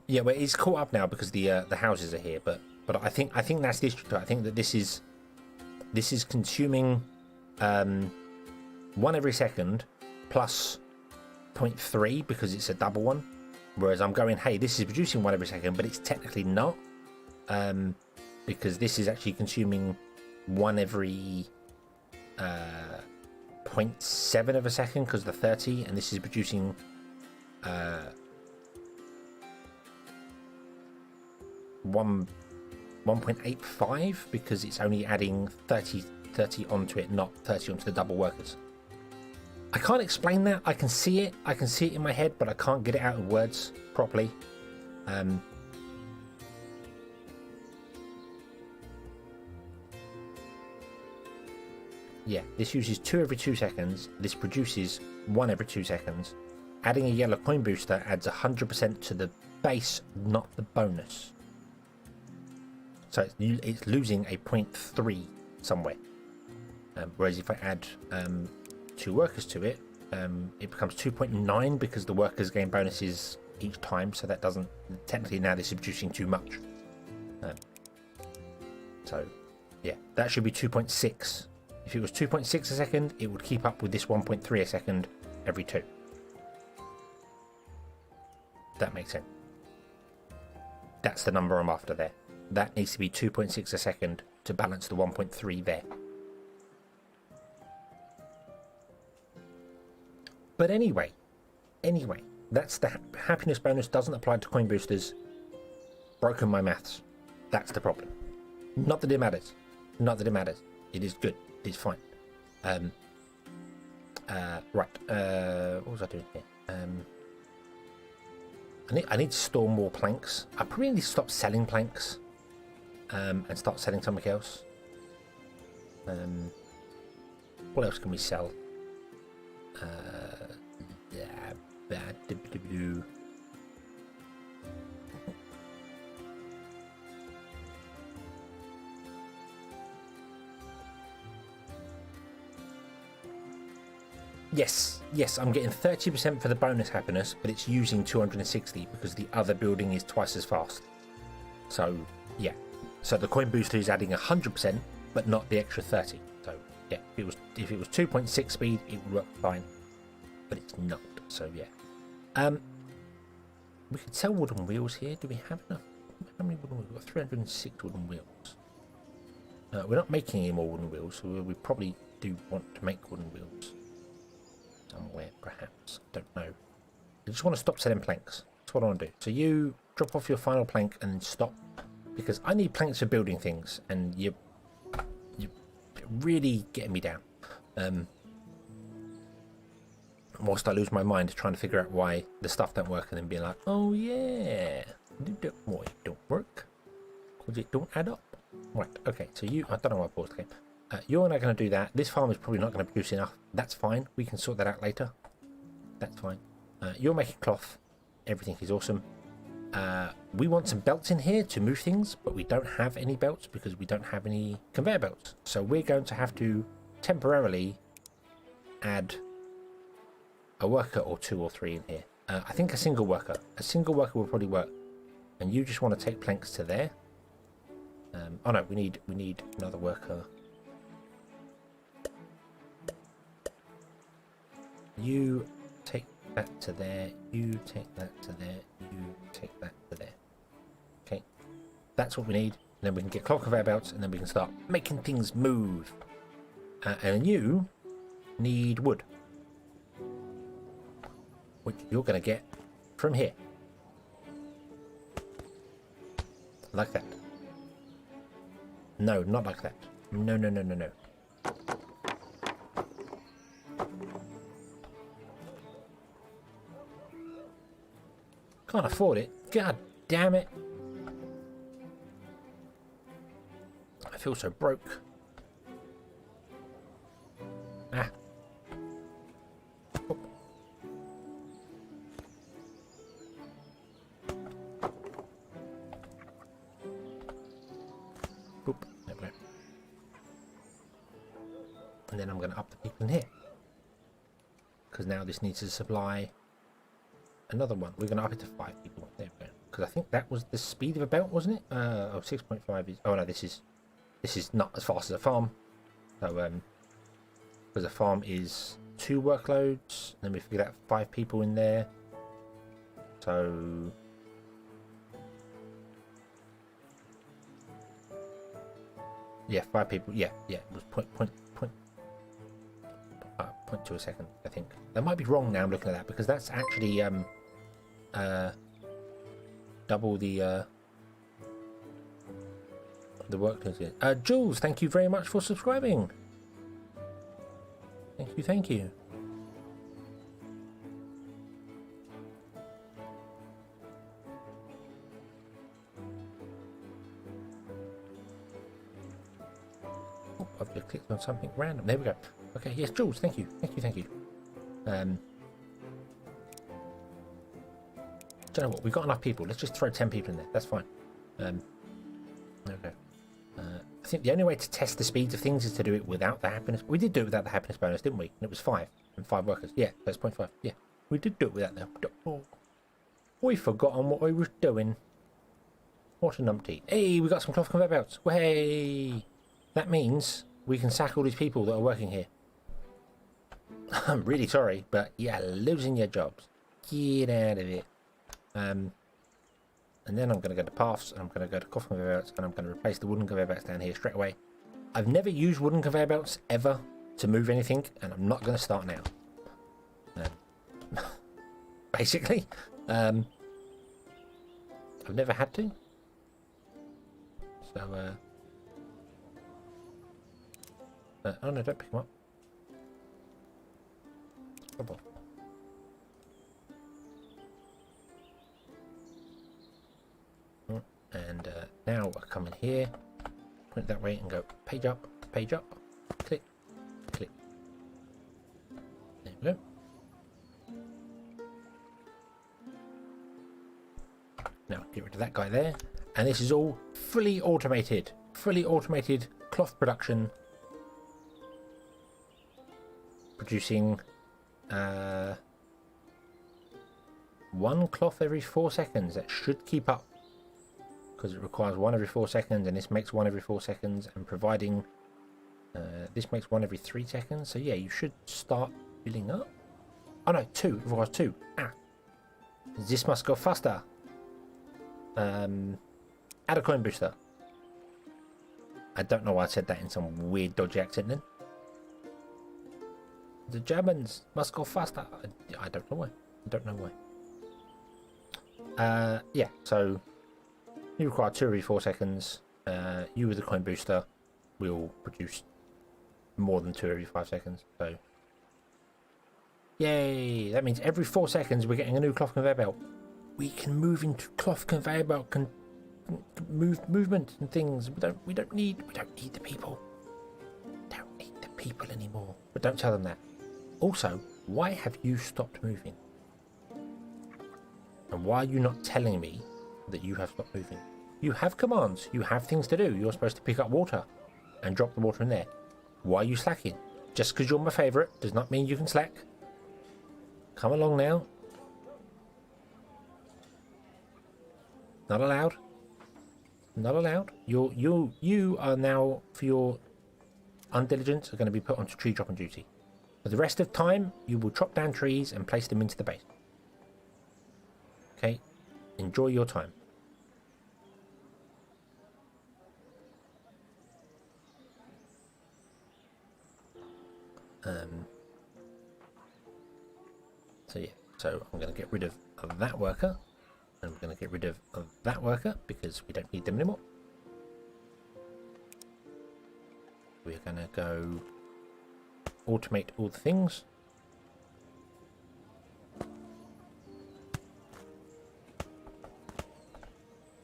Yeah, well, it's caught up now because the houses are here, but I think that's the issue. I think that this is consuming 1 every second plus 0.3 because it's a double one. Whereas I'm going, hey, this is producing 1 every second, but it's technically not, because this is actually consuming 1 every 0.7 of a second because of the 30, and this is producing 1.85 because it's only adding 30 onto it, not 30 onto the double workers. I can't explain that. I can see it in my head, but I can't get it out in words properly. Yeah, this uses 2 every 2 seconds. This produces 1 every 2 seconds. Adding a yellow coin booster adds 100% to the base, not the bonus. So it's losing a 0.3 somewhere. Whereas if I add 2 workers to it, it becomes 2.9 because the workers gain bonuses each time, so that doesn't technically, now this is producing too much. So yeah, that should be 2.6. If it was 2.6 a second, it would keep up with this 1.3 a second every 2. That makes sense. That's the number I'm after there. That needs to be 2.6 a second to balance the 1.3 there. But anyway, that's the happiness bonus doesn't apply to coin boosters. Broken my maths. That's the problem. Not that it matters. It is good. It's fine. Right. What was I doing here? I need to store more planks. I probably need to stop selling planks. And start selling something else. What else can we sell? Yes, I'm getting 30% for the bonus happiness, but it's using 260 because the other building is twice as fast. So, yeah. So the coin booster is adding 100%, but not the extra 30. So, yeah, if it was 2.6 speed, it would work fine. But it's not, so yeah. We could sell wooden wheels here. Do we have enough How many wooden wheels? We've got 306 wooden wheels. We're not making any more wooden wheels, so we probably do want to make wooden wheels. Somewhere, perhaps. Don't know. I just want to stop selling planks. That's what I want to do. So you drop off your final plank and then stop. Because I need planks for building things, and you're really getting me down. Whilst I lose my mind trying to figure out why the stuff don't work, and then being like, oh yeah, why it don't work? Because it don't add up. Right, okay, so you, I don't know why I paused the game. You're not going to do that. This farm is probably not going to produce enough. That's fine. We can sort that out later. That's fine. You're making cloth. Everything is awesome. We want some belts in here to move things, but we don't have any belts because we don't have any conveyor belts. So we're going to have to temporarily add a worker or 2 or 3 in here. I think a single worker. A single worker will probably work. And you just want to take planks to there. Oh no, we need another worker. You take that to there. You take that to there. You take that to there. Okay, that's what we need. And then we can get cloth conveyor belts, and then we can start making things move. And you need wood, which you're going to get from here, like that. No, not like that. No, no, no, no, no. Can't afford it. God damn it. I feel so broke. Ah. Oh. Boop. There we go. And then I'm going to up the people in here. Because now this needs to supply another one. We're going to up it to 5 people. There we go. Because I think that was the speed of a belt, wasn't it? Oh, 6.5 is... Oh, no, this is not as fast as a farm. So, because a farm is 2 workloads. Then we figure that 5 people in there. So... Yeah, 5 people. Yeah, it was point to a second, I think. That might be wrong now, I'm looking at that, because that's actually double the workload. Jules, thank you very much for subscribing. Thank you. Oh, I've just clicked on something random. There we go. Okay, yes, Jules, thank you. Don't know what, we've got enough people. Let's just throw 10 people in there. That's fine. Okay. I think the only way to test the speeds of things is to do it without the happiness. We did do it without the happiness bonus, didn't we? And it was 5 and 5 workers. Yeah, that's 0.5. Yeah, we did do it without that. Oh, we've forgotten what we was doing. What a numpty. Hey, we got some cloth conveyor belts. Hey, that means we can sack all these people that are working here. I'm really sorry, but you're losing your jobs. Get out of it. And then I'm going to go to paths, and I'm going to go to cloth conveyor belts, and I'm going to replace the wooden conveyor belts down here straight away. I've never used wooden conveyor belts ever to move anything, and I'm not going to start now. Basically, I've never had to. So, oh no, don't pick them up. Trouble. And now I come in here, point that way and go page up, click, click. There we go. Now get rid of that guy there. And this is all fully automated cloth production. Producing 1 cloth every 4 seconds. That should keep up, because it requires 1 every 4 seconds, and this makes 1 every 4 seconds, and providing this makes 1 every 3 seconds. So yeah, you should start filling up. Oh no, 2. It requires 2. This must go faster. Add a coin booster. I don't know why I said that in some weird dodgy accent then. The Germans must go faster. I don't know why. I don't know why. Yeah, so you require 2 every 4 seconds. You with the coin booster will produce more than 2 every 5 seconds. So, yay! That means every 4 seconds we're getting a new cloth conveyor belt. We can move into cloth conveyor belt movement and things. We don't need the people. We don't need the people anymore. But don't tell them that. Also, why have you stopped moving? And why are you not telling me that you have stopped moving? You have commands. You have things to do. You're supposed to pick up water and drop the water in there. Why are you slacking? Just because you're my favourite does not mean you can slack. Come along now. Not allowed. Not allowed. You are now, for your undiligence, are going to be put onto tree dropping duty. For the rest of time, you will chop down trees and place them into the base. Okay? Enjoy your time. So yeah, so I'm going to get rid of that worker. And we're going to get rid of that worker because we don't need them anymore. We're going to go automate all the things.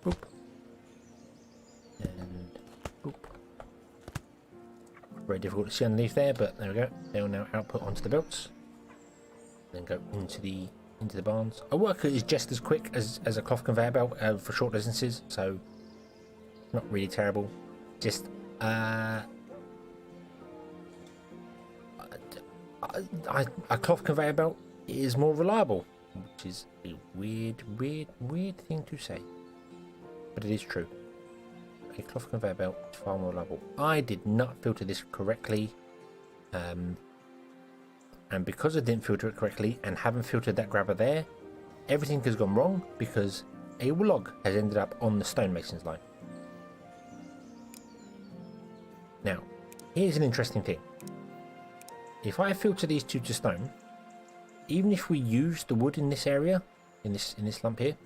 Boop. And boop. Very difficult to see underneath there, but there we go. They will now output onto the belts. Then go into the barns. A worker is just as quick as a cloth conveyor belt for short distances, so not really terrible. Just a cloth conveyor belt is more reliable, which is a weird thing to say, but it is true. A cloth conveyor belt is far more reliable. I did not filter this correctly, and because I didn't filter it correctly and haven't filtered that grabber there, everything has gone wrong because a log has ended up on the stonemason's line. Now, here's an interesting thing. If I filter these two to stone, even if we use the wood in this area, in this lump here,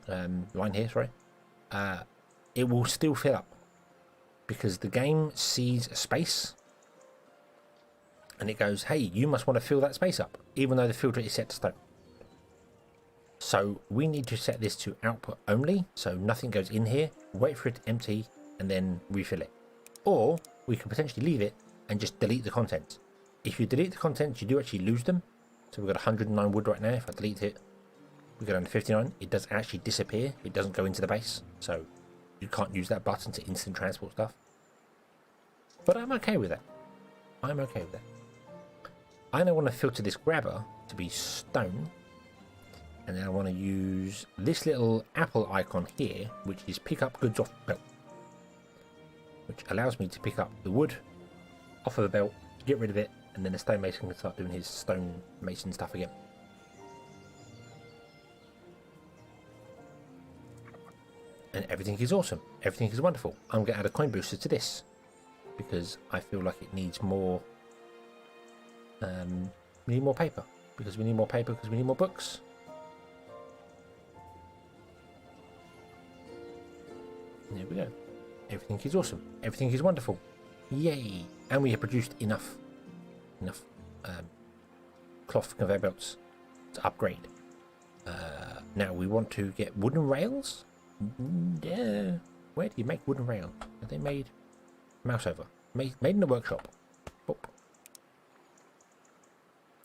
line here, sorry, it will still fill up because the game sees a space and it goes, hey, you must want to fill that space up, even though the filter is set to stone. So we need to set this to output only, so nothing goes in here, wait for it to empty, and then refill it. Or we can potentially leave it and just delete the contents. If you delete the contents, you do actually lose them. So we've got 109 wood right now. If I delete it, we go down to 59. It does actually disappear. It doesn't go into the base. So you can't use that button to instant transport stuff. But I'm okay with that. I'm okay with that. I now want to filter this grabber to be stone. And then I want to use this little apple icon here, which is pick up goods off belt. Which allows me to pick up the wood off of the belt, get rid of it, and then the stonemason can start doing his stonemason stuff again. And everything is awesome. Everything is wonderful. I'm going to add a coin booster to this because I feel like it needs more. We need more paper because we need more paper because we need more books. There we go. Everything is awesome. Everything is wonderful. Yay! And we have produced enough cloth conveyor belts to upgrade. Now we want to get wooden rails. Yeah. Where do you make wooden rails? Are they made? Mouse over. Made in the workshop. Oh.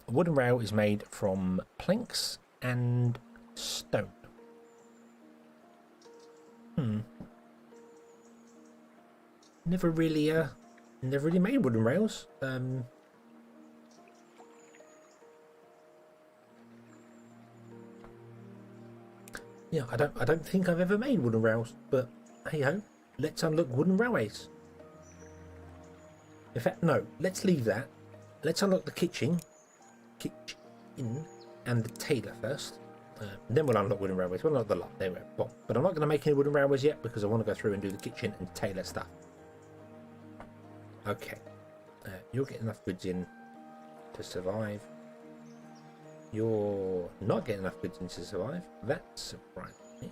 A wooden rail is made from planks and stone. Never really made wooden rails. Yeah, I don't think I've ever made wooden rails, but hey ho, let's unlock wooden railways. In fact, no, let's leave that. Let's unlock the kitchen, and the tailor first. Then we'll unlock wooden railways. We'll unlock the lot. There we go. But I'm not going to make any wooden railways yet because I want to go through and do the kitchen and tailor stuff. Okay. You'll get enough goods in to survive. You're not getting enough goods in to survive. That's surprising me.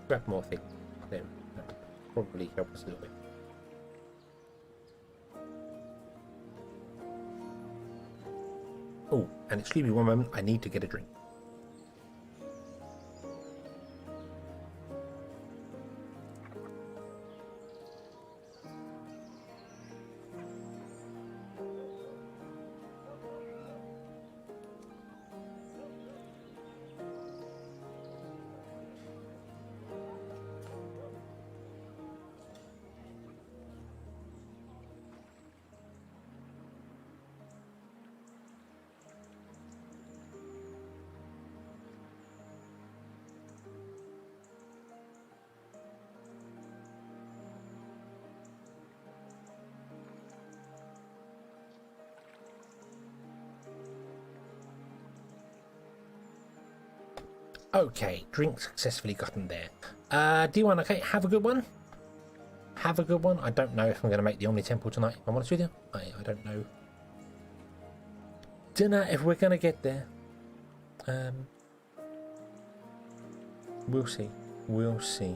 Grab more things. There, that would probably help us a little bit. Oh, and excuse me one moment, I need to get a drink. Okay, drink successfully gotten there. D1, okay, have a good one. Have a good one. I don't know if I'm going to make the Omni Temple tonight, if I'm honest with you. I don't know. Don't know if we're going to get there. We'll see. We'll see.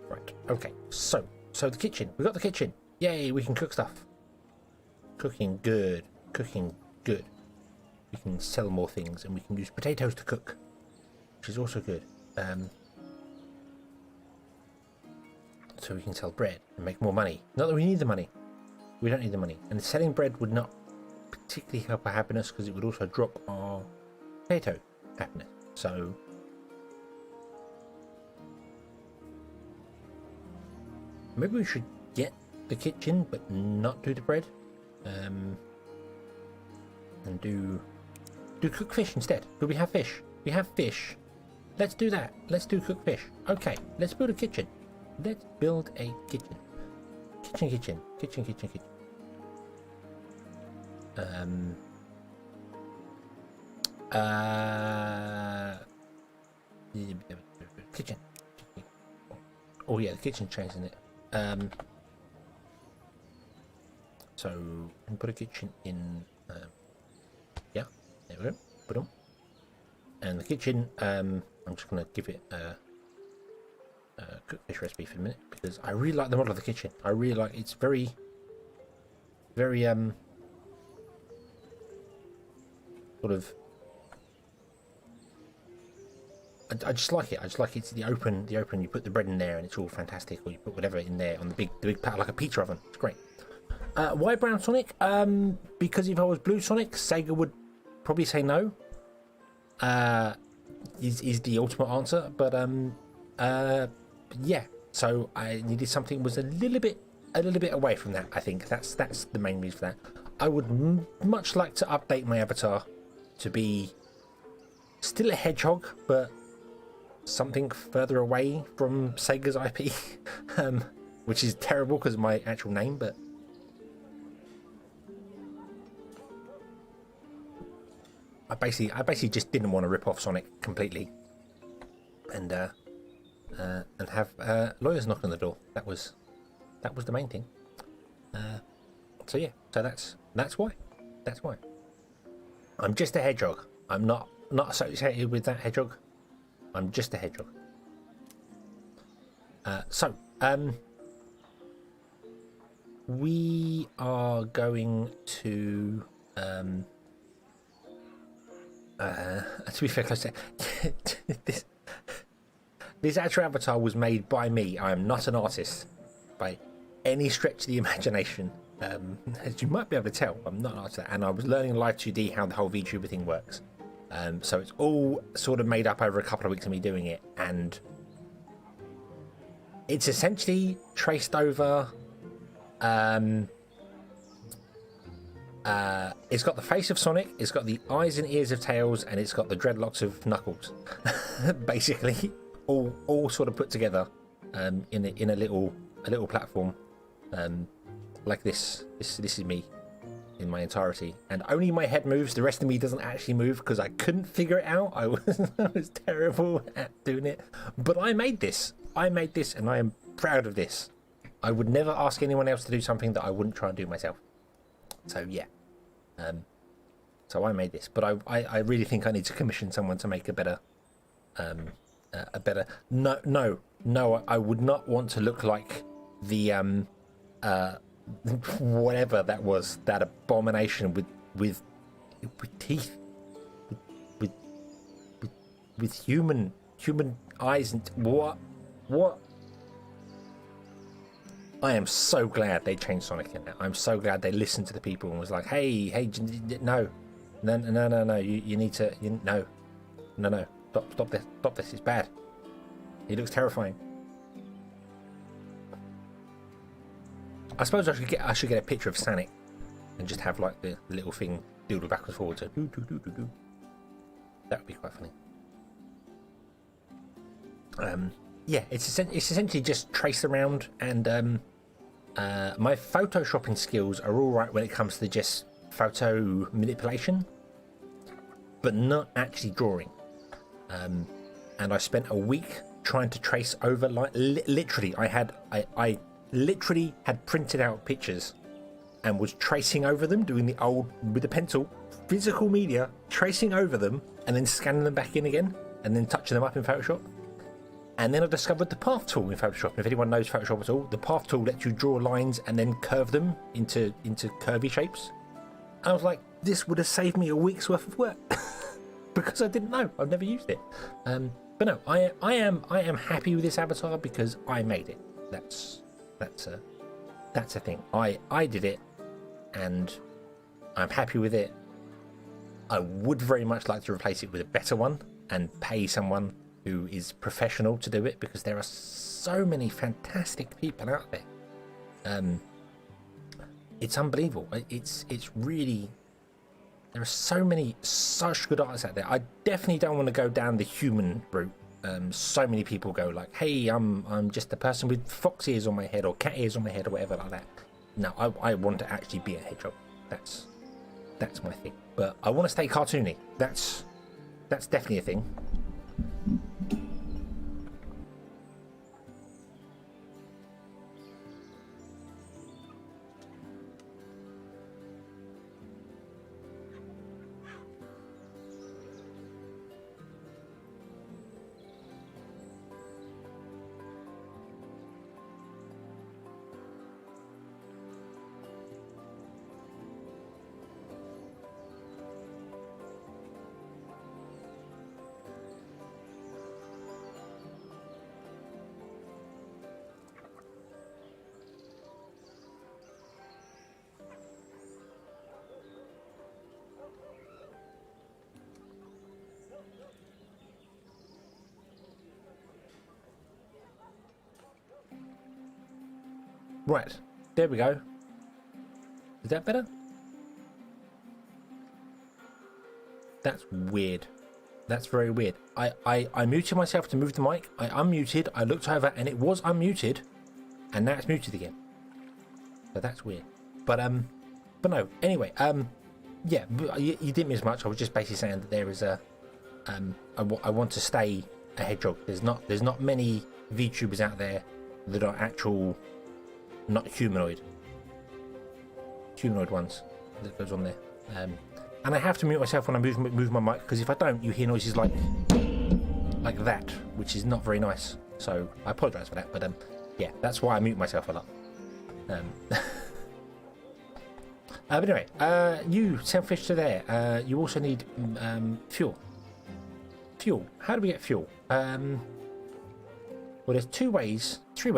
Right, okay, so the kitchen. We got the kitchen. Yay, we can cook stuff. Cooking good. Cooking good. We can sell more things and we can use potatoes to cook, which is also good. So we can sell bread and make more money. Not that we need the money. We don't need the money. And selling bread would not particularly help our happiness because it would also drop our potato happiness. So maybe we should get the kitchen but not do the bread. And do cook fish instead. Do we have fish? We have fish. Let's do that. Let's do cook fish. Okay, let's build a kitchen. Let's build a kitchen. Kitchen. Kitchen. Oh yeah, the kitchen change, isn't it? So we can put a kitchen in. Yeah, there we go. Put on. And the kitchen. I'm just gonna give it a cook fish recipe for a minute because I really like the model of the kitchen. I really like it's very sort of. I just like it. I just like it's the open. You put the bread in there and it's all fantastic, or you put whatever in there on the big pat like a pizza oven. It's great. Why brown Sonic? Because if I was blue Sonic, Sega would probably say no. Is the ultimate answer, but yeah. So I needed something that was a little bit away from that. I think that's the main reason for that. I would much like to update my avatar to be still a hedgehog, but something further away from Sega's IP, which is terrible because of my actual name, but I basically just didn't want to rip off Sonic completely, and have lawyers knock on the door. That was the main thing. So yeah, so that's why. I'm just a hedgehog. I'm not associated with that hedgehog. I'm just a hedgehog. So we are going to be fair, close to this actual avatar was made by me. I am not an artist by any stretch of the imagination. As you might be able to tell, I'm not like that, and I was learning Live 2D how the whole VTuber thing works. So it's all sort of made up over a couple of weeks of me doing it, and it's essentially traced over. It's got the face of Sonic, it's got the eyes and ears of Tails, and it's got the dreadlocks of Knuckles. Basically, all sort of put together in a little platform like this. This is me in my entirety, and only my head moves. The rest of me doesn't actually move because I couldn't figure it out. I was terrible at doing it, but I made this, and I am proud of this. I would never ask anyone else to do something that I wouldn't try and do myself. So yeah, so I made this, but I really think I need to commission someone to make a better no, I would not want to look like the whatever that was, that abomination with teeth, with human eyes, and what. I am so glad they changed Sonic in that. I'm so glad they listened to the people and was like, hey, no, you need to, no, stop this, it's bad. He looks terrifying. I suppose I should get a picture of Sonic and just have like the little thing doodle backwards forwards. That would be quite funny. Yeah, it's essentially just trace around, and my photoshopping skills are all right when it comes to just photo manipulation, but not actually drawing. And I spent a week trying to trace over, like literally, I literally had printed out pictures and was tracing over them, doing the old with the pencil, physical media, tracing over them, and then scanning them back in again, and then touching them up in Photoshop. And then I discovered the path tool in Photoshop. And if anyone knows Photoshop at all, the path tool lets you draw lines and then curve them into curvy shapes. And I was like, this would have saved me a week's worth of work because I didn't know. I've never used it. But no, I am happy with this avatar because I made it. That's a thing. I did it, and I'm happy with it. I would very much like to replace it with a better one and pay someone who is professional to do it, because there are so many fantastic people out there. It's unbelievable. It's really, there are such good artists out there. I definitely don't want to go down the human route. So many people go like, hey, I'm just a person with fox ears on my head or cat ears on my head or whatever like that. No, I want to actually be a hedgehog. That's my thing. But I want to stay cartoony. That's definitely a thing. Right, there we go. Is that better? That's weird. That's very weird. I muted myself to move the mic. I unmuted. I looked over and it was unmuted, and now it's muted again. So that's weird. But no. Anyway, yeah. You didn't miss much. I was just basically saying that there is a I want to stay a hedgehog. There's not many VTubers out there that are actual, not humanoid ones that goes on there. And I have to mute myself when I move my mic, because if I don't, you hear noises like that, which is not very nice. So I apologise for that, but yeah, that's why I mute myself a lot. But anyway, you selfish to there. You also need fuel. How do we get fuel? Well, there's 4 ways to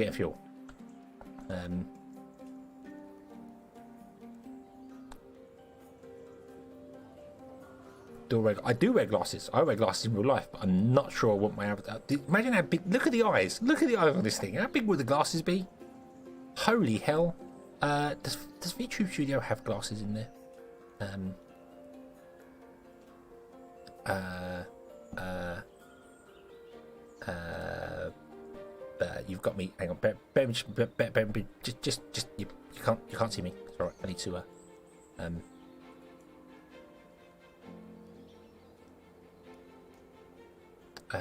get fuel. I do wear glasses. I wear glasses in real life, but I'm not sure I want my avatar. Imagine how big. Look at the eyes. Look at the eyes on this thing. How big would the glasses be? Holy hell! Does VTube Studio have glasses in there? You've got me. Hang on. Just you can't see me. It's all right. I need to. I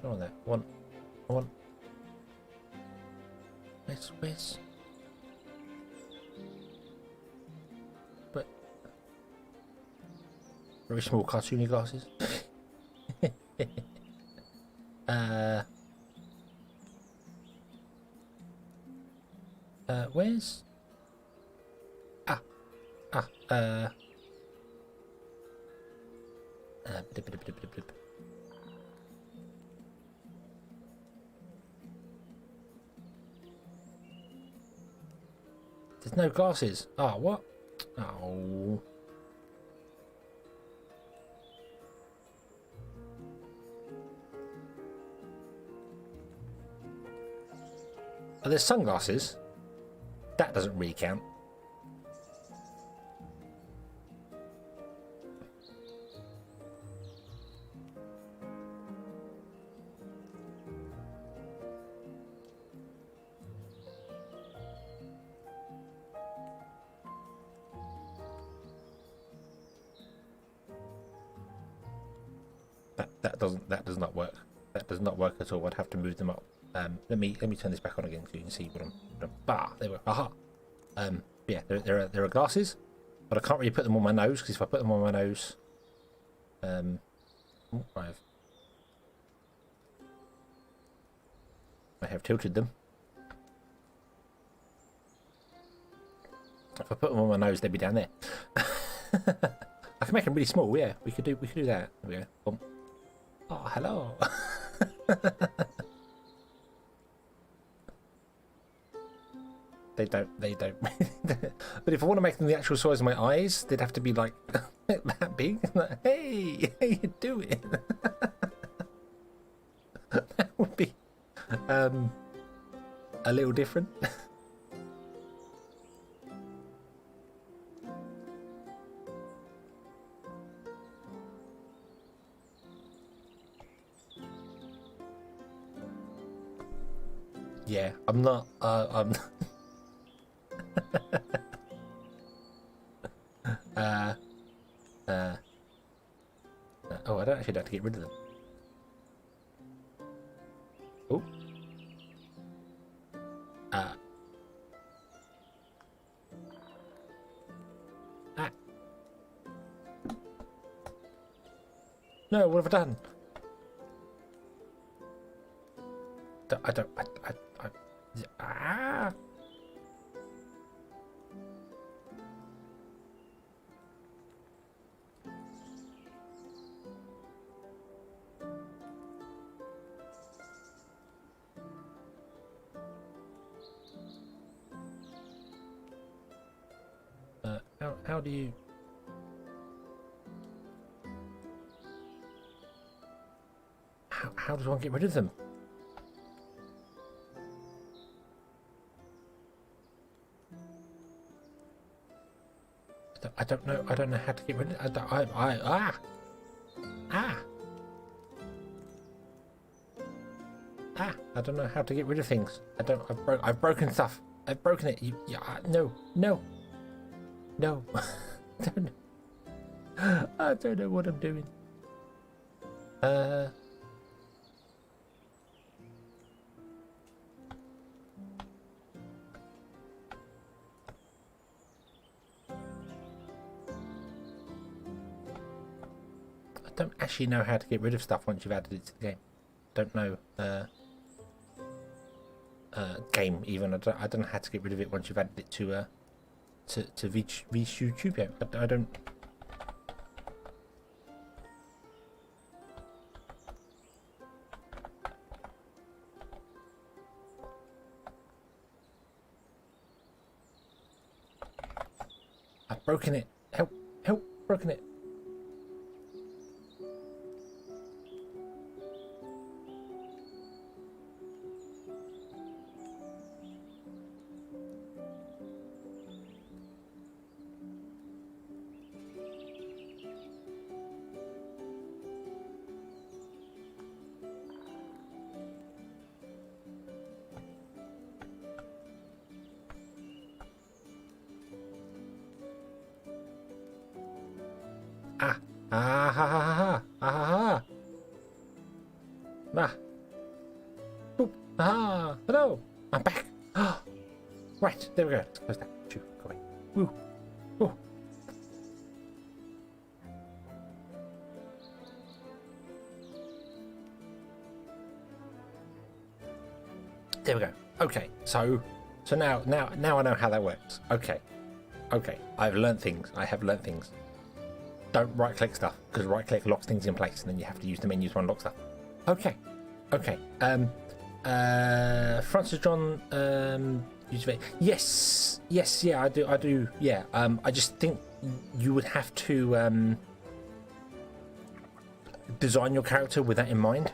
don't want that. I want. Where's? But very small cartoony glasses. Where's? There's no glasses. Oh, what? Oh. Are there sunglasses? That doesn't really count. That does not work. That does not work at all. I'd have to move them up. Let me turn this back on again so you can see what I'm. There we go. Aha. Yeah, there are glasses, but I can't really put them on my nose because if I put them on my nose, I have tilted them. If I put them on my nose, they'd be down there. I can make them really small. Yeah, we could do that. There we go. Boom. Oh, hello. They don't. But if I want to make them the actual size of my eyes, they'd have to be like that big. Like, hey, how you doing? That would be a little different. Yeah, I'm not. I'm. Oh, I don't actually have to get rid of them. Oh. No, what have I done? How do you? How does one get rid of them? I don't know. I don't know how to get rid of it. I don't know how to get rid of things. I've broken stuff. I've broken it. No. I don't know what I'm doing. I don't actually know how to get rid of stuff once you've added it to the game. Don't know. Game even. I don't know how to get rid of it once you've added it to YouTube. I don't. Broken it. Help. Help. Broken it. Ah. Ah ha ha ha ha ha ha. Ah. Boop. Ah. Hello. I'm back. Ah. Right. There we go. Let's close that. Shoo. Go away. Woo. Woo. There we go. Okay. So now I know how that works. Okay. Okay. I've learned things. I have learned things. Don't right click stuff, because right click locks things in place and then you have to use the menus to unlock stuff. Okay. Okay. Francis John yes, yeah, I do, yeah. I just think you would have to design your character with that in mind.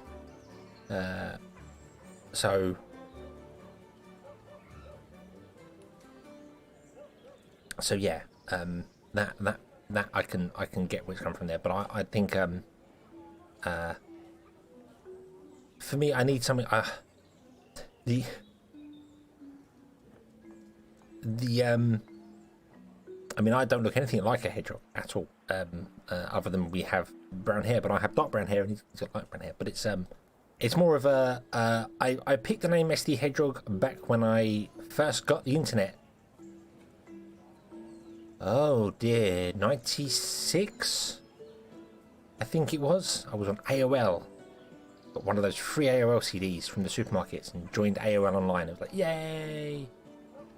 So yeah, that I can get what's come from there, but I think for me I need something. The I mean, I don't look anything like a hedgehog at all, other than we have brown hair, but I have dark brown hair and he's got light brown hair. But it's more of a I picked the name SD Hedgehog back when I first got the internet. Oh dear, 96? I think it was. I was on AOL. Got one of those free AOL CDs from the supermarkets and joined AOL online. I was like, yay!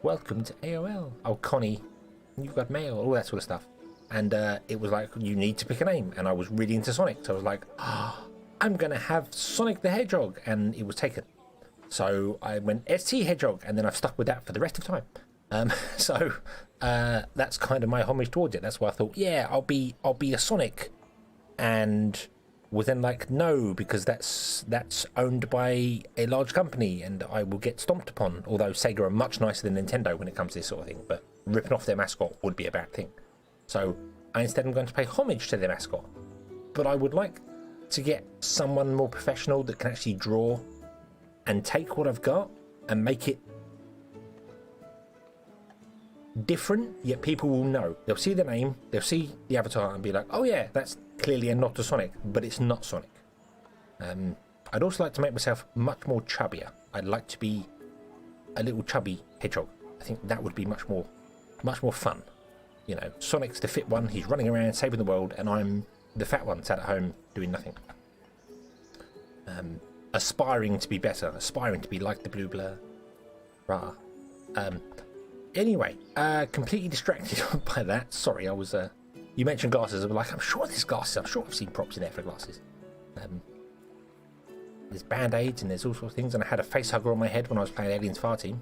Welcome to AOL. Oh, Connie, you've got mail, all that sort of stuff. And it was like, you need to pick a name. And I was really into Sonic. So I was like, I'm going to have Sonic the Hedgehog. And it was taken. So I went ST Hedgehog. And then I've stuck with that for the rest of time. So that's kind of my homage towards it. That's why I thought, yeah, I'll be a Sonic, and was then like, no, because that's owned by a large company, and I will get stomped upon. Although Sega are much nicer than Nintendo when it comes to this sort of thing, but ripping off their mascot would be a bad thing. So I instead am going to pay homage to their mascot, but I would like to get someone more professional that can actually draw and take what I've got and make it different, yet people will know. They'll see the name, they'll see the avatar and be like, oh yeah, that's clearly not a Sonic, but it's not Sonic. I'd also like to make myself much more chubbier. I'd like to be a little chubby hedgehog. I think that would be much more fun. You know, Sonic's the fit one, he's running around saving the world, and I'm the fat one sat at home doing nothing. Aspiring to be better, aspiring to be like the blue blur. Rah. Anyway, completely distracted by that. Sorry, I was. You mentioned glasses. I was like, I'm sure there's glasses. I'm sure I've seen props in there for glasses. There's band-aids and there's all sorts of things. And I had a face hugger on my head when I was playing Aliens Fire Team,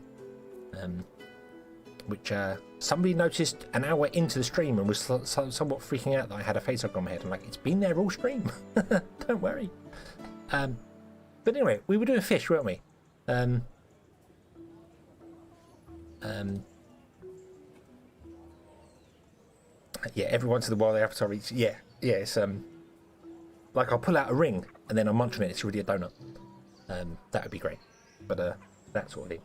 which somebody noticed an hour into the stream and was somewhat freaking out that I had a face hugger on my head. I'm like, it's been there all stream. Don't worry. But anyway, we were doing fish, weren't we? Yeah, every once in a while the avatar eats. Yeah, it's like I'll pull out a ring and then I'm munching it. It's really a donut. That would be great. But that sort of thing.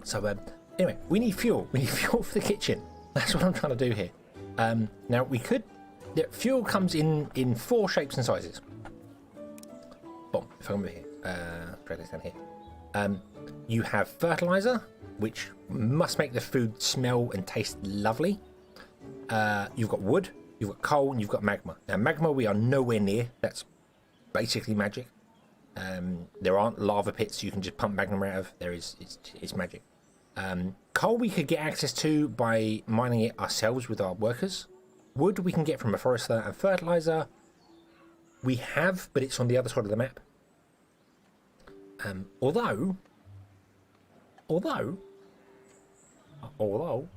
So anyway, we need fuel. We need fuel for the kitchen. That's what I'm trying to do here. Now we could. The fuel comes in 4 shapes and sizes. Boom. If I come over here, drag this down here. You have fertilizer, which must make the food smell and taste lovely. You've got wood, you've got coal, and you've got magma. Now, magma we are nowhere near. That's basically magic. There aren't lava pits you can just pump magma out of. It's magic. Coal we could get access to by mining it ourselves with our workers. Wood we can get from a forester, and fertilizer we have, but it's on the other side of the map. Although Although,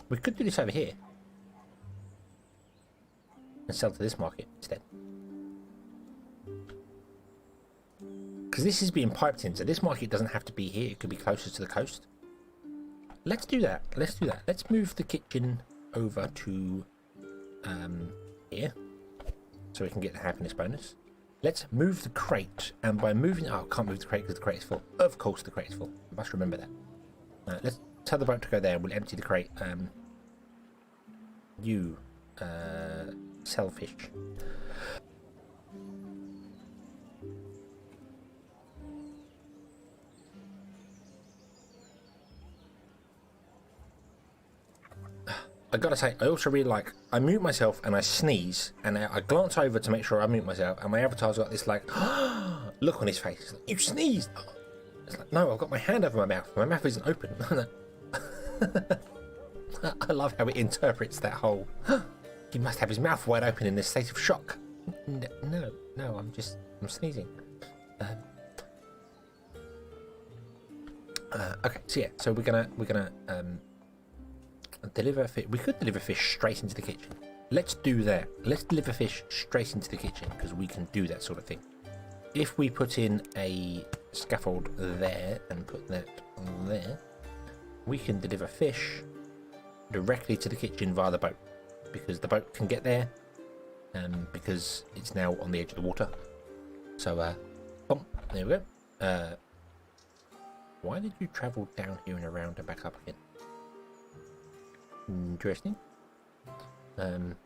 we could do this over here and sell to this market instead. Because this is being piped in, so this market doesn't have to be here. It could be closer to the coast. Let's do that. Let's do that. Let's move the kitchen over to here, so we can get the happiness bonus. Let's move the crate, and by moving, oh, I can't move the crate because the crate is full. Of course, the crate is full. I must remember that. Let's tell the boat to go there. We'll empty the crate. You sell fish. I gotta say, I also really like, I mute myself and I sneeze, and I glance over to make sure I mute myself, and my avatar's got this like look on his face. It's like, you sneezed. It's like, no, I've got my hand over my mouth. My mouth isn't open. I love how it interprets that whole he must have his mouth wide open in this state of shock. No, I'm sneezing. Okay, so yeah, so we're gonna deliver fish. We could deliver fish straight into the kitchen. Let's do that. Let's deliver fish straight into the kitchen, because we can do that sort of thing. If we put in a scaffold there and put that there, we can deliver fish directly to the kitchen via the boat, because the boat can get there, because it's now on the edge of the water. So boom, there we go. Why did you travel down here and around and back up again? Interesting. Got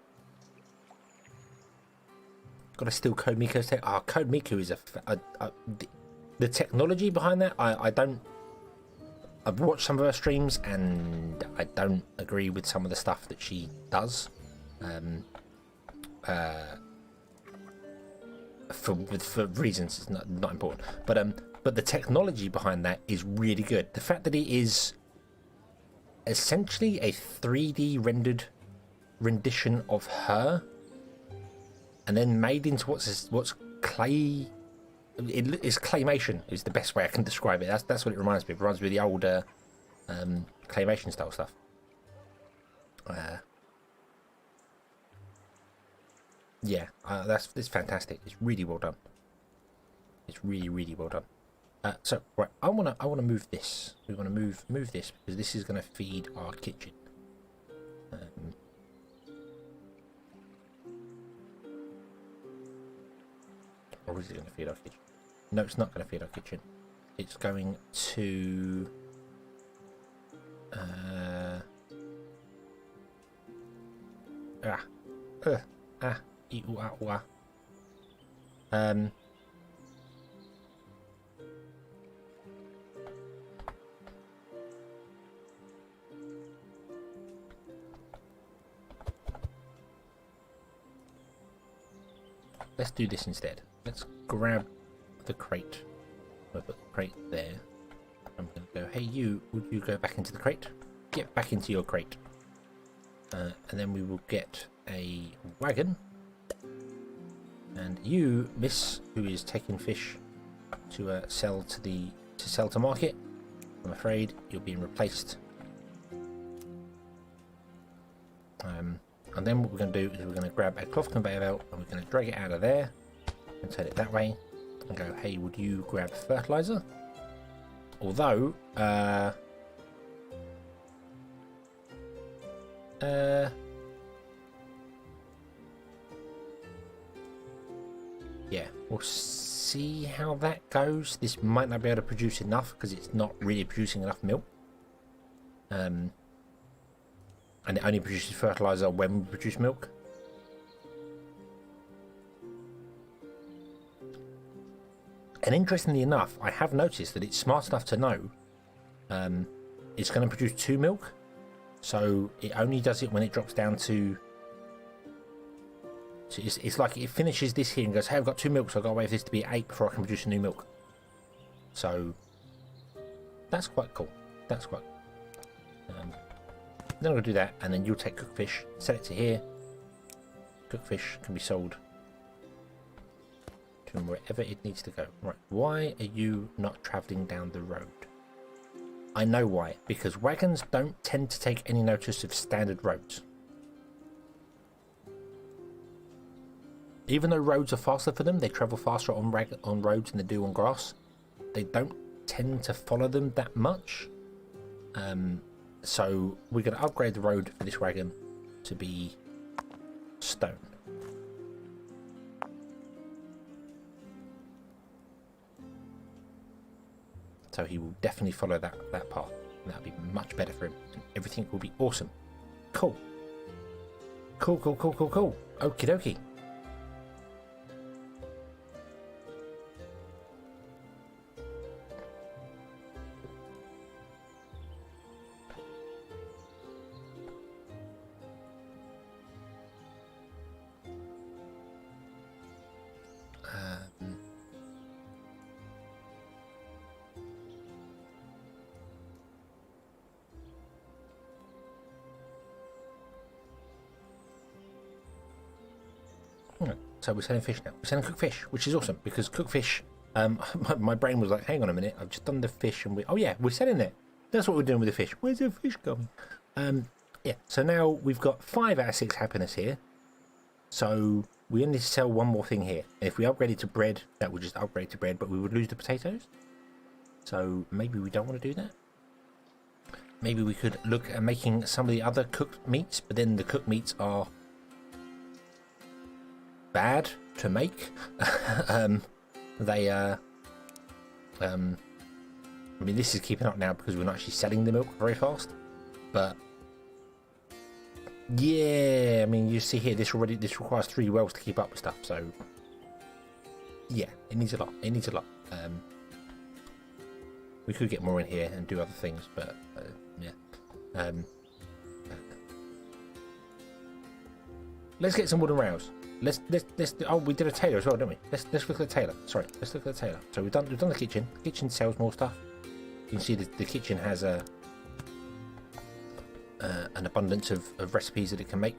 to steal Code Miko's tech. Oh, Code Miko is the technology behind that. I've watched some of her streams and I don't agree with some of the stuff that she does. For reasons it's not important. But the technology behind that is really good. The fact that it is essentially a 3D rendered rendition of her, and then made into what's clay. It is claymation is the best way I can describe it. That's what it reminds me of. It reminds me of the older claymation style stuff. Yeah, it's fantastic. It's really well done. It's really well done. So right, I wanna move this. We wanna move this because this is gonna feed our kitchen. Or is it gonna feed our kitchen? No, it's not gonna feed our kitchen. It's going to let's do this instead. Let's grab the crate. I'll put the crate there. I'm going to go, hey you, would you go back into the crate? Get back into your crate. And then we will get a wagon. And you, miss, who is taking fish to sell to market, I'm afraid you're being replaced. And then what we're going to do is we're going to grab a cloth conveyor belt and we're going to drag it out of there and turn it that way and go, hey, would you grab fertilizer? Although, yeah, we'll see how that goes. This might not be able to produce enough because it's not really producing enough milk. And it only produces fertilizer when we produce milk. And interestingly enough, I have noticed that it's smart enough to know it's going to produce 2 milk. So it only does it when it drops down to... So it's like it finishes this here and goes, hey, I've got 2 milk, so I've got to wait for this to be 8 before I can produce a new milk. So that's quite cool. That's quite cool. Then I'm going to do that, and then you'll take cooked fish, set it to here. Cooked fish can be sold to wherever it needs to go. Right, why are you not travelling down the road? I know why. Because wagons don't tend to take any notice of standard roads. Even though roads are faster for them, they travel faster on roads than they do on grass. They don't tend to follow them that much. So we're going to upgrade the road for this wagon to be stone. So he will definitely follow that path. That'll be much better for him. And everything will be awesome. Cool. Cool. Okie dokie. So we're selling fish now. We're selling cooked fish, which is awesome because cooked fish. My brain was like, "Hang on a minute, I've just done the fish, and oh yeah, we're selling it. That's what we're doing with the fish. Where's the fish going?" Yeah. So now we've got 5 out of 6 happiness here. So we only need to sell one more thing here. And if we upgraded to bread, that would just upgrade to bread, but we would lose the potatoes. So maybe we don't want to do that. Maybe we could look at making some of the other cooked meats, but then the cooked meats are bad to make. I mean, this is keeping up now because we're not actually selling the milk very fast, but yeah, I mean, you see here, this requires 3 wells to keep up with stuff, so yeah, it needs a lot. We could get more in here and do other things, but yeah. Let's get some wooden rails. Let's oh, we did a tailor as well, didn't we? Let's look at the tailor. Sorry, let's look at the tailor. So we've done the kitchen. The kitchen sells more stuff. You can see the kitchen has an abundance of recipes that it can make.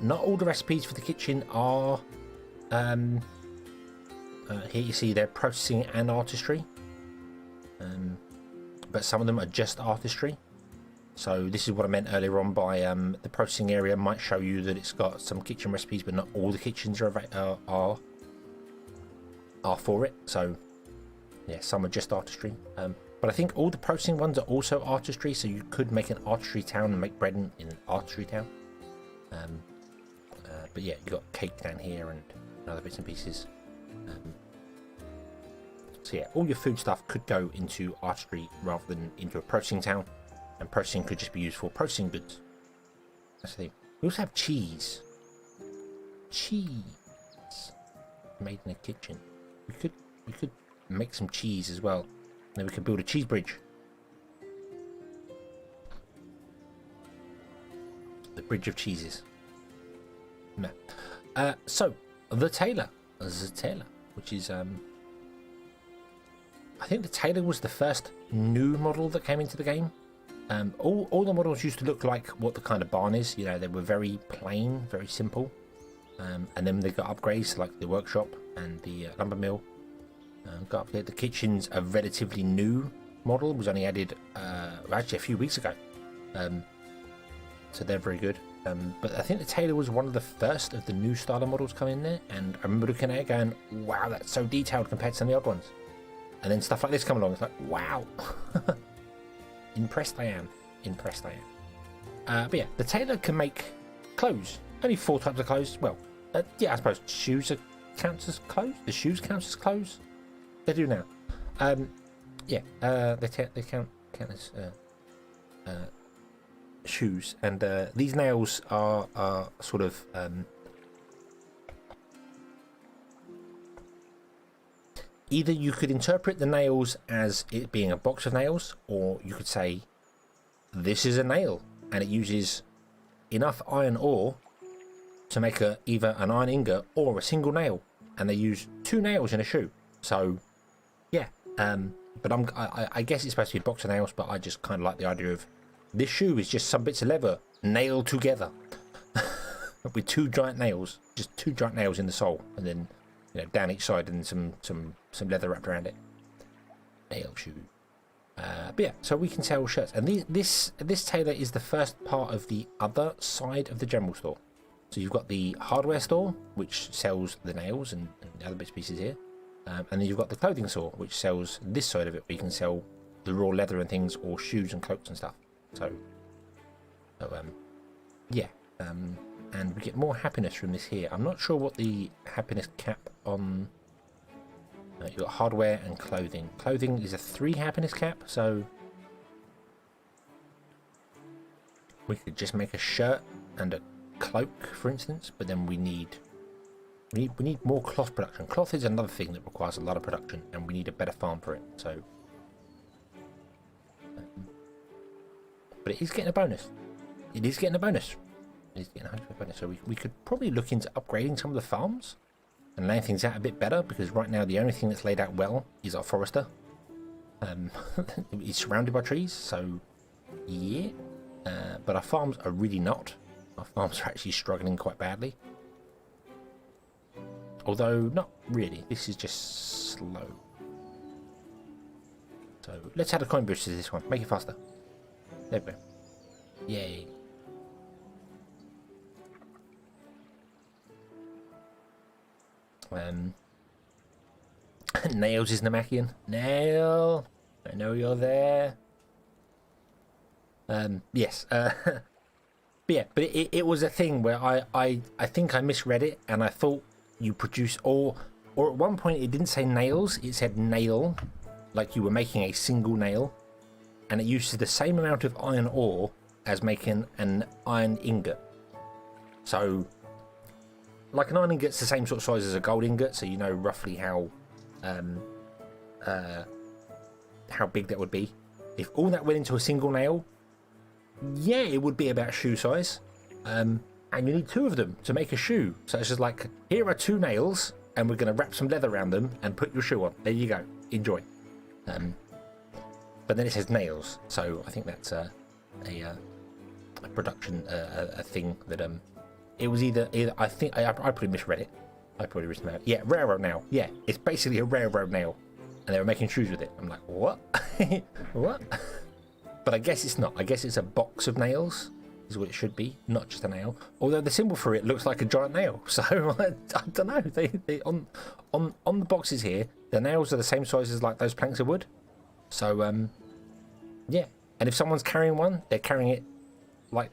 Not all the recipes for the kitchen are here you see they're processing and artistry. But some of them are just artistry. So this is what I meant earlier on by the processing area might show you that it's got some kitchen recipes, but not all the kitchens are for it. So yeah, some are just artistry. But I think all the processing ones are also artistry, so you could make an artistry town and make bread in an artistry town. But yeah, you got cake down here and other bits and pieces. So yeah, all your food stuff could go into artistry rather than into a processing town. And processing could just be used for processing goods. That's the thing. We also have cheese. Cheese made in a kitchen. We could make some cheese as well. And then we could build a cheese bridge. The bridge of cheeses. No. So the tailor, which is I think the tailor was the first new model that came into the game. All the models used to look like what the kind of barn is. You know, they were very plain, very simple. And then they got upgrades like the workshop and the lumber mill. Got up there. The kitchen's a relatively new model. It was only added actually a few weeks ago. So they're very good. But I think the tailor was one of the first of the new style of models coming in there. And I remember looking at it going, wow, that's so detailed compared to some of the odd ones. And then stuff like this come along. It's like, wow. Impressed I am. But yeah, the tailor can make clothes. Only 4 types of clothes. Well, yeah, I suppose shoes counts as clothes. The shoes counts as clothes. They do now. Yeah, they count as shoes. And these nails are sort of either you could interpret the nails as it being a box of nails, or you could say this is a nail and it uses enough iron ore to make either an iron ingot or a single nail, and they use 2 nails in a shoe. So yeah, but I guess it's supposed to be a box of nails, but I just kind of like the idea of this shoe is just some bits of leather nailed together with 2 giant nails, just 2 giant nails in the sole, and then down each side and some leather wrapped around it. Nail shoe. But yeah, so we can sell shirts, and this tailor is the first part of the other side of the general store. So you've got the hardware store, which sells the nails and the other bits and pieces here, and then you've got the clothing store, which sells this side of it, where you can sell the raw leather and things, or shoes and cloaks and stuff. So yeah, and we get more happiness from this here. I'm not sure what the happiness cap on. You've got hardware and clothing. Clothing is a 3 happiness cap, so we could just make a shirt and a cloak, for instance. But then we need more cloth production. Cloth is another thing that requires a lot of production, and we need a better farm for it. So, but it is getting a bonus. It is getting a bonus. It is getting a 100% bonus. So we could probably look into upgrading some of the farms and laying things out a bit better, because right now the only thing that's laid out well is our forester. It's surrounded by trees, so yeah. But our farms are really not. Our farms are actually struggling quite badly. Although, not really. This is just slow. So, let's add a coin boost to this one. Make it faster. There we go. Yay. Nails is Namakian. Nail, I know you're there. Yes. But yeah, but it was a thing where I think I misread it, and I thought you produce, or at one point it didn't say nails, it said nail, like you were making a single nail, and it uses the same amount of iron ore as making an iron ingot. So, like an iron ingot's the same sort of size as a gold ingot, so you know roughly how big that would be. If all that went into a single nail, yeah, it would be about shoe size. And you need 2 of them to make a shoe. So it's just like, here are 2 nails, and we're going to wrap some leather around them and put your shoe on. There you go. Enjoy. But then it says nails, so I think that's a production a thing that it was either I think I probably misread it. I probably written out. Yeah, railroad nail. Yeah, it's basically a railroad nail, and they were making shoes with it. I'm like, what? What? But I guess it's not. I guess it's a box of nails, is what it should be, not just a nail. Although the symbol for it looks like a giant nail, so I don't know. They on the boxes here, the nails are the same size as like those planks of wood. So yeah. And if someone's carrying one, they're carrying it like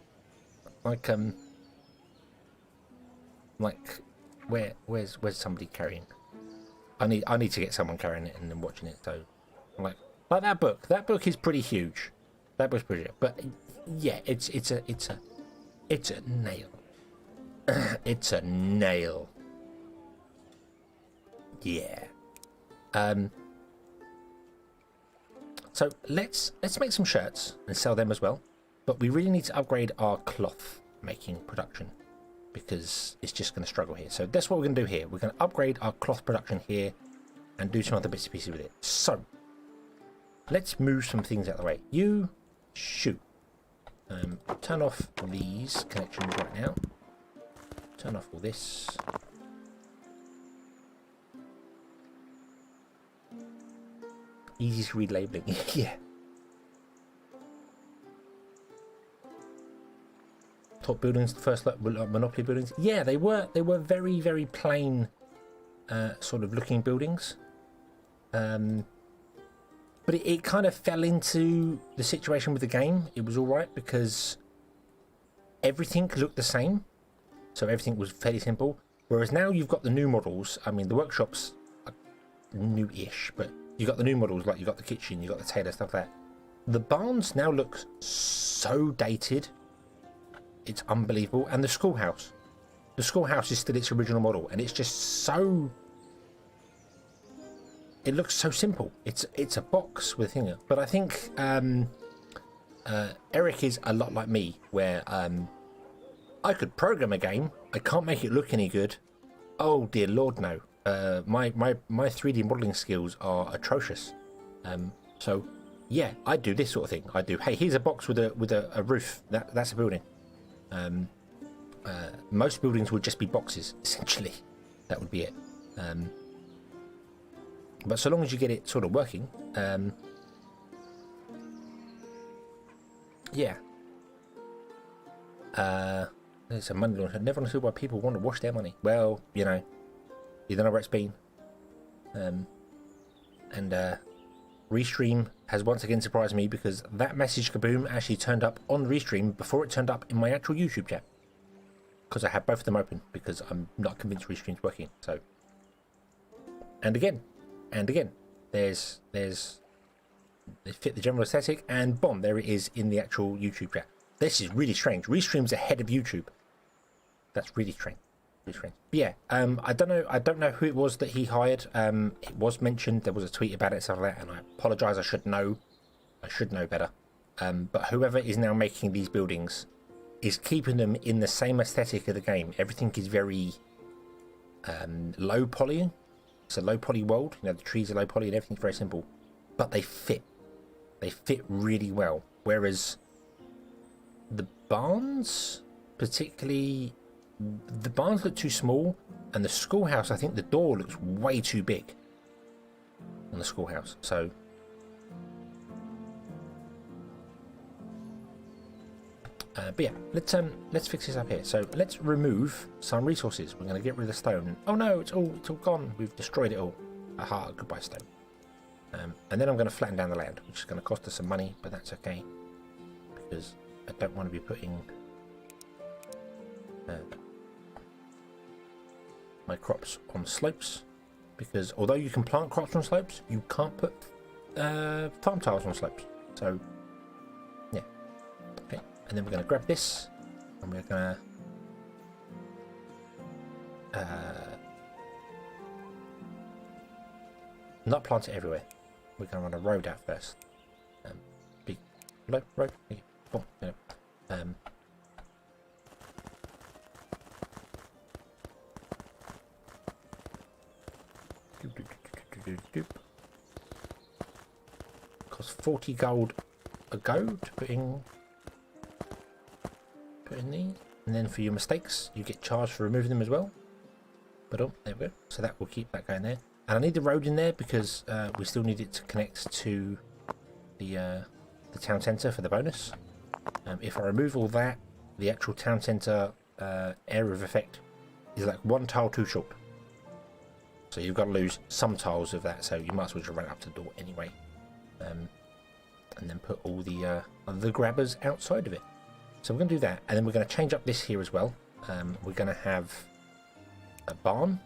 where's somebody carrying? I need to get someone carrying it and then watching it. So like that book. That book is pretty huge. That book's pretty huge. But yeah, it's a nail. It's a nail. Yeah. So let's make some shirts and sell them as well. But we really need to upgrade our cloth making production, because it's just going to struggle here. So that's what we're going to do here. We're going to upgrade our cloth production here and do some other bits and pieces with it. So let's move some things out of the way. You shoot. Turn off these connections right now. Turn off all this. Easy to read labeling. Yeah. Top buildings, the first Monopoly buildings. Yeah, they were very, very plain sort of looking buildings. But it kind of fell into the situation with the game. It was alright because everything looked the same. So everything was fairly simple. Whereas now you've got the new models. I mean, the workshops are new-ish, but you've got the new models, like you've got the kitchen, you've got the tailor, stuff like that. The barns now look so dated. It's unbelievable. And the schoolhouse. The schoolhouse is still its original model, and it's just so... It looks so simple. It's a box with a thing. But I think Eric is a lot like me, where I could program a game. I can't make it look any good. Oh dear Lord, no. My 3D modeling skills are atrocious. So yeah, I do this sort of thing. I do. Hey, here's a box with a roof. That's a building. Most buildings would just be boxes, essentially. That would be it. But so long as you get it sort of working, yeah. There's a money launcher. Never understood why people want to wash their money. Well, you know, you don't know where it's been. Restream has once again surprised me because that message kaboom actually turned up on Restream before it turned up in my actual YouTube chat. Because I have both of them open because I'm not convinced Restream's working. So, and again, there's they fit the general aesthetic, and boom, there it is in the actual YouTube chat. This is really strange. Restream's ahead of YouTube. That's really strange. Really strange. But yeah, I don't know who it was that he hired. It was mentioned. There was a tweet about it, stuff like that, and I apologise. I should know better. But whoever is now making these buildings is keeping them in the same aesthetic of the game. Everything is very low poly. It's a low poly world. You know, the trees are low poly and everything's very simple, but they fit. They fit really well. Whereas the barns, particularly, the barns look too small, and the schoolhouse, I think the door looks way too big on the schoolhouse. So but yeah, let's fix this up here. So let's remove some resources. We're going to get rid of the stone. Oh no, it's all gone. We've destroyed it all. Aha, goodbye stone. And then I'm going to flatten down the land, which is going to cost us some money, but that's okay because I don't want to be putting my crops on slopes, because although you can plant crops on slopes, you can't put farm tiles on slopes. So yeah, okay. And then we're going to grab this, and we're going to not plant it everywhere. We're going to run a road out first. Big road. Boom, you know. Costs 40 gold a go to put in these, and then for your mistakes you get charged for removing them as well. But oh, there we go. So that will keep that going there. And I need the road in there because we still need it to connect to the town centre for the bonus. If I remove all that, the actual town centre area of effect is like one tile too short. So you've got to lose some tiles of that, so you might as well just run it up to the door anyway. And then put all the grabbers outside of it. So we're going to do that, and then we're going to change up this here as well. We're going to have a barn.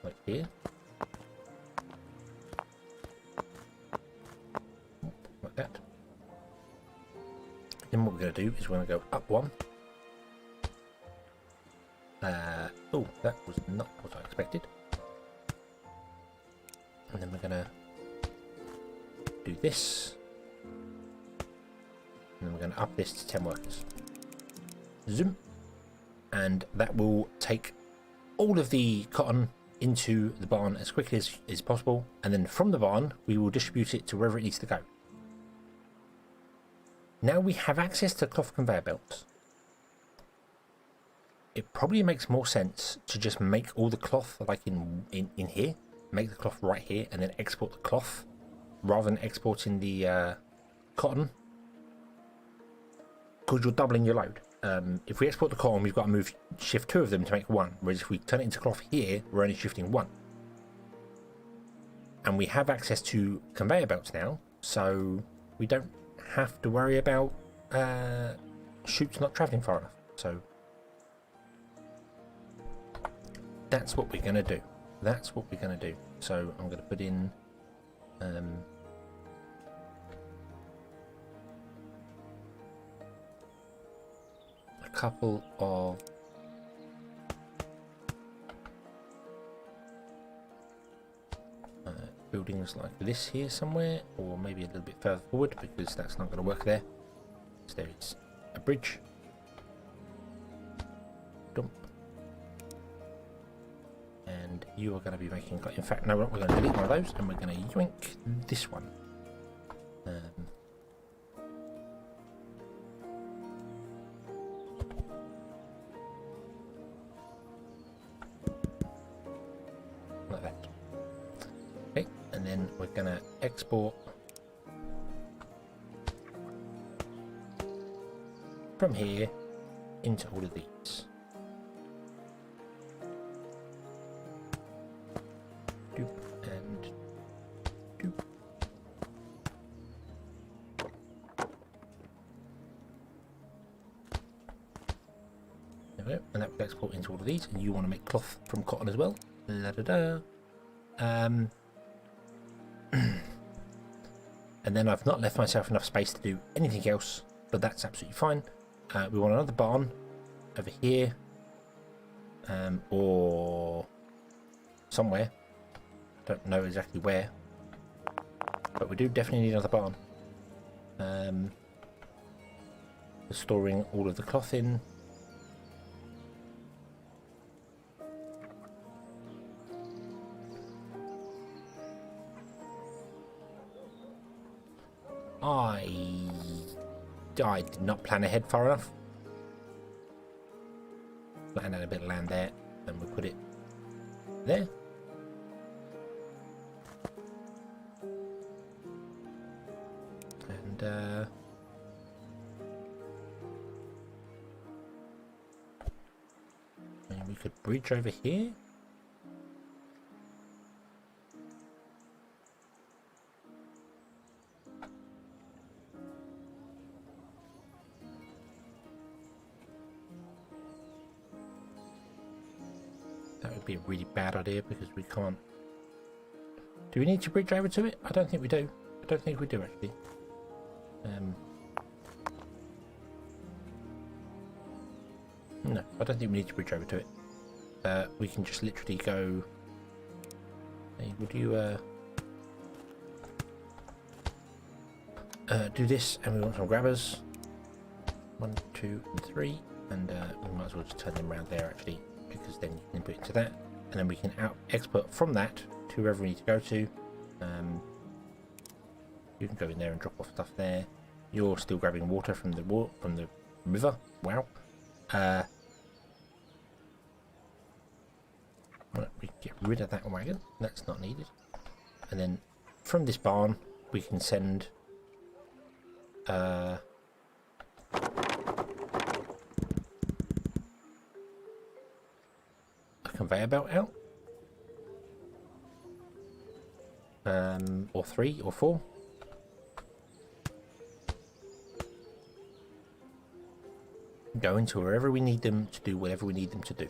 Like here. Like that. Then what we're going to do is we're going to go up one. Oh, that was not what I expected. And then we're going to do this. And then we're going to up this to 10 workers. Zoom. And that will take all of the cotton into the barn as quickly as possible. And then from the barn, we will distribute it to wherever it needs to go. Now we have access to cloth conveyor belts. It probably makes more sense to just make all the cloth like in here, make the cloth right here, and then export the cloth rather than exporting the cotton, because you're doubling your load. If we export the cotton, we've got to shift 2 of them to make 1, whereas if we turn it into cloth here, we're only shifting 1. And we have access to conveyor belts now, so we don't have to worry about chutes not travelling far enough. So that's what we're going to do. That's what we're going to do. So I'm going to put in a couple of buildings like this here somewhere, or maybe a little bit further forward, because that's not going to work there. So there is a bridge. Dump. And you are going to be making, in fact, no, we're going to delete one of those, and we're going to yoink this one. then we're going to export from here into all of these. Doop and doop. There we go, and that will export into all of these. And you want to make cloth from cotton as well. La da da. And then I've not left myself enough space to do anything else, but that's absolutely fine. We want another barn over here, or somewhere. Don't know exactly where, but we do definitely need another barn for storing all of the cloth in. I did not plan ahead far enough. Plan out a bit of land there, and we'll put it there. And we could bridge over here. That would be a really bad idea because we can't. Do we need to bridge over to it? I don't think we do. I don't think we do actually. No, I don't think we need to bridge over to it. We can just literally go. Hey, would you do this? And we want some grabbers. 1, 2, and 3, and we might as well just turn them around there actually, because then you can input into that, and then we can export from that to wherever we need to go to. You can go in there and drop off stuff there. You're still grabbing water from the river. Wow. Right, we can get rid of that wagon. That's not needed. And then from this barn, we can send a conveyor belt out. Or 3 or 4. Go into wherever we need them to do whatever we need them to do,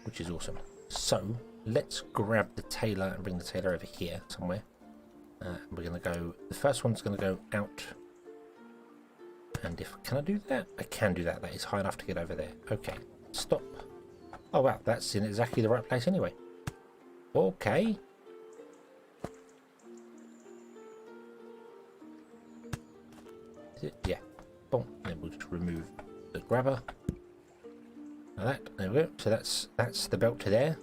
which is awesome. So let's grab the tailor and bring the tailor over here somewhere. We're going to go, the first one's going to go out, and can I do that? I can do that. That is high enough to get over there. Okay, stop. Oh wow, that's in exactly the right place anyway. Okay. Is it? Yeah. Boom. Then we'll just remove the grabber. Like that. There we go. So that's the belt to there.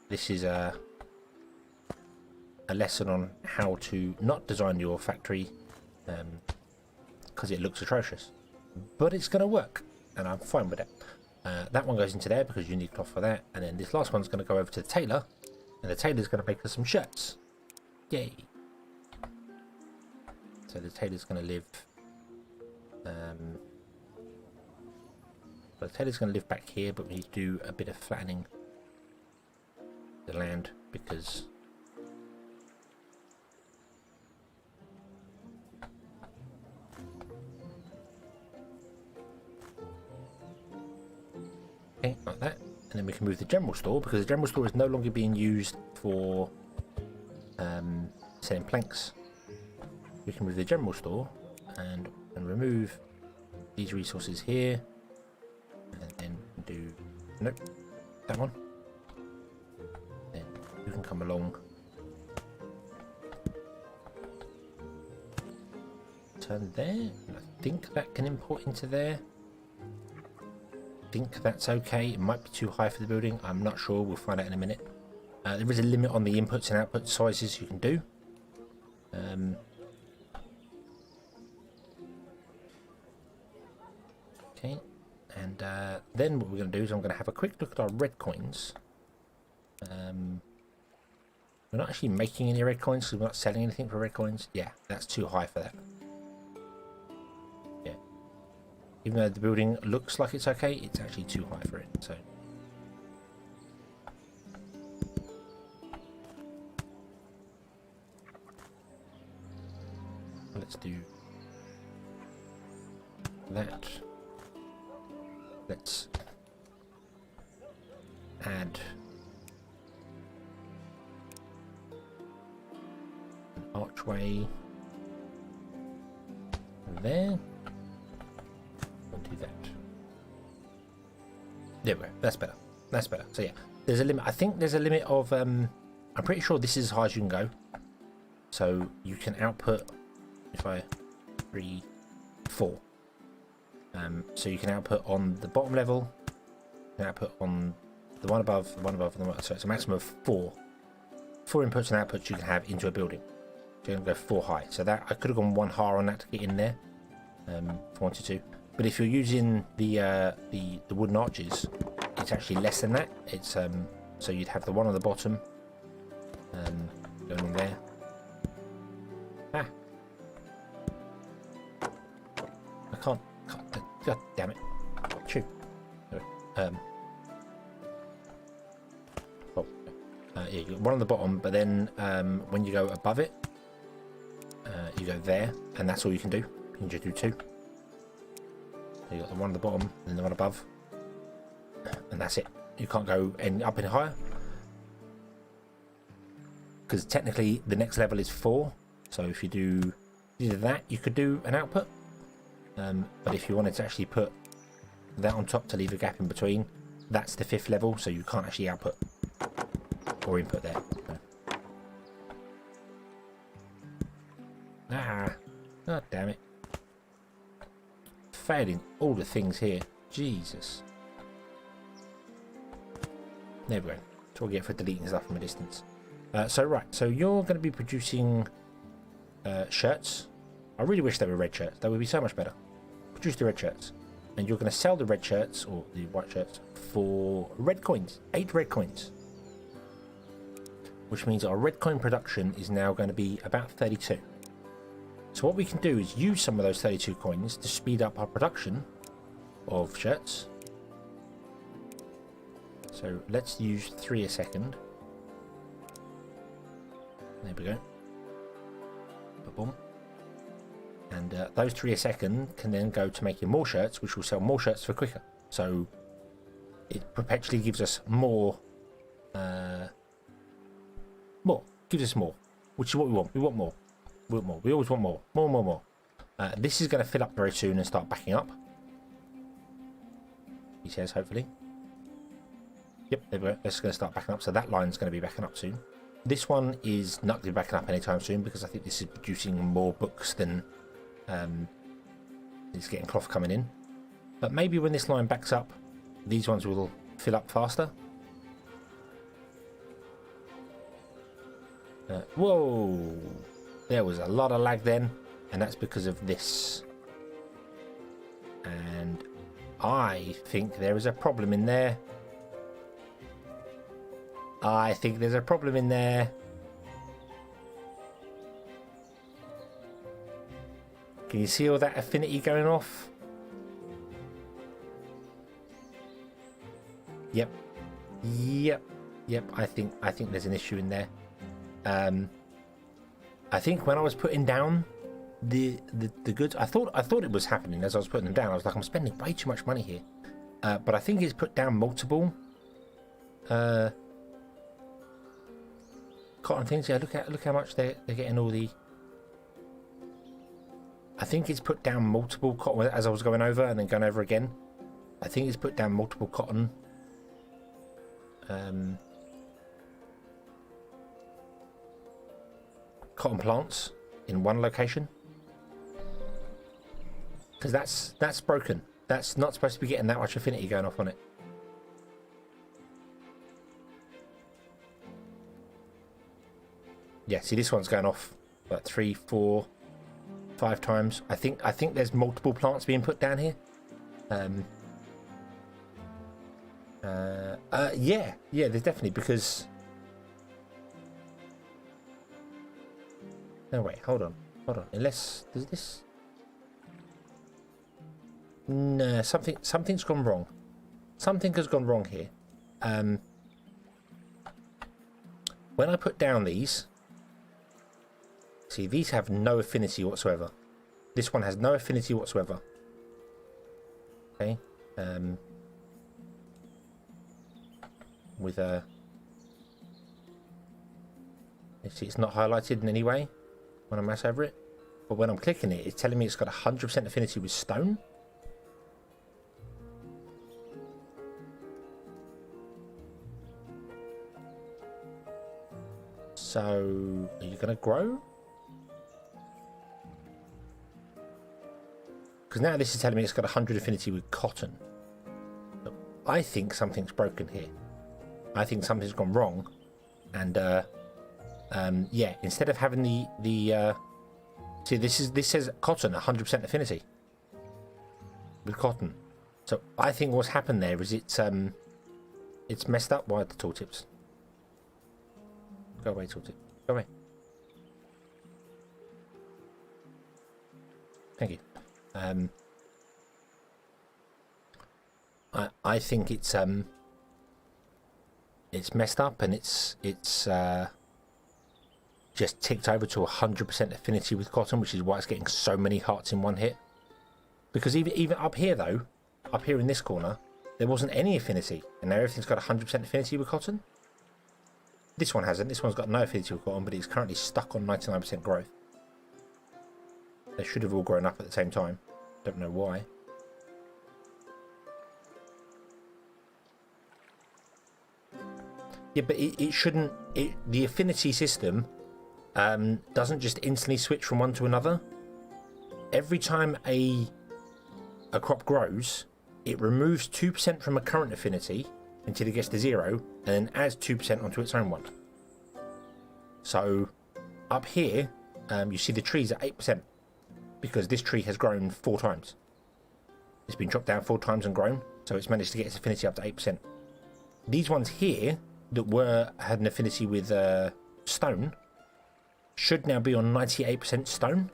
This is a lesson on how to not design your factory because it looks atrocious, but it's going to work, and I'm fine with it. That one goes into there because you need cloth for that, and then this last one's going to go over to the tailor, and the tailor's going to make us some shirts. Yay! So the tailor's going to live. Well, the tailor's going to live back here, but we need to do a bit of flattening the land because okay, like that, and then we can move the general store because the general store is no longer being used for selling planks. We can move the general store and remove these resources here, and then do that one. Then you can come along, turn there, and I think that can import into there. I think that's okay. It might be too high for the building. I'm not sure. We'll find out in a minute. There is a limit on the inputs and output sizes you can do. Okay, and then what we're going to do is I'm going to have a quick look at our red coins. We're not actually making any red coins because we're not selling anything for red coins. Yeah, that's too high for that. Yeah. Even though the building looks like it's okay, it's actually too high for it. So. Let's do that. Let's add an archway there. We'll do that. There we go. That's better. That's better. So yeah, there's a limit. I think there's a limit of I'm pretty sure this is as high as you can go. So you can output, if I 3, 4. So you can output on the bottom level, you can output on the one above, the one above, and the one. So it's a maximum of 4 inputs and outputs you can have into a building. So you're going to go 4 high. So that I could have gone 1 higher on that to get in there, if I wanted to. But if you're using the wooden arches, it's actually less than that. It's so you'd have the one on the bottom, going in there. Ah. I can't. God damn it. True. Yeah, you got one on the bottom, but then when you go above it, you go there, and that's all you can do. You can just do 2. So you got the one on the bottom and the one above, and that's it. You can't go up any higher because technically the next level is 4. So if you do either that, you could do an output. But if you wanted to actually put that on top to leave a gap in between, that's the 5th level, so you can't actually output or input there. Ah, god damn it. Failing all the things here. Jesus. There we go. That's what we get for deleting stuff from a distance. So you're going to be producing shirts. I really wish they were red shirts. That would be so much better. Produce the red shirts. And you're going to sell the red shirts, or the white shirts, for red coins. 8 red coins. Which means our red coin production is now going to be about 32. So what we can do is use some of those 32 coins to speed up our production of shirts. So let's use 3 a second. There we go. Boom. And those 3 a second can then go to making more shirts, which will sell more shirts for quicker. So it perpetually gives us more. Gives us more, which is what we want. We want more. We want more. We always want more. More. This is going to fill up very soon and start backing up. He says, hopefully. Yep, there we go. This is going to start backing up. So that line's going to be backing up soon. This one is not going to be backing up anytime soon because I think this is producing more books than it's getting cloth coming in. But maybe when this line backs up, these ones will fill up faster. Whoa! There was a lot of lag then, and that's because of this. And I think there is a problem in there. I think there's a problem in there. Can you see all that affinity going off? Yep. I think there's an issue in there. I think when I was putting down the goods, I thought it was happening as I was putting them down. I was like, I'm spending way too much money here. But I think it's put down multiple cotton things. Yeah, look how much they're getting all the. I think it's put down multiple cotton as I was going over and then going over again. I think it's put down multiple cotton. Cotton plants in one location, because that's broken. That's not supposed to be getting that much affinity going off on it. Yeah, see, this one's going off about 3, 4, 5 times. I think there's multiple plants being put down here. Yeah, there's definitely, because No, wait, hold on. Unless, does this... No, something's gone wrong. Something has gone wrong here. When I put down these... See, these have no affinity whatsoever. This one has no affinity whatsoever. Okay. With a... See, it's not highlighted in any way when I mouse over it. But when I'm clicking it, it's telling me it's got 100% affinity with stone. So, are you going to grow? Because now this is telling me it's got 100 affinity with cotton. So I think something's broken here. I think something's gone wrong. And, yeah, instead of having the see, this says cotton, 100% affinity with cotton. So I think what's happened there is it's messed up. Why the tooltips? Go away, tooltip. Go away. Thank you. I think it's messed up, and it's just ticked over to 100% affinity with cotton, which is why it's getting so many hearts in one hit. Because even up here though, up here in this corner, there wasn't any affinity, and now everything's got 100% affinity with cotton. This one hasn't. This one's got no affinity with cotton, but it's currently stuck on 99% growth. They should have all grown up at the same time. Don't know why. Yeah, but it shouldn't... the affinity system doesn't just instantly switch from one to another. Every time a crop grows, it removes 2% from a current affinity until it gets to 0, and then adds 2% onto its own one. So up here, you see the trees at 8%, because this tree has grown 4 times. It's been chopped down 4 times and grown, so it's managed to get its affinity up to 8%. These ones here that had an affinity with stone should now be on 98% stone,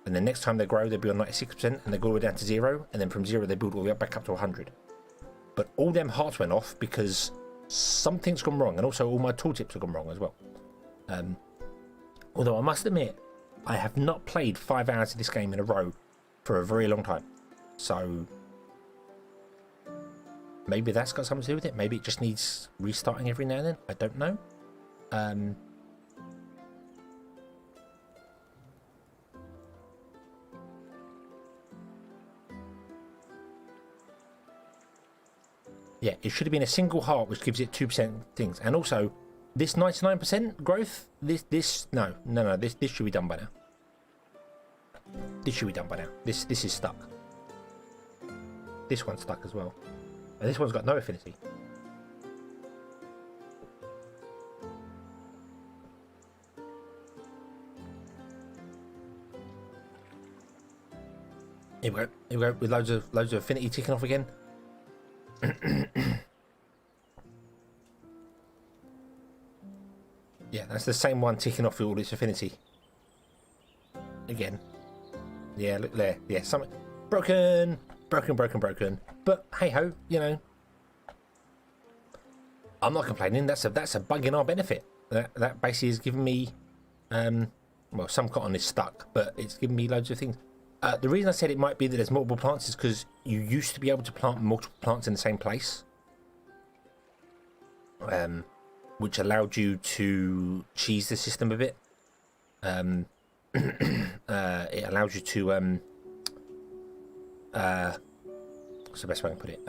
and then next time they grow they'll be on 96%, and they go all the way down to 0, and then from 0 they build all the way back up to 100. But all them hearts went off because something's gone wrong, and also all my tooltips have gone wrong as well. Although I must admit, I have not played 5 hours of this game in a row for a very long time, so maybe that's got something to do with it. Maybe it just needs restarting every now and then. I don't know. Yeah, it should have been a single heart, which gives it 2% things. And also, this 99% growth, this should be done by now. This should be done by now. This is stuck. This one's stuck as well. And this one's got no affinity. Here we go, with loads of affinity ticking off again. Yeah, that's the same one ticking off with all its affinity. Again. Yeah, look there. Yeah, something broken. But hey ho, you know, I'm not complaining. That's a bug in our benefit. That basically is giving me, well, some cotton is stuck, but it's giving me loads of things. The reason I said it might be that there's multiple plants is because you used to be able to plant multiple plants in the same place, which allowed you to cheese the system a bit. It allows you to what's the best way I can put it?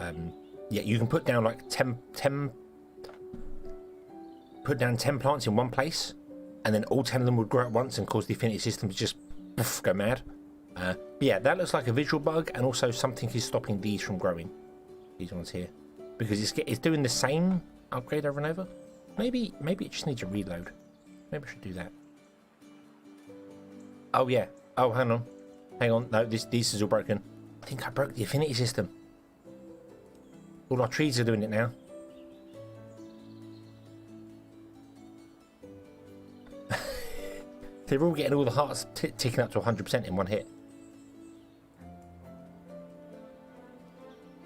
Yeah, you can put down like 10 plants in one place, and then all 10 of them would grow at once and cause the affinity system to just go mad. But yeah, that looks like a visual bug, and also something is stopping these from growing. These ones here, because it's doing the same upgrade over and over. Maybe it just needs a reload. Maybe I should do that. Oh yeah. Oh, hang on. No, this is all broken. I think I broke the affinity system. All our trees are doing it now. They're all getting all the hearts ticking up to 100% in one hit.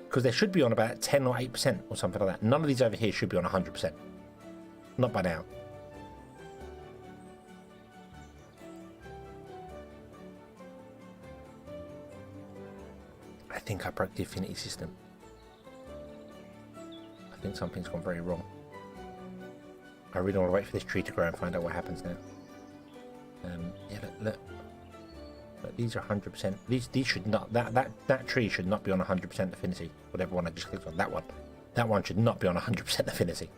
Because they should be on about 10 or 8% or something like that. None of these over here should be on 100%. Not by now. I think I broke the affinity system. I think something's gone very wrong. I really want to wait for this tree to grow and find out what happens now. Yeah, look. But these are 100%. These should not. That tree should not be on 100% affinity. Whatever one I just clicked on. That one. That one should not be on 100% affinity.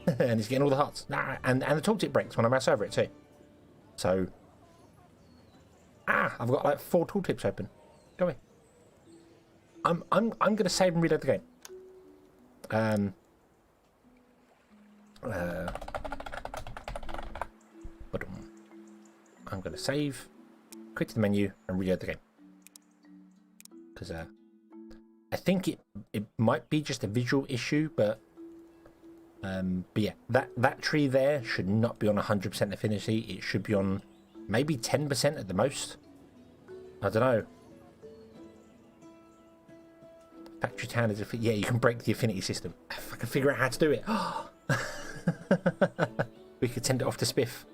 And it's getting all the hearts. Nah, and the tooltip breaks when I mouse over it too. So. I've got like 4 tooltips open. Go away. I'm gonna save and reload the game. I'm gonna save, quit to the menu, and reload the game. Because I think it might be just a visual issue, but yeah, that tree there should not be on 100% affinity. It should be on maybe 10% at the most. I don't know. Factory town is yeah, you can break the affinity system. If I can figure out how to do it. We could send it off to Spiff.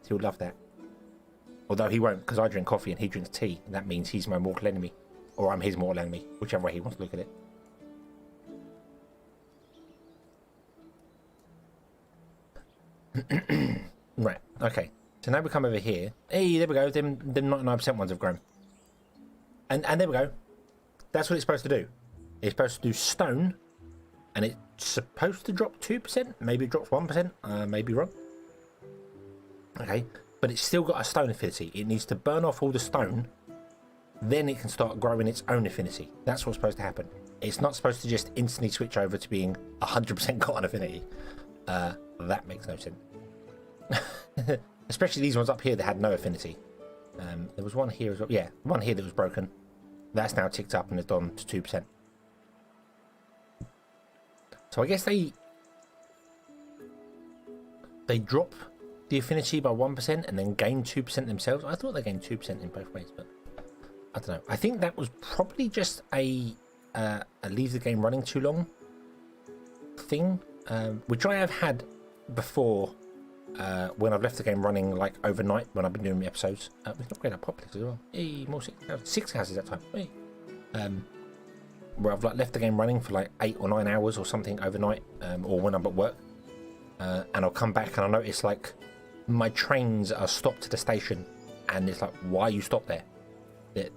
He'll love that. Although he won't, because I drink coffee and he drinks tea. And that means he's my mortal enemy. Or I'm his mortal enemy. Whichever way he wants to look at it. Right, okay. So now we come over here. Hey, there we go. Them 99% ones have grown. And there we go. That's what it's supposed to do. It's supposed to do stone. And it's supposed to drop 2%. Maybe it drops 1%. Maybe wrong. Okay. But it's still got a stone affinity. It needs to burn off all the stone. Then it can start growing its own affinity. That's what's supposed to happen. It's not supposed to just instantly switch over to being 100% cotton affinity. That makes no sense. Especially these ones up here that had no affinity. There was one here as well. Yeah, one here that was broken. That's now ticked up and it's gone to 2%. So I guess they drop the affinity by 1% and then gain 2% themselves. I thought they gained 2% in both ways, but I don't know. I think that was probably just a leave the game running too long thing, which I have had before when I've left the game running like overnight when I've been doing the episodes. We can upgrade our populace as well. Hey, more 6 houses that time. Hey. Where I've like left the game running for like 8 or 9 hours or something overnight, or when I'm at work, and I'll come back and I notice like my trains are stopped at the station, and it's like, why you stopped there?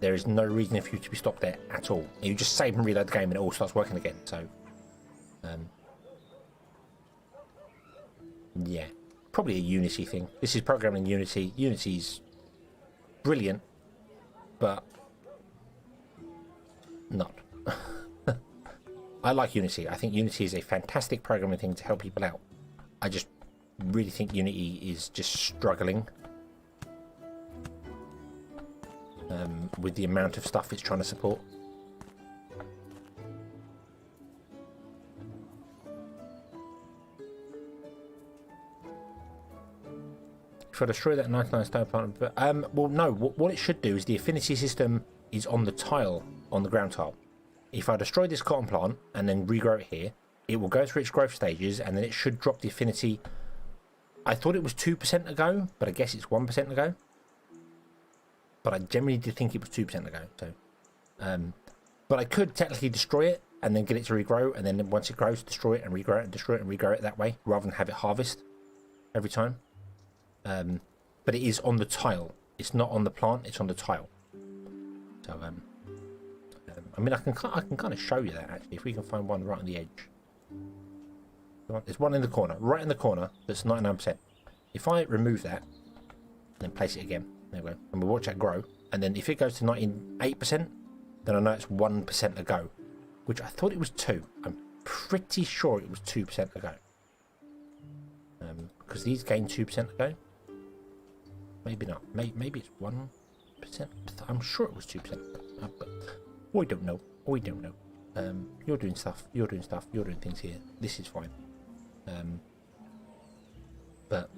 There is no reason for you to be stopped there at all. You just save and reload the game and it all starts working again. So, yeah, probably a Unity thing. This is programming Unity. Unity's brilliant, but not. I like Unity. I think Unity is a fantastic programming thing to help people out. I just really think Unity is just struggling with the amount of stuff it's trying to support. If I destroy that 99 stone plant, but well, no. What it should do is the affinity system is on the tile, on the ground tile. If I destroy this cotton plant and then regrow it here, it will go through its growth stages and then it should drop the affinity. I thought it was 2% ago, but I guess it's 1% ago. But I generally did think it was 2% ago. So, but I could technically destroy it and then get it to regrow, and then once it grows, destroy it and regrow it and destroy it and regrow it that way, rather than have it harvest every time. But it is on the tile. It's not on the plant. It's on the tile. So, I mean, I can kind of show you that actually, if we can find one right on the edge. There's one in the corner, right in the corner. That's 99%. If I remove that, and then place it again, there we go, and we'll watch that grow. And then if it goes to 98%, then I know it's 1% ago, which I thought it was 2. I'm pretty sure it was 2% ago. Because these gain 2% ago. Maybe not. Maybe it's 1%. I'm sure it was 2%. But we don't know. We don't know. You're doing stuff. You're doing stuff. You're doing things here. This is fine. But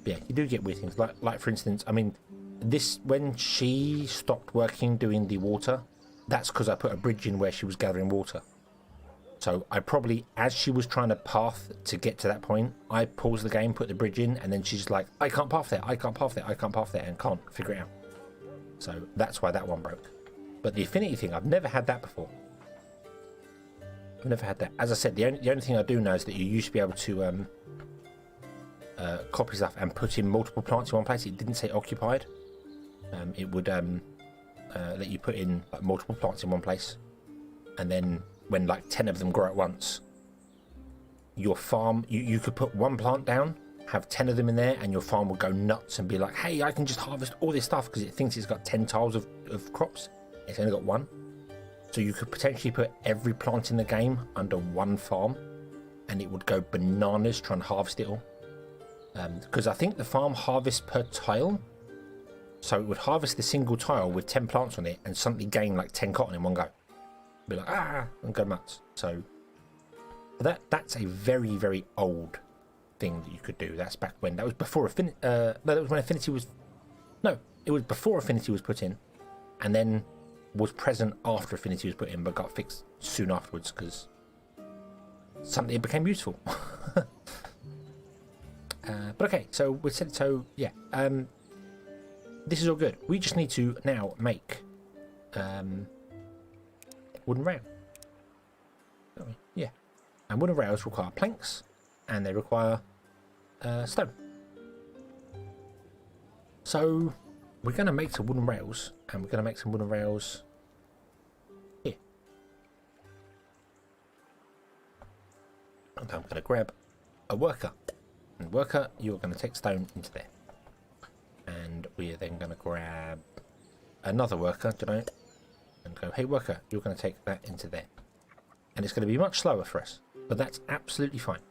yeah, you do get weird things. Like for instance, I mean, this when she stopped working doing the water, that's because I put a bridge in where she was gathering water. So I probably, as she was trying to path to get to that point, I paused the game, put the bridge in, and then she's like, I can't path there, I can't path there, I can't path there, and can't figure it out. So that's why that one broke. But the affinity thing, I've never had that before. I've never had that. As I said, the only thing I do know is that you used to be able to copy stuff and put in multiple plants in one place. It didn't say occupied. It would let you put in like, multiple plants in one place, and then when like 10 of them grow at once, your farm, you could put one plant down, have 10 of them in there, and your farm would go nuts and be like, hey, I can just harvest all this stuff because it thinks it's got 10 tiles of crops. It's only got one. So you could potentially put every plant in the game under one farm, and it would go bananas trying to harvest it all. Because I think the farm harvests per tile, so it would harvest the single tile with 10 plants on it and suddenly gain like 10 cotton in one go. Be like, and go nuts. So that's a very, very old thing that you could do. That's back when, that was before Affinity, no, that was when Affinity was, no, it was before Affinity was put in, and then was present after Affinity was put in, but got fixed soon afterwards because something became useful. But okay, so we said, so yeah, this is all good. We just need to now make wooden rail. Yeah, and wooden rails require planks, and they require stone. So we're going to make some wooden rails, and we're going to make some wooden rails here. And I'm going to grab a worker. And worker, you're going to take stone into there. And we are then going to grab another worker, and go, hey worker, you're going to take that into there. And it's going to be much slower for us, but that's absolutely fine.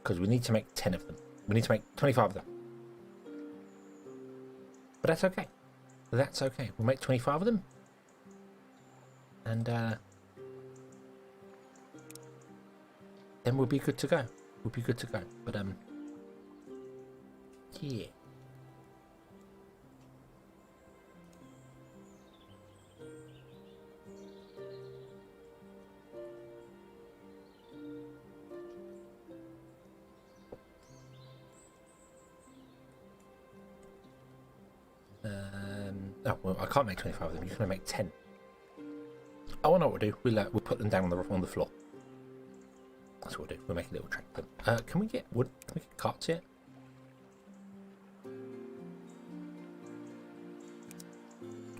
Because we need to make 10 of them. We need to make 25 of them. But that's okay. That's okay. We'll make 25 of them. And then we'll be good to go. We'll be good to go. But yeah. Oh, well, I can't make 25 of them. You can only make 10. Oh, I know what we'll do. We'll put them down on the floor. That's what we'll do. We'll make a little track for them. Can we get wood? Can we get carts yet?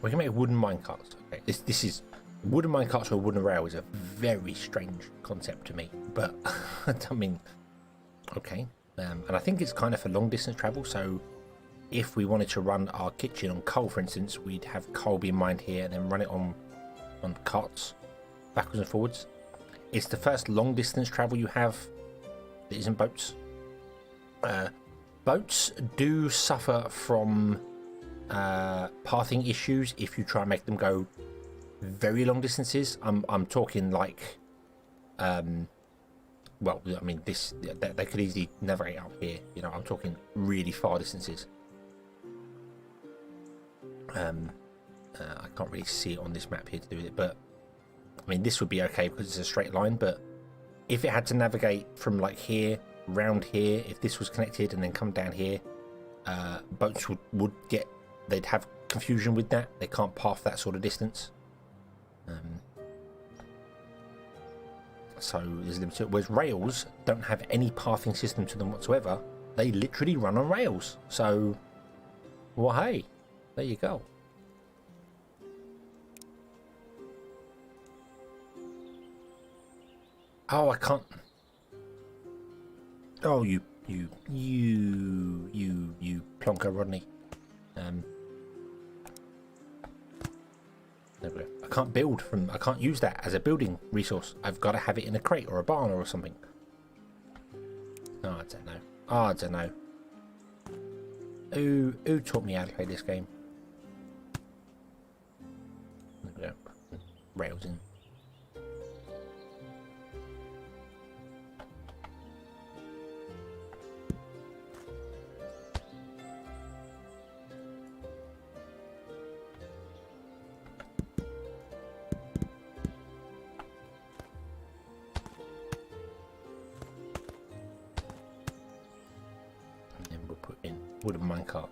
We can make wooden mine carts. Okay, this is wooden mine carts or a wooden rail is a very strange concept to me, but I mean, okay. And I think it's kind of for long distance travel. So if we wanted to run our kitchen on coal, for instance, we'd have coal being mined here and then run it on carts backwards and forwards. It's the first long distance travel you have that isn't boats. Boats do suffer from pathing issues if you try and make them go very long distances. I'm talking like well, I mean, they could easily navigate up here. You know, I'm talking really far distances. I can't really see it on this map here to do with it, but I mean, this would be okay because it's a straight line. But if it had to navigate from like here round here, if this was connected and then come down here, boats would get, they'd have confusion with that. They can't path that sort of distance. So there's limited. Whereas rails don't have any pathing system to them whatsoever. They literally run on rails. So, well, hey, there you go. Oh, I can't. Oh, you plonker, Rodney. There we go. I can't build from. I can't use that as a building resource. I've got to have it in a crate or a barn or something. Oh, I don't know. Oh, I don't know. Who taught me how to play this game? There we go. Rails in. wooden minecart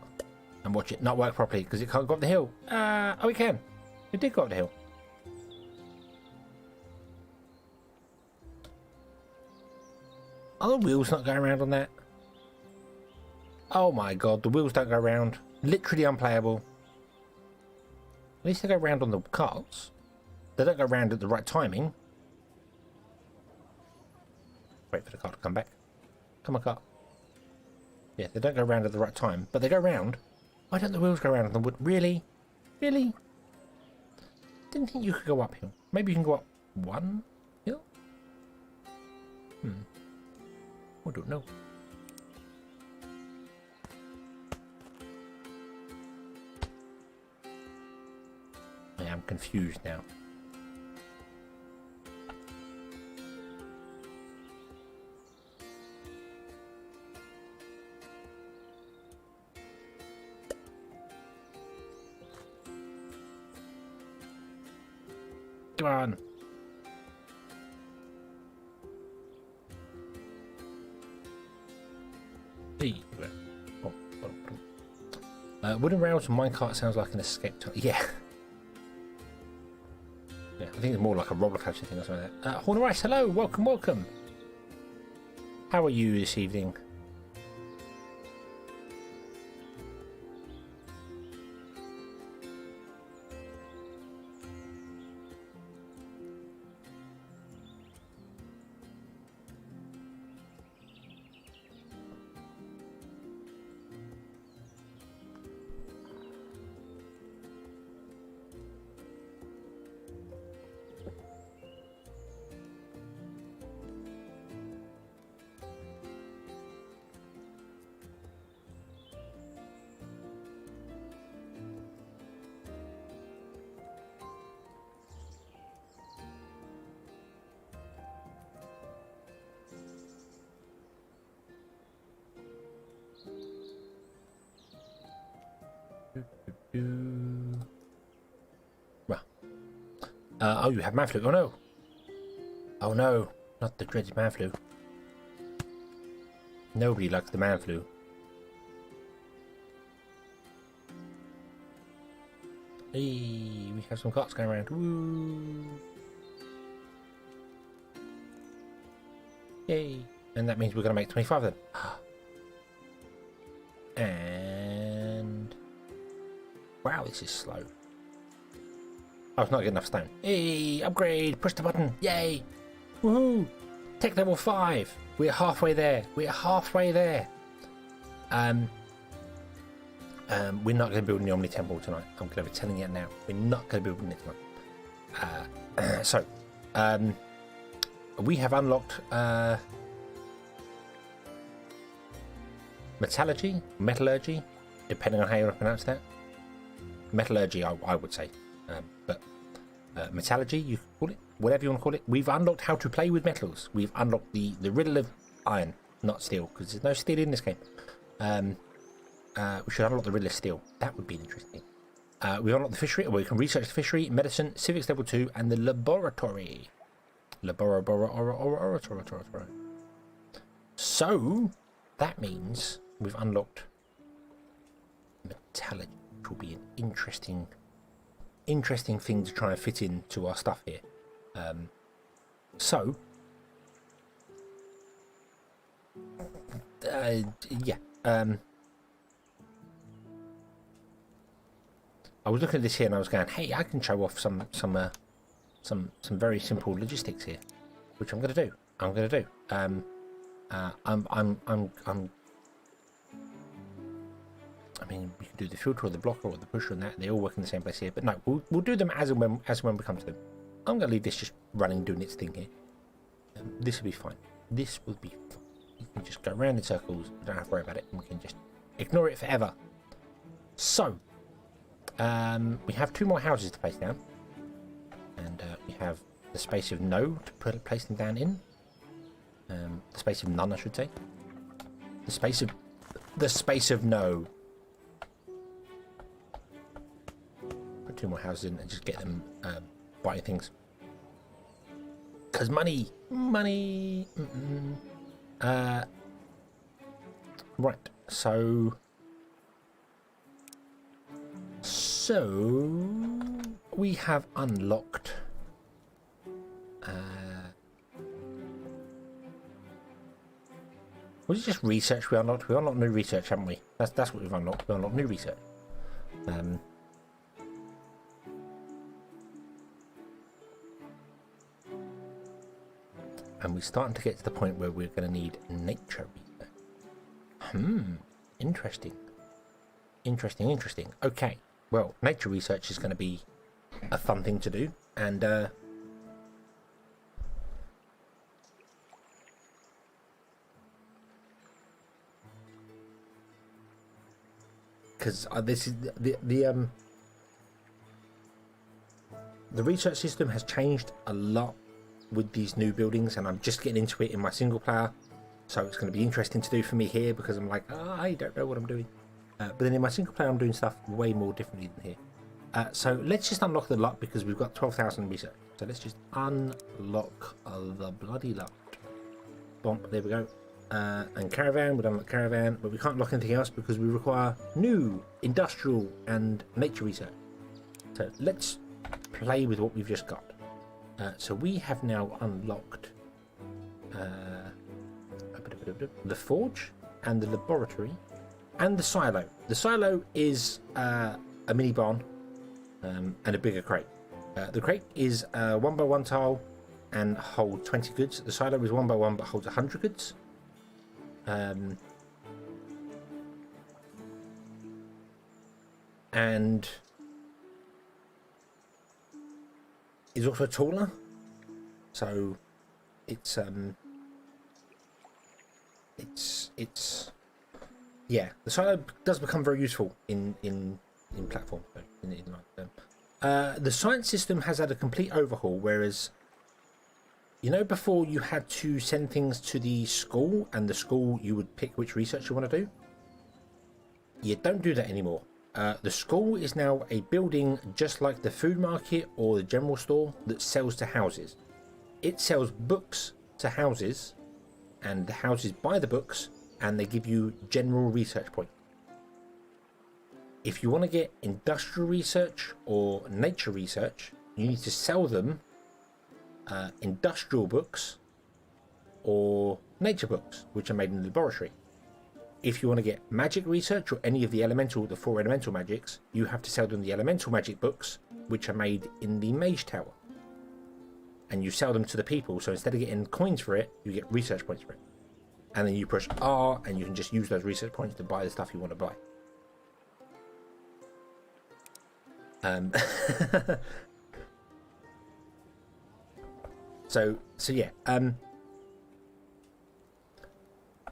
and watch it not work properly because it can't go up the hill. Oh, it can. It did go up the hill. Are the wheels not going around on that? Oh my god, the wheels don't go around. Literally unplayable. At least they go round on the carts. They don't go round at the right timing. Wait for the cart to come back. Come on, cart. Yeah, they don't go round at the right time, but they go round. Why don't the wheels go round on the wood? Really? Really? Didn't think you could go uphill. Maybe you can go up one hill? I don't know. I am confused now. Come on. Hey. Wooden rails and minecart sounds like an escape. Yeah. Yeah, I think it's more like a roller coaster thing or something like that. Horn Rice, hello, welcome, welcome. How are you this evening? Well, oh, you have man flu. Oh no! Oh no! Not the dreaded man flu. Nobody likes the man flu. Hey, we have some carts going around. Woo! Yay! And that means we're going to make 25 of them. And wow, this is slow. Oh, it's not getting enough stone. Hey, upgrade! Push the button! Yay! Woohoo! Tech level 5. We're halfway there. We're halfway there. We're not going to build an Omni Temple tonight. I'm going to be telling you now. We're not going to build it tonight. So, we have unlocked metallurgy, depending on how you pronounce that. Metallurgy, I would say, but metallurgy, you can call it whatever you want to call it. We've unlocked how to play with metals. We've unlocked the riddle of iron, not steel, because there's no steel in this game. We should unlock the riddle of steel. That would be interesting. We unlocked the fishery, where we can research the fishery, medicine, civics level 2, and the laboratory. So that means we've unlocked metallurgy, which will be an interesting thing to try and fit into our stuff here. Yeah. I was looking at this here and I was going, hey, I can show off some very simple logistics here, which I'm going to do. I mean, we can do the filter or the blocker or the pusher and that. They all work in the same place here. But no, we'll do them as and when we come to them. I'm going to leave this just running, doing its thing here. This will be fine. This will be fine. You can just go around in circles. We don't have to worry about it. And we can just ignore it forever. So, we have 2 more houses to place down. And we have the space of no to place them down in. The space of none, I should say. The space of no. Put 2 more houses in and just get them buying things. Because money. Right. So So we have unlocked was it just research we unlocked? We unlocked new research, haven't we? That's what we've unlocked. We unlocked new research. And we're starting to get to the point where we're going to need nature research. Interesting. Interesting. Okay. Well, nature research is going to be a fun thing to do, and because this is the research system has changed a lot with these new buildings, and I'm just getting into it in my single player, so it's going to be interesting to do for me here because I'm like, I don't know what I'm doing. But then in my single player, I'm doing stuff way more differently than here. So let's just unlock the lot because we've got 12,000 research. So let's just unlock the bloody lot. Bump, there we go. And caravan, we've unlocked caravan, but we can't lock anything else because we require new industrial and nature research. So let's play with what we've just got. So we have now unlocked the forge and the laboratory and the silo. The silo is a mini barn and a bigger crate. The crate is 1x1 tile and holds 20 goods. The silo is 1x1 but holds 100 goods. And is also taller, so it's yeah, the silo does become very useful in platform. The science system has had a complete overhaul, whereas before you had to send things to the school, and the school you would pick which research you want to do. You don't do that anymore. The school is now a building just like the food market or the general store that sells to houses. It sells books to houses, and the houses buy the books and they give you general research points. If you want to get industrial research or nature research, you need to sell them industrial books or nature books, which are made in the laboratory. If you want to get magic research or any of the 4 elemental magics, you have to sell them the elemental magic books, which are made in the mage tower. And you sell them to the people, so instead of getting coins for it, you get research points for it. And then you push R, and you can just use those research points to buy the stuff you want to buy. So yeah.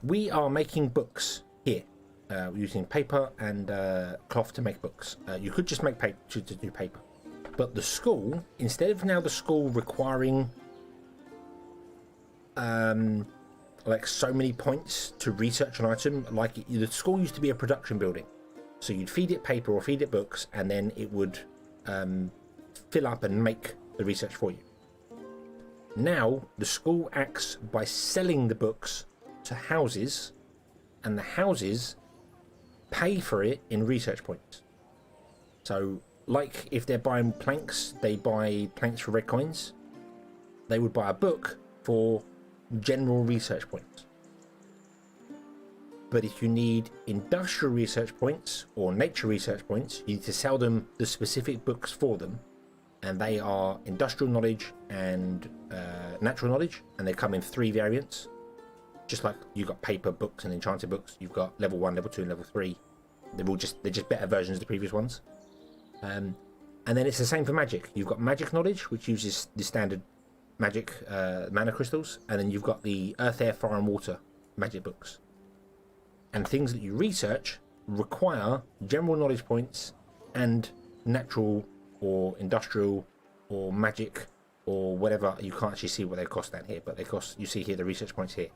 We are making books here. We're using paper and cloth to make books. You could just make paper to do paper. But the school, instead of now the school requiring like so many points to research an item, like the school used to be a production building. So you'd feed it paper or feed it books, and then it would fill up and make the research for you. Now the school acts by selling the books to houses, and the houses pay for it in research points. So like if they're buying planks, they buy planks for red coins. They would buy a book for general research points. But if you need industrial research points or nature research points, you need to sell them the specific books for them, and they are industrial knowledge and natural knowledge, and they come in 3 variants. Just like you've got paper books and enchanted books, you've got level 1, level 2, and level 3. They're just better versions of the previous ones. And then it's the same for magic. You've got magic knowledge, which uses the standard magic mana crystals, and then you've got the earth, air, fire, and water magic books. And things that you research require general knowledge points and natural or industrial or magic or whatever. You can't actually see what they cost down here, but they cost. You see here the research points here.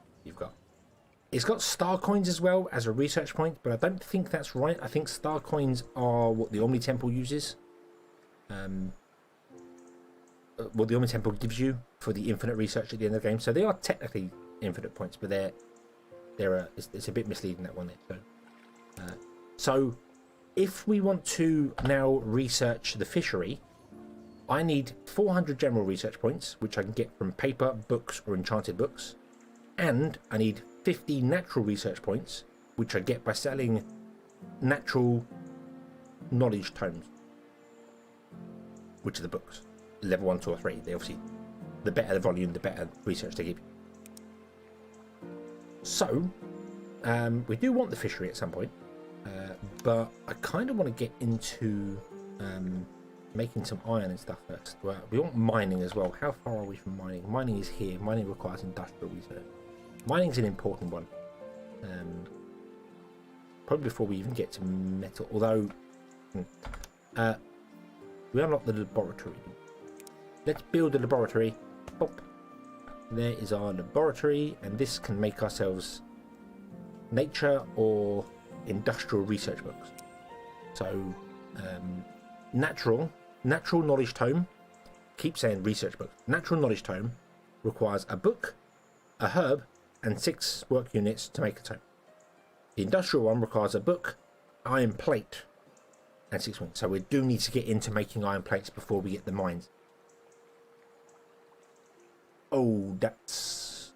It's got star coins as well as a research point, but I don't think that's right. I think star coins are what the Omni Temple uses. What the Omni Temple gives you for the infinite research at the end of the game. So they are technically infinite points, but it's a bit misleading, that one there. So if we want to now research the fishery, I need 400 general research points, which I can get from paper, books, or enchanted books. And I need 50 natural research points, which I get by selling natural knowledge tomes, which are the books, level 1, 2, or 3. They obviously, the better the volume, the better research they give you. So, we do want the fishery at some point, but I kind of want to get into making some iron and stuff first. Well, we want mining as well. How far are we from mining? Mining is here. Mining requires industrial research. Mining's an important one. Probably before we even get to metal, although we unlock the laboratory. Let's build a laboratory. Pop. There is our laboratory, and this can make ourselves nature or industrial research books. So natural knowledge tome, keep saying research book. Natural knowledge tome requires a book, a herb, and 6 work units to make a tome. The industrial one requires a book, iron plate, and 6 wings. So we do need to get into making iron plates before we get the mines. Oh, that's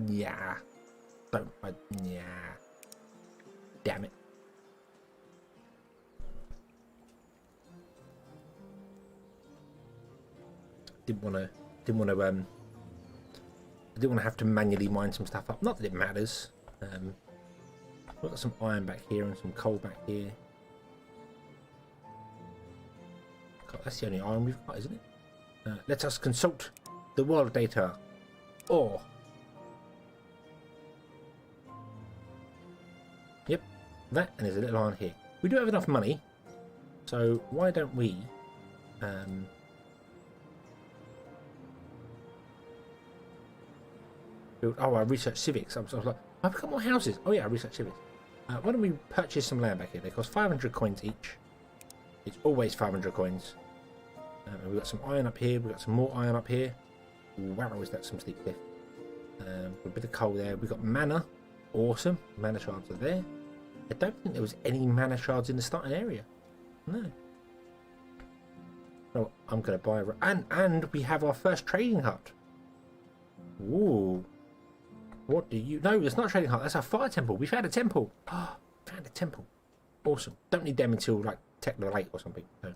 yeah. Yeah. Damn it. Didn't want to have to manually mine some stuff up. Not that it matters. We've got some iron back here and some coal back here. God, that's the only iron we've got, isn't it? Let us consult the world data. Or yep, that, and there's a little iron here. We do have enough money, so why don't we build? Oh, I research civics. I was like, I've got more houses. Oh yeah, I research civics. Why don't we purchase some land back here? They cost 500 coins each. It's always 500 coins. And we've got some iron up here. We've got some more iron up here. Wow, is that some steep cliff? A bit of coal there. We've got mana. Awesome. Mana shards are there. I don't think there was any mana shards in the starting area. No. Oh, I'm going to buy and we have our first trading hut. Ooh. What do you... No, it's not a trading hut. That's our fire temple. We found a temple. Oh, found a temple. Awesome. Don't need them until, like, Tech the Lake or something. So,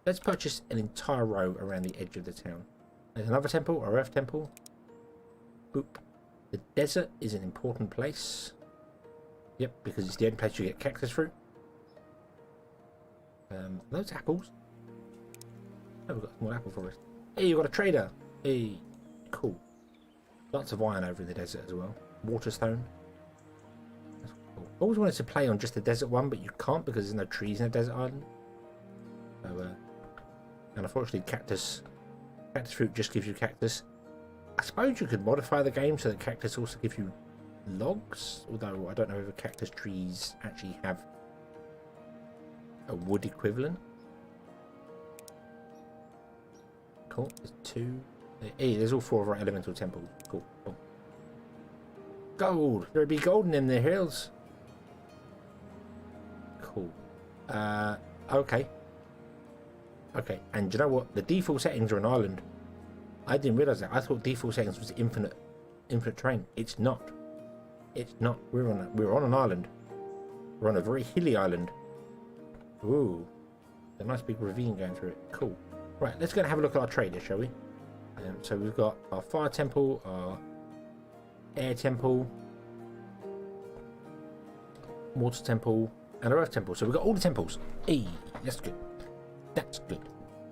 let's purchase an entire row around the edge of the town. There's another temple, our earth temple. Boop. The desert is an important place. Yep, because it's the only place you get cactus fruit. Those apples. Oh, we've got some more apple forest. Hey, you've got a trader. Hey, cool. Lots of iron over in the desert as well. Waterstone. That's cool. I always wanted to play on just the desert one, but you can't because there's no trees in a desert island. So, and unfortunately, cactus fruit just gives you cactus. I suppose you could modify the game so that cactus also gives you logs, although I don't know if cactus trees actually have a wood equivalent. Cool. There's 2. Hey, there's all 4 of our elemental temples. Cool. Cool. Gold! There'd be gold in them there hills. Cool. Okay. Okay, and do you know what? The default settings are an island. I didn't realise that. I thought default settings was infinite terrain. It's not. It's not. We're on an island. We're on a very hilly island. Ooh. A nice big ravine going through it. Cool. Right, let's go and have a look at our trader, shall we? So we've got our fire temple, our air temple, water temple, and our earth temple. So we've got all the temples. Hey, that's good. That's good.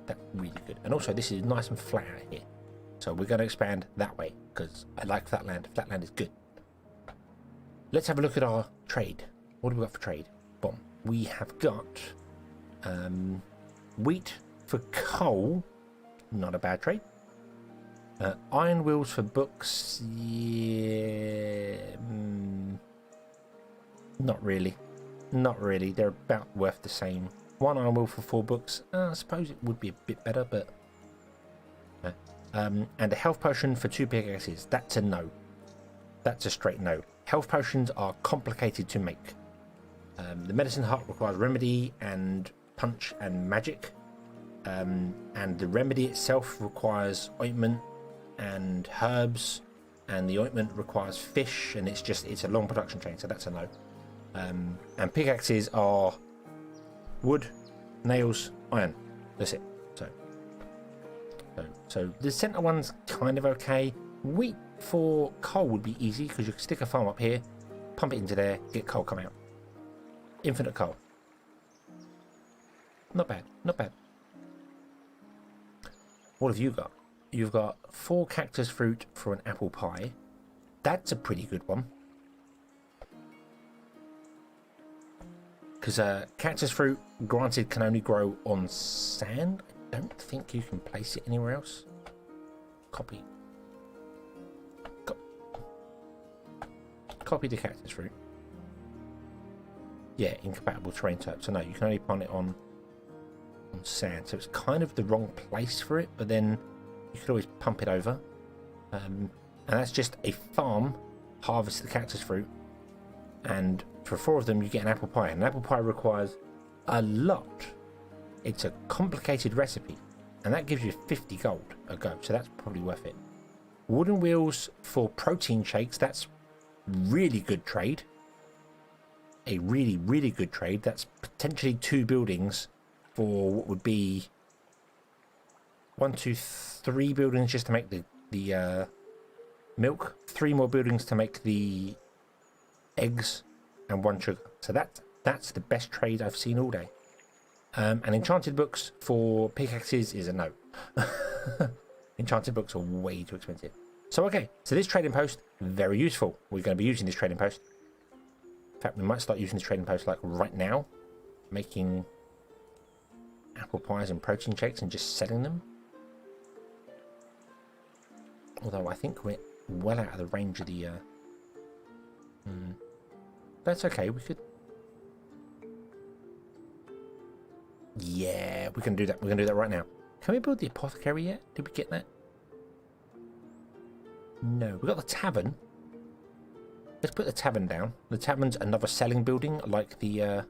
That's really good. And also, this is nice and flat out here. So we're going to expand that way because I like flat land. Flat land is good. Let's have a look at our trade. What have we got for trade? Boom. We have got wheat for coal. Not a bad trade. Iron wheels for books. Yeah. Not really. Not really. They're about worth the same. 1 iron wheel for 4 books. I suppose it would be a bit better, but... and a health potion for 2 pickaxes. That's a no. That's a straight no. Health potions are complicated to make. The medicine hut requires remedy and punch and magic. And the remedy itself requires ointment and herbs, and the ointment requires fish, and it's a long production chain, so that's a no. And pickaxes are wood, nails, iron. That's it. So the center one's kind of okay. Wheat for coal would be easy because you can stick a farm up here, pump it into there, get coal come out. Infinite coal. Not bad, not bad. What have you got? You've got 4 cactus fruit for an apple pie. That's a pretty good one. Because cactus fruit, granted, can only grow on sand. I don't think you can place it anywhere else. Copy. Copy the cactus fruit. Yeah, incompatible terrain type. So no, you can only plant it on sand. So it's kind of the wrong place for it, but then you could always pump it over. And that's just a farm, harvest the cactus fruit. And for 4 of them, you get an apple pie. And an apple pie requires a lot. It's a complicated recipe, and that gives you 50 gold a go, so that's probably worth it. Wooden wheels for protein shakes, that's really good trade. A really, really good trade. That's potentially 2 buildings for what would be 1, 2, 3 buildings just to make the milk, 3 more buildings to make the eggs, and 1 sugar. So that's the best trade I've seen all day. And enchanted books for pickaxes is a no. Enchanted books are way too expensive. So okay, so this trading post, very useful. We're going to be using this trading post. In fact, we might start using this trading post like right now, making apple pies and protein shakes and just selling them. Although I think we're well out of the range of the... That's okay, we could... Yeah, we can do that. We're going to do that right now. Can we build the apothecary yet? Did we get that? No. We got the tavern. Let's put the tavern down. The tavern's another selling building, like the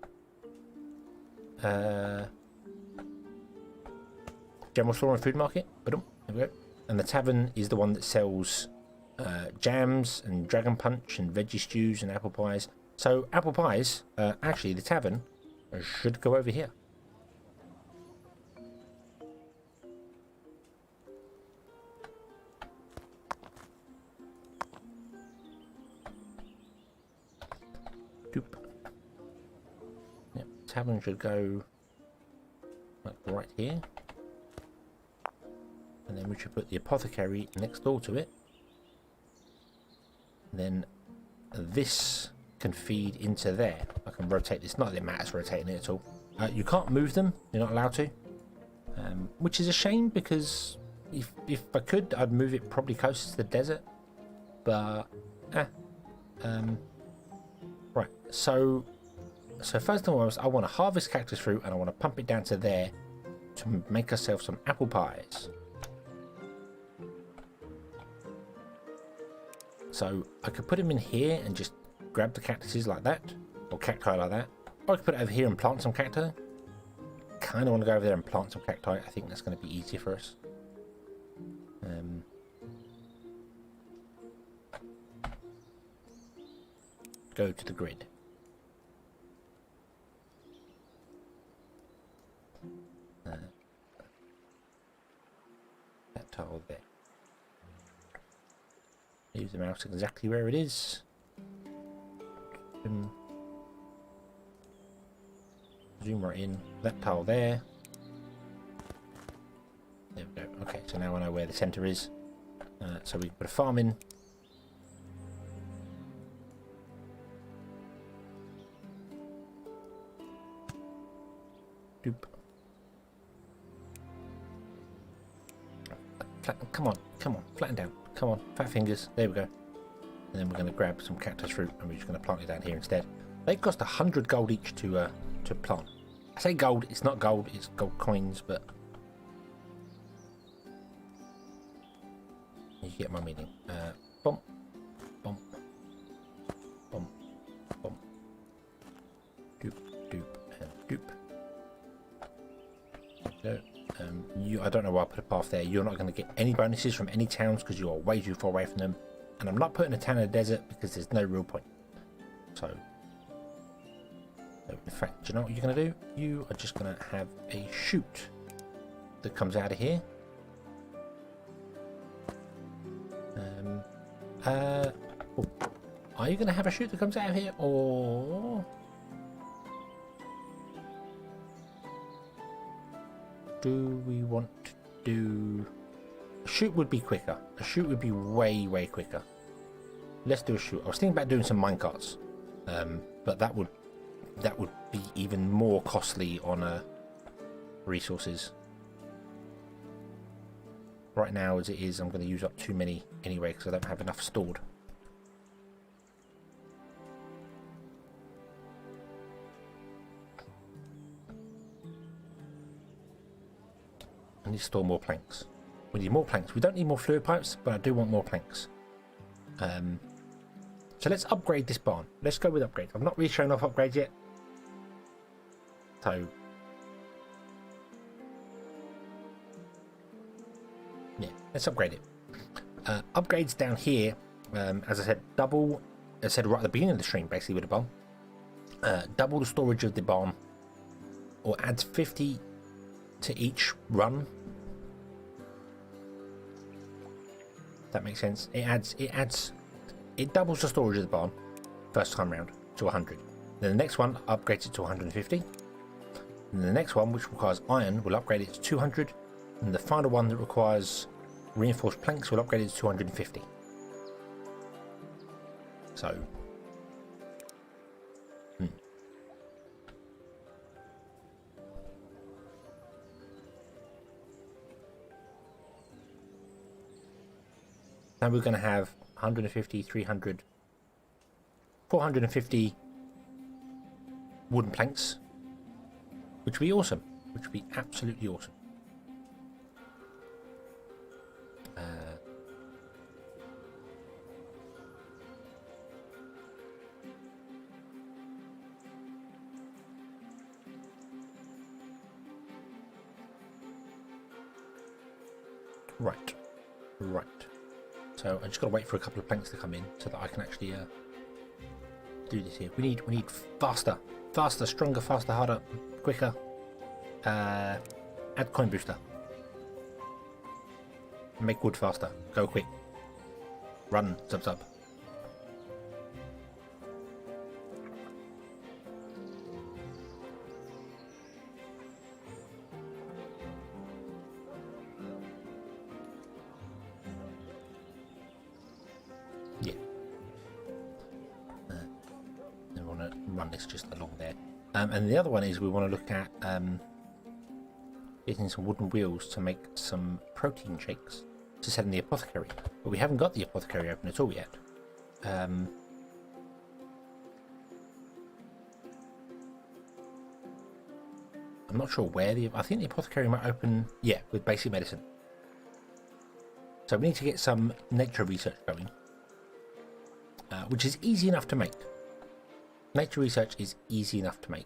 general store and food market. There we go. And the tavern is the one that sells jams and dragon punch and veggie stews and apple pies. So apple pies, actually the tavern should go over here. Yep, tavern should go like right here, and then we should put the apothecary next door to it, and then this can feed into there. I can rotate this, not that it matters rotating it at all. You can't move them, you're not allowed to, which is a shame, because if I could, I'd move it probably closer to the desert, but right, so first and foremost, I want to harvest cactus fruit and I want to pump it down to there to make ourselves some apple pies. So I could put them in here and just grab the cactuses like that, or cacti like that, or I could put it over here and plant some cacti. Kind of want to go over there and plant some cacti. I think that's going to be easier for us. Go to the grid. That tile there. Leave the mouse exactly where it is. Zoom right in. That tile there. There we go. Okay, so now I know where the centre is. So we can put a farm in. Doop. Come on, flatten down. Come on, fat fingers. There we go. And then we're going to grab some cactus fruit and we're just going to plant it down here instead. They cost 100 gold each to plant. I say gold, it's not gold, it's gold coins, but you get my meaning. Bump, bump, bump, bump. put a path there. You're not going to get any bonuses from any towns because you are way too far away from them. And I'm not putting a town in the desert because there's no real point. So in fact, do you know what you're going to do? You are just going to have a chute that comes out of here. Are you going to have a chute that comes out of here, or do we want to do... A chute would be quicker. A chute would be way quicker. Let's do a chute. I was thinking about doing some minecarts, but that would be even more costly on resources. Right now, as it is, I'm going to use up too many anyway because I don't have enough stored. I need to store more planks. We need more planks. We don't need more fluid pipes, but I do want more planks. So let's upgrade this barn. Let's go with upgrades. I've not really shown off upgrades yet. So yeah, let's upgrade it. Upgrades down here, as I said, double, as I said right at the beginning of the stream, basically with the barn. Double the storage of the barn, or adds 50 to each run. That makes sense. It doubles the storage of the barn first time round to 100. Then the next one upgrades it to 150. And the next one, which requires iron, will upgrade it to 200. And the final one that requires reinforced planks will upgrade it to 250. So now we're going to have 150, 300, 450 wooden planks, which would be awesome, which would be absolutely awesome. Right. So I just got to wait for a couple of planks to come in so that I can actually do this here. We need faster, stronger, faster, harder, quicker. Add coin booster. Make wood faster. Go quick. Run, sub. Yeah. We want to run this just along there. And the other one is we want to look at getting some wooden wheels to make some protein shakes to sell in the apothecary. But we haven't got the apothecary open at all yet. I'm not sure where I think the apothecary might open, yeah, with basic medicine. So we need to get some nature research going, which is easy enough to make. Nature research is easy enough to make.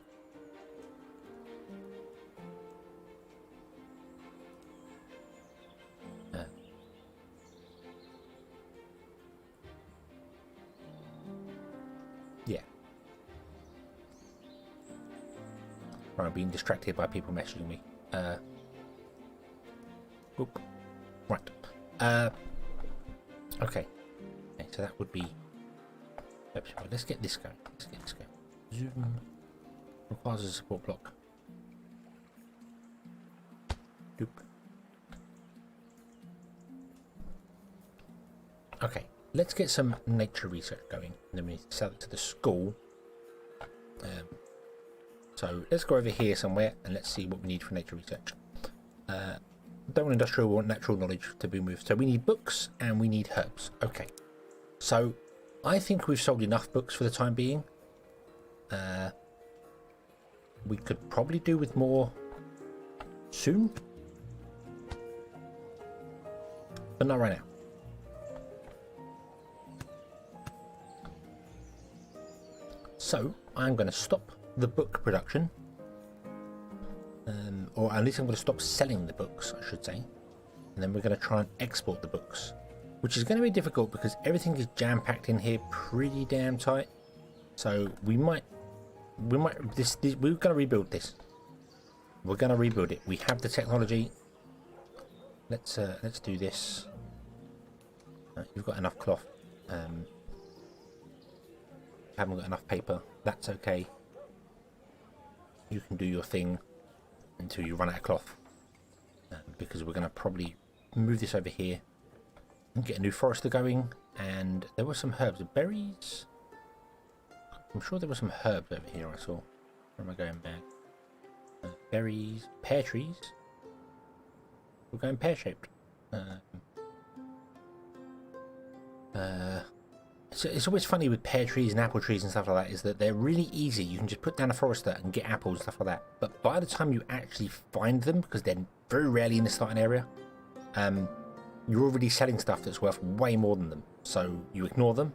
Yeah. I'm being distracted by people messaging me. Oop. Right. Okay. So that would be. Let's get this going. Zoom requires a support block. Doop. Okay, let's get some nature research going, and then we need to sell it to the school. So let's go over here somewhere and let's see what we need for nature research. Don't want industrial, we want natural knowledge to be moved. So we need books and we need herbs. Okay, so I think we've sold enough books for the time being. We could probably do with more soon, but not right now. So I'm going to stop the book production, or at least I'm going to stop selling the books, I should say. and then we're going to try and export the books, which is going to be difficult because everything is jam-packed in here pretty damn tight. So we're going to rebuild this. We're going to rebuild it. We have the technology. Let's do this. You've got enough cloth. Haven't got enough paper. That's okay. You can do your thing until you run out of cloth. Because we're going to probably move this over here and get a new forester going. And there were some herbs, berries. I'm sure there were some herbs over here I saw. Where am I going back? Berries, pear trees. We're going pear-shaped. It's always funny with pear trees and apple trees and stuff like that, is that they're really easy. You can just put down a forester and get apples and stuff like that. But by the time you actually find them, because they're very rarely in the starting area, you're already selling stuff that's worth way more than them. So you ignore them,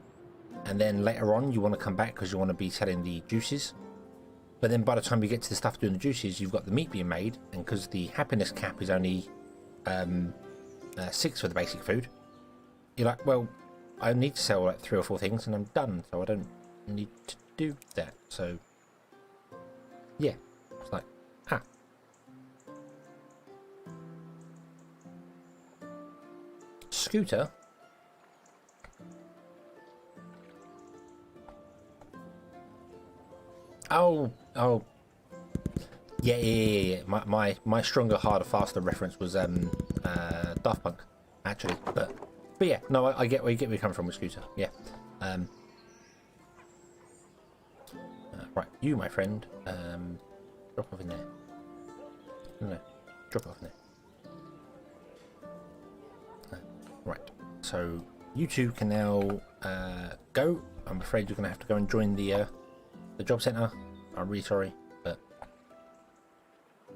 and then later on you want to come back because you want to be selling the juices. But then by the time you get to the stuff doing the juices, you've got the meat being made, and because the happiness cap is only 6 for the basic food, you're like, well, I need to sell like 3 or 4 things and I'm done, so I don't need to do that. So yeah, it's like, Scooter. Oh yeah. My stronger, harder, faster reference was Daft Punk, actually. But yeah, no, I get where you come from with Scooter. Yeah. Right, you, my friend, drop off in there. No, drop off in there. Right, so you two can now go. I'm afraid you're going to have to go and join the job centre. I'm really sorry, but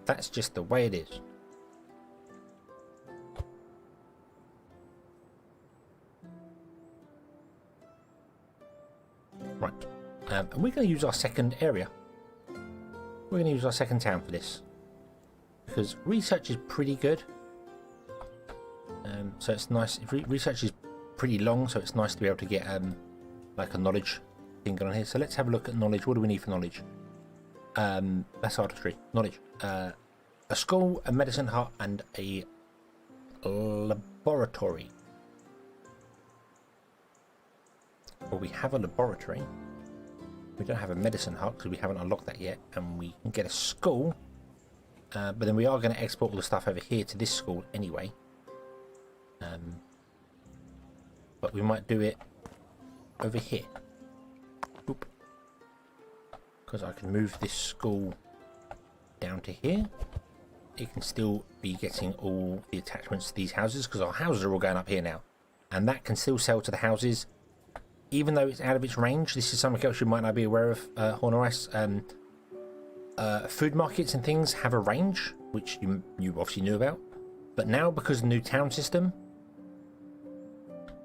that's just the way it is. Right, and we're going to use our second area. We're going to use our second town for this, because research is pretty good. So it's nice. Research is pretty long, so it's nice to be able to get like a knowledge thing going on here. So let's have a look at knowledge. What do we need for knowledge? That's artistry. Knowledge. A school, a medicine hut, and a laboratory. Well, we have a laboratory. We don't have a medicine hut because we haven't unlocked that yet, and we can get a school. But then we are going to export all the stuff over here to this school anyway. But we might do it over here. Oop. Because I can move this school down to here. It can still be getting all the attachments to these houses, because our houses are all going up here now. And that can still sell to the houses, even though it's out of its range. This is something else you might not be aware of, Horn or Ice. Food markets and things have a range, which you obviously knew about. But now, because of the new town system,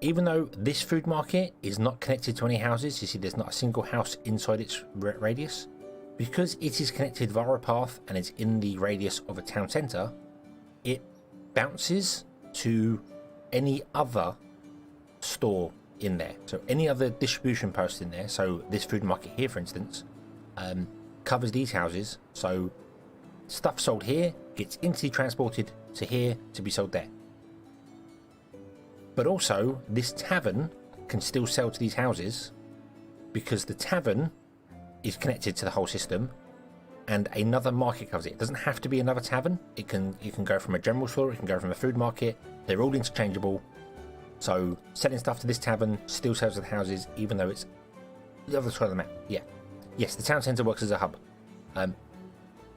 even though this food market is not connected to any houses, you see there's not a single house inside its radius, because it is connected via a path and it's in the radius of a town centre, it bounces to any other store in there. So any other distribution post in there, so this food market here for instance, covers these houses, so stuff sold here gets instantly transported to here to be sold there. But also, this tavern can still sell to these houses because the tavern is connected to the whole system, and another market covers it. It doesn't have to be another tavern. It can go from a general store, it can go from a food market. They're all interchangeable. So selling stuff to this tavern still sells to the houses, even though it's the other side of the map. Yeah. Yes, the town centre works as a hub.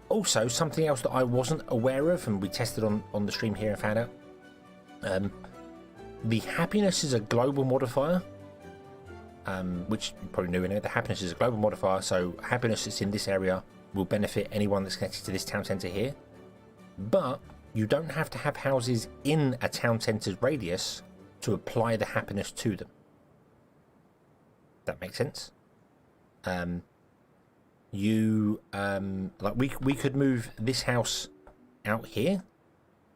Also, something else that I wasn't aware of, and we tested on the stream here and found out. The happiness is a global modifier, which you probably knew anyway. The happiness is a global modifier, so happiness that's in this area will benefit anyone that's connected to this town centre here. But you don't have to have houses in a town centre's radius to apply the happiness to them. That makes sense? Like we could move this house out here,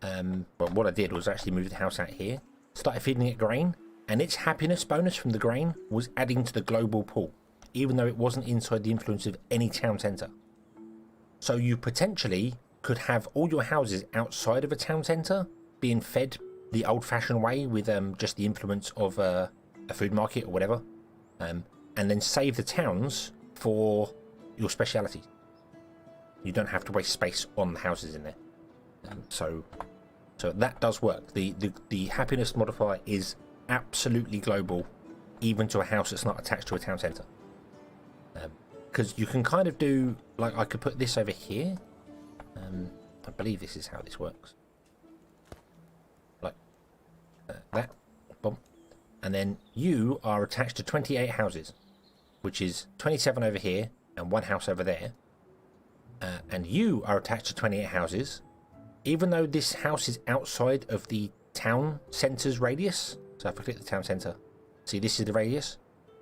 But what I did was actually move the house out here, started feeding it grain, and its happiness bonus from the grain was adding to the global pool, even though it wasn't inside the influence of any town centre. So you potentially could have all your houses outside of a town centre being fed the old-fashioned way with just the influence of a food market or whatever, and then save the towns for your specialities. You don't have to waste space on the houses in there. So that does work. The happiness modifier is absolutely global, even to a house that's not attached to a town centre. Because you can kind of do, like, I could put this over here. I believe this is how this works. Like that, boom. And then you are attached to 28 houses, which is 27 over here and one house over there. And you are attached to 28 houses, even though this house is outside of the town centre's radius. So if I click the town centre, see, this is the radius.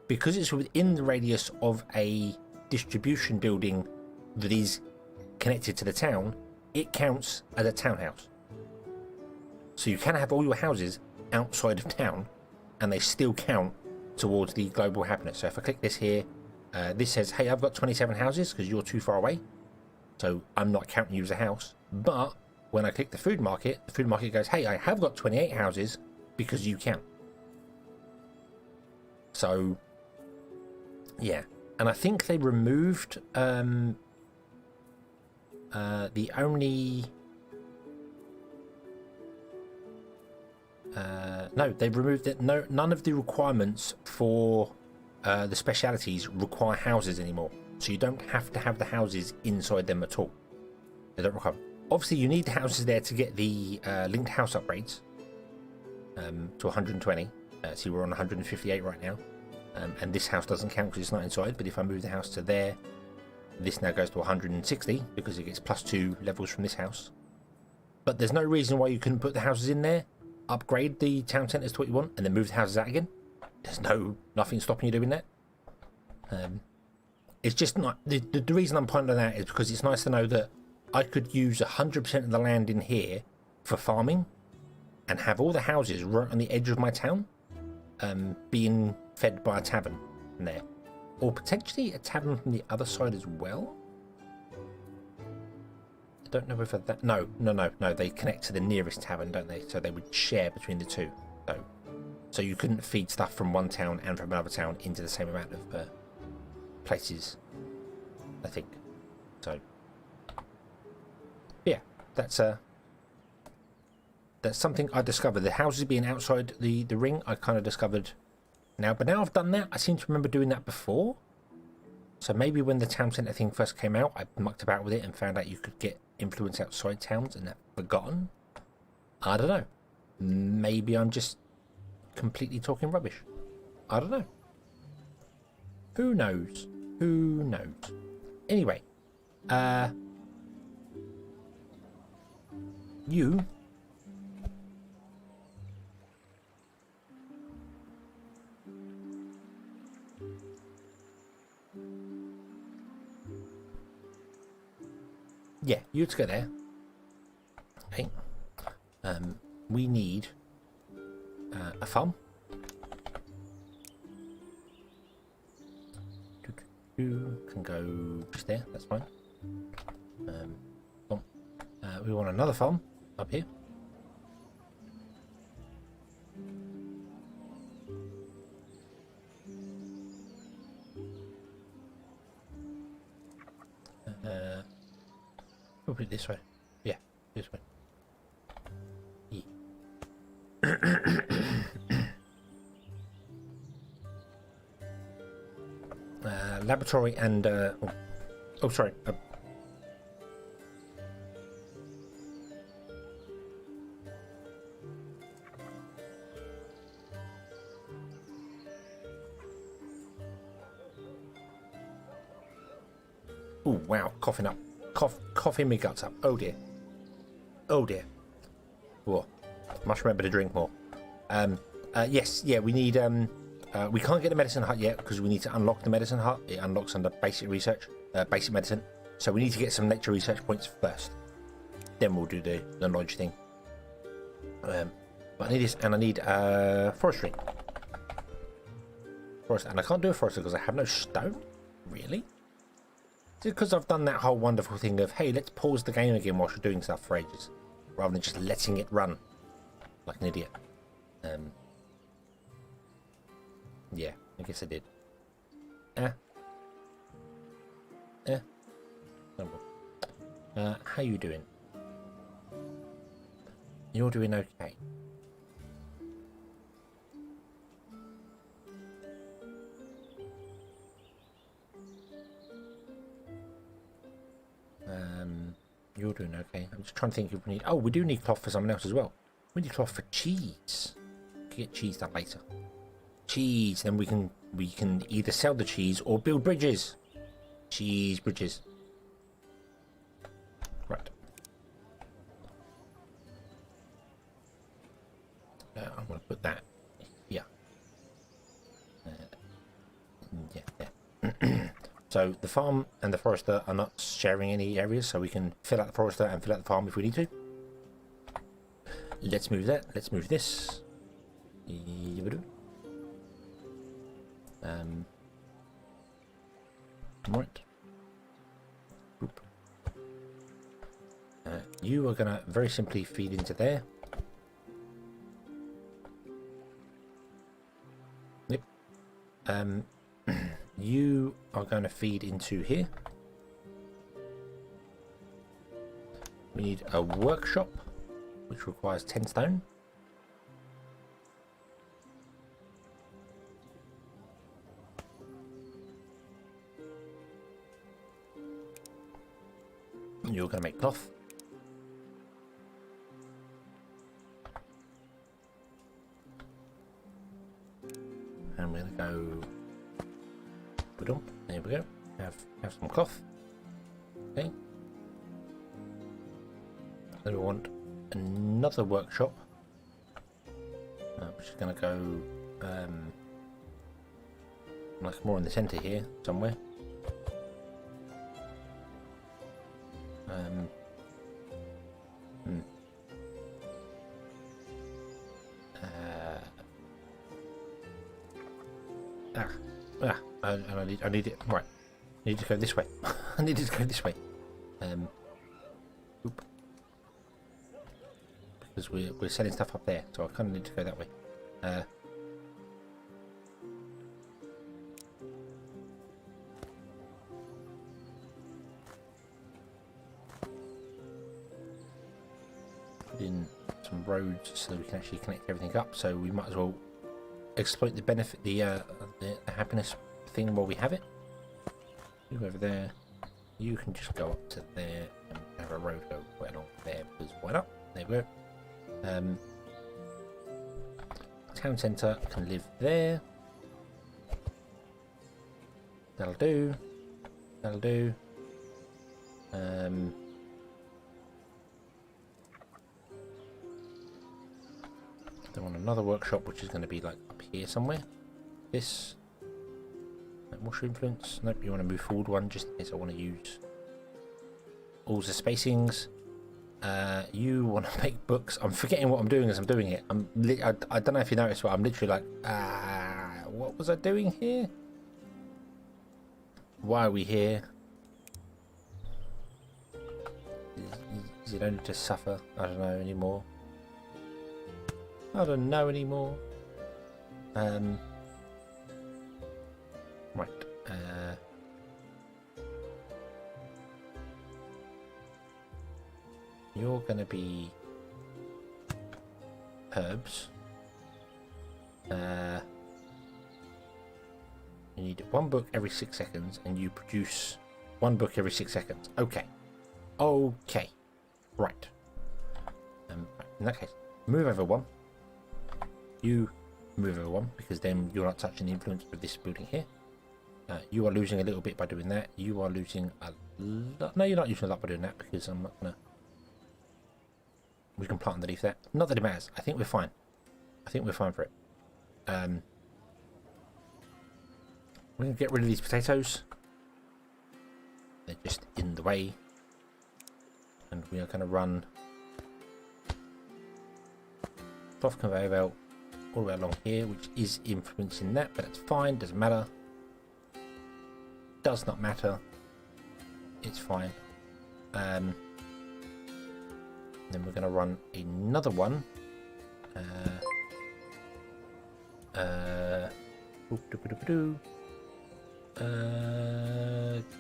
Because it's within the radius of a distribution building that is connected to the town, it counts as a townhouse. So you can have all your houses outside of town and they still count towards the global happiness. So if I click this here, this says, hey, I've got 27 houses because you're too far away, so I'm not counting you as a house. But when I click the food market goes, hey, I have got 28 houses because you count. So yeah, and I think they removed the only no, they've removed it. No, none of the requirements for the specialities require houses anymore, so you don't have to have the houses inside them at all. They don't require. Obviously, you need the houses there to get the linked house upgrades to 120. See, we're on 158 right now, and this house doesn't count because it's not inside. But if I move the house to there, this now goes to 160 because it gets +2 levels from this house. But there's no reason why you couldn't put the houses in there, upgrade the town centres to what you want, and then move the houses out again. There's nothing stopping you doing that. It's just not the reason I'm pointing that out is because it's nice to know that I could use 100% of the land in here for farming and have all the houses right on the edge of my town being fed by a tavern in there, or potentially a tavern from the other side as well. I don't know whether that... No, they connect to the nearest tavern, don't they? So they would share between the two. So you couldn't feed stuff from one town and from another town into the same amount of places, I think. So yeah, that's something I discovered. The houses being outside the ring, I kind of discovered now. But now I've done that, I seem to remember doing that before. So maybe when the town centre thing first came out, I mucked about with it and found out you could get influence outside towns and I've forgotten. I don't know. Maybe I'm just completely talking rubbish. I don't know. Who knows? Who knows? Anyway, you to go there. Okay. We need a farm. Can go just there, that's fine. We want another farm up here. We'll put it this way. Yeah, this way. Yeah. Laboratory and sorry. Oh wow, coughing up, coughing me guts up. Oh dear. Oh dear. Whoa. Must remember to drink more. Yes, yeah, we need we can't get the medicine hut yet because we need to unlock the medicine hut. It unlocks under basic research, basic medicine. So we need to get some nature research points first. Then we'll do the knowledge thing. But I need this, and I need forestry. And I can't do a forestry because I have no stone. Really? Is it because I've done that whole wonderful thing of, hey, let's pause the game again whilst you're doing stuff for ages, rather than just letting it run like an idiot? Yeah, I guess I did. How you doing? You're doing okay. You're doing okay. I'm just trying to think if we need... Oh, we do need cloth for someone else as well. We need cloth for cheese. We can get cheese done later. Cheese, then we can either sell the cheese or build bridges. Cheese bridges. Right. I'm going to put that here. Yeah, there. So the farm and the forester are not sharing any areas, so we can fill out the forester and fill out the farm if we need to. Let's move that. Let's move this. Right. You are gonna very simply feed into there. Yep. You are going to feed into here. We need a workshop, which requires 10 stone. You're going to make cloth. And we're going to go... There we go. Have some cloth. Okay. Then we want another workshop, which is going to go like more in the centre here somewhere. I need it. Right. I need to go this way. I need to go this way. Because we're selling stuff up there, so I kind of need to go that way. Put in some roads so that we can actually connect everything up. So we might as well exploit the benefit, the happiness thing while we have it. You over there. You can just go up to there and have a road go right along there, because why not? There we go. Town centre can live there. That'll do. That'll do. They want another workshop, which is going to be like up here somewhere. This. What's your influence? Nope, you want to move forward one just in case I want to use all the spacings. You want to make books. I'm forgetting what I'm doing as I'm doing it. I don't know if you noticed, but I'm literally like, what was I doing here? Why are we here? Is it only to suffer? I don't know anymore. I don't know anymore. Right. You're gonna be herbs. You need one book every 6 seconds, and you produce one book every 6 seconds. Okay. Okay. Right. In that case, move over one. You move over one, because then you're not touching the influence of this building here. You are losing a little bit by doing that. You are losing a lot. No, you're not losing a lot by doing that, because I'm not gonna... We can plant underneath that. Not that it matters. I think we're fine. I think we're fine for it. We're going to get rid of these potatoes. They're just in the way. And we are going to run cloth conveyor belt all the way along here, which is influencing that, but it's fine, doesn't matter. Does not matter. It's fine. Then we're going to run another one.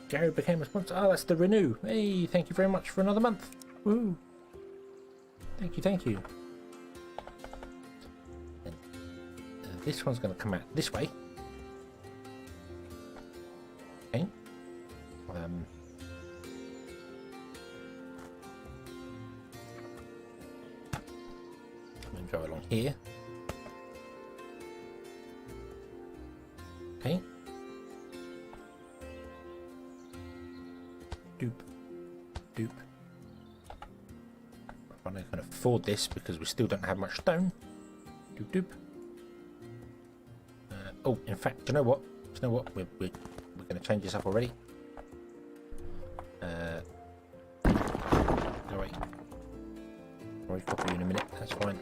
Gary became a sponsor. Oh, that's the renew. Hey, thank you very much for another month. Woo! Thank you, thank you. And, this one's going to come out this way. Okay. Go along here. Okay. Doop. Doop. I'm not going to afford this because we still don't have much stone. Doop doop. Oh, in fact, do you know what? We're going to change this up already. No wait. I'll recopy you in a minute. That's fine.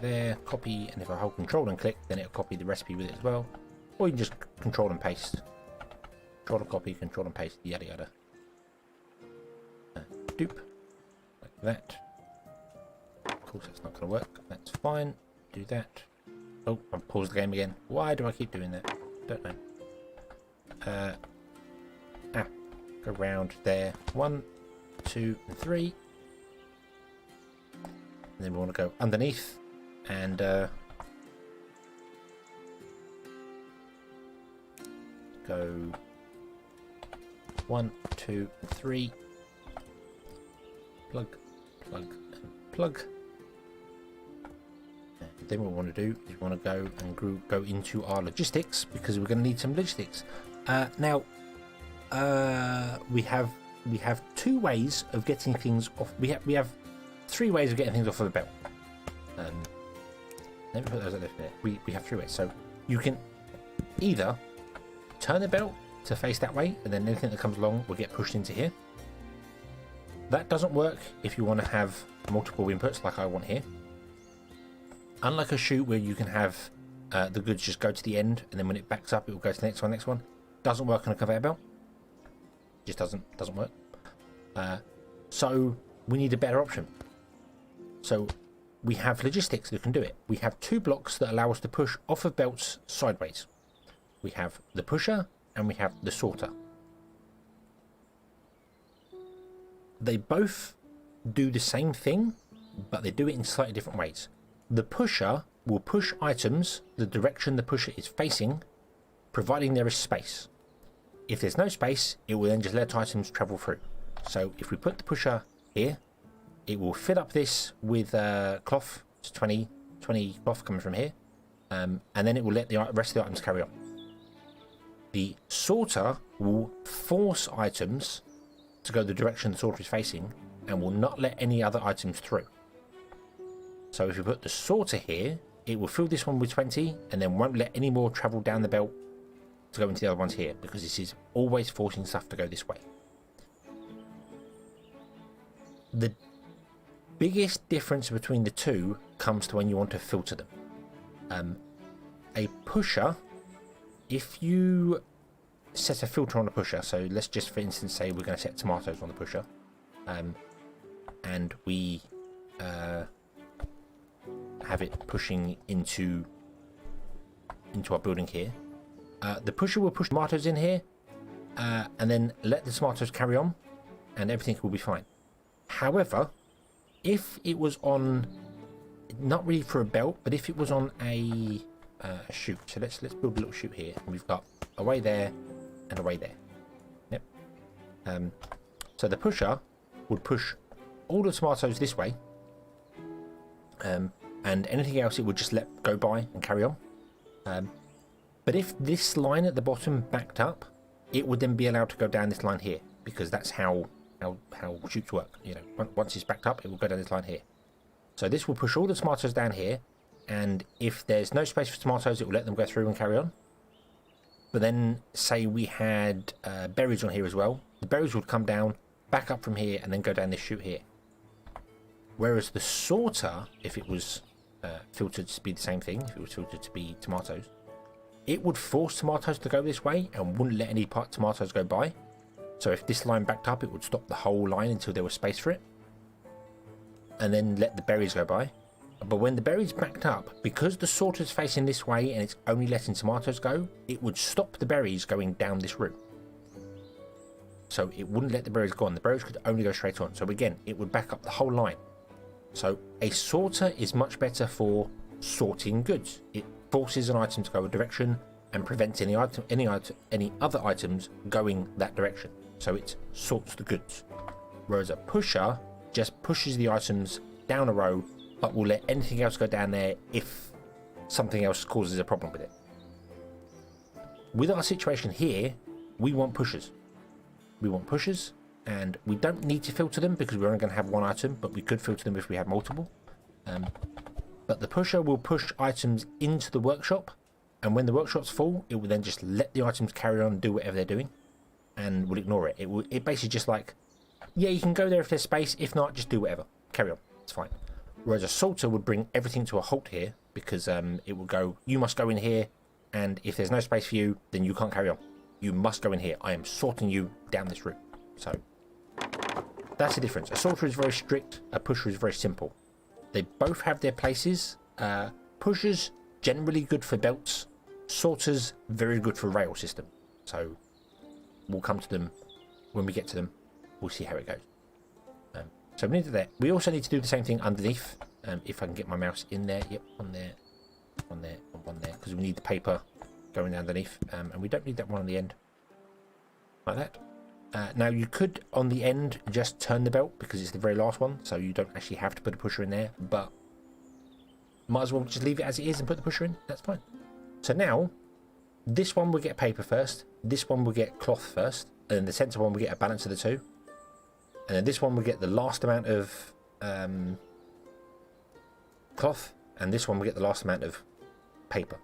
There, copy, and if I hold control and click, then it'll copy the recipe with it as well. Or you can just control and paste. Control and copy, control and paste, yada yada. Doop. Like that. Of course that's not going to work. That's fine. Do that. Oh, I've paused the game again. Why do I keep doing that? Don't know. Go round there. 1, 2, and 3. And then we want to go underneath and go 1, 2, and 3. Plug, plug, and plug. And then what we want to do is we want to go and go into our logistics because we're going to need some logistics. Now, we have two ways of getting things off. We have 3 ways of getting things off of the belt. Let me put those there. We have 3 ways. So you can either turn the belt to face that way, and then anything that comes along will get pushed into here. That doesn't work if you want to have multiple inputs like I want here. Unlike a chute where you can have the goods just go to the end, and then when it backs up, it will go to the next one. Doesn't work on a conveyor belt. Just doesn't work. So we need a better option. So we have logistics that can do it. We have 2 blocks that allow us to push off of belts sideways. We have the pusher and we have the sorter. They both do the same thing, but they do it in slightly different ways. The pusher will push items the direction the pusher is facing, providing there is space. If there's no space, it will then just let items travel through. So if we put the pusher here, it will fill up this with cloth. It's 20 cloth coming from here. And then it will let the rest of the items carry on. The sorter will force items to go the direction the sorter is facing and will not let any other items through. So if you put the sorter here, it will fill this one with 20 and then won't let any more travel down the belt to go into the other ones here, because this is always forcing stuff to go this way. The biggest difference between the two comes to when you want to filter them. A pusher, if you set a filter on a pusher, so let's just for instance say we're going to set tomatoes on the pusher, and we have it pushing into our building here. The pusher will push tomatoes in here and then let the tomatoes carry on and everything will be fine. However, if it was on, not really for a belt, but if it was on a chute, so let's build a little chute here, and we've got a way there and a way there. Yep. So the pusher would push all the tomatoes this way, and anything else it would just let go by and carry on. But if this line at the bottom backed up, it would then be allowed to go down this line here, because that's how chutes work. You know, once it's backed up, it will go down this line here. So this will push all the tomatoes down here, and if there's no space for tomatoes, it will let them go through and carry on. But then, say we had berries on here as well, The berries would come down, back up from here, and then go down this chute here. Whereas the sorter, if it was filtered to be the same thing, if it was filtered to be tomatoes, it would force tomatoes to go this way and wouldn't let any tomatoes go by. So if this line backed up, it would stop the whole line until there was space for it, and then let the berries go by. But when the berries backed up, because the sorter's facing this way and it's only letting tomatoes go, it would stop the berries going down this route. So it wouldn't let the berries go on. The berries could only go straight on. So again, it would back up the whole line. So a sorter is much better for sorting goods. It forces an item to go a direction and prevents any other items going that direction. So it sorts the goods. Whereas a pusher just pushes the items down a row, but will let anything else go down there if something else causes a problem with it. With our situation here, we want pushers. We want pushers, and we don't need to filter them because we're only going to have one item, but we could filter them if we had multiple. But the pusher will push items into the workshop, and when the workshop's full, it will then just let the items carry on and do whatever they're doing, and will ignore it. It basically just like, yeah, you can go there if there's space. If not, just do whatever. Carry on. It's fine. Whereas a sorter would bring everything to a halt here because it will go, you must go in here, and if there's no space for you, then you can't carry on. You must go in here. I am sorting you down this route. So that's the difference. A sorter is very strict. A pusher is very simple. They both have their places. Pushers generally good for belts. Sorters very good for rail system. So we'll come to them when we get to them. We'll see how it goes. So we need to do that. We also need to do the same thing underneath. If I can get my mouse in there. Yep, on there, on there, on there. Because we need the paper going underneath. And we don't need that one on the end. Like that. Now you could, on the end, just turn the belt because it's the very last one. So you don't actually have to put a pusher in there. But might as well just leave it as it is and put the pusher in. That's fine. So now, this one will get paper first. This one will get cloth first. And then the centre one will get a balance of the two. And then this one will get the last amount of cloth, and this one will get the last amount of paper.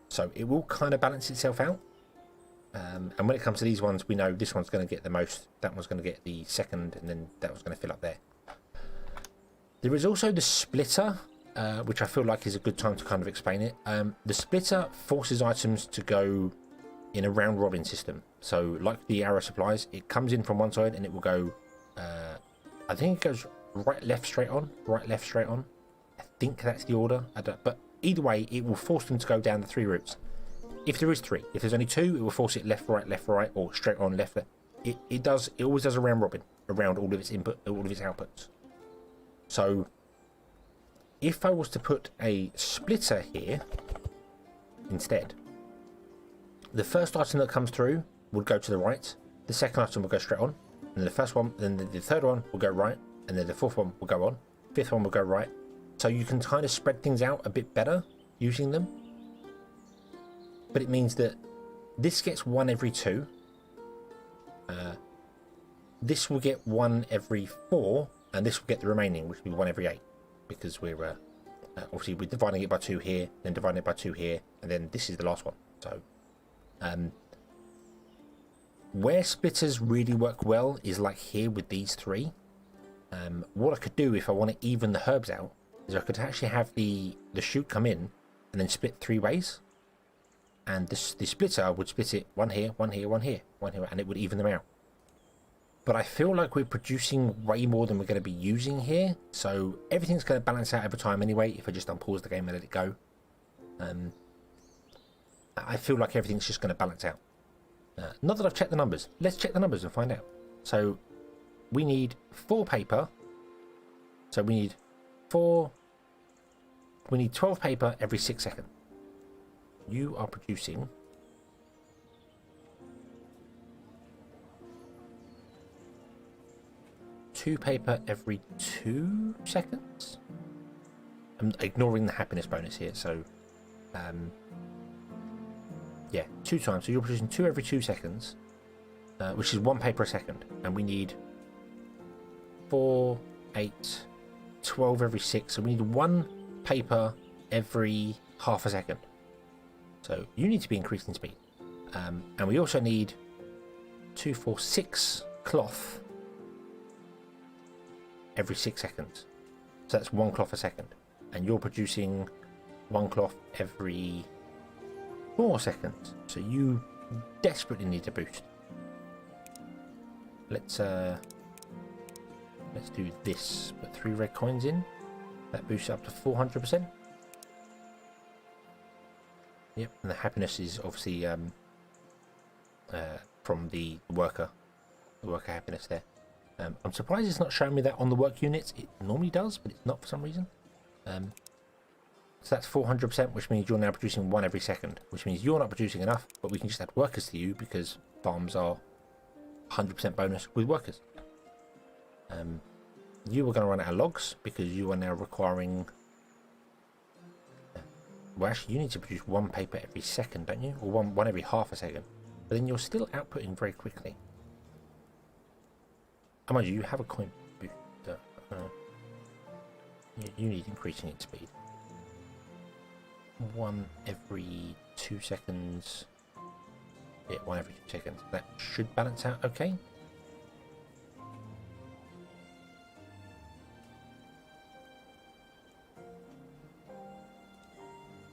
So it will kind of balance itself out. And when it comes to these ones, we know this one's going to get the most, that one's going to get the second, and then that one's going to fill up there. There is also the splitter, which I feel like is a good time to kind of explain it. The splitter forces items to go in a round robin system. So like the arrow supplies, it comes in from one side and it will go, I think it goes right, left, straight on, right, left, straight on. I think that's the order. But either way, it will force them to go down the three routes. If there is three, if there's only two, it will force it left, right, or straight on, left. It always does a round robin around all of its input, all of its outputs. So if I was to put a splitter here instead, the first item that comes through would go to the right, the second item will go straight on, and the first one, then the third one will go right, and then the fourth one will go on, fifth one will go right. So you can kind of spread things out a bit better using them. But it means that this gets one every two. This will get one every 4, and this will get the remaining, which will be one every 8, because we're obviously we're dividing it by 2 here, then dividing it by 2 here, and then this is the last one. So where splitters really work well is like here with these 3. What I could do if I want to even the herbs out is I could actually have the chute come in and then split 3 ways, and the splitter would split it one here, one here, one here, one here, and it would even them out. But I feel like we're producing way more than we're going to be using here, so everything's going to balance out over time anyway if I just unpause the game and let it go. I feel like everything's just going to balance out. Not that I've checked the numbers. Let's check the numbers and find out. So we need 4 paper. So we need 12 paper every 6 seconds. You are producing 2 paper every 2 seconds. I'm ignoring the happiness bonus here, so yeah, 2 times. So you're producing 2 every 2 seconds, which is 1 paper a second, and we need 4, 8, 12 every 6. So we need 1 paper every half a second. So you need to be increasing speed, and we also need 2, 4, 6 cloth every 6 seconds. So that's 1 cloth a second. And you're producing 1 cloth every 4 seconds. So you desperately need a boost. Let's do this. Put 3 red coins in. That boosts up to 400%. Yep, and the happiness is obviously from the worker happiness there. I'm surprised it's not showing me that on the work units. It normally does, but it's not for some reason. So that's 400%, which means you're now producing 1 every second, which means you're not producing enough, but we can just add workers to you because farms are 100% bonus with workers. You are going to run out of logs because you are now requiring... Well, actually, you need to produce 1 paper every second, don't you? Or one every half a second. But then you're still outputting very quickly. Oh, mind you, you have a coin booster. You need increasing its speed. 1 every 2 seconds. Yeah, 1 every 2 seconds. That should balance out okay.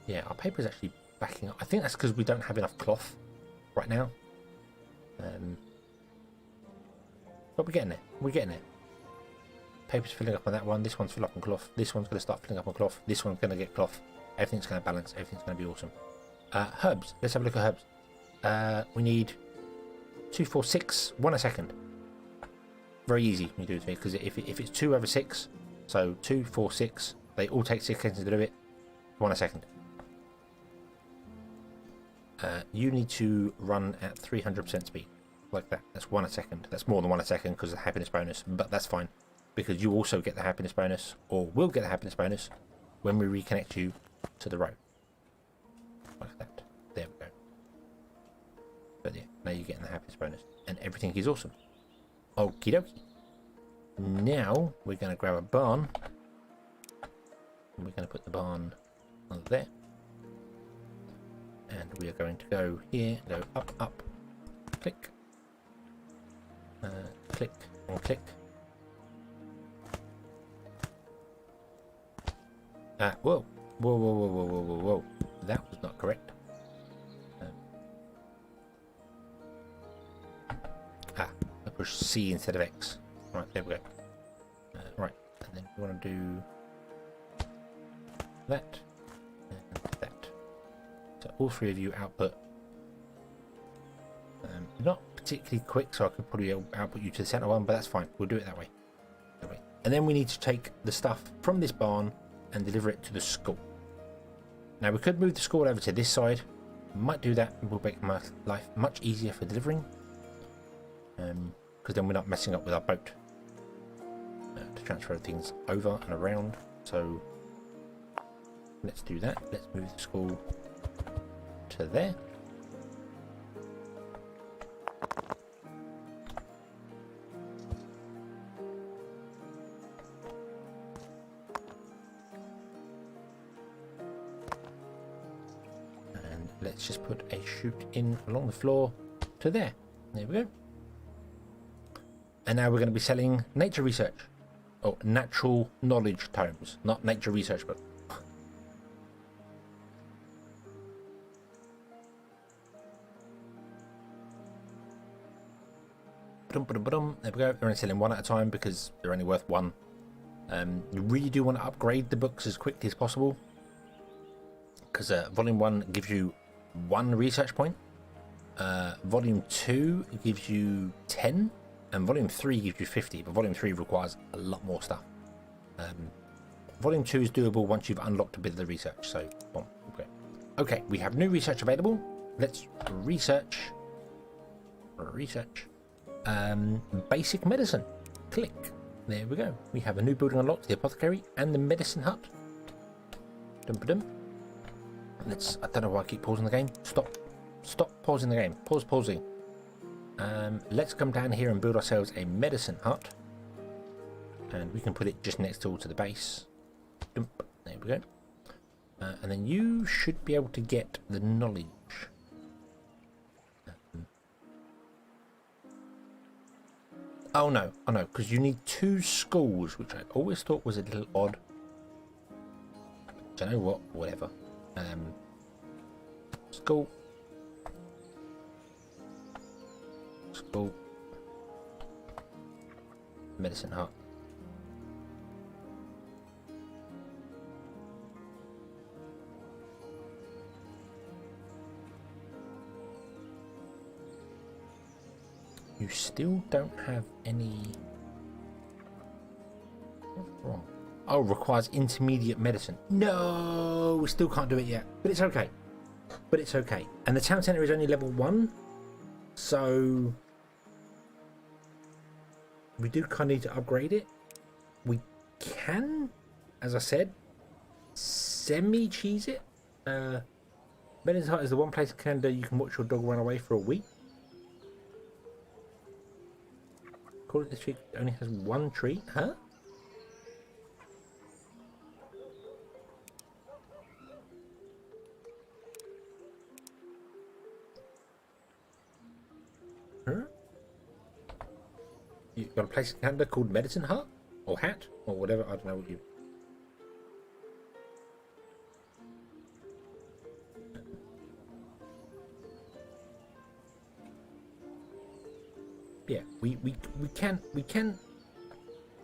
Yeah, our paper is actually backing up. I think that's because we don't have enough cloth right now. But we're getting there. We're getting there. Paper's filling up on that one. This one's filling up on cloth. This one's going to start filling up on cloth. This one's going to get cloth. Everything's going to balance. Everything's going to be awesome. Herbs. Let's have a look at herbs. We need 2, 4, 6, 1 a second. Very easy when you do it because if it's 2 over 6, so 2, 4, 6, they all take 6 seconds to do it. 1 a second. You need to run at 300% speed, like that. That's 1 a second. That's more than 1 a second because of the happiness bonus, but that's fine because you also get the happiness bonus, or will get the happiness bonus, when we reconnect you to the row. Like that. There we go. But yeah, now you're getting the happiness bonus, and everything is awesome. Okie dokie. Now we're going to grab a barn, and we're going to put the barn on there. And we are going to go here, go up, up, click, click, and click. Whoa, whoa, whoa, whoa, whoa, whoa, whoa, whoa. That was not correct. I pushed C instead of X. Right, there we go. Right, and then we want to do that and that. So all 3 of you output. Not particularly quick, so I could probably output you to the center one, but that's fine. We'll do it that way. And then we need to take the stuff from this barn and deliver it to the school. Now we could move the school over to this side. Might do that. Will make my life much easier for delivering. Because then we're not messing up with our boat to transfer things over and around. So let's do that. Let's move the school to there. And let's just put a chute in along the floor to there. There we go. And now we're going to be selling nature research. Oh, natural knowledge tomes, not nature research book. There we go. They're only selling 1 at a time because they're only worth 1. You really do want to upgrade the books as quickly as possible because volume 1 gives you 1 research point, volume 2 gives you 10, and volume 3 gives you 50, but volume 3 requires a lot more stuff. Volume 2 is doable once you've unlocked a bit of the research, so boom. Okay, we have new research available. Let's research basic medicine. Click. There we go. We have a new building unlocked, the apothecary and the medicine hut. Let's, I don't know why I keep pausing the game. Stop pausing the game. Pausing. Let's come down here and build ourselves a medicine hut. And we can put it just next door to the base. There we go. And then you should be able to get the knowledge. Oh no, because you need 2 schools, which I always thought was a little odd. Do you know what? Whatever. School. School. Medicine hut. You still don't have any... What's wrong? Oh, requires intermediate medicine. No, we still can't do it yet. But it's okay. But it's okay. And the town centre is only level 1. So... we do kind of need to upgrade it. We can, as I said, semi-cheese it. Medicine Hut is the one place in Canada you can watch your dog run away for a week. According to this tree, it only has 1 tree. Huh? Huh? You've got a place in Canada called Medicine Hut? Or Hat? Or whatever, I don't know what you... Yeah, we can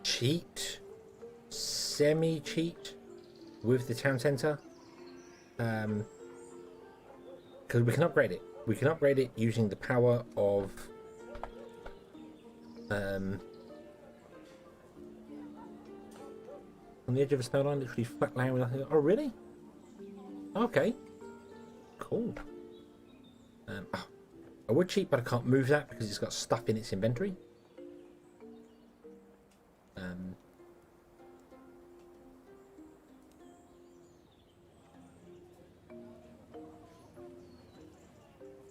cheat, semi-cheat with the town centre. Because we can upgrade it. We can upgrade it using the power of... on the edge of a snow line, literally flat land with nothing. Oh, really? Okay. Cool. Oh, I would cheat, but I can't move that because it's got stuff in its inventory.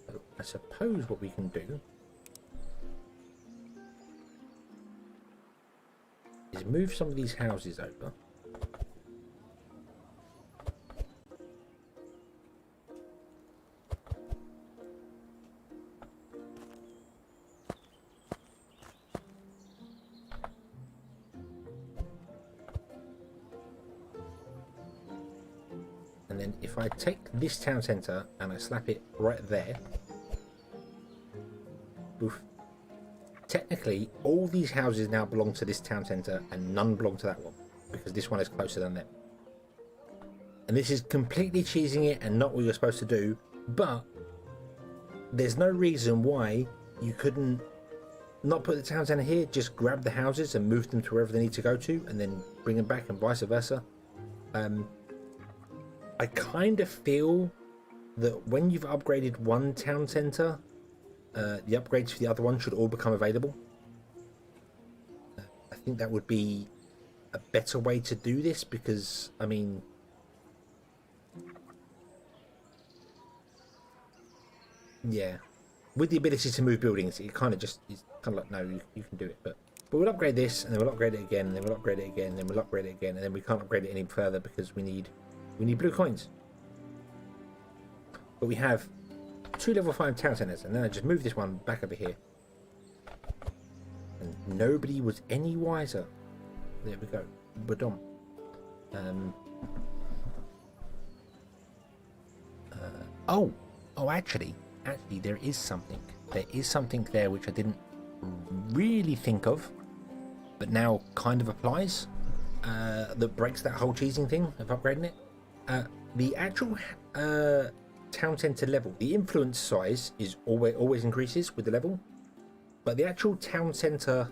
So I suppose what we can do is move some of these houses over. And then if I take this town centre and I slap it right there, oof, technically all these houses now belong to this town centre and none belong to that one because this one is closer than them. And this is completely cheesing it and not what you're supposed to do, but there's no reason why you couldn't not put the town centre here, just grab the houses and move them to wherever they need to go to and then bring them back and vice versa. I kind of feel that when you've upgraded one town centre, the upgrades for the other one should all become available. I think that would be a better way to do this because, I mean... yeah. With the ability to move buildings, it kind of just is kind of like, no, you can do it. But we'll upgrade this, and then we'll upgrade it again, and then we'll upgrade it again, and then we'll upgrade it again, and then we can't upgrade it any further because we need blue coins. But we have 2 level 5 town centers, and then I just move this one back over here. And nobody was any wiser. There we go. Badom. Actually, there is something. There is something there which I didn't really think of, but now kind of applies. That breaks that whole cheesing thing of upgrading it. The actual town centre level, the influence size is always increases with the level, but the actual town centre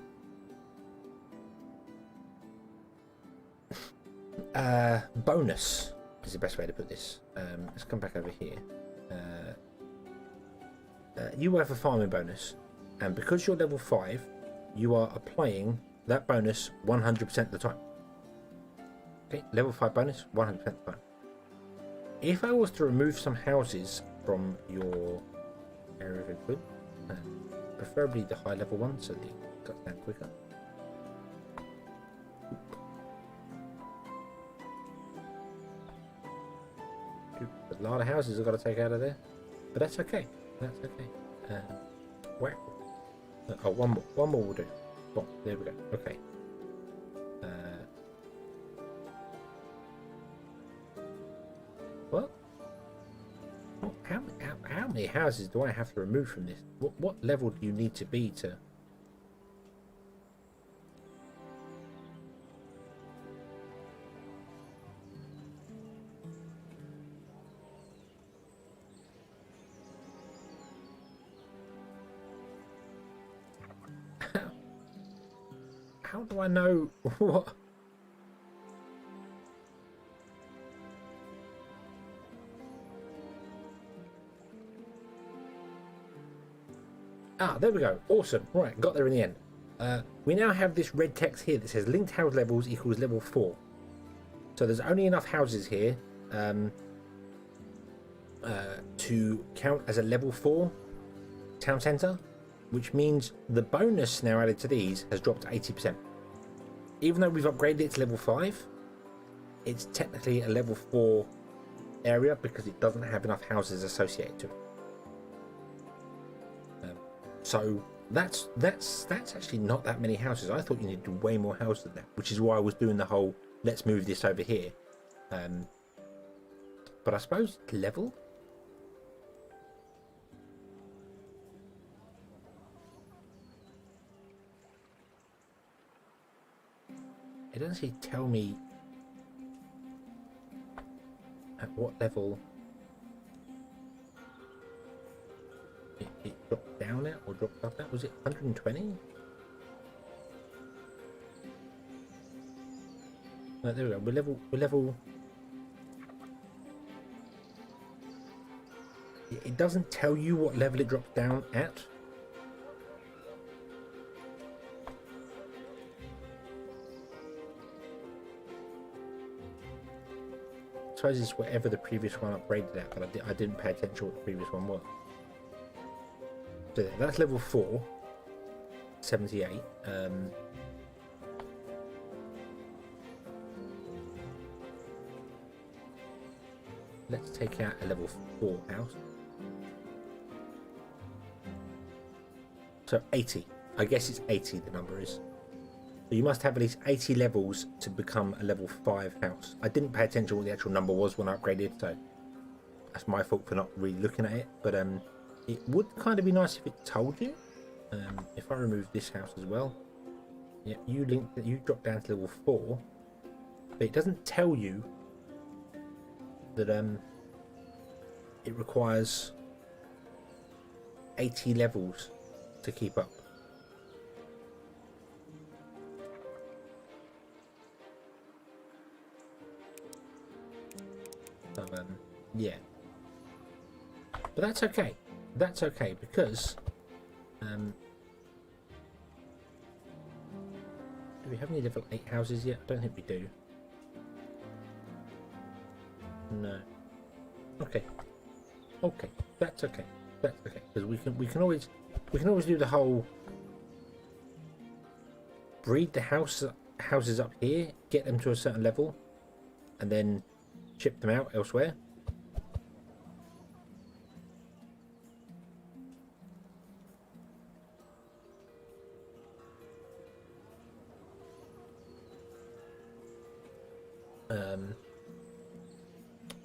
bonus is the best way to put this. Let's come back over here. You have a farming bonus, and because you're level 5, you are applying that bonus 100% of the time. Okay, level 5 bonus 100% of the time. If I was to remove some houses from your area of influence, preferably the high level ones so they cut down quicker. A lot of houses I've got to take out of there, but that's okay. That's okay. Where? Oh, one more will do. Oh, there we go. Okay. Well, how many houses do I have to remove from this? What level do you need to be to? How do I know what? Ah, there we go. Awesome. Right, got there in the end. We now have this red text here that says linked house levels equals level 4. So there's only enough houses here to count as a level 4 town centre, which means the bonus now added to these has dropped to 80%. Even though we've upgraded it to level 5, it's technically a level 4 area because it doesn't have enough houses associated to it. So that's actually not that many houses. I thought you needed way more houses than that, which is why I was doing the whole let's move this over here. But I suppose level. It doesn't actually tell me at what level it dropped down at or dropped up at. Was it 120? No, there we go. We're level. It doesn't tell you what level it drops down at. I suppose it's whatever the previous one upgraded at, but I didn't pay attention to what the previous one was. So that's level 4, 78. Let's take out a level 4 house. So 80. I guess it's 80 the number is. So you must have at least 80 levels to become a level 5 house. I didn't pay attention to what the actual number was when I upgraded, so that's my fault for not really looking at it. But it would kind of be nice if it told you. If I remove this house as well. Yeah, you drop down to level 4. But it doesn't tell you that it requires 80 levels to keep up. So yeah, but that's okay. That's okay because do we have any level 8 houses yet? I don't think we do. No. Okay. Okay. That's okay. That's okay because we can always do the whole breed the houses up here, get them to a certain level, and then ship them out elsewhere. Um,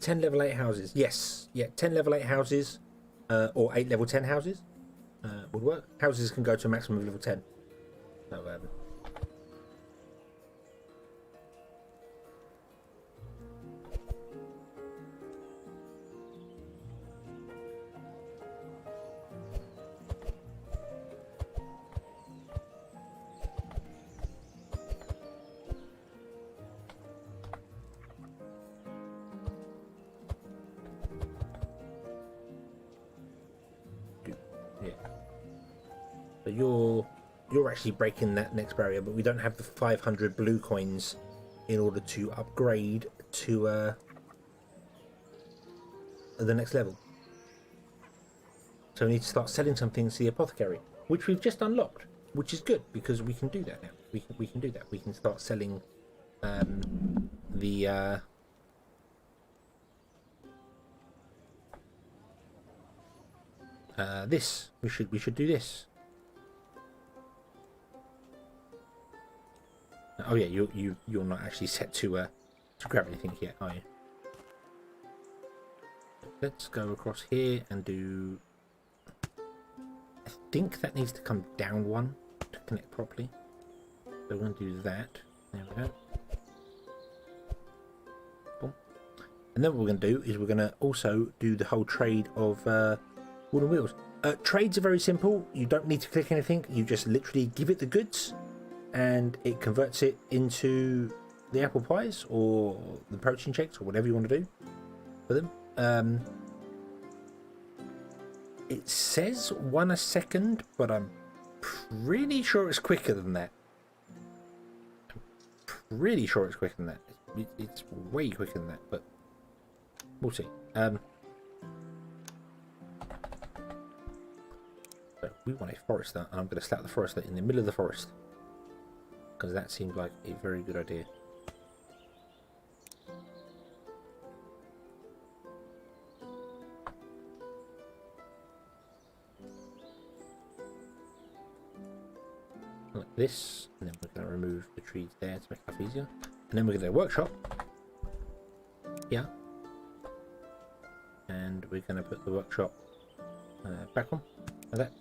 10 level 8 houses. Yes, yeah, 10 level 8 houses, or 8 level 10 houses would work. Houses can go to a maximum of level 10. So you're actually breaking that next barrier, but we don't have the 500 blue coins in order to upgrade to the next level. So we need to start selling some things to the apothecary, which we've just unlocked, which is good because we can do that now. We can do that. We can start selling this. We should do this. Oh yeah, you're not actually set to grab anything yet, are you? Let's go across here and do. I think that needs to come down one to connect properly. So we're going to do that. There we go. Boom. And then what we're going to do is we're going to also do the whole trade of wooden wheels. Trades are very simple. You don't need to click anything. You just literally give it the goods and it converts it into the apple pies or the protein shakes or whatever you want to do for them. It says 1 a second, but I'm pretty sure it's quicker than that. I'm pretty sure it's quicker than that. It's way quicker than that, but we'll see. So we want a forester, and I'm going to slap the forester in the middle of the forest because that seemed like a very good idea. Like this, and then we're going to remove the trees there to make life easier, and then we're going to do a workshop here, and we're going to put the workshop back on like that,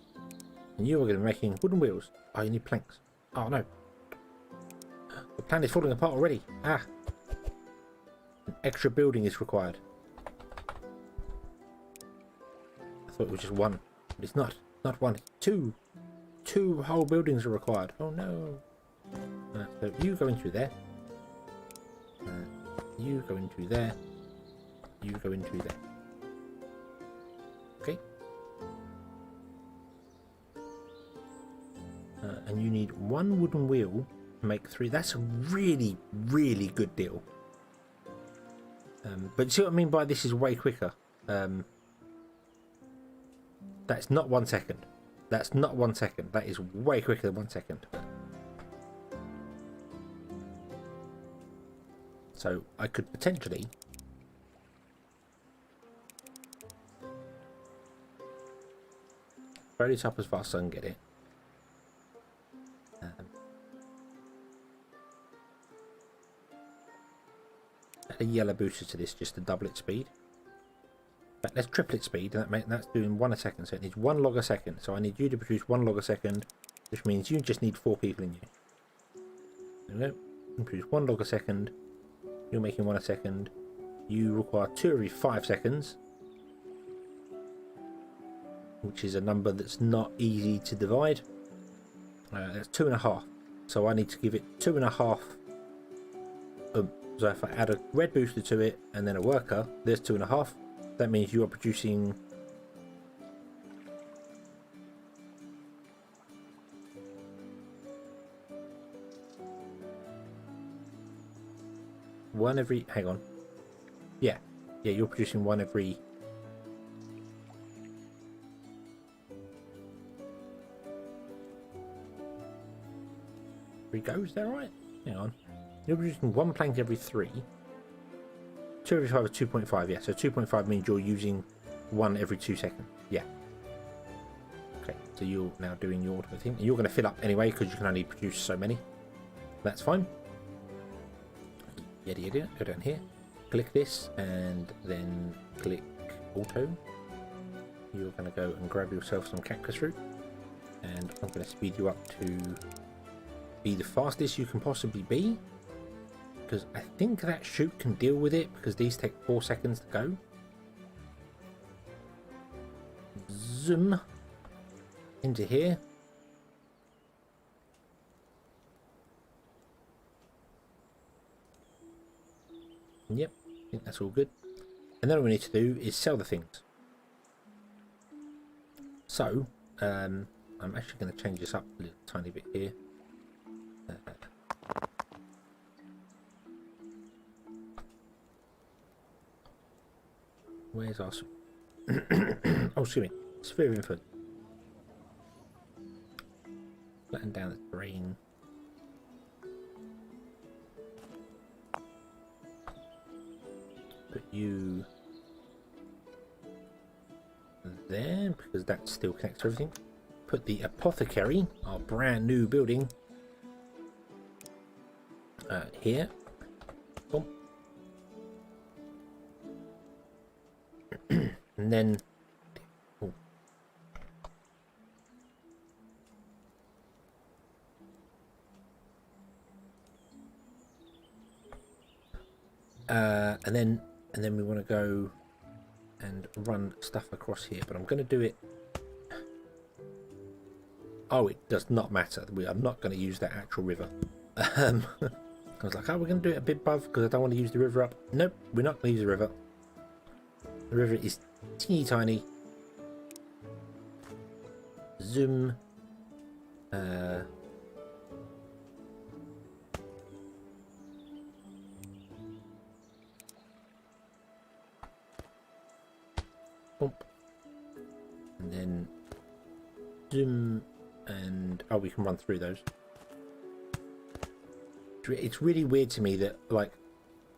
and you are going to be making wooden wheels. Oh, you need planks. Oh no, the plan is falling apart already. An extra building is required. I thought it was just one, but it's not one, it's two. 2 whole buildings are required. Oh no. So you go into there. You go into there. You go into there. Okay. And you need 1 wooden wheel to make 3. That's a really, really good deal. But see what I mean by this is way quicker. That's not 1 second. That's not 1 second. That is way quicker than 1 second. So I could potentially throw this up as fast as I can get it. Add a yellow booster to this just to double its speed. But let's triple its speed, and that's doing 1 a second, so it needs 1 log a second. So I need you to produce 1 log a second, which means you just need 4 people in you. There we go. You produce 1 log a second. You're making 1 a second. You require 2 every 5 seconds, which is a number that's not easy to divide. That's 2.5. So I need to give it 2.5. So if I add a red booster to it and then a worker, there's 2.5. That means you are producing one every, hang on, yeah, you're producing 1 every 3 goes, is that right? Hang on, you're producing 1 plank every 3. 2 every 5 is 2.5, yeah, so 2.5 means you're using 1 every 2 seconds, yeah. Okay, so you're now doing your thing. You're going to fill up anyway because you can only produce so many. That's fine. Go down here, click this, and then click auto. You're going to go and grab yourself some cactus fruit, and I'm going to speed you up to be the fastest you can possibly be. Because I think that chute can deal with it, because these take 4 seconds to go. Zoom into here. Yep, I think that's all good. And then what we need to do is sell the things. So, I'm actually going to change this up a little tiny bit here. Where's our... oh, excuse me. Sphere of influence. Flatten down the terrain. Put you there, because that still connects to everything. Put the apothecary, our brand new building, here. Boom. And then and then we want to go and run stuff across here, but I'm going to do it. Oh, it does not matter. We are not going to use that actual river. I was like, oh, we're going to do it a bit above because I don't want to use the river up. Nope, we're not going to use the river. The river is teeny tiny. Zoom. Bump. And then zoom, and oh, we can run through those. It's really weird to me that, like,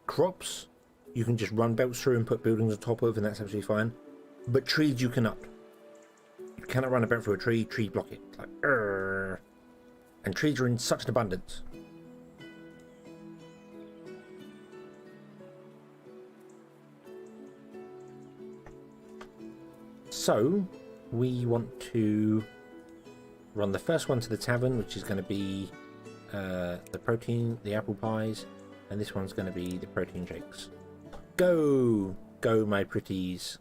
crops you can just run belts through and put buildings on top of, and that's absolutely fine. But trees you cannot. You cannot run a belt through a tree. Trees block it. It's like, and trees are in such an abundance. So we want to run the first one to the tavern, which is going to be the protein, the apple pies, and this one's going to be the protein shakes. Go, go, my pretties.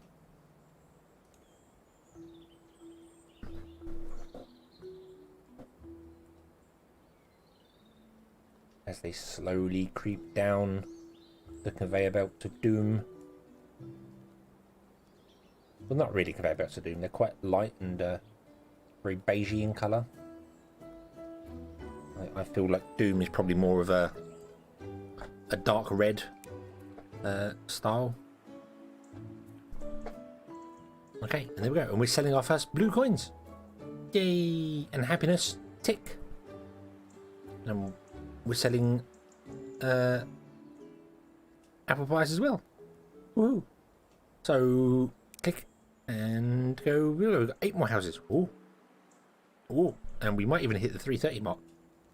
As they slowly creep down the conveyor belt to doom. Well, not really conveyor belts to doom. They're quite light and very beigey in colour. I feel like doom is probably more of a dark red style. Okay, and there we go. And we're selling our first blue coins. Yay! And happiness, tick. And we're selling apple pies as well. Woohoo! So click and go. We've got 8 more houses. Ooh, ooh! And we might even hit the 330 mark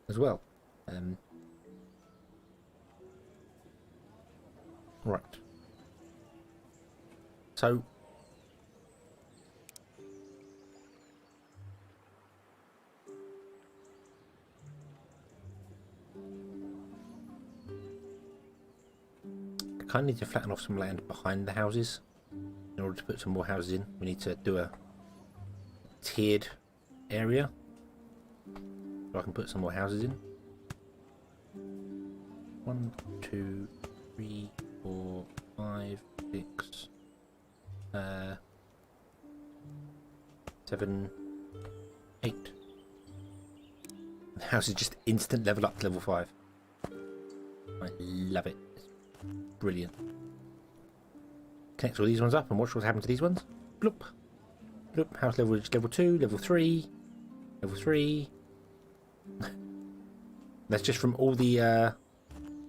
as well. Right. So I kind of need to flatten off some land behind the houses in order to put some more houses in. We need to do a tiered area so I can put some more houses in. 1, 2, 3, 4, 5, 6, 7, 8. The house is just instant level up to level 5. I love it. It's brilliant. Connect all these ones up and watch what's happened to these ones. Bloop. Bloop. House level is level 2, level 3, level 3. That's just from all the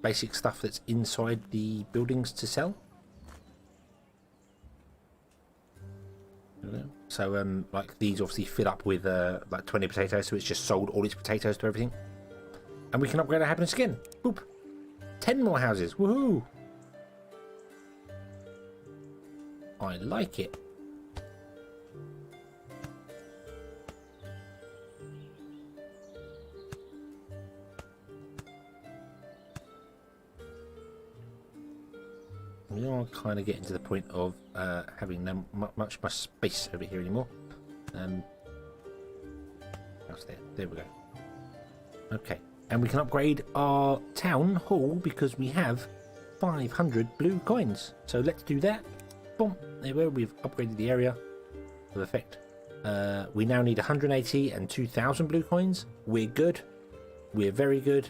basic stuff that's inside the buildings to sell. So like these obviously fill up with like 20 potatoes, so it's just sold all its potatoes to everything. And we can upgrade our happiness again. Boop. 10 more houses. Woohoo! I like it. We are kind of getting to the point of having no much space over here anymore. How's there? There we go. Okay, and we can upgrade our town hall because we have 500 blue coins. So let's do that. Boom! There we go. We've upgraded the area with effect. We now need 180 and 2,000 blue coins. We're good. We're very good.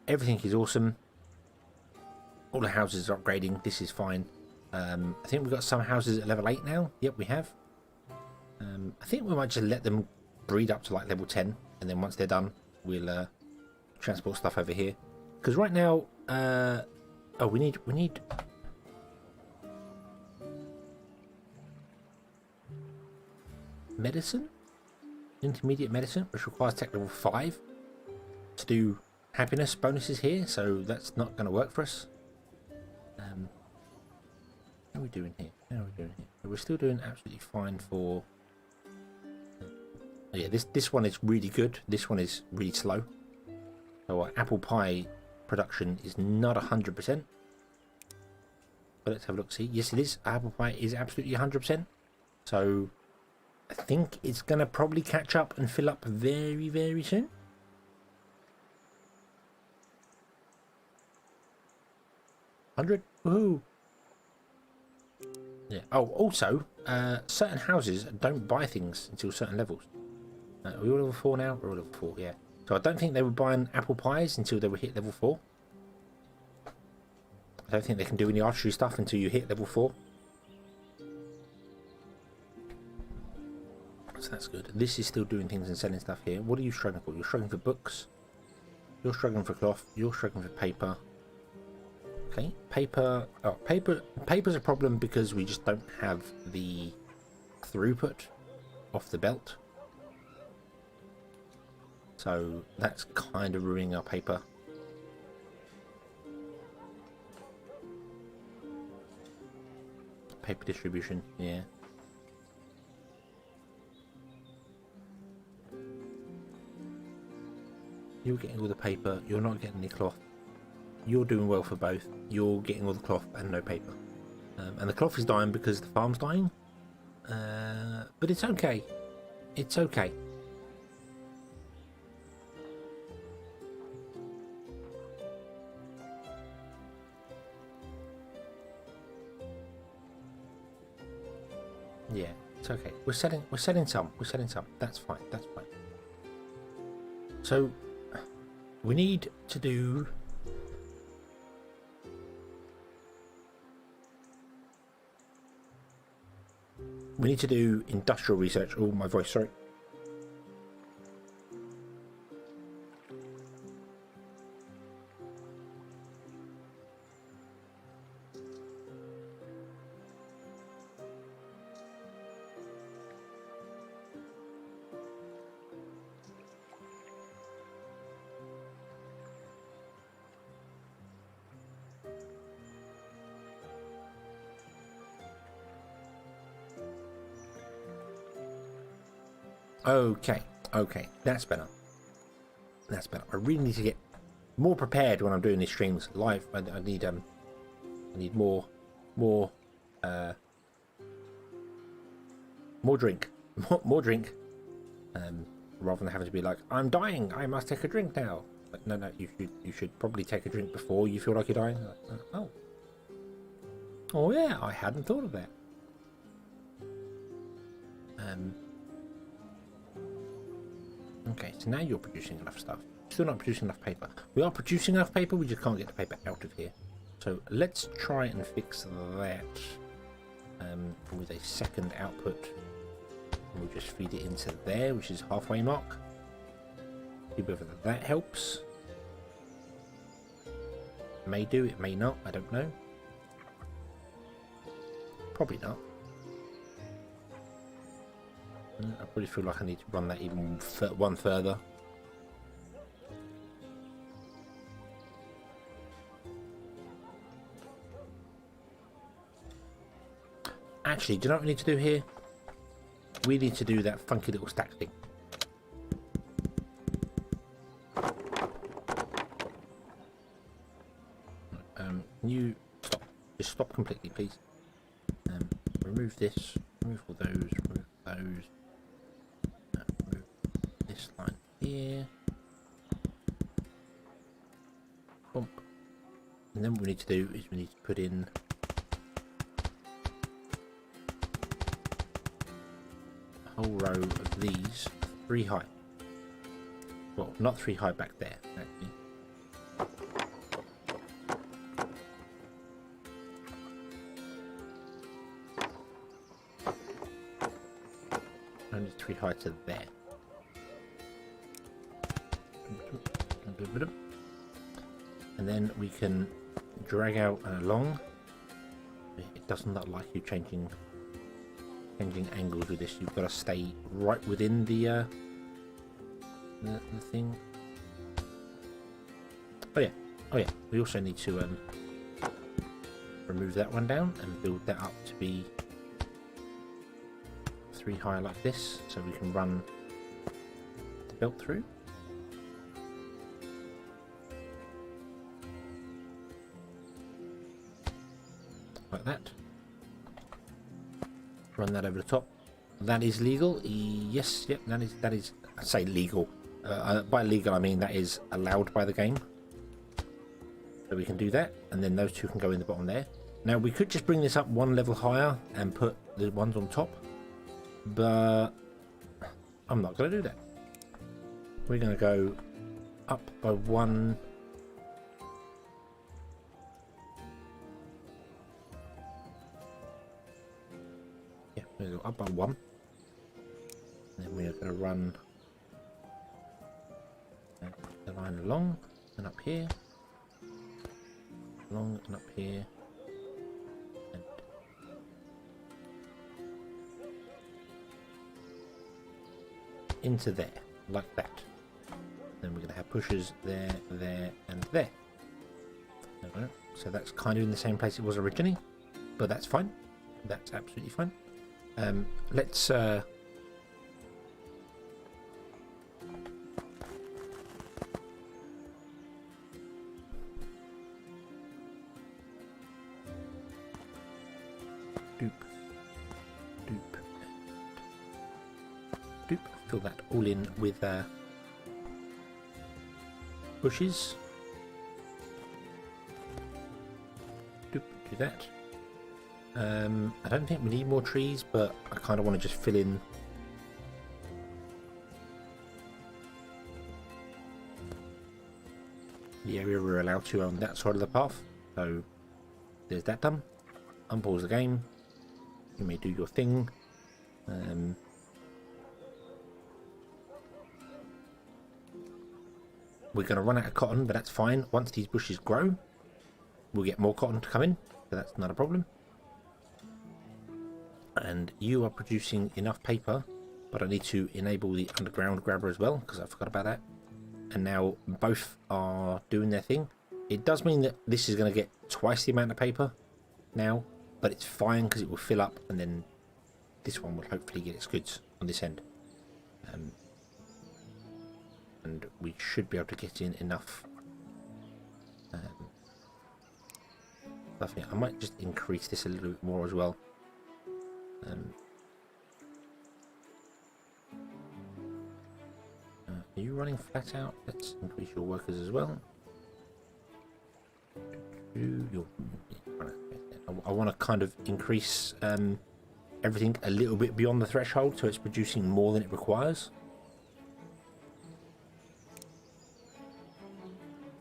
Everything is awesome. All the houses are upgrading. This is fine. I think we've got some houses at level 8 now. Yep, we have. I think we might just let them breed up to like level 10, and then once they're done, we'll transport stuff over here. Because right now, oh, we need medicine, intermediate medicine, which requires tech level 5 to do happiness bonuses here, so that's not going to work for us. How are we doing here? We're still doing absolutely fine for... yeah, this one is really good. This one is really slow. So our apple pie production is not 100%. But let's have a look. See, yes, it is. Apple pie is absolutely 100%. So I think it's going to probably catch up and fill up very, very soon. Woohoo! Yeah. Oh, also, certain houses don't buy things until certain levels. Are we all level 4 now? We're all level 4, yeah. So I don't think they were buying apple pies until they were hit level 4. I don't think they can do any archery stuff until you hit level 4. So that's good. This is still doing things and selling stuff here. What are you struggling for? You're struggling for books. You're struggling for cloth. You're struggling for paper. Okay, paper. Oh, paper's a problem because we just don't have the throughput off the belt. So that's kind of ruining our paper. Paper distribution, yeah. You're getting all the paper, you're not getting any cloth. You're doing well for both. You're getting all the cloth and no paper. And the cloth is dying because the farm's dying. But it's okay. It's okay. Yeah, it's okay. We're selling some. That's fine. So we need to do industrial research. Oh, my voice, sorry. Okay, that's better. I really need to get more prepared when I'm doing these streams live. I need more drink, more drink, rather than having to be like, I'm dying, I must take a drink now. But no, you should probably take a drink before you feel like you're dying. Oh yeah, I hadn't thought of that. Okay, so now you're producing enough stuff. Still not producing enough paper. We are producing enough paper, we just can't get the paper out of here. So let's try and fix that with a second output. We'll just feed it into there, which is halfway mark. See whether that helps. May do, it may not, I don't know. Probably not. I probably feel like I need to run that even one further. Actually, do you know what we need to do here? We need to do that funky little stack thing. Can you stop? Just stop completely, please. Remove this. Remove all those. Remove those. This line here. Bump. And then what we need to do is we need to put in a whole row of these 3 high. Well, not 3 high back there, actually. Only 3 high to there. And then we can drag out and along. It doesn't look like you changing angles with this. You've got to stay right within the thing. Oh yeah, oh yeah. We also need to remove that one down and build that up to be 3 high like this, so we can run the belt through. Like that. Run that over the top. That is legal. Yes, yep. That is. I say legal. By legal, I mean that is allowed by the game. So we can do that, and then those two can go in the bottom there. Now we could just bring this up 1 level higher and put the ones on top, but I'm not going to do that. We're going to go up by 1. Yeah, we're going to go up by 1. And then we are going to run the line along and up here, along and up here, and into there, like that. Then we're going to have pushers there, there, and there. There we go. So that's kind of in the same place it was originally, but that's fine. That's absolutely fine. Let's fill that all in with bushes. Do that. I don't think we need more trees, but I kind of want to just fill in the area we're allowed to on that side of the path. So there's that done. Unpause the game. You may do your thing. We're going to run out of cotton, but that's fine. Once these bushes grow, we'll get more cotton to come in, so that's not a problem. And you are producing enough paper, but I need to enable the underground grabber as well, because I forgot about that. And now both are doing their thing. It does mean that this is going to get twice the amount of paper now, but it's fine because it will fill up, and then this one will hopefully get its goods on this end. And we should be able to get in enough. I might just increase this a little bit more as well. Are you running flat out? Let's increase your workers as well. I want to kind of increase everything a little bit beyond the threshold, so it's producing more than it requires.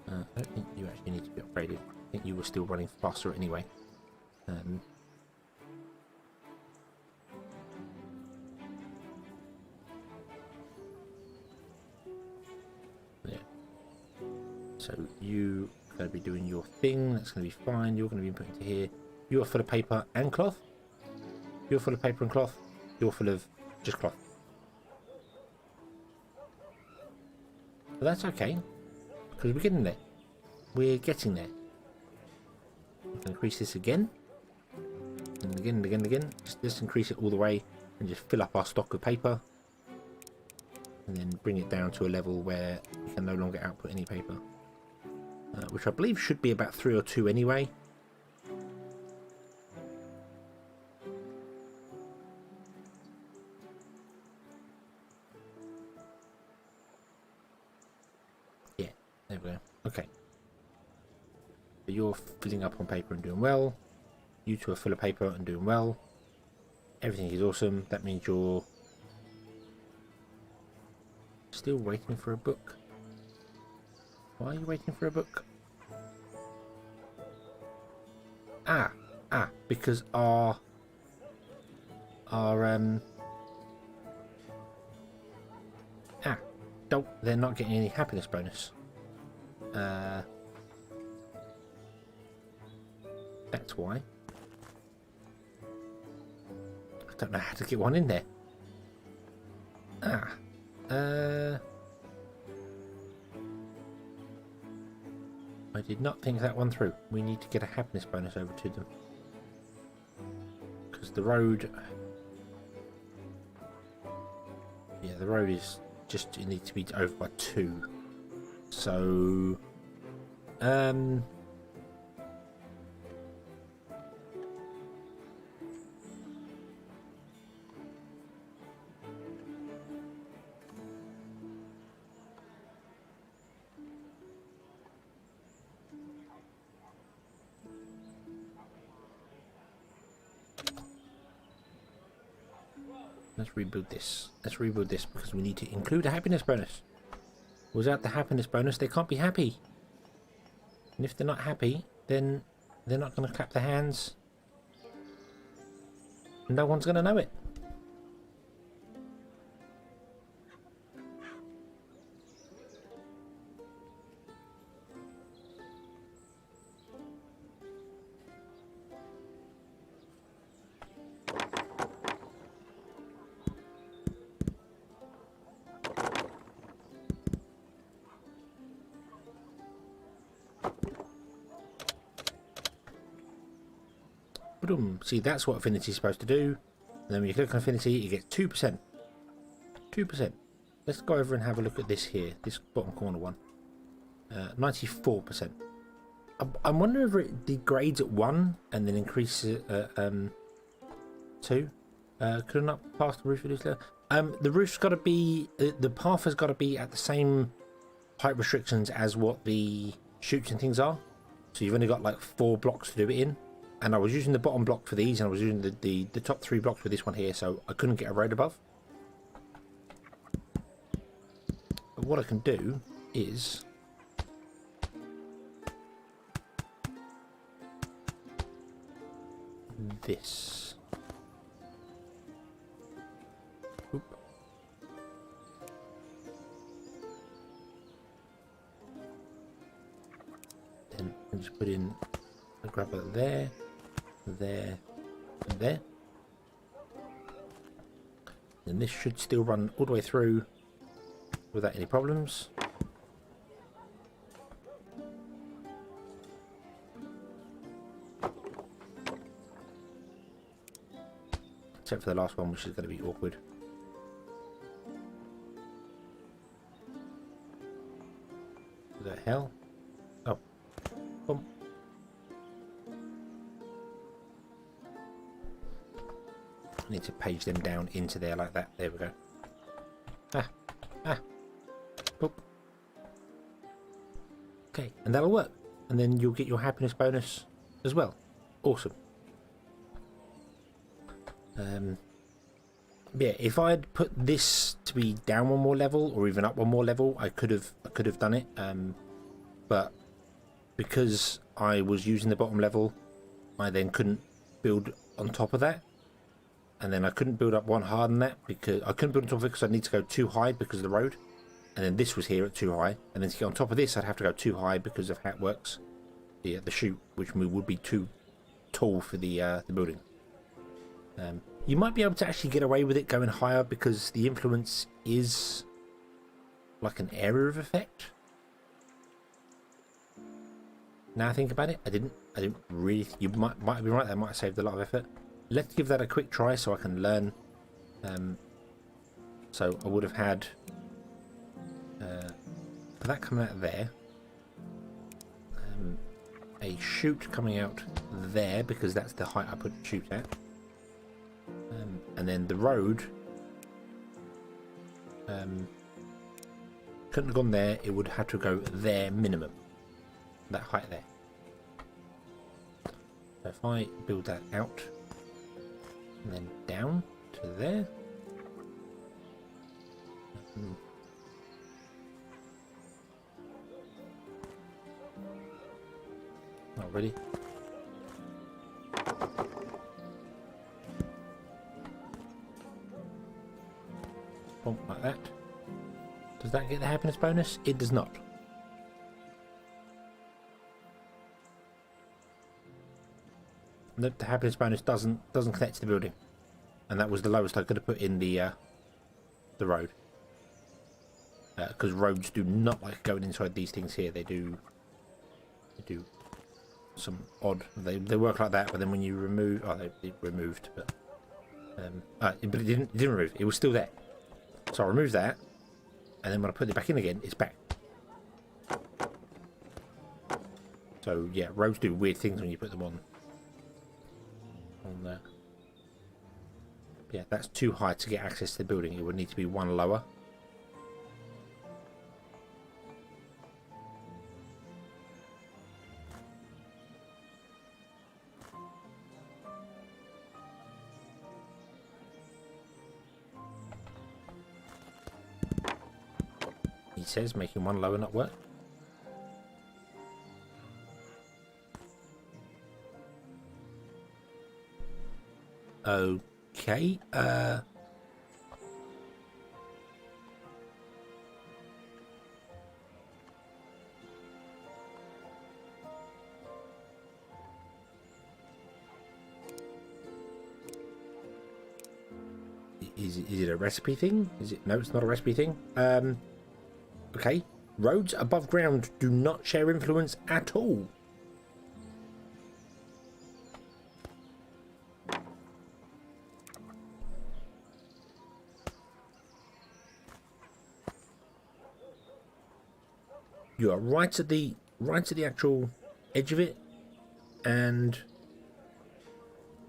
I don't think you actually need to be upgraded. I think you were still running faster anyway. Yeah. So you are going to be doing your thing. That's going to be fine. You're going to be inputting to here. You are full of paper and cloth. You're full of paper and cloth. You're full of just cloth. But that's okay, because we're getting there. We're getting there. We can increase this again. And again and again and again. Just increase it all the way and just fill up our stock of paper. And then bring it down to a level where we can no longer output any paper. Which I believe should be about 3 or 2 anyway. Yeah, there we go. Okay. So you're filling up on paper and doing well. You two are full of paper and doing well. Everything is awesome. That means you're still waiting for a book. Why are you waiting for a book? Because our they're not getting any happiness bonus. That's why. I don't know how to get one in there. I did not think that one through. We need to get a happiness bonus over to them. Because the road... Yeah, the road is just... It needs to be over by 2. So... Let's rebuild this. Let's rebuild this because we need to include a happiness bonus. Without the happiness bonus, they can't be happy. And if they're not happy, then they're not going to clap their hands. No one's going to know it. See, that's what affinity is supposed to do. And then when you click on affinity, you get 2%. 2%. Let's go over and have a look at this here. This bottom corner one. 94%. I'm wondering if it degrades at 1 and then increases at 2. Could I not pass the roof reduce level? The roof's got to be... the path has got to be at the same height restrictions as what the chutes and things are. So you've only got like 4 blocks to do it in. And I was using the bottom block for these, and I was using the top 3 blocks with this one here, so I couldn't get a road above. But what I can do is... this. Oop. Then I just put in a grabber there. There and there, and this should still run all the way through without any problems. Except for the last one, which is going to be awkward. What the hell? Oh, boom. I need to page them down into there like that. There we go. Boop. Okay, and that'll work. And then you'll get your happiness bonus as well. Awesome. Yeah, if I'd put this to be down one more level or even up one more level, I could have done it. But because I was using the bottom level, I then couldn't build on top of that. And then I couldn't build up one higher than that because I couldn't build on top of it because I need to go too high because of the road. And then this was here at too high. And then to get on top of this, I'd have to go too high because of how it works. The chute, which would be too tall for the building. You might be able to actually get away with it going higher because the influence is like an area of effect. Now I think about it, I didn't really. You might be right. That might have saved a lot of effort. Let's give that a quick try so I can learn. So I would have had for that coming out there, a chute coming out there because that's the height I put the chute at, and then the road couldn't have gone there. It would have to go there minimum, that height there. So if I build that out and then down to there. Not ready. Boom, like that. Does that get the happiness bonus? It does not. Nope, the happiness bonus doesn't connect to the building, and that was the lowest I could have put in the road. Because roads do not like going inside these things here. They do They do some odd. They work like that, but then when you remove, they removed, but it didn't remove. It was still there. So I removed that, and then when I put it back in again, it's back. So yeah, roads do weird things when you put them on there. Yeah, that's too high to get access to the building. It would need to be one lower. He says making one lower not work. Okay, is it a recipe thing? Is it? No, it's not a recipe thing. Okay, roads above ground do not share influence at all. You are right at the actual edge of it, and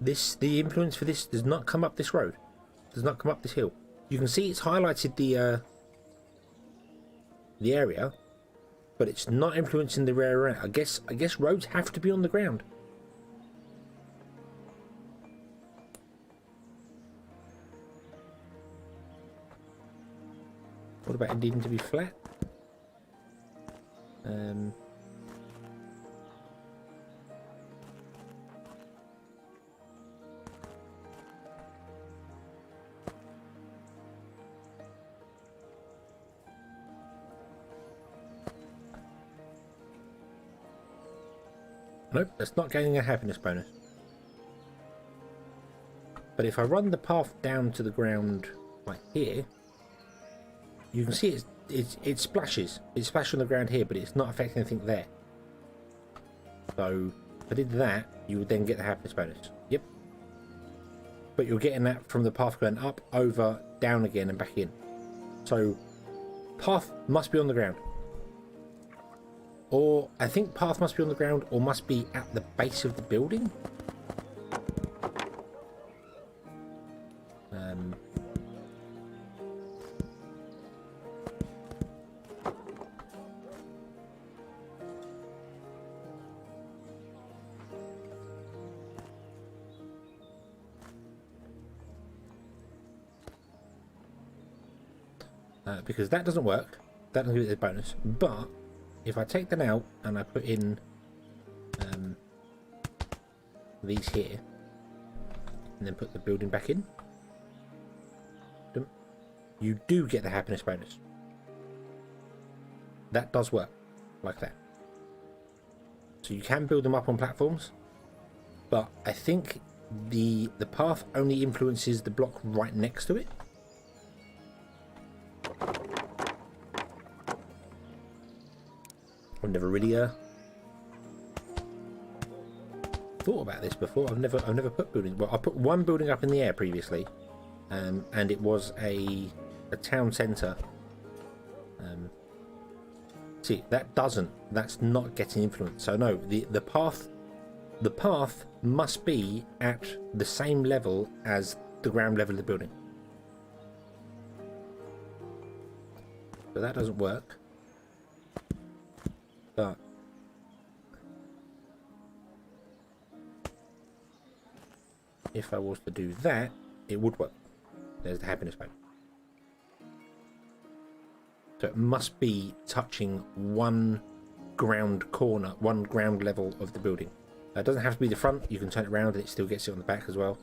the influence for this does not come up this road, does not come up this hill. You can see it's highlighted the area, but it's not influencing the area. I guess roads have to be on the ground. What about it needing to be flat? Nope, that's not getting a happiness bonus. But if I run the path down to the ground like here, you can see it splashes. It splashes on the ground here, but it's not affecting anything there. So if I did that, you would then get the happiness bonus. Yep. But you're getting that from the path going up, over, down again, and back in. So path must be on the ground. Or I think path must be on the ground, or must be at the base of the building. Because that doesn't work. That doesn't give it a bonus. But if I take them out and I put in these here, and then put the building back in, you do get the happiness bonus. That does work like that. So you can build them up on platforms, but I think the path only influences the block right next to it. I've never really thought about this before. I've never put buildings. Well, I put one building up in the air previously, and it was a town centre. See, that's not getting influence. So no, the path must be at the same level as the ground level of the building. So that doesn't work. But if I was to do that, it would work. There's the happiness bonus. So it must be touching one ground corner, one ground level of the building. It doesn't have to be the front. You can turn it around and it still gets it on the back as well.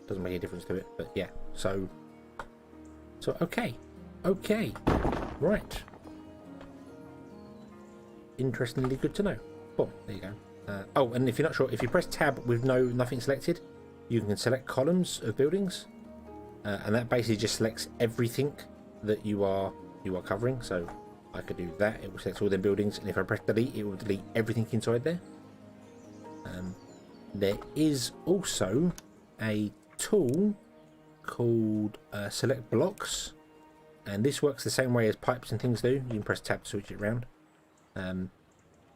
Doesn't make a difference to it. But yeah, so okay, right. Interestingly good to know. Boom, there you go. Oh, and if you're not sure, if you press tab with nothing selected, you can select columns of buildings, and that basically just selects everything that you are covering. So I could do that. It will select all them buildings, and if I press delete, it will delete everything inside there. There is also a tool called select blocks, and this works the same way as pipes and things do. You can press tab to switch it around.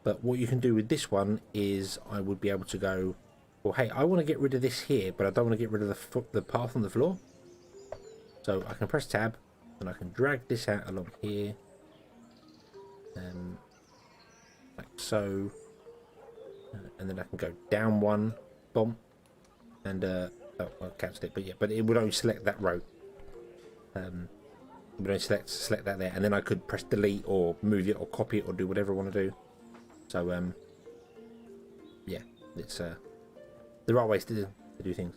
But what you can do with this one is I would be able to go, well, hey, I want to get rid of this here, but I don't want to get rid of the path on the floor. So I can press tab, and I can drag this out along here. Like so. And then I can go down one, boom. And, oh, I cancelled it, but yeah, but it would only select that row. It would only select that there, and then I could press delete or move it or copy it or do whatever I want to do. So, yeah, it's, there are ways to do things.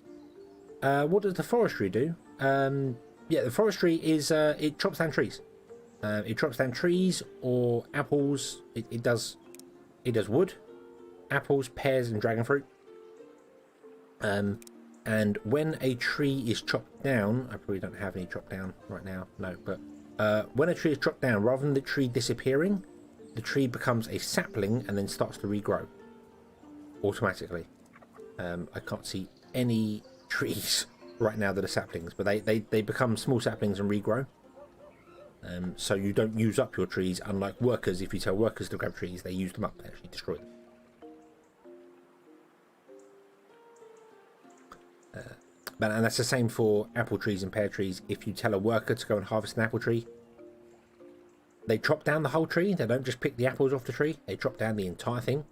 What does the forestry do? Yeah, the forestry is, it chops down trees. It chops down trees or apples. It does wood, apples, pears, and dragon fruit. And when a tree is chopped down, I probably don't have any chopped down right now, no, but when a tree is chopped down, rather than the tree disappearing, the tree becomes a sapling and then starts to regrow automatically. I can't see any trees right now that are saplings, but they become small saplings and regrow. So you don't use up your trees, unlike workers. If you tell workers to grab trees, they use them up, they actually destroy them. And that's the same for apple trees and pear trees. If you tell a worker to go and harvest an apple tree, they chop down the whole tree. They don't just pick the apples off the tree. They chop down the entire thing.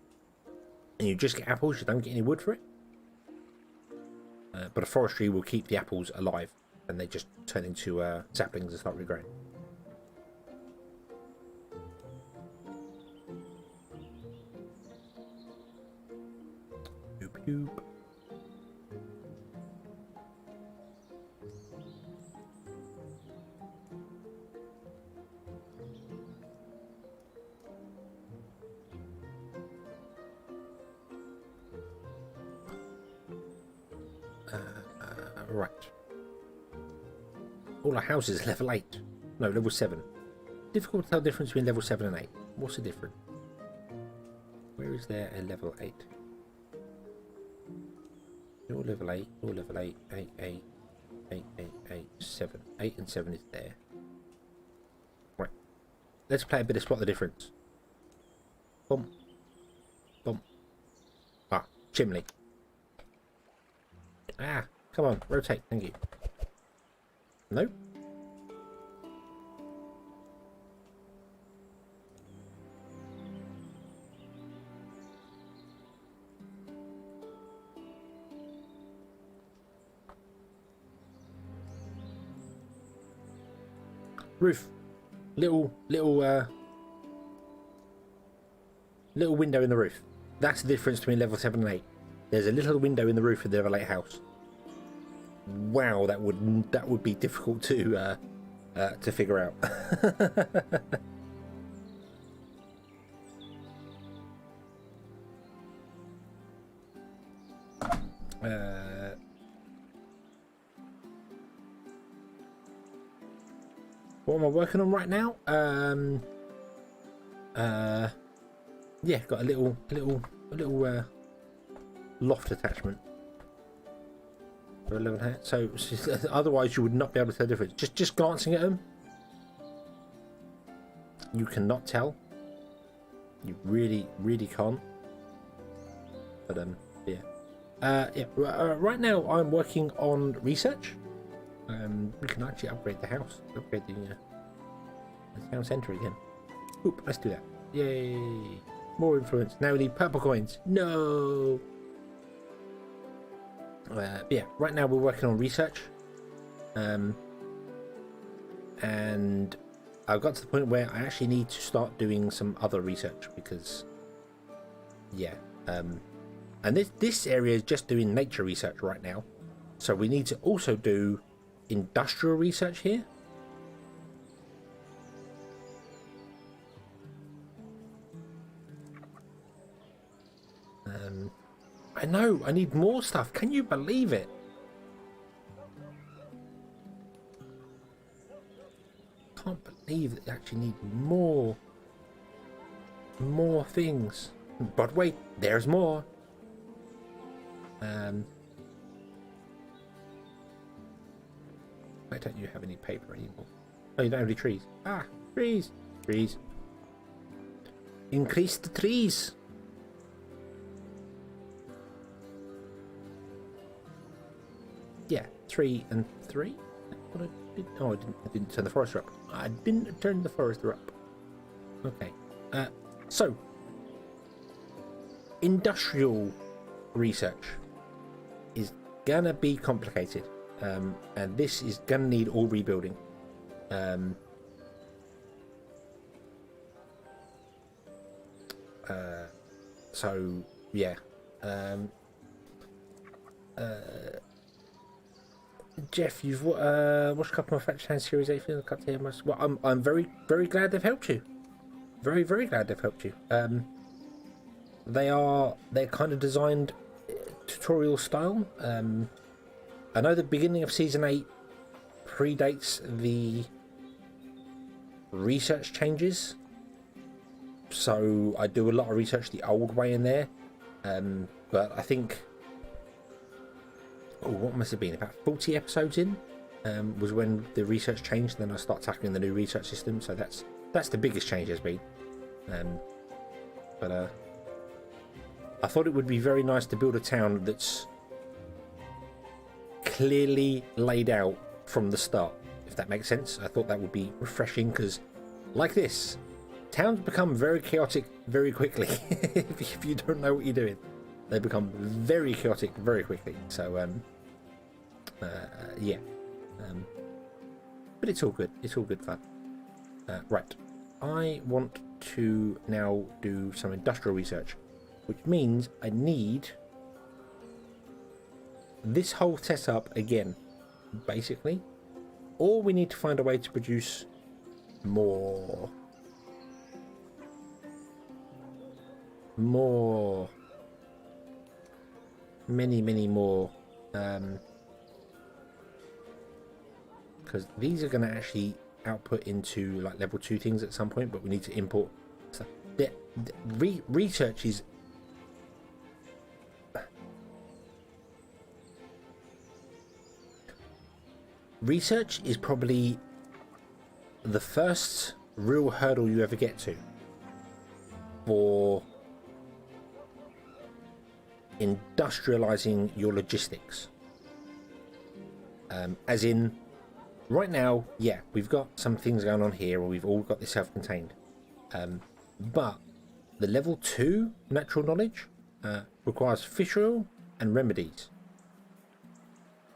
And you just get apples. You don't get any wood for it. But a forestry will keep the apples alive. And they just turn into saplings and start regrowing. Boop, boop. Right. All our houses are level 8. No, level 7. Difficult to tell the difference between level 7 and 8. What's the difference? Where is there a level 8? You're level 8, you're level 8, 8, 8, 8, 8, 8, 7. 8 and 7 is there. Right. Let's play a bit of spot the difference. Boom. Boom. Ah, chimney. Ah. Come on, rotate, thank you. Nope. Roof. Little window in the roof. That's the difference between level 7 and 8. There's a little window in the roof of the level 8 house. Wow, that would be difficult to figure out. What am I working on right now? Yeah, got a little loft attachment. For 11 hat. So otherwise you would not be able to tell the difference. Just glancing at them, you cannot tell. You really can't. But yeah. Right now I'm working on research. We can actually upgrade the house. Upgrade the town centre again. Oop, let's do that. Yay! More influence. Now we need purple coins. No. Yeah, right now we're working on research, and I've got to the point where I actually need to start doing some other research because, yeah, and this area is just doing nature research right now, so we need to also do industrial research here. I know, I need more stuff. Can you believe it? Can't believe believe they actually need more things. But wait, there's more. Why don't you have any paper anymore? Oh, you don't have any trees. Ah, trees. Trees. Increase the trees. Yeah, 3 and 3. What I did? Oh, I didn't turn the forester up. I didn't turn the forester up. Okay. So industrial research is gonna be complicated, and this is gonna need all rebuilding. So yeah. Jeff, you've watched a couple of my Fetch Hand Series 8 films. Cut here. Well, I'm very glad they've helped you. Very glad they've helped you. They're kind of designed tutorial style. I know the beginning of season 8 predates the research changes, so I do a lot of research the old way in there. But I think, what must have been about 40 episodes in was when the research changed. Then I start tackling the new research system. So that's the biggest change has been. But I thought it would be very nice to build a town that's clearly laid out from the start, if that makes sense. I thought that would be refreshing, because like this, towns become very chaotic very quickly. if you don't know what you're doing, they become very chaotic very quickly. So yeah, but it's all good. It's all good fun. Right, I want to now do some industrial research, which means I need this whole setup again, basically, or we need to find a way to produce more many more, because these are going to actually output into like level 2 things at some point, but we need to import stuff. Research is probably the first real hurdle you ever get to for industrializing your logistics. As in, right now, yeah, we've got some things going on here, or we've all got this self-contained, but the level 2 natural knowledge requires fish oil and remedies.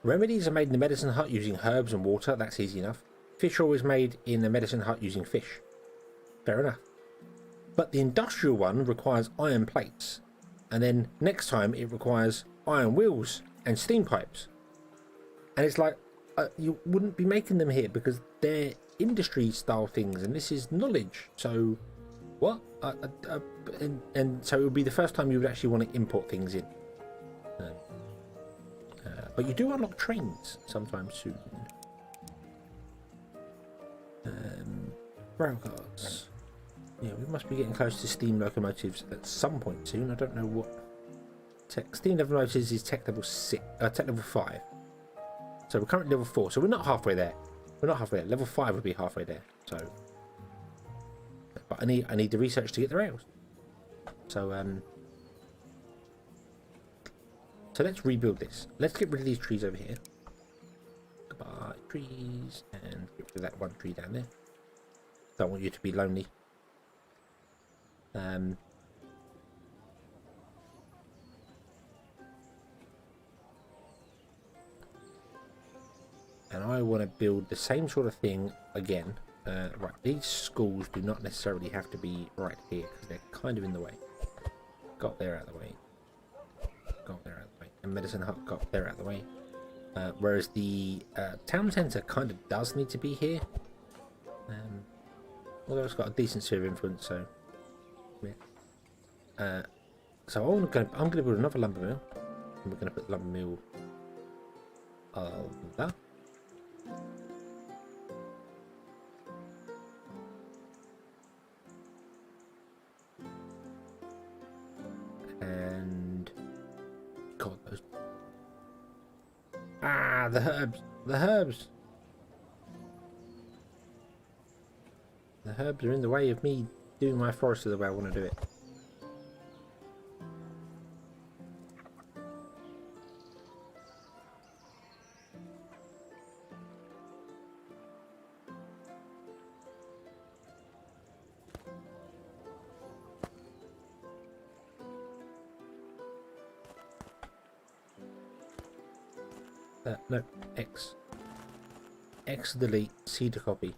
Remedies are made in the medicine hut using herbs and water. That's easy enough. Fish oil is made in the medicine hut using fish. Fair enough. But the industrial one requires iron plates, and then next time it requires iron wheels and steam pipes. And it's like, you wouldn't be making them here because they're industry style things, and this is knowledge. So what? And so it would be the first time you would actually want to import things in. But you do unlock trains sometime soon. Rail cars. Yeah, we must be getting close to steam locomotives at some point soon. I don't know what. Steam locomotives is tech level 6, tech level 5. So we're currently level 4. So we're not halfway there. We're not halfway there. Level 5 would be halfway there. So, but I need the research to get the rails. So so let's rebuild this. Let's get rid of these trees over here. Goodbye, trees, and get rid of that one tree down there. Don't want you to be lonely. And I want to build the same sort of thing again. Right, these schools do not necessarily have to be right here because they're kind of in the way. Got there out of the way. Got there out of the way. And medicine hut got there out of the way. Whereas the town centre kind of does need to be here. Although it's got a decent sphere of influence, so yeah. So I'm going to build another lumber mill. And we're going to put the lumber mill there. And God, those the herbs. The herbs are in the way of me doing my forestry the way I want to do it. No, X. X delete, C to copy.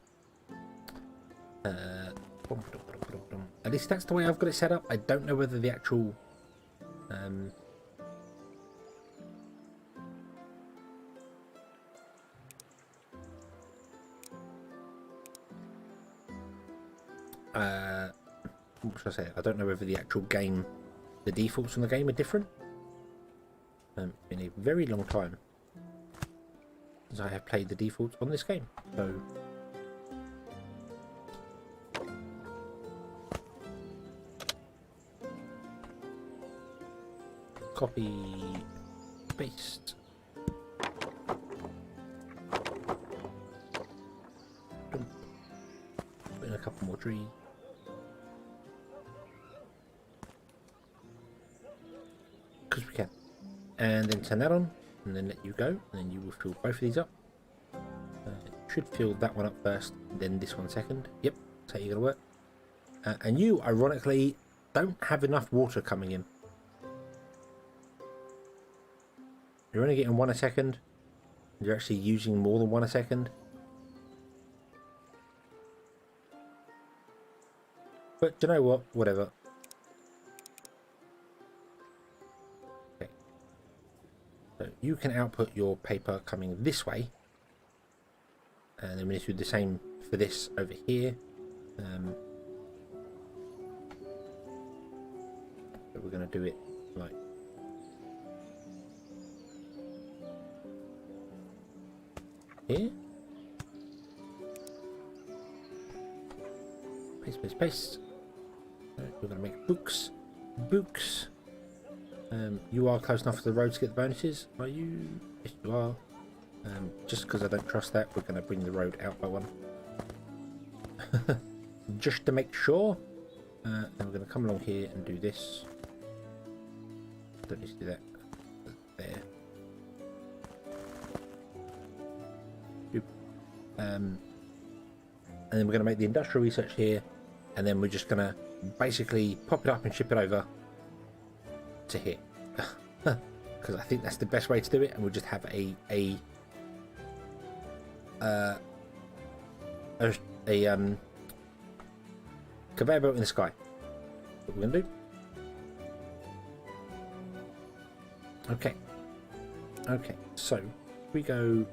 At least that's the way I've got it set up. I don't know whether the actual what should I say? I don't know whether the actual game, the defaults on the game are different. Been a very long time since I have played the defaults on this game, so copy, paste. Put in a couple more trees. Because we can. And then turn that on, and then let you go, and then you will fill both of these up. It should fill that one up first, then this one second. Yep, that's how you're going to work. And you, ironically, don't have enough water coming in. You're only getting 1 a second. You're actually using more than 1 a second. But do you know what? Whatever. Okay. So you can output your paper coming this way. And then we need to do the same for this over here. So we're going to do it like here. Paste, paste, paste. We're going to make books. Books. You are close enough to the road to get the bonuses, are you? Yes, you are. Just because I don't trust that, we're going to bring the road out by 1. Just to make sure. And we're going to come along here and do this. Don't need to do that. There. And then we're going to make the industrial research here, and then we're just going to basically pop it up and ship it over to here, because I think that's the best way to do it. And we'll just have a conveyor belt in the sky. What we're going to do. Okay, so we go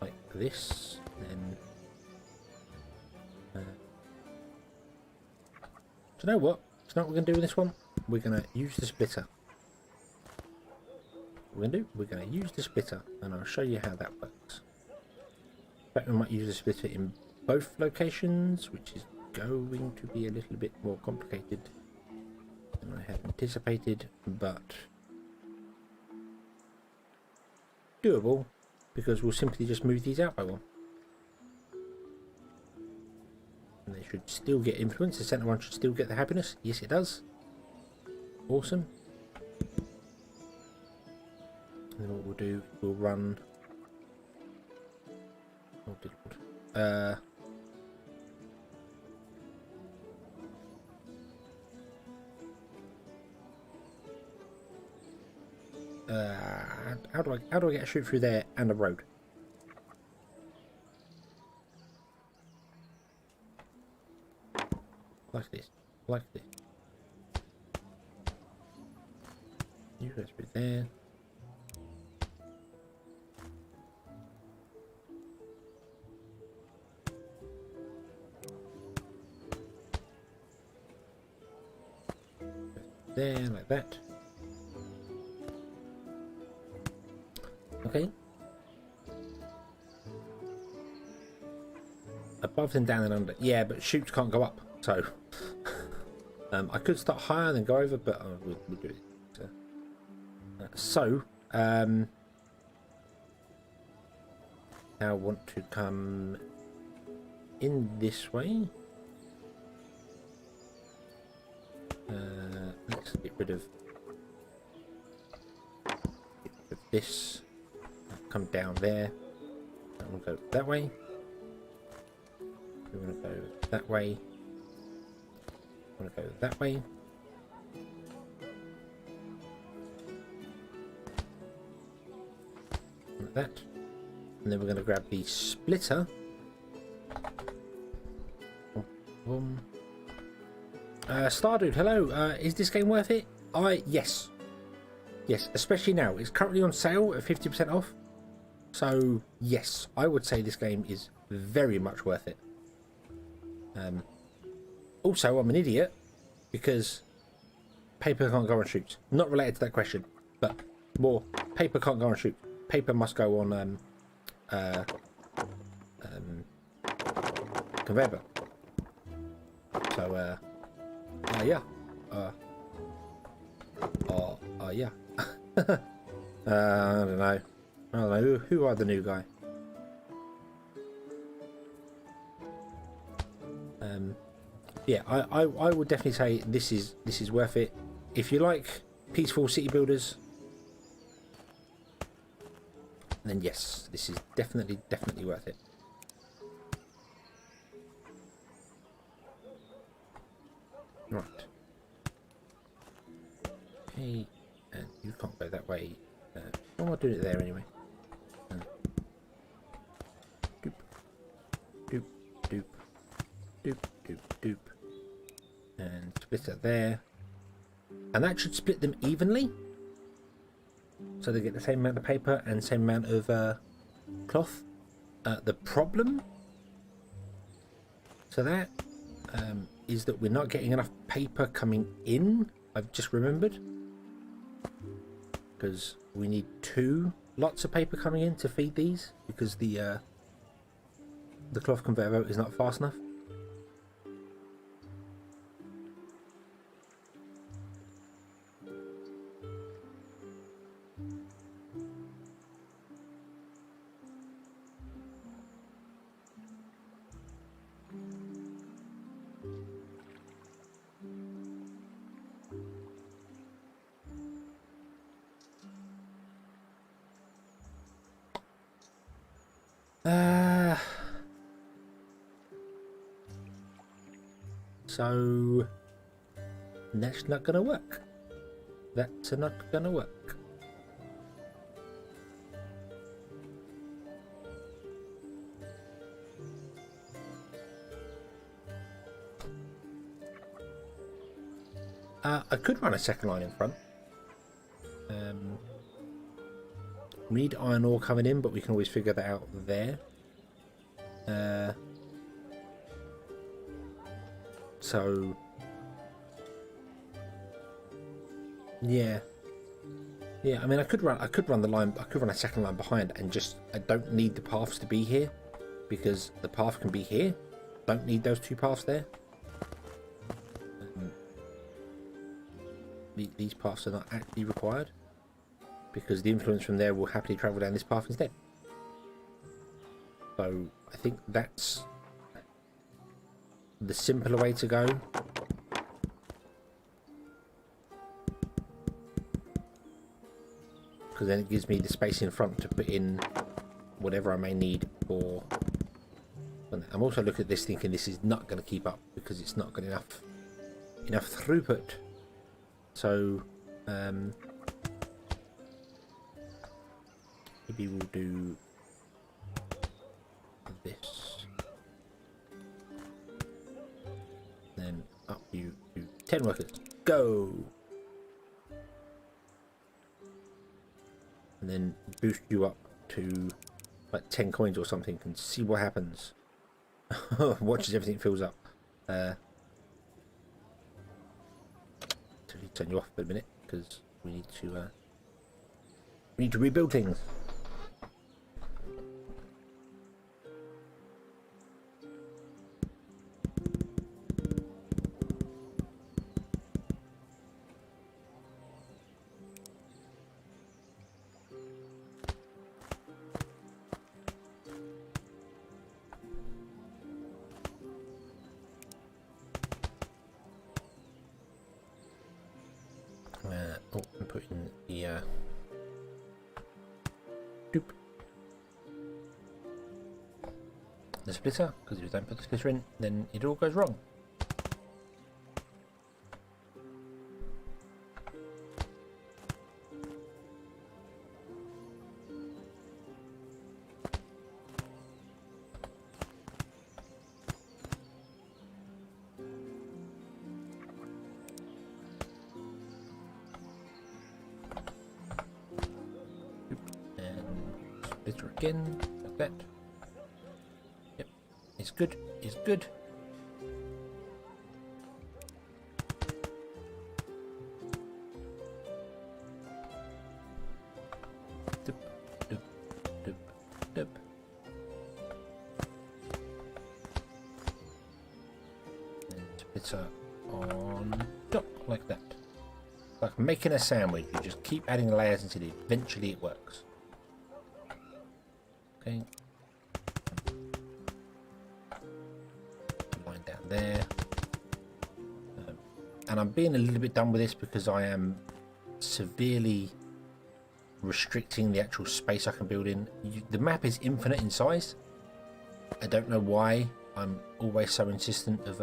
like this, then do you know what? Do you know what we're going to do with this one? We're going to use the splitter. We're going to use the splitter, and I'll show you how that works. In fact, we might use the splitter in both locations, which is going to be a little bit more complicated than I had anticipated, but doable, because we'll simply just move these out by 1. And they should still get influence. The center one should still get the happiness. Yes, it does. Awesome. And then what we'll do, we'll run. How do I get a chute through there and a road? Like this. You go through there. There, like that. Okay. above then down and under. Yeah, but chutes can't go up, so I could start higher and then go over, but we'll do it. I want to come in this way. Let's get rid of this. Come down there. And we'll go that way. We're going to go that way. I'm going to go that way. Like that. And then we're going to grab the splitter. Stardude, hello. Is this game worth it? Yes. Yes, especially now. It's currently on sale at 50% off. So, yes, I would say this game is very much worth it. Also, I'm an idiot because paper can't go on chutes. Not related to that question, but more paper can't go on chutes. Paper must go on conveyor belt. So, yeah. Yeah. I don't know. Who are the new guy? Yeah, I would definitely say this is worth it. If you like peaceful city builders, then yes, this is definitely worth it. Right. Okay, and you can't go that way. Why am I doing it there anyway? Doop, doop, doop, doop, doop, doop, and split it there, and that should split them evenly, so they get the same amount of paper and same amount of cloth. The problem to that is that we're not getting enough paper coming in. I've just remembered, because we need 2 lots of paper coming in to feed these, because the cloth conveyor belt is not fast enough. So that's not gonna work. That's not gonna work. I could run a second line in front. We need iron ore coming in, but we can always figure that out there. So yeah, I mean, I could run the line. I could run a second line behind, and just I don't need the paths to be here, because the path can be here. Don't need those 2 paths there. These paths are not actually required, because the influence from there will happily travel down this path instead. So I think that's the simpler way to go. Because then it gives me the space in front to put in whatever I may need for... I'm also looking at this thinking this is not going to keep up, because it's not got enough throughput. So maybe we'll do this. Then up you to 10 workers. Go! And then boost you up to like 10 coins or something and see what happens. Watch as everything fills up. Turn you off for a minute, because we need to rebuild things. put in the doop. The splitter, because if you don't put the splitter in, then it all goes wrong. Splitter again, like that. Yep, it's good, it's good. Doop, doop, doop, doop. And splitter on top, like that. Like making a sandwich, you just keep adding layers until eventually it works. Okay. Line down there. And I'm being a little bit done with this because I am severely restricting the actual space I can build in. The map is infinite in size. I don't know why I'm always so insistent of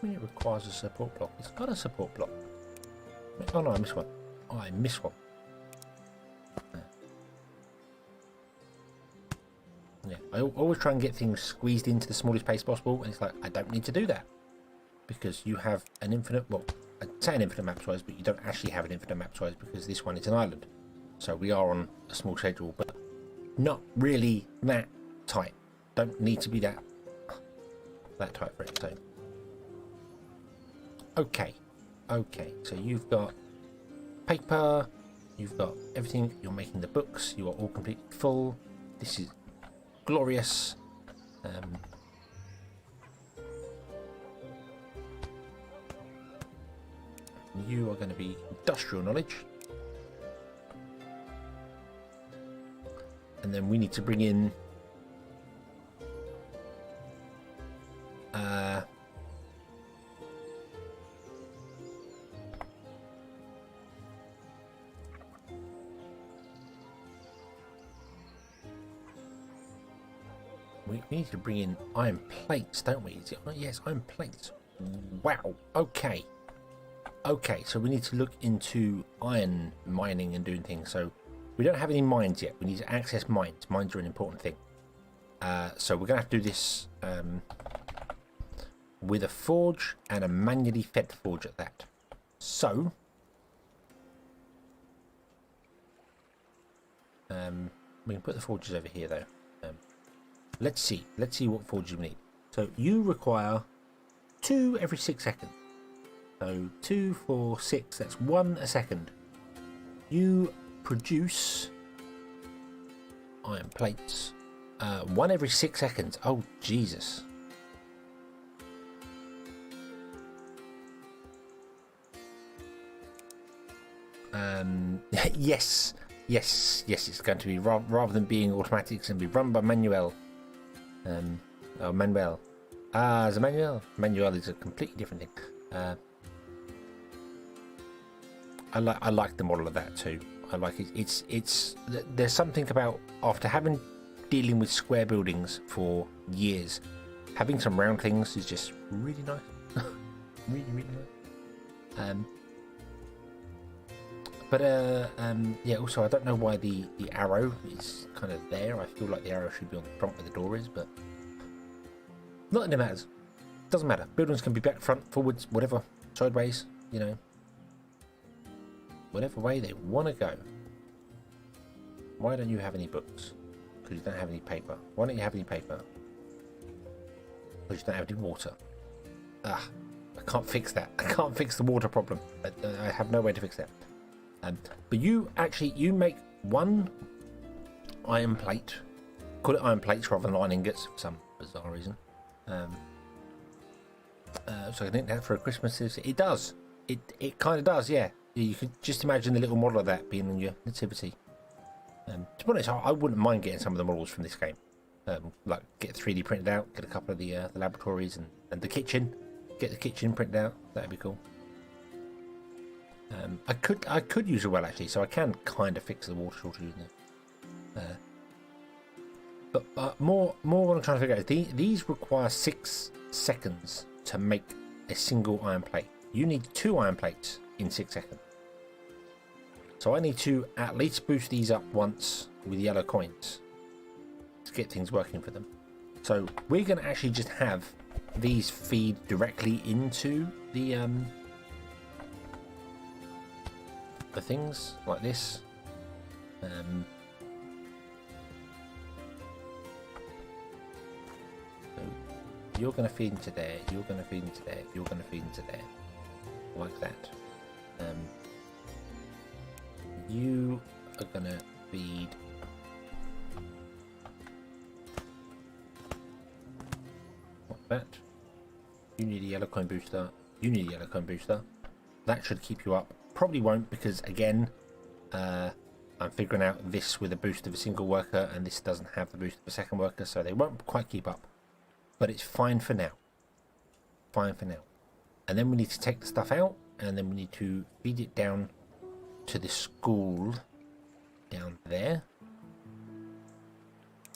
it requires a support block. It's got a support block. Oh no, I missed one. Oh, I missed one. Yeah, I always try and get things squeezed into the smallest space possible, and it's like, I don't need to do that. Because you have an infinite, well, I'd say an infinite map size, but you don't actually have an infinite map size because this one is an island. So we are on a small schedule, but not really that tight. Don't need to be that tight for it, so. Okay, so you've got paper, you've got everything, you're making the books, you are all completely full. This is glorious. You are going to be industrial knowledge. And then we need to bring in we need to bring in iron plates, don't we? Is it? Oh, yes, iron plates. Wow. Okay. Okay, so we need to look into iron mining and doing things. So we don't have any mines yet. We need to access mines. Mines are an important thing. So we're going to have to do this with a forge and a manually fed forge at that. So we can put the forges over here though. Let's see what forges we need. So you require 2 every 6 seconds. So 2, 4, 6, that's 1 a second. You produce iron plates 1 every 6 seconds. Oh Jesus. Yes, it's going to be rather than being automatic, it's going to be run by Manuel. Oh, Manuel. Ah, it's a Manuel. Manuel is a completely different thing. I like the model of that too. I like it. It's there's something about after dealing with square buildings for years, having some round things is just really nice. really nice. Yeah, also I don't know why the arrow is kind of there. I feel like the arrow should be on the front where the door is, but not that it matters. Doesn't matter. Buildings can be back, front, forwards, whatever, sideways, you know. Whatever way they want to go. Why don't you have any books? Because you don't have any paper. Why don't you have any paper? Because you don't have any water. Ah, I can't fix that. I can't fix the water problem. I have no way to fix that. But you make 1 iron plate. Call it iron plates rather than iron ingots for some bizarre reason. So I think that for a Christmas, it does. It kind of does, yeah. You could just imagine the little model of that being in your nativity. To be honest, I wouldn't mind getting some of the models from this game. Like get 3D printed out, get a couple of the laboratories and the kitchen, get the kitchen printed out. That'd be cool. I could use a well actually, so I can kind of fix the water shortage in there. But more what I'm trying to figure out is these require 6 seconds to make a single iron plate. You need 2 iron plates in 6 seconds. So I need to at least boost these up once with yellow coins to get things working for them. So we're going to actually just have these feed directly into the things like this. So you're going to feed into there, you're going to feed into there, you're going to feed into there, like that. You are going to feed like that. You need a yellow coin booster. You need a yellow coin booster. That should keep you up. Probably won't, because again, I'm figuring out this with a boost of a single worker, and this doesn't have the boost of a second worker, so they won't quite keep up. But it's fine for now. Fine for now. And then we need to take the stuff out, and then we need to feed it down to the school down there.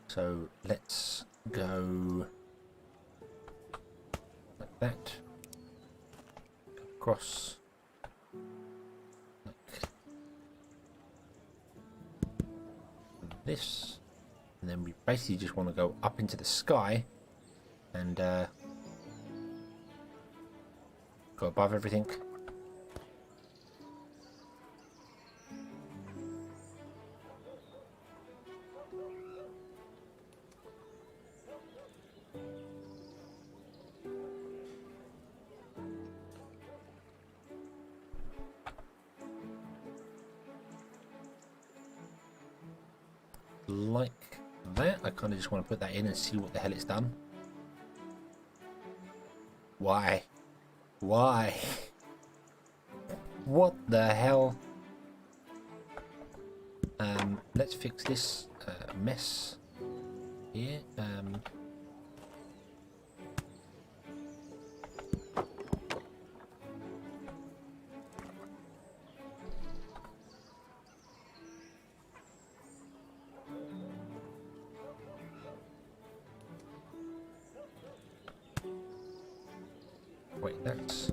So let's go like that. Go across like this, and then we basically just want to go up into the sky and go above everything. Like that. I kind of just want to put that in and see what the hell it's done. Why? Why? What the hell? Let's fix this mess here. Wait, that's...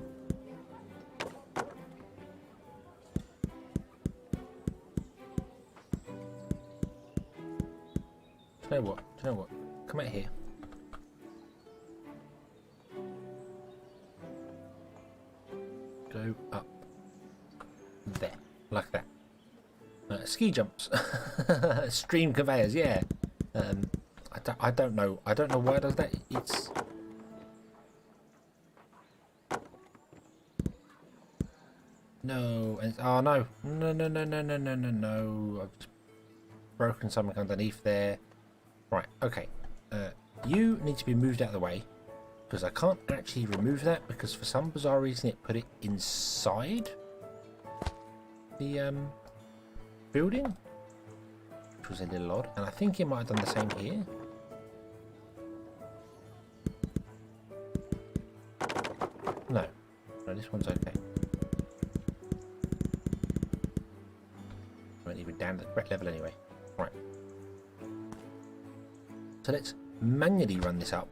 Do you know what? Come out here. Go up there, like that. Ski jumps, stream conveyors. Yeah. I don't know why it does that. It's no, and oh no, no! I've just broken something underneath there. Right, okay. You need to be moved out of the way, because I can't actually remove that, because for some bizarre reason it put it inside the building, which was a little odd, and I think it might have done the same here. No, this one's okay. Won't even down to the correct level anyway. Right. So let's manually run this up,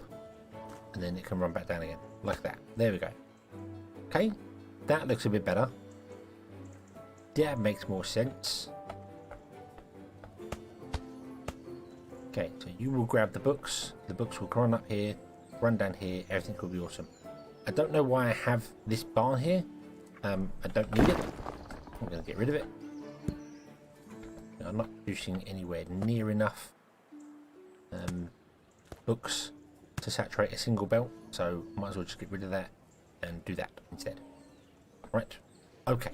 and then it can run back down again, like that. There we go. Okay, that looks a bit better. That makes more sense. Okay, so you will grab the books. The books will run up here, run down here. Everything will be awesome. I don't know why I have this barn here. I don't need it. I'm going to get rid of it. I'm not producing anywhere near enough books to saturate a single belt, so might as well just get rid of that and do that instead. Right, okay,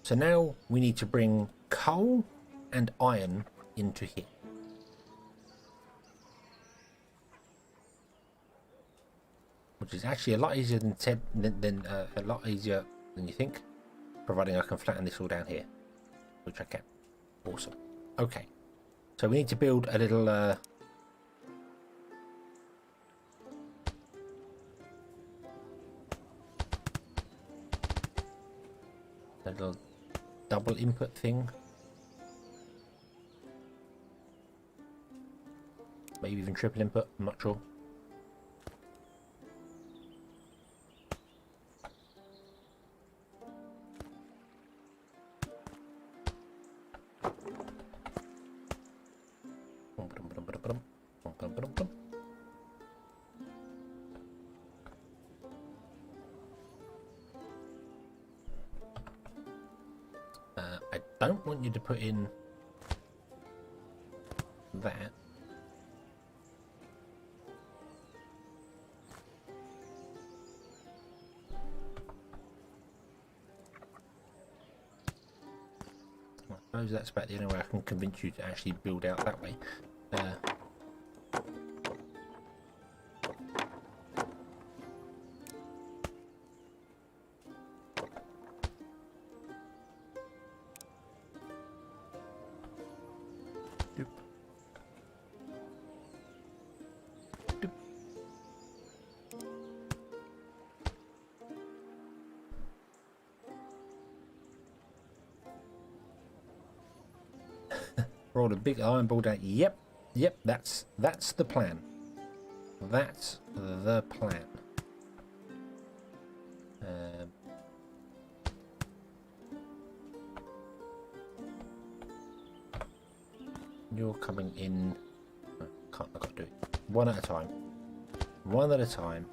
so now we need to bring coal and iron into here. Which is actually a lot easier than a lot easier than you think, providing I can flatten this all down here, which I can. Awesome. Okay, so we need to build a little A little double input thing. Maybe even triple input, I'm not sure. I don't want you to put in that. I suppose that's about the only way I can convince you to actually build out that way. Roll a big iron ball down. Yep, that's the plan. That's the plan. You're coming in. I've got to do it one at a time. One at a time.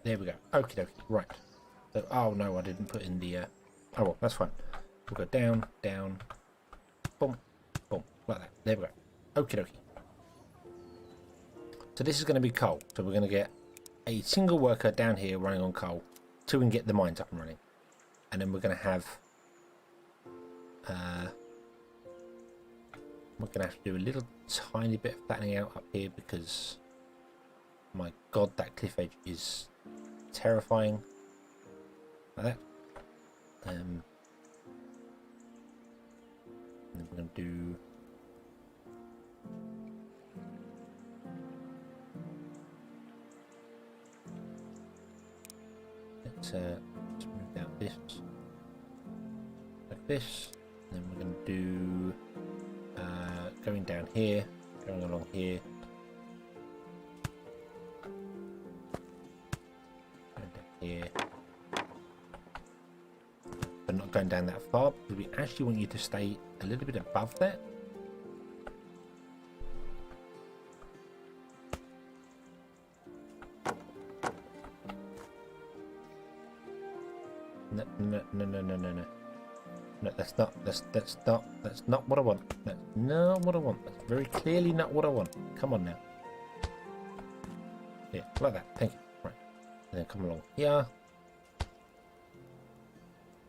There we go. Okie dokie. Right. So, oh no, I didn't put in the. Oh well, that's fine. We'll go down, down, boom, boom, like that. There we go. Okie dokie. So this is going to be coal. So we're going to get a single worker down here running on coal till we can get the mines up and running, and then we're going to have. We're going to have to do a little tiny bit of flattening out up here because. My god, that cliff edge is terrifying. Like that. And then we're going to do... Let's move down this. Like this. And then we're going to do... going down here. Going along here. Here, but not going down that far because we actually want you to stay a little bit above that. No, that's not what I want. That's not what I want. That's very clearly not what I want. Come on now. Yeah, like that. Thank you. Right. And then come along here.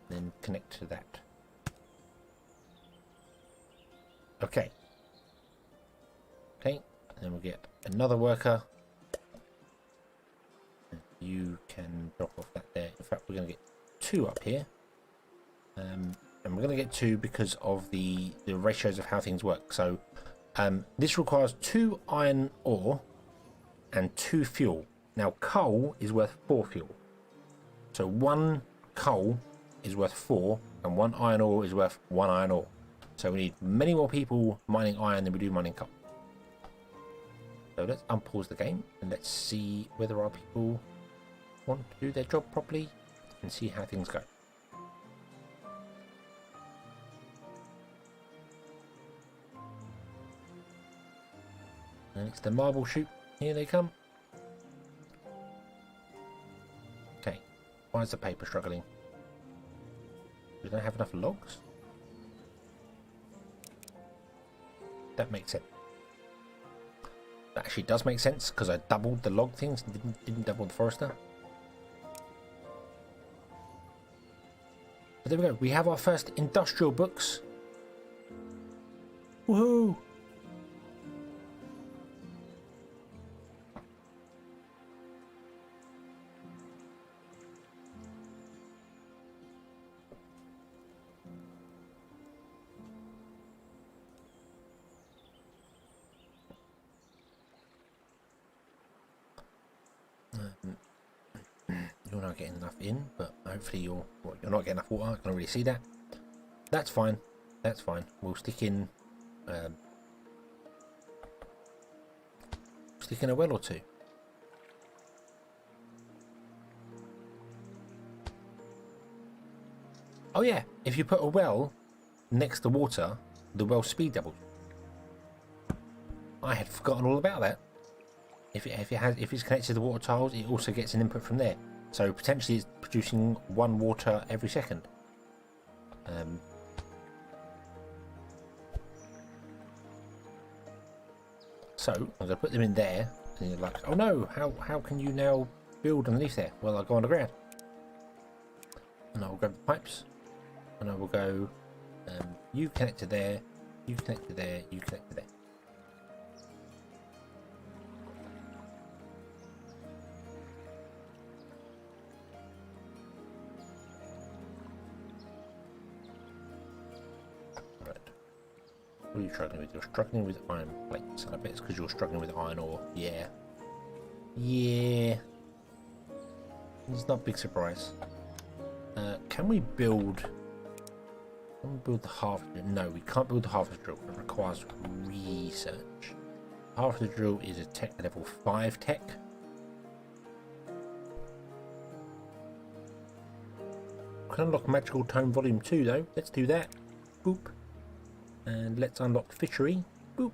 Then connect to that. Okay. Okay. And then we'll get another worker. You can drop off that there. In fact, we're going to get 2 up here. And we're going to get 2 because of the ratios of how things work. So this requires 2 iron ore and 2 fuel. Now coal is worth 4 fuel. So 1 coal is worth 4 and 1 iron ore is worth 1 iron ore. So we need many more people mining iron than we do mining coal. So let's unpause the game and let's see whether our people want to do their job properly and see how things go. And it's the marble chute. Here they come. Okay. Why is the paper struggling? We don't have enough logs? That makes sense. That actually does make sense because I doubled the log things and didn't double the forester. But there we go. We have our first industrial books. Woohoo! You're not getting enough in, but hopefully you're not getting enough water. I can't really see that. That's fine. That's fine. We'll stick in a well or two. Oh yeah, if you put a well next to water, the well speed doubles. I had forgotten all about that. If it's connected to the water tiles, it also gets an input from there. So potentially it's producing 1 water every second. So I'm going to put them in there, and you're like, oh no, how can you now build underneath there? Well, I'll go underground, and I will grab the pipes, and I will go, you connect to there, you connect to there, you connect to there. What are you struggling with? You're struggling with iron plates. I bet it's because you're struggling with iron ore. Yeah. Yeah. It's not a big surprise. Can we build the harvester? No, we can't build the harvester drill. It requires research. Harvester drill is a tech level 5 tech. Can unlock magical tome volume 2 though. Let's do that. Boop. And let's unlock fishery. Boop.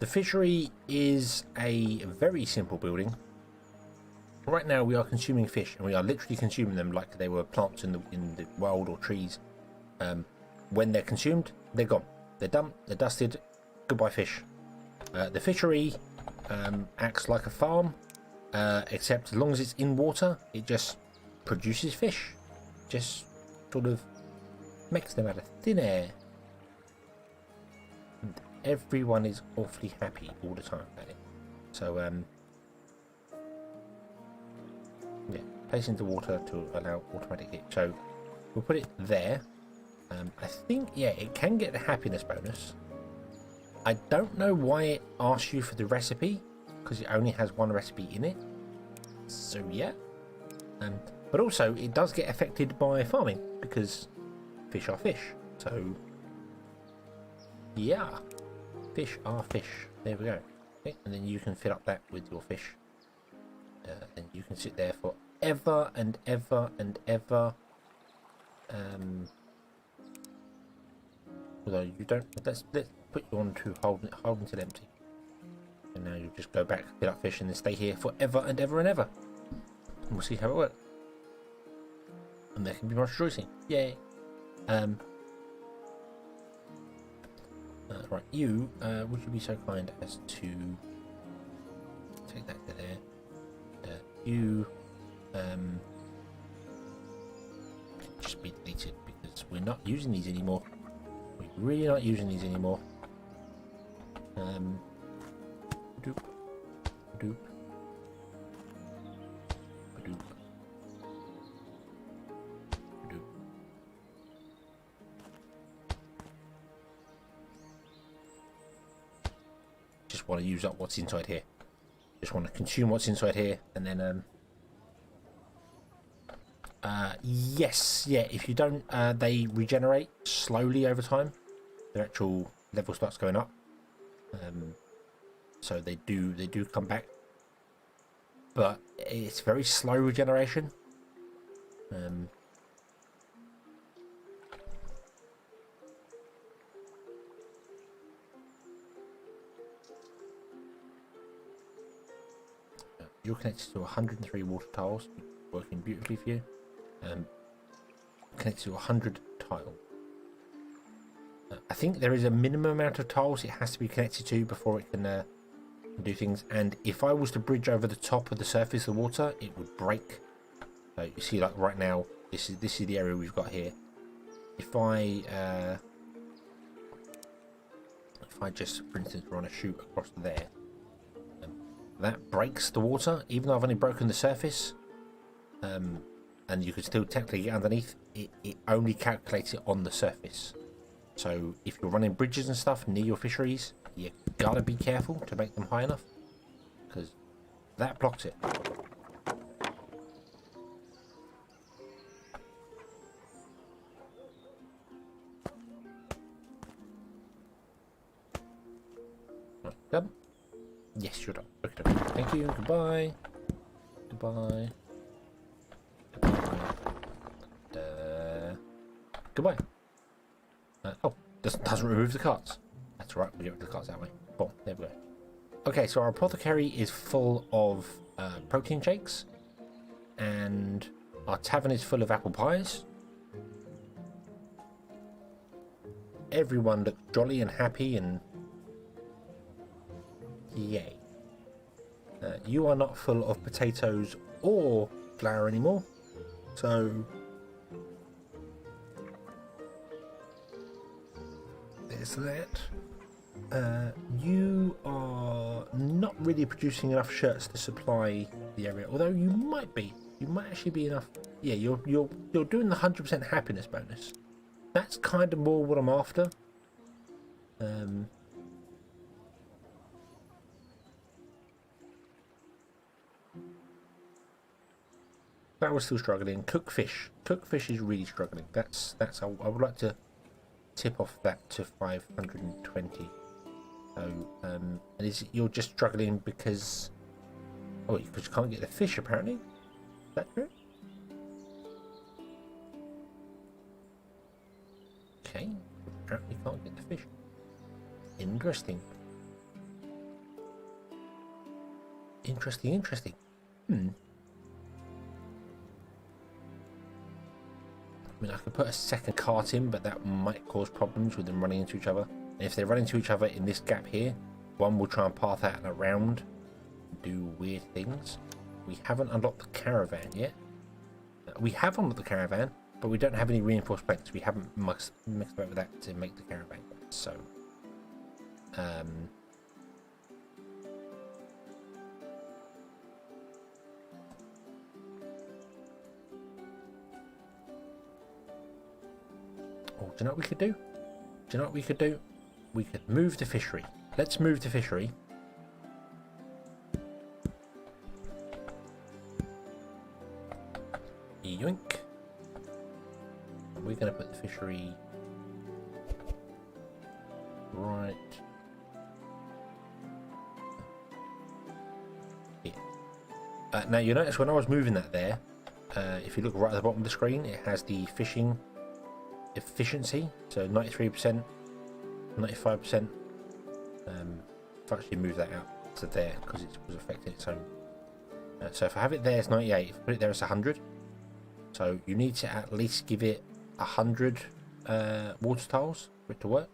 The fishery is a very simple building. Right now we are consuming fish, and we are literally consuming them like they were plants in the wild or trees. When they're consumed, they're gone. They're done. They're dusted. Goodbye fish. The fishery acts like a farm, except as long as it's in water, it just produces fish. Just sort of makes them out of thin air. And everyone is awfully happy all the time about it. So yeah, place into water to allow automatic hit. So we'll put it there. I think, yeah, it can get the happiness bonus. I don't know why it asks you for the recipe, because it only has 1 recipe in it. So yeah. But also it does get affected by farming, because fish are fish. So yeah, fish are fish. There we go. Okay, and then you can fill up that with your fish, and you can sit there for ever and ever and ever. Although you don't, let's put you on to hold until empty, and now you just go back, fill up fish, and then stay here forever and ever and ever. And we'll see how it works. And there can be much rejoicing. Yay! Right, you, would you be so kind as to take that to there? You, just be deleted, because we're not using these anymore. We're really not using these anymore. Doop, doop, doop. Just want to use up what's inside here. Just want to consume what's inside here, and then yes, yeah, if you don't, they regenerate slowly over time. Their actual level starts going up, so they do come back, but it's very slow regeneration. You're connected to 103 water tiles, working beautifully for you. Connected to 100 tile. I think there is a minimum amount of tiles it has to be connected to before it can do things. And if I was to bridge over the top of the surface of the water, it would break. So you see, like right now, this is the area we've got here. If I if I just, for instance, run a chute across there, that breaks the water, even though I've only broken the surface, and you could still technically get underneath, it only calculates it on the surface. So if you're running bridges and stuff near your fisheries, you gotta be careful to make them high enough, because that blocks it. Done. Yes, you're done. Okay, thank you. Goodbye. Goodbye. Goodbye. Goodbye. Oh, doesn't remove the carts. That's right. We get rid of the carts that way. Boom. There we go. Okay, so our apothecary is full of protein shakes, and our tavern is full of apple pies. Everyone looks jolly and happy and yay. You are not full of potatoes or flour anymore, so there's that. You are not really producing enough shirts to supply the area, although you might be. You might actually be enough. Yeah, you're doing the 100% happiness bonus. That's kind of more what I'm after. That was still struggling. Cook fish. Cook fish is really struggling. That's I would like to tip off that to 520. So and is it you're just struggling because because you can't get the fish apparently? Is that true? Okay. Apparently can't get the fish. Interesting. Interesting. I mean, I could put a second cart in, but that might cause problems with them running into each other. And if they run into each other in this gap here, one will try and path out and around, do weird things. We haven't unlocked the caravan yet. We have unlocked the caravan, but we don't have any reinforced planks. We haven't mixed about with that to make the caravan. So, do you know what we could do? We could move the fishery. Let's move the fishery. Yoink. And we're going to put the fishery right here. Now you notice when I was moving that there, if you look right at the bottom of the screen, it has the fishing efficiency, so 93%, 95%. I've actually moved that out to there because it was affecting its own. So if I have it there, it's 98. If I put it there, it's 100. So you need to at least give it 100 water tiles for it to work.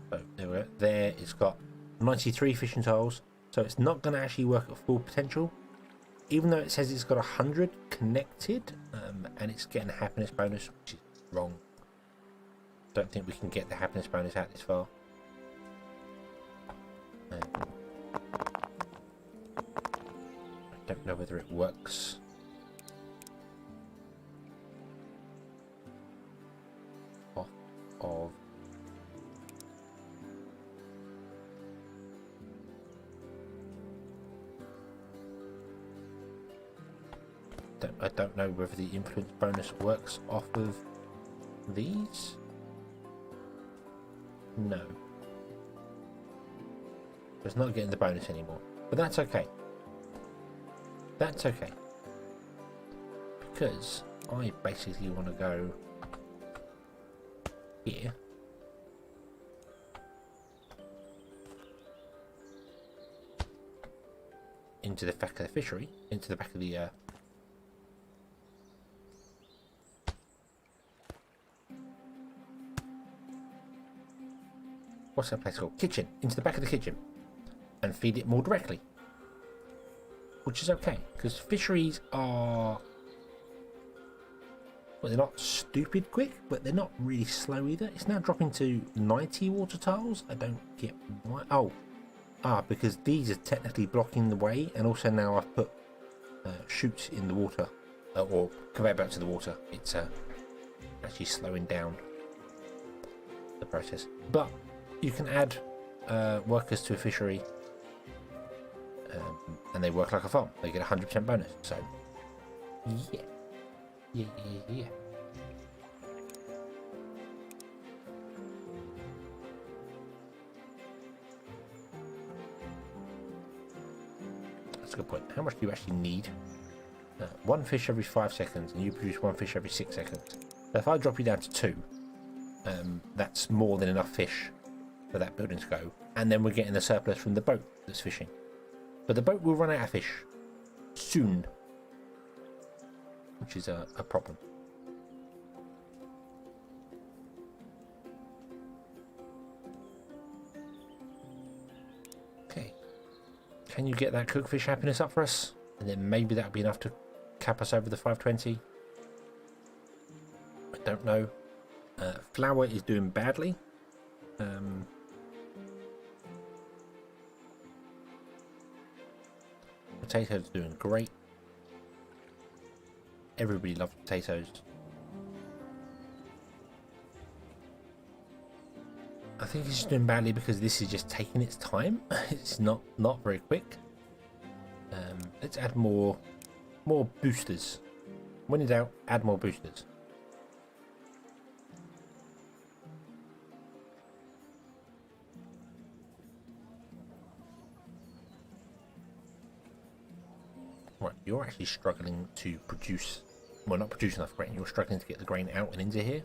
So there we go. There it's got 93 fishing tiles, so it's not going to actually work at full potential. Even though it says it's got 100 connected, and it's getting a happiness bonus, which is wrong. Don't think we can get the happiness bonus out this far. I don't know whether it works. Off of I don't know whether the influence bonus works off of these. No. It's not getting the bonus anymore. But that's okay. That's okay. Because I basically want to go here. Into the back of the fishery. Into the back of the what's that place called? Kitchen. Into the back of the kitchen. And feed it more directly. Which is okay. Because fisheries are Well, they're not stupid quick, but they're not really slow either. It's now dropping to 90 water tiles. I don't get why. Oh, because these are technically blocking the way, and also now I've put chutes in the water, or conveyor belt to the water. It's actually slowing down the process. But you can add workers to a fishery, and they work like a farm. They get 100% bonus. So, yeah. Yeah. That's a good point. How much do you actually need? One fish every 5 seconds, and you produce one fish every 6 seconds. So if I drop you down to 2, that's more than enough fish for that building to go. And then we're getting the surplus from the boat that's fishing. But the boat will run out of fish soon, which is a problem. Okay. Can you get that cookfish happiness up for us? And then maybe that'll be enough to cap us over the 520. I don't know. Flour is doing badly. Potatoes doing great. Everybody loves potatoes. I think it's just doing badly because this is just taking its time. It's not very quick. Let's add more boosters. When in doubt, add more boosters. Right, you're actually struggling to produce, well, not produce enough grain. You're struggling to get the grain out and into here.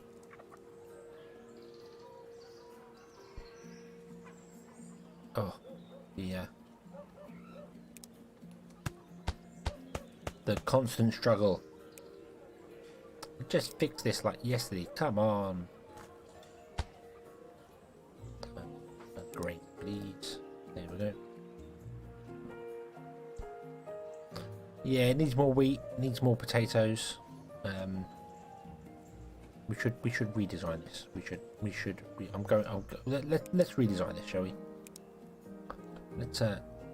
Oh, yeah. The constant struggle. Just fix this like yesterday. Come on. Great, please. There we go. Yeah, it needs more wheat. It needs more potatoes. We should redesign this. Let's redesign this, shall we? Let's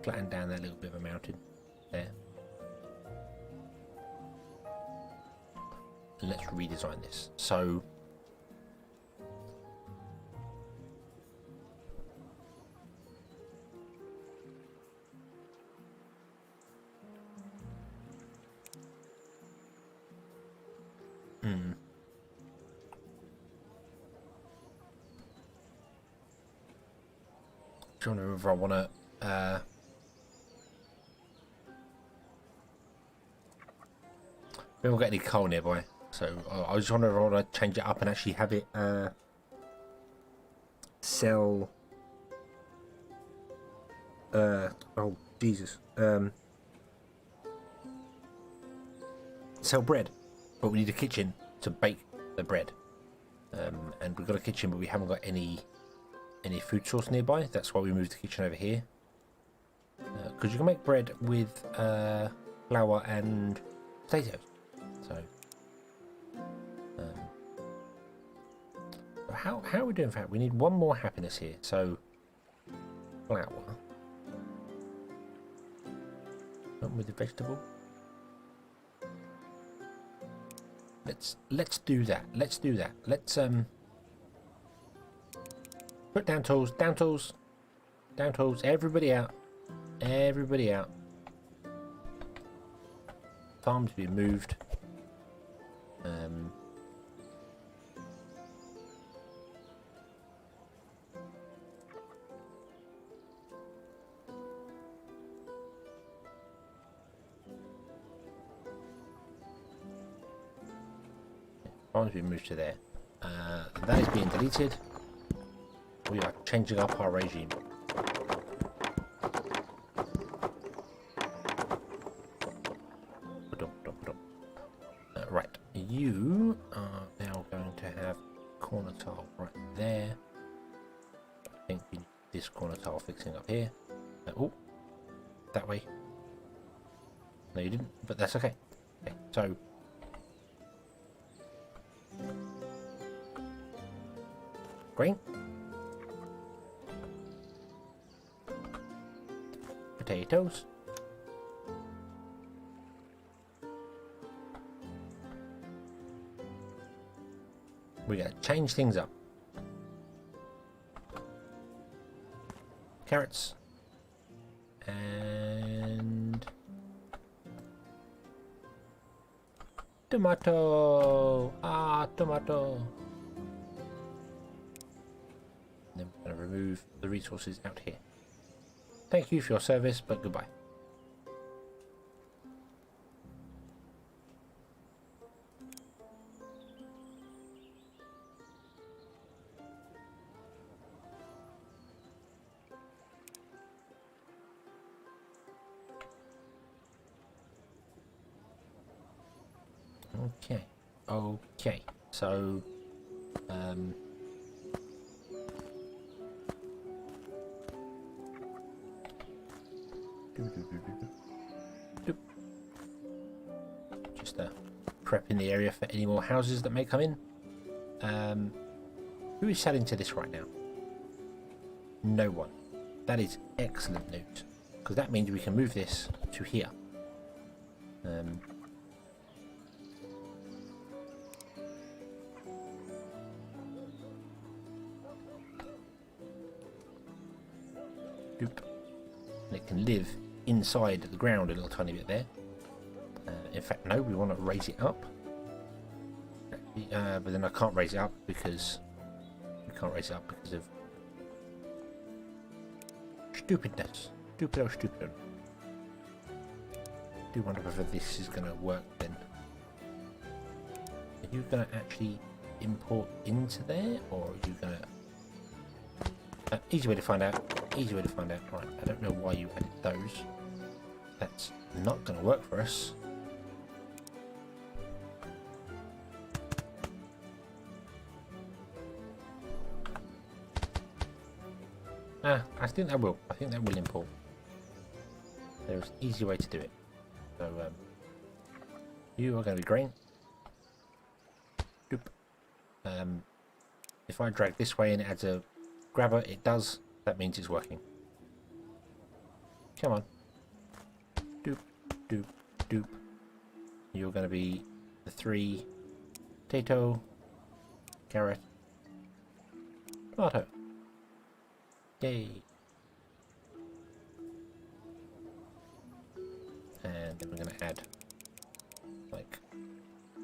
flatten down that little bit of a mountain there. And let's redesign this. So I don't know if I want to we haven't got any coal nearby, so I was wondering if I want to change it up and actually have it sell oh Jesus sell bread, but we need a kitchen to bake the bread, and we've got a kitchen but we haven't got any food source nearby. That's why we moved the kitchen over here, because you can make bread with flour and potatoes. So how are we doing for that? We need one more happiness here. So flour with the vegetable. Let's do that. Let's put down tools, everybody out. Farms being moved. Farms being moved to there. That is being deleted. We are changing up our regime. Right, you are now going to have corner tile right there. I think we need this corner tile fixing up here. Oh, that way. No, you didn't, but that's okay. Okay, so Grain. Potatoes. We're going to change things up. Carrots. And tomato. Ah, tomato. And then we're going to remove the resources out here. Thank you for your service, but goodbye. Okay. Okay. So, just prepping the area for any more houses that may come in. Who is selling to this right now? No one. That is excellent news, because that means we can move this to here. And it can live inside the ground a little tiny bit there. In fact, no, we want to raise it up. But then I can't raise it up because of stupidness. Stupid. Do wonder whether this is going to work then. Are you going to actually import into there, or are you going to... easy way to find out. Right, I don't know why you added those. That's not going to work for us. I think that will. Import. There's an easy way to do it. So, you are going to be grain. Doop. If I drag this way and it adds a grabber, it does. That means it's working. Come on. Doop. You're going to be the 3 potato, carrot, tomato. Yay. And then we're going to add like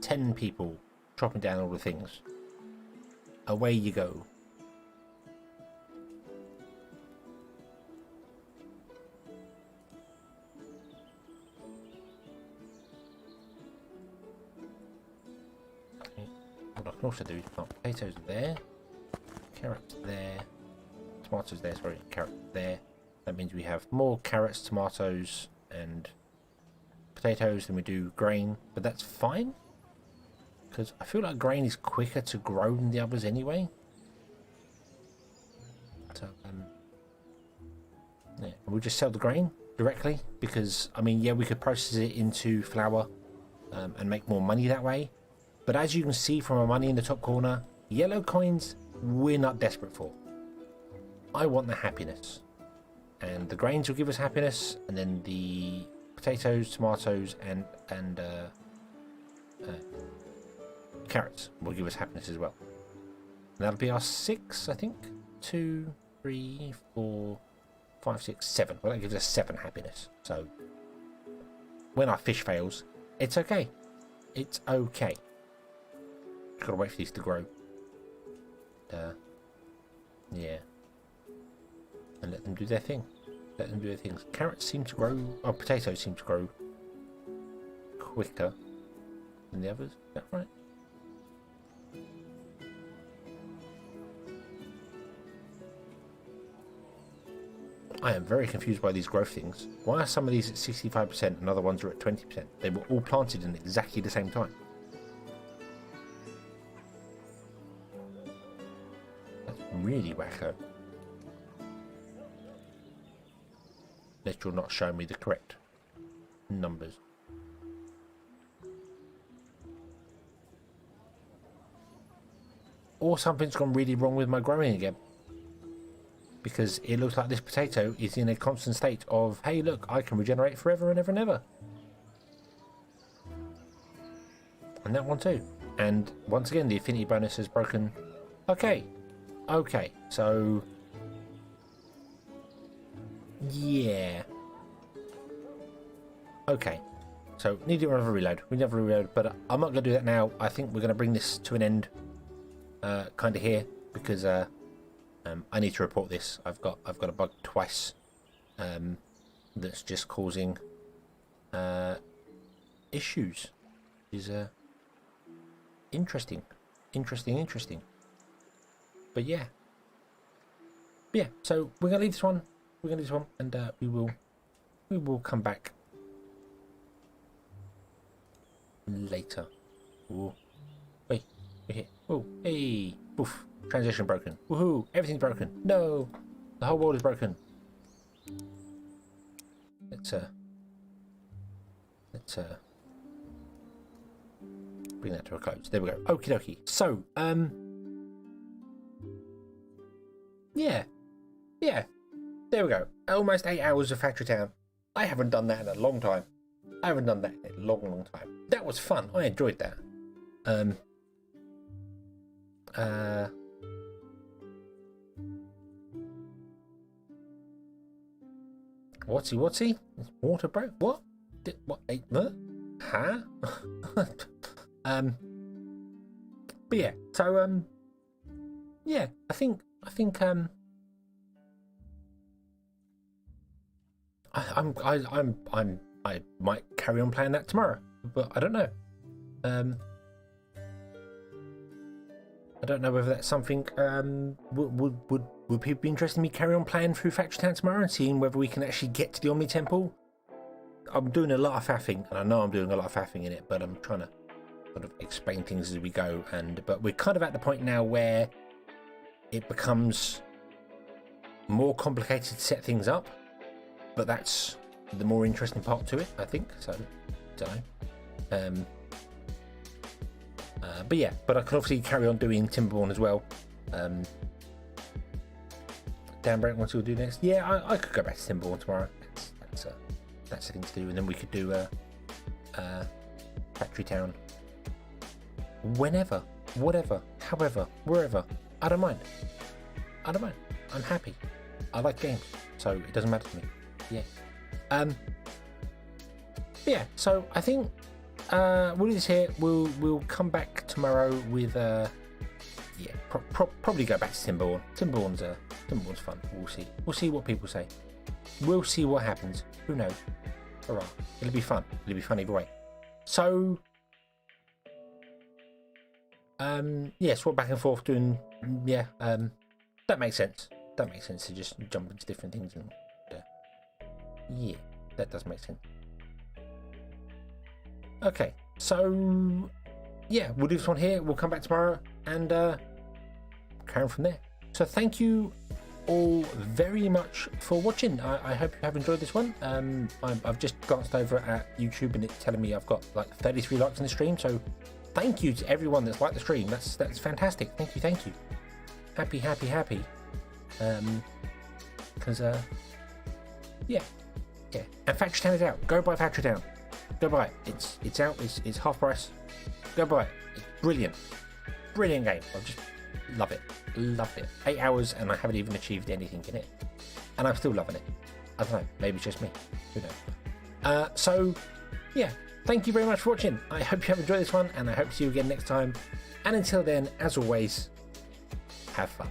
10 people chopping down all the things. Away you go. What I can also do is plant potatoes there, carrots there, tomatoes there, sorry, carrot there. That means we have more carrots, tomatoes and potatoes than we do grain, but that's fine because I feel like grain is quicker to grow than the others anyway. So yeah, we'll just sell the grain directly because I mean, yeah, we could process it into flour and make more money that way. But as you can see from our money in the top corner, yellow coins we're not desperate for. I want the happiness, and the grains will give us happiness, and then the potatoes, tomatoes, and carrots will give us happiness as well. And that'll be our 6, I think. 2, 3, 4, 5, 6, 7. Well, that gives us 7 happiness. So when our fish fails, it's okay. It's okay. Just gotta wait for these to grow. Yeah. And let them do their thing. Let them do their things. Carrots seem to grow... Oh, potatoes seem to grow quicker than the others. Is that right? I am very confused by these growth things. Why are some of these at 65% and other ones are at 20%? They were all planted in exactly the same time. That's really wacko. That you're not showing me the correct numbers. or something's gone really wrong with my growing again. Because it looks like this potato is in a constant state of, hey, look, I can regenerate forever and ever and ever. And that one too. And once again, the affinity bonus has broken. Okay. Okay. So, yeah. Okay. So, need to do another reload. We never reload, but I'm not going to do that now. I think we're going to bring this to an end kind of here because I need to report this. I've got a bug twice that's just causing issues. Is interesting. But yeah. So we're gonna leave this one. And we will come back later. Ooh. Wait, we're here. Oh, hey, poof. Transition broken. Woohoo! Everything's broken. No, the whole world is broken. Let's bring that to a close. There we go. Okie dokie. So, yeah. There we go. Almost 8 hours of Factory Town. I haven't done that in a long time. Long time. That was fun. I enjoyed that. Whatsy? Water broke? What? What? Huh? But yeah. So yeah. I think I might carry on playing that tomorrow, but I don't know. I don't know whether that's something would people be interested in me carry on playing through Factory Town tomorrow and seeing whether we can actually get to the Omni Temple. I'm doing a lot of faffing, and I know I'm doing a lot of faffing in it, but I'm trying to sort of explain things as we go. But we're kind of at the point now where it becomes more complicated to set things up, but that's the more interesting part to it, I think. So, don't know. But yeah, but I can obviously carry on doing Timberborn as well. Dan Brent wants to do next. Yeah, I could go back to Timberborn tomorrow. That's the thing to do, and then we could do Factory Town whenever, whatever, however, wherever. I don't mind. I'm happy. I like games, so it doesn't matter to me. Yeah. Yeah. So I think we'll do this here. We'll come back tomorrow with probably go back to Timberborn. Timberborn's fun. We'll see what people say. We'll see what happens. Who knows? Hurrah. It'll be fun either way. So swap back and forth doing that makes sense. That makes sense to just jump into different things and yeah, that does make sense. Okay, so yeah, we'll do this one here. We'll come back tomorrow and carry on from there. So thank you all very much for watching. I hope you have enjoyed this one. I've just glanced over at YouTube and it's telling me I've got like 33 likes in the stream. So thank you to everyone that's liked the stream. That's fantastic. Thank you. Happy. Because yeah. And Factory Town is out. Go buy Factory Town. Go buy it. It's out. It's half price. Go buy it. It's brilliant game. I just love it. 8 hours and I haven't even achieved anything in it, and I'm still loving it. I don't know. Maybe it's just me. Who knows? So yeah. Thank you very much for watching. I hope you have enjoyed this one, and I hope to see you again next time. And until then, as always, have fun.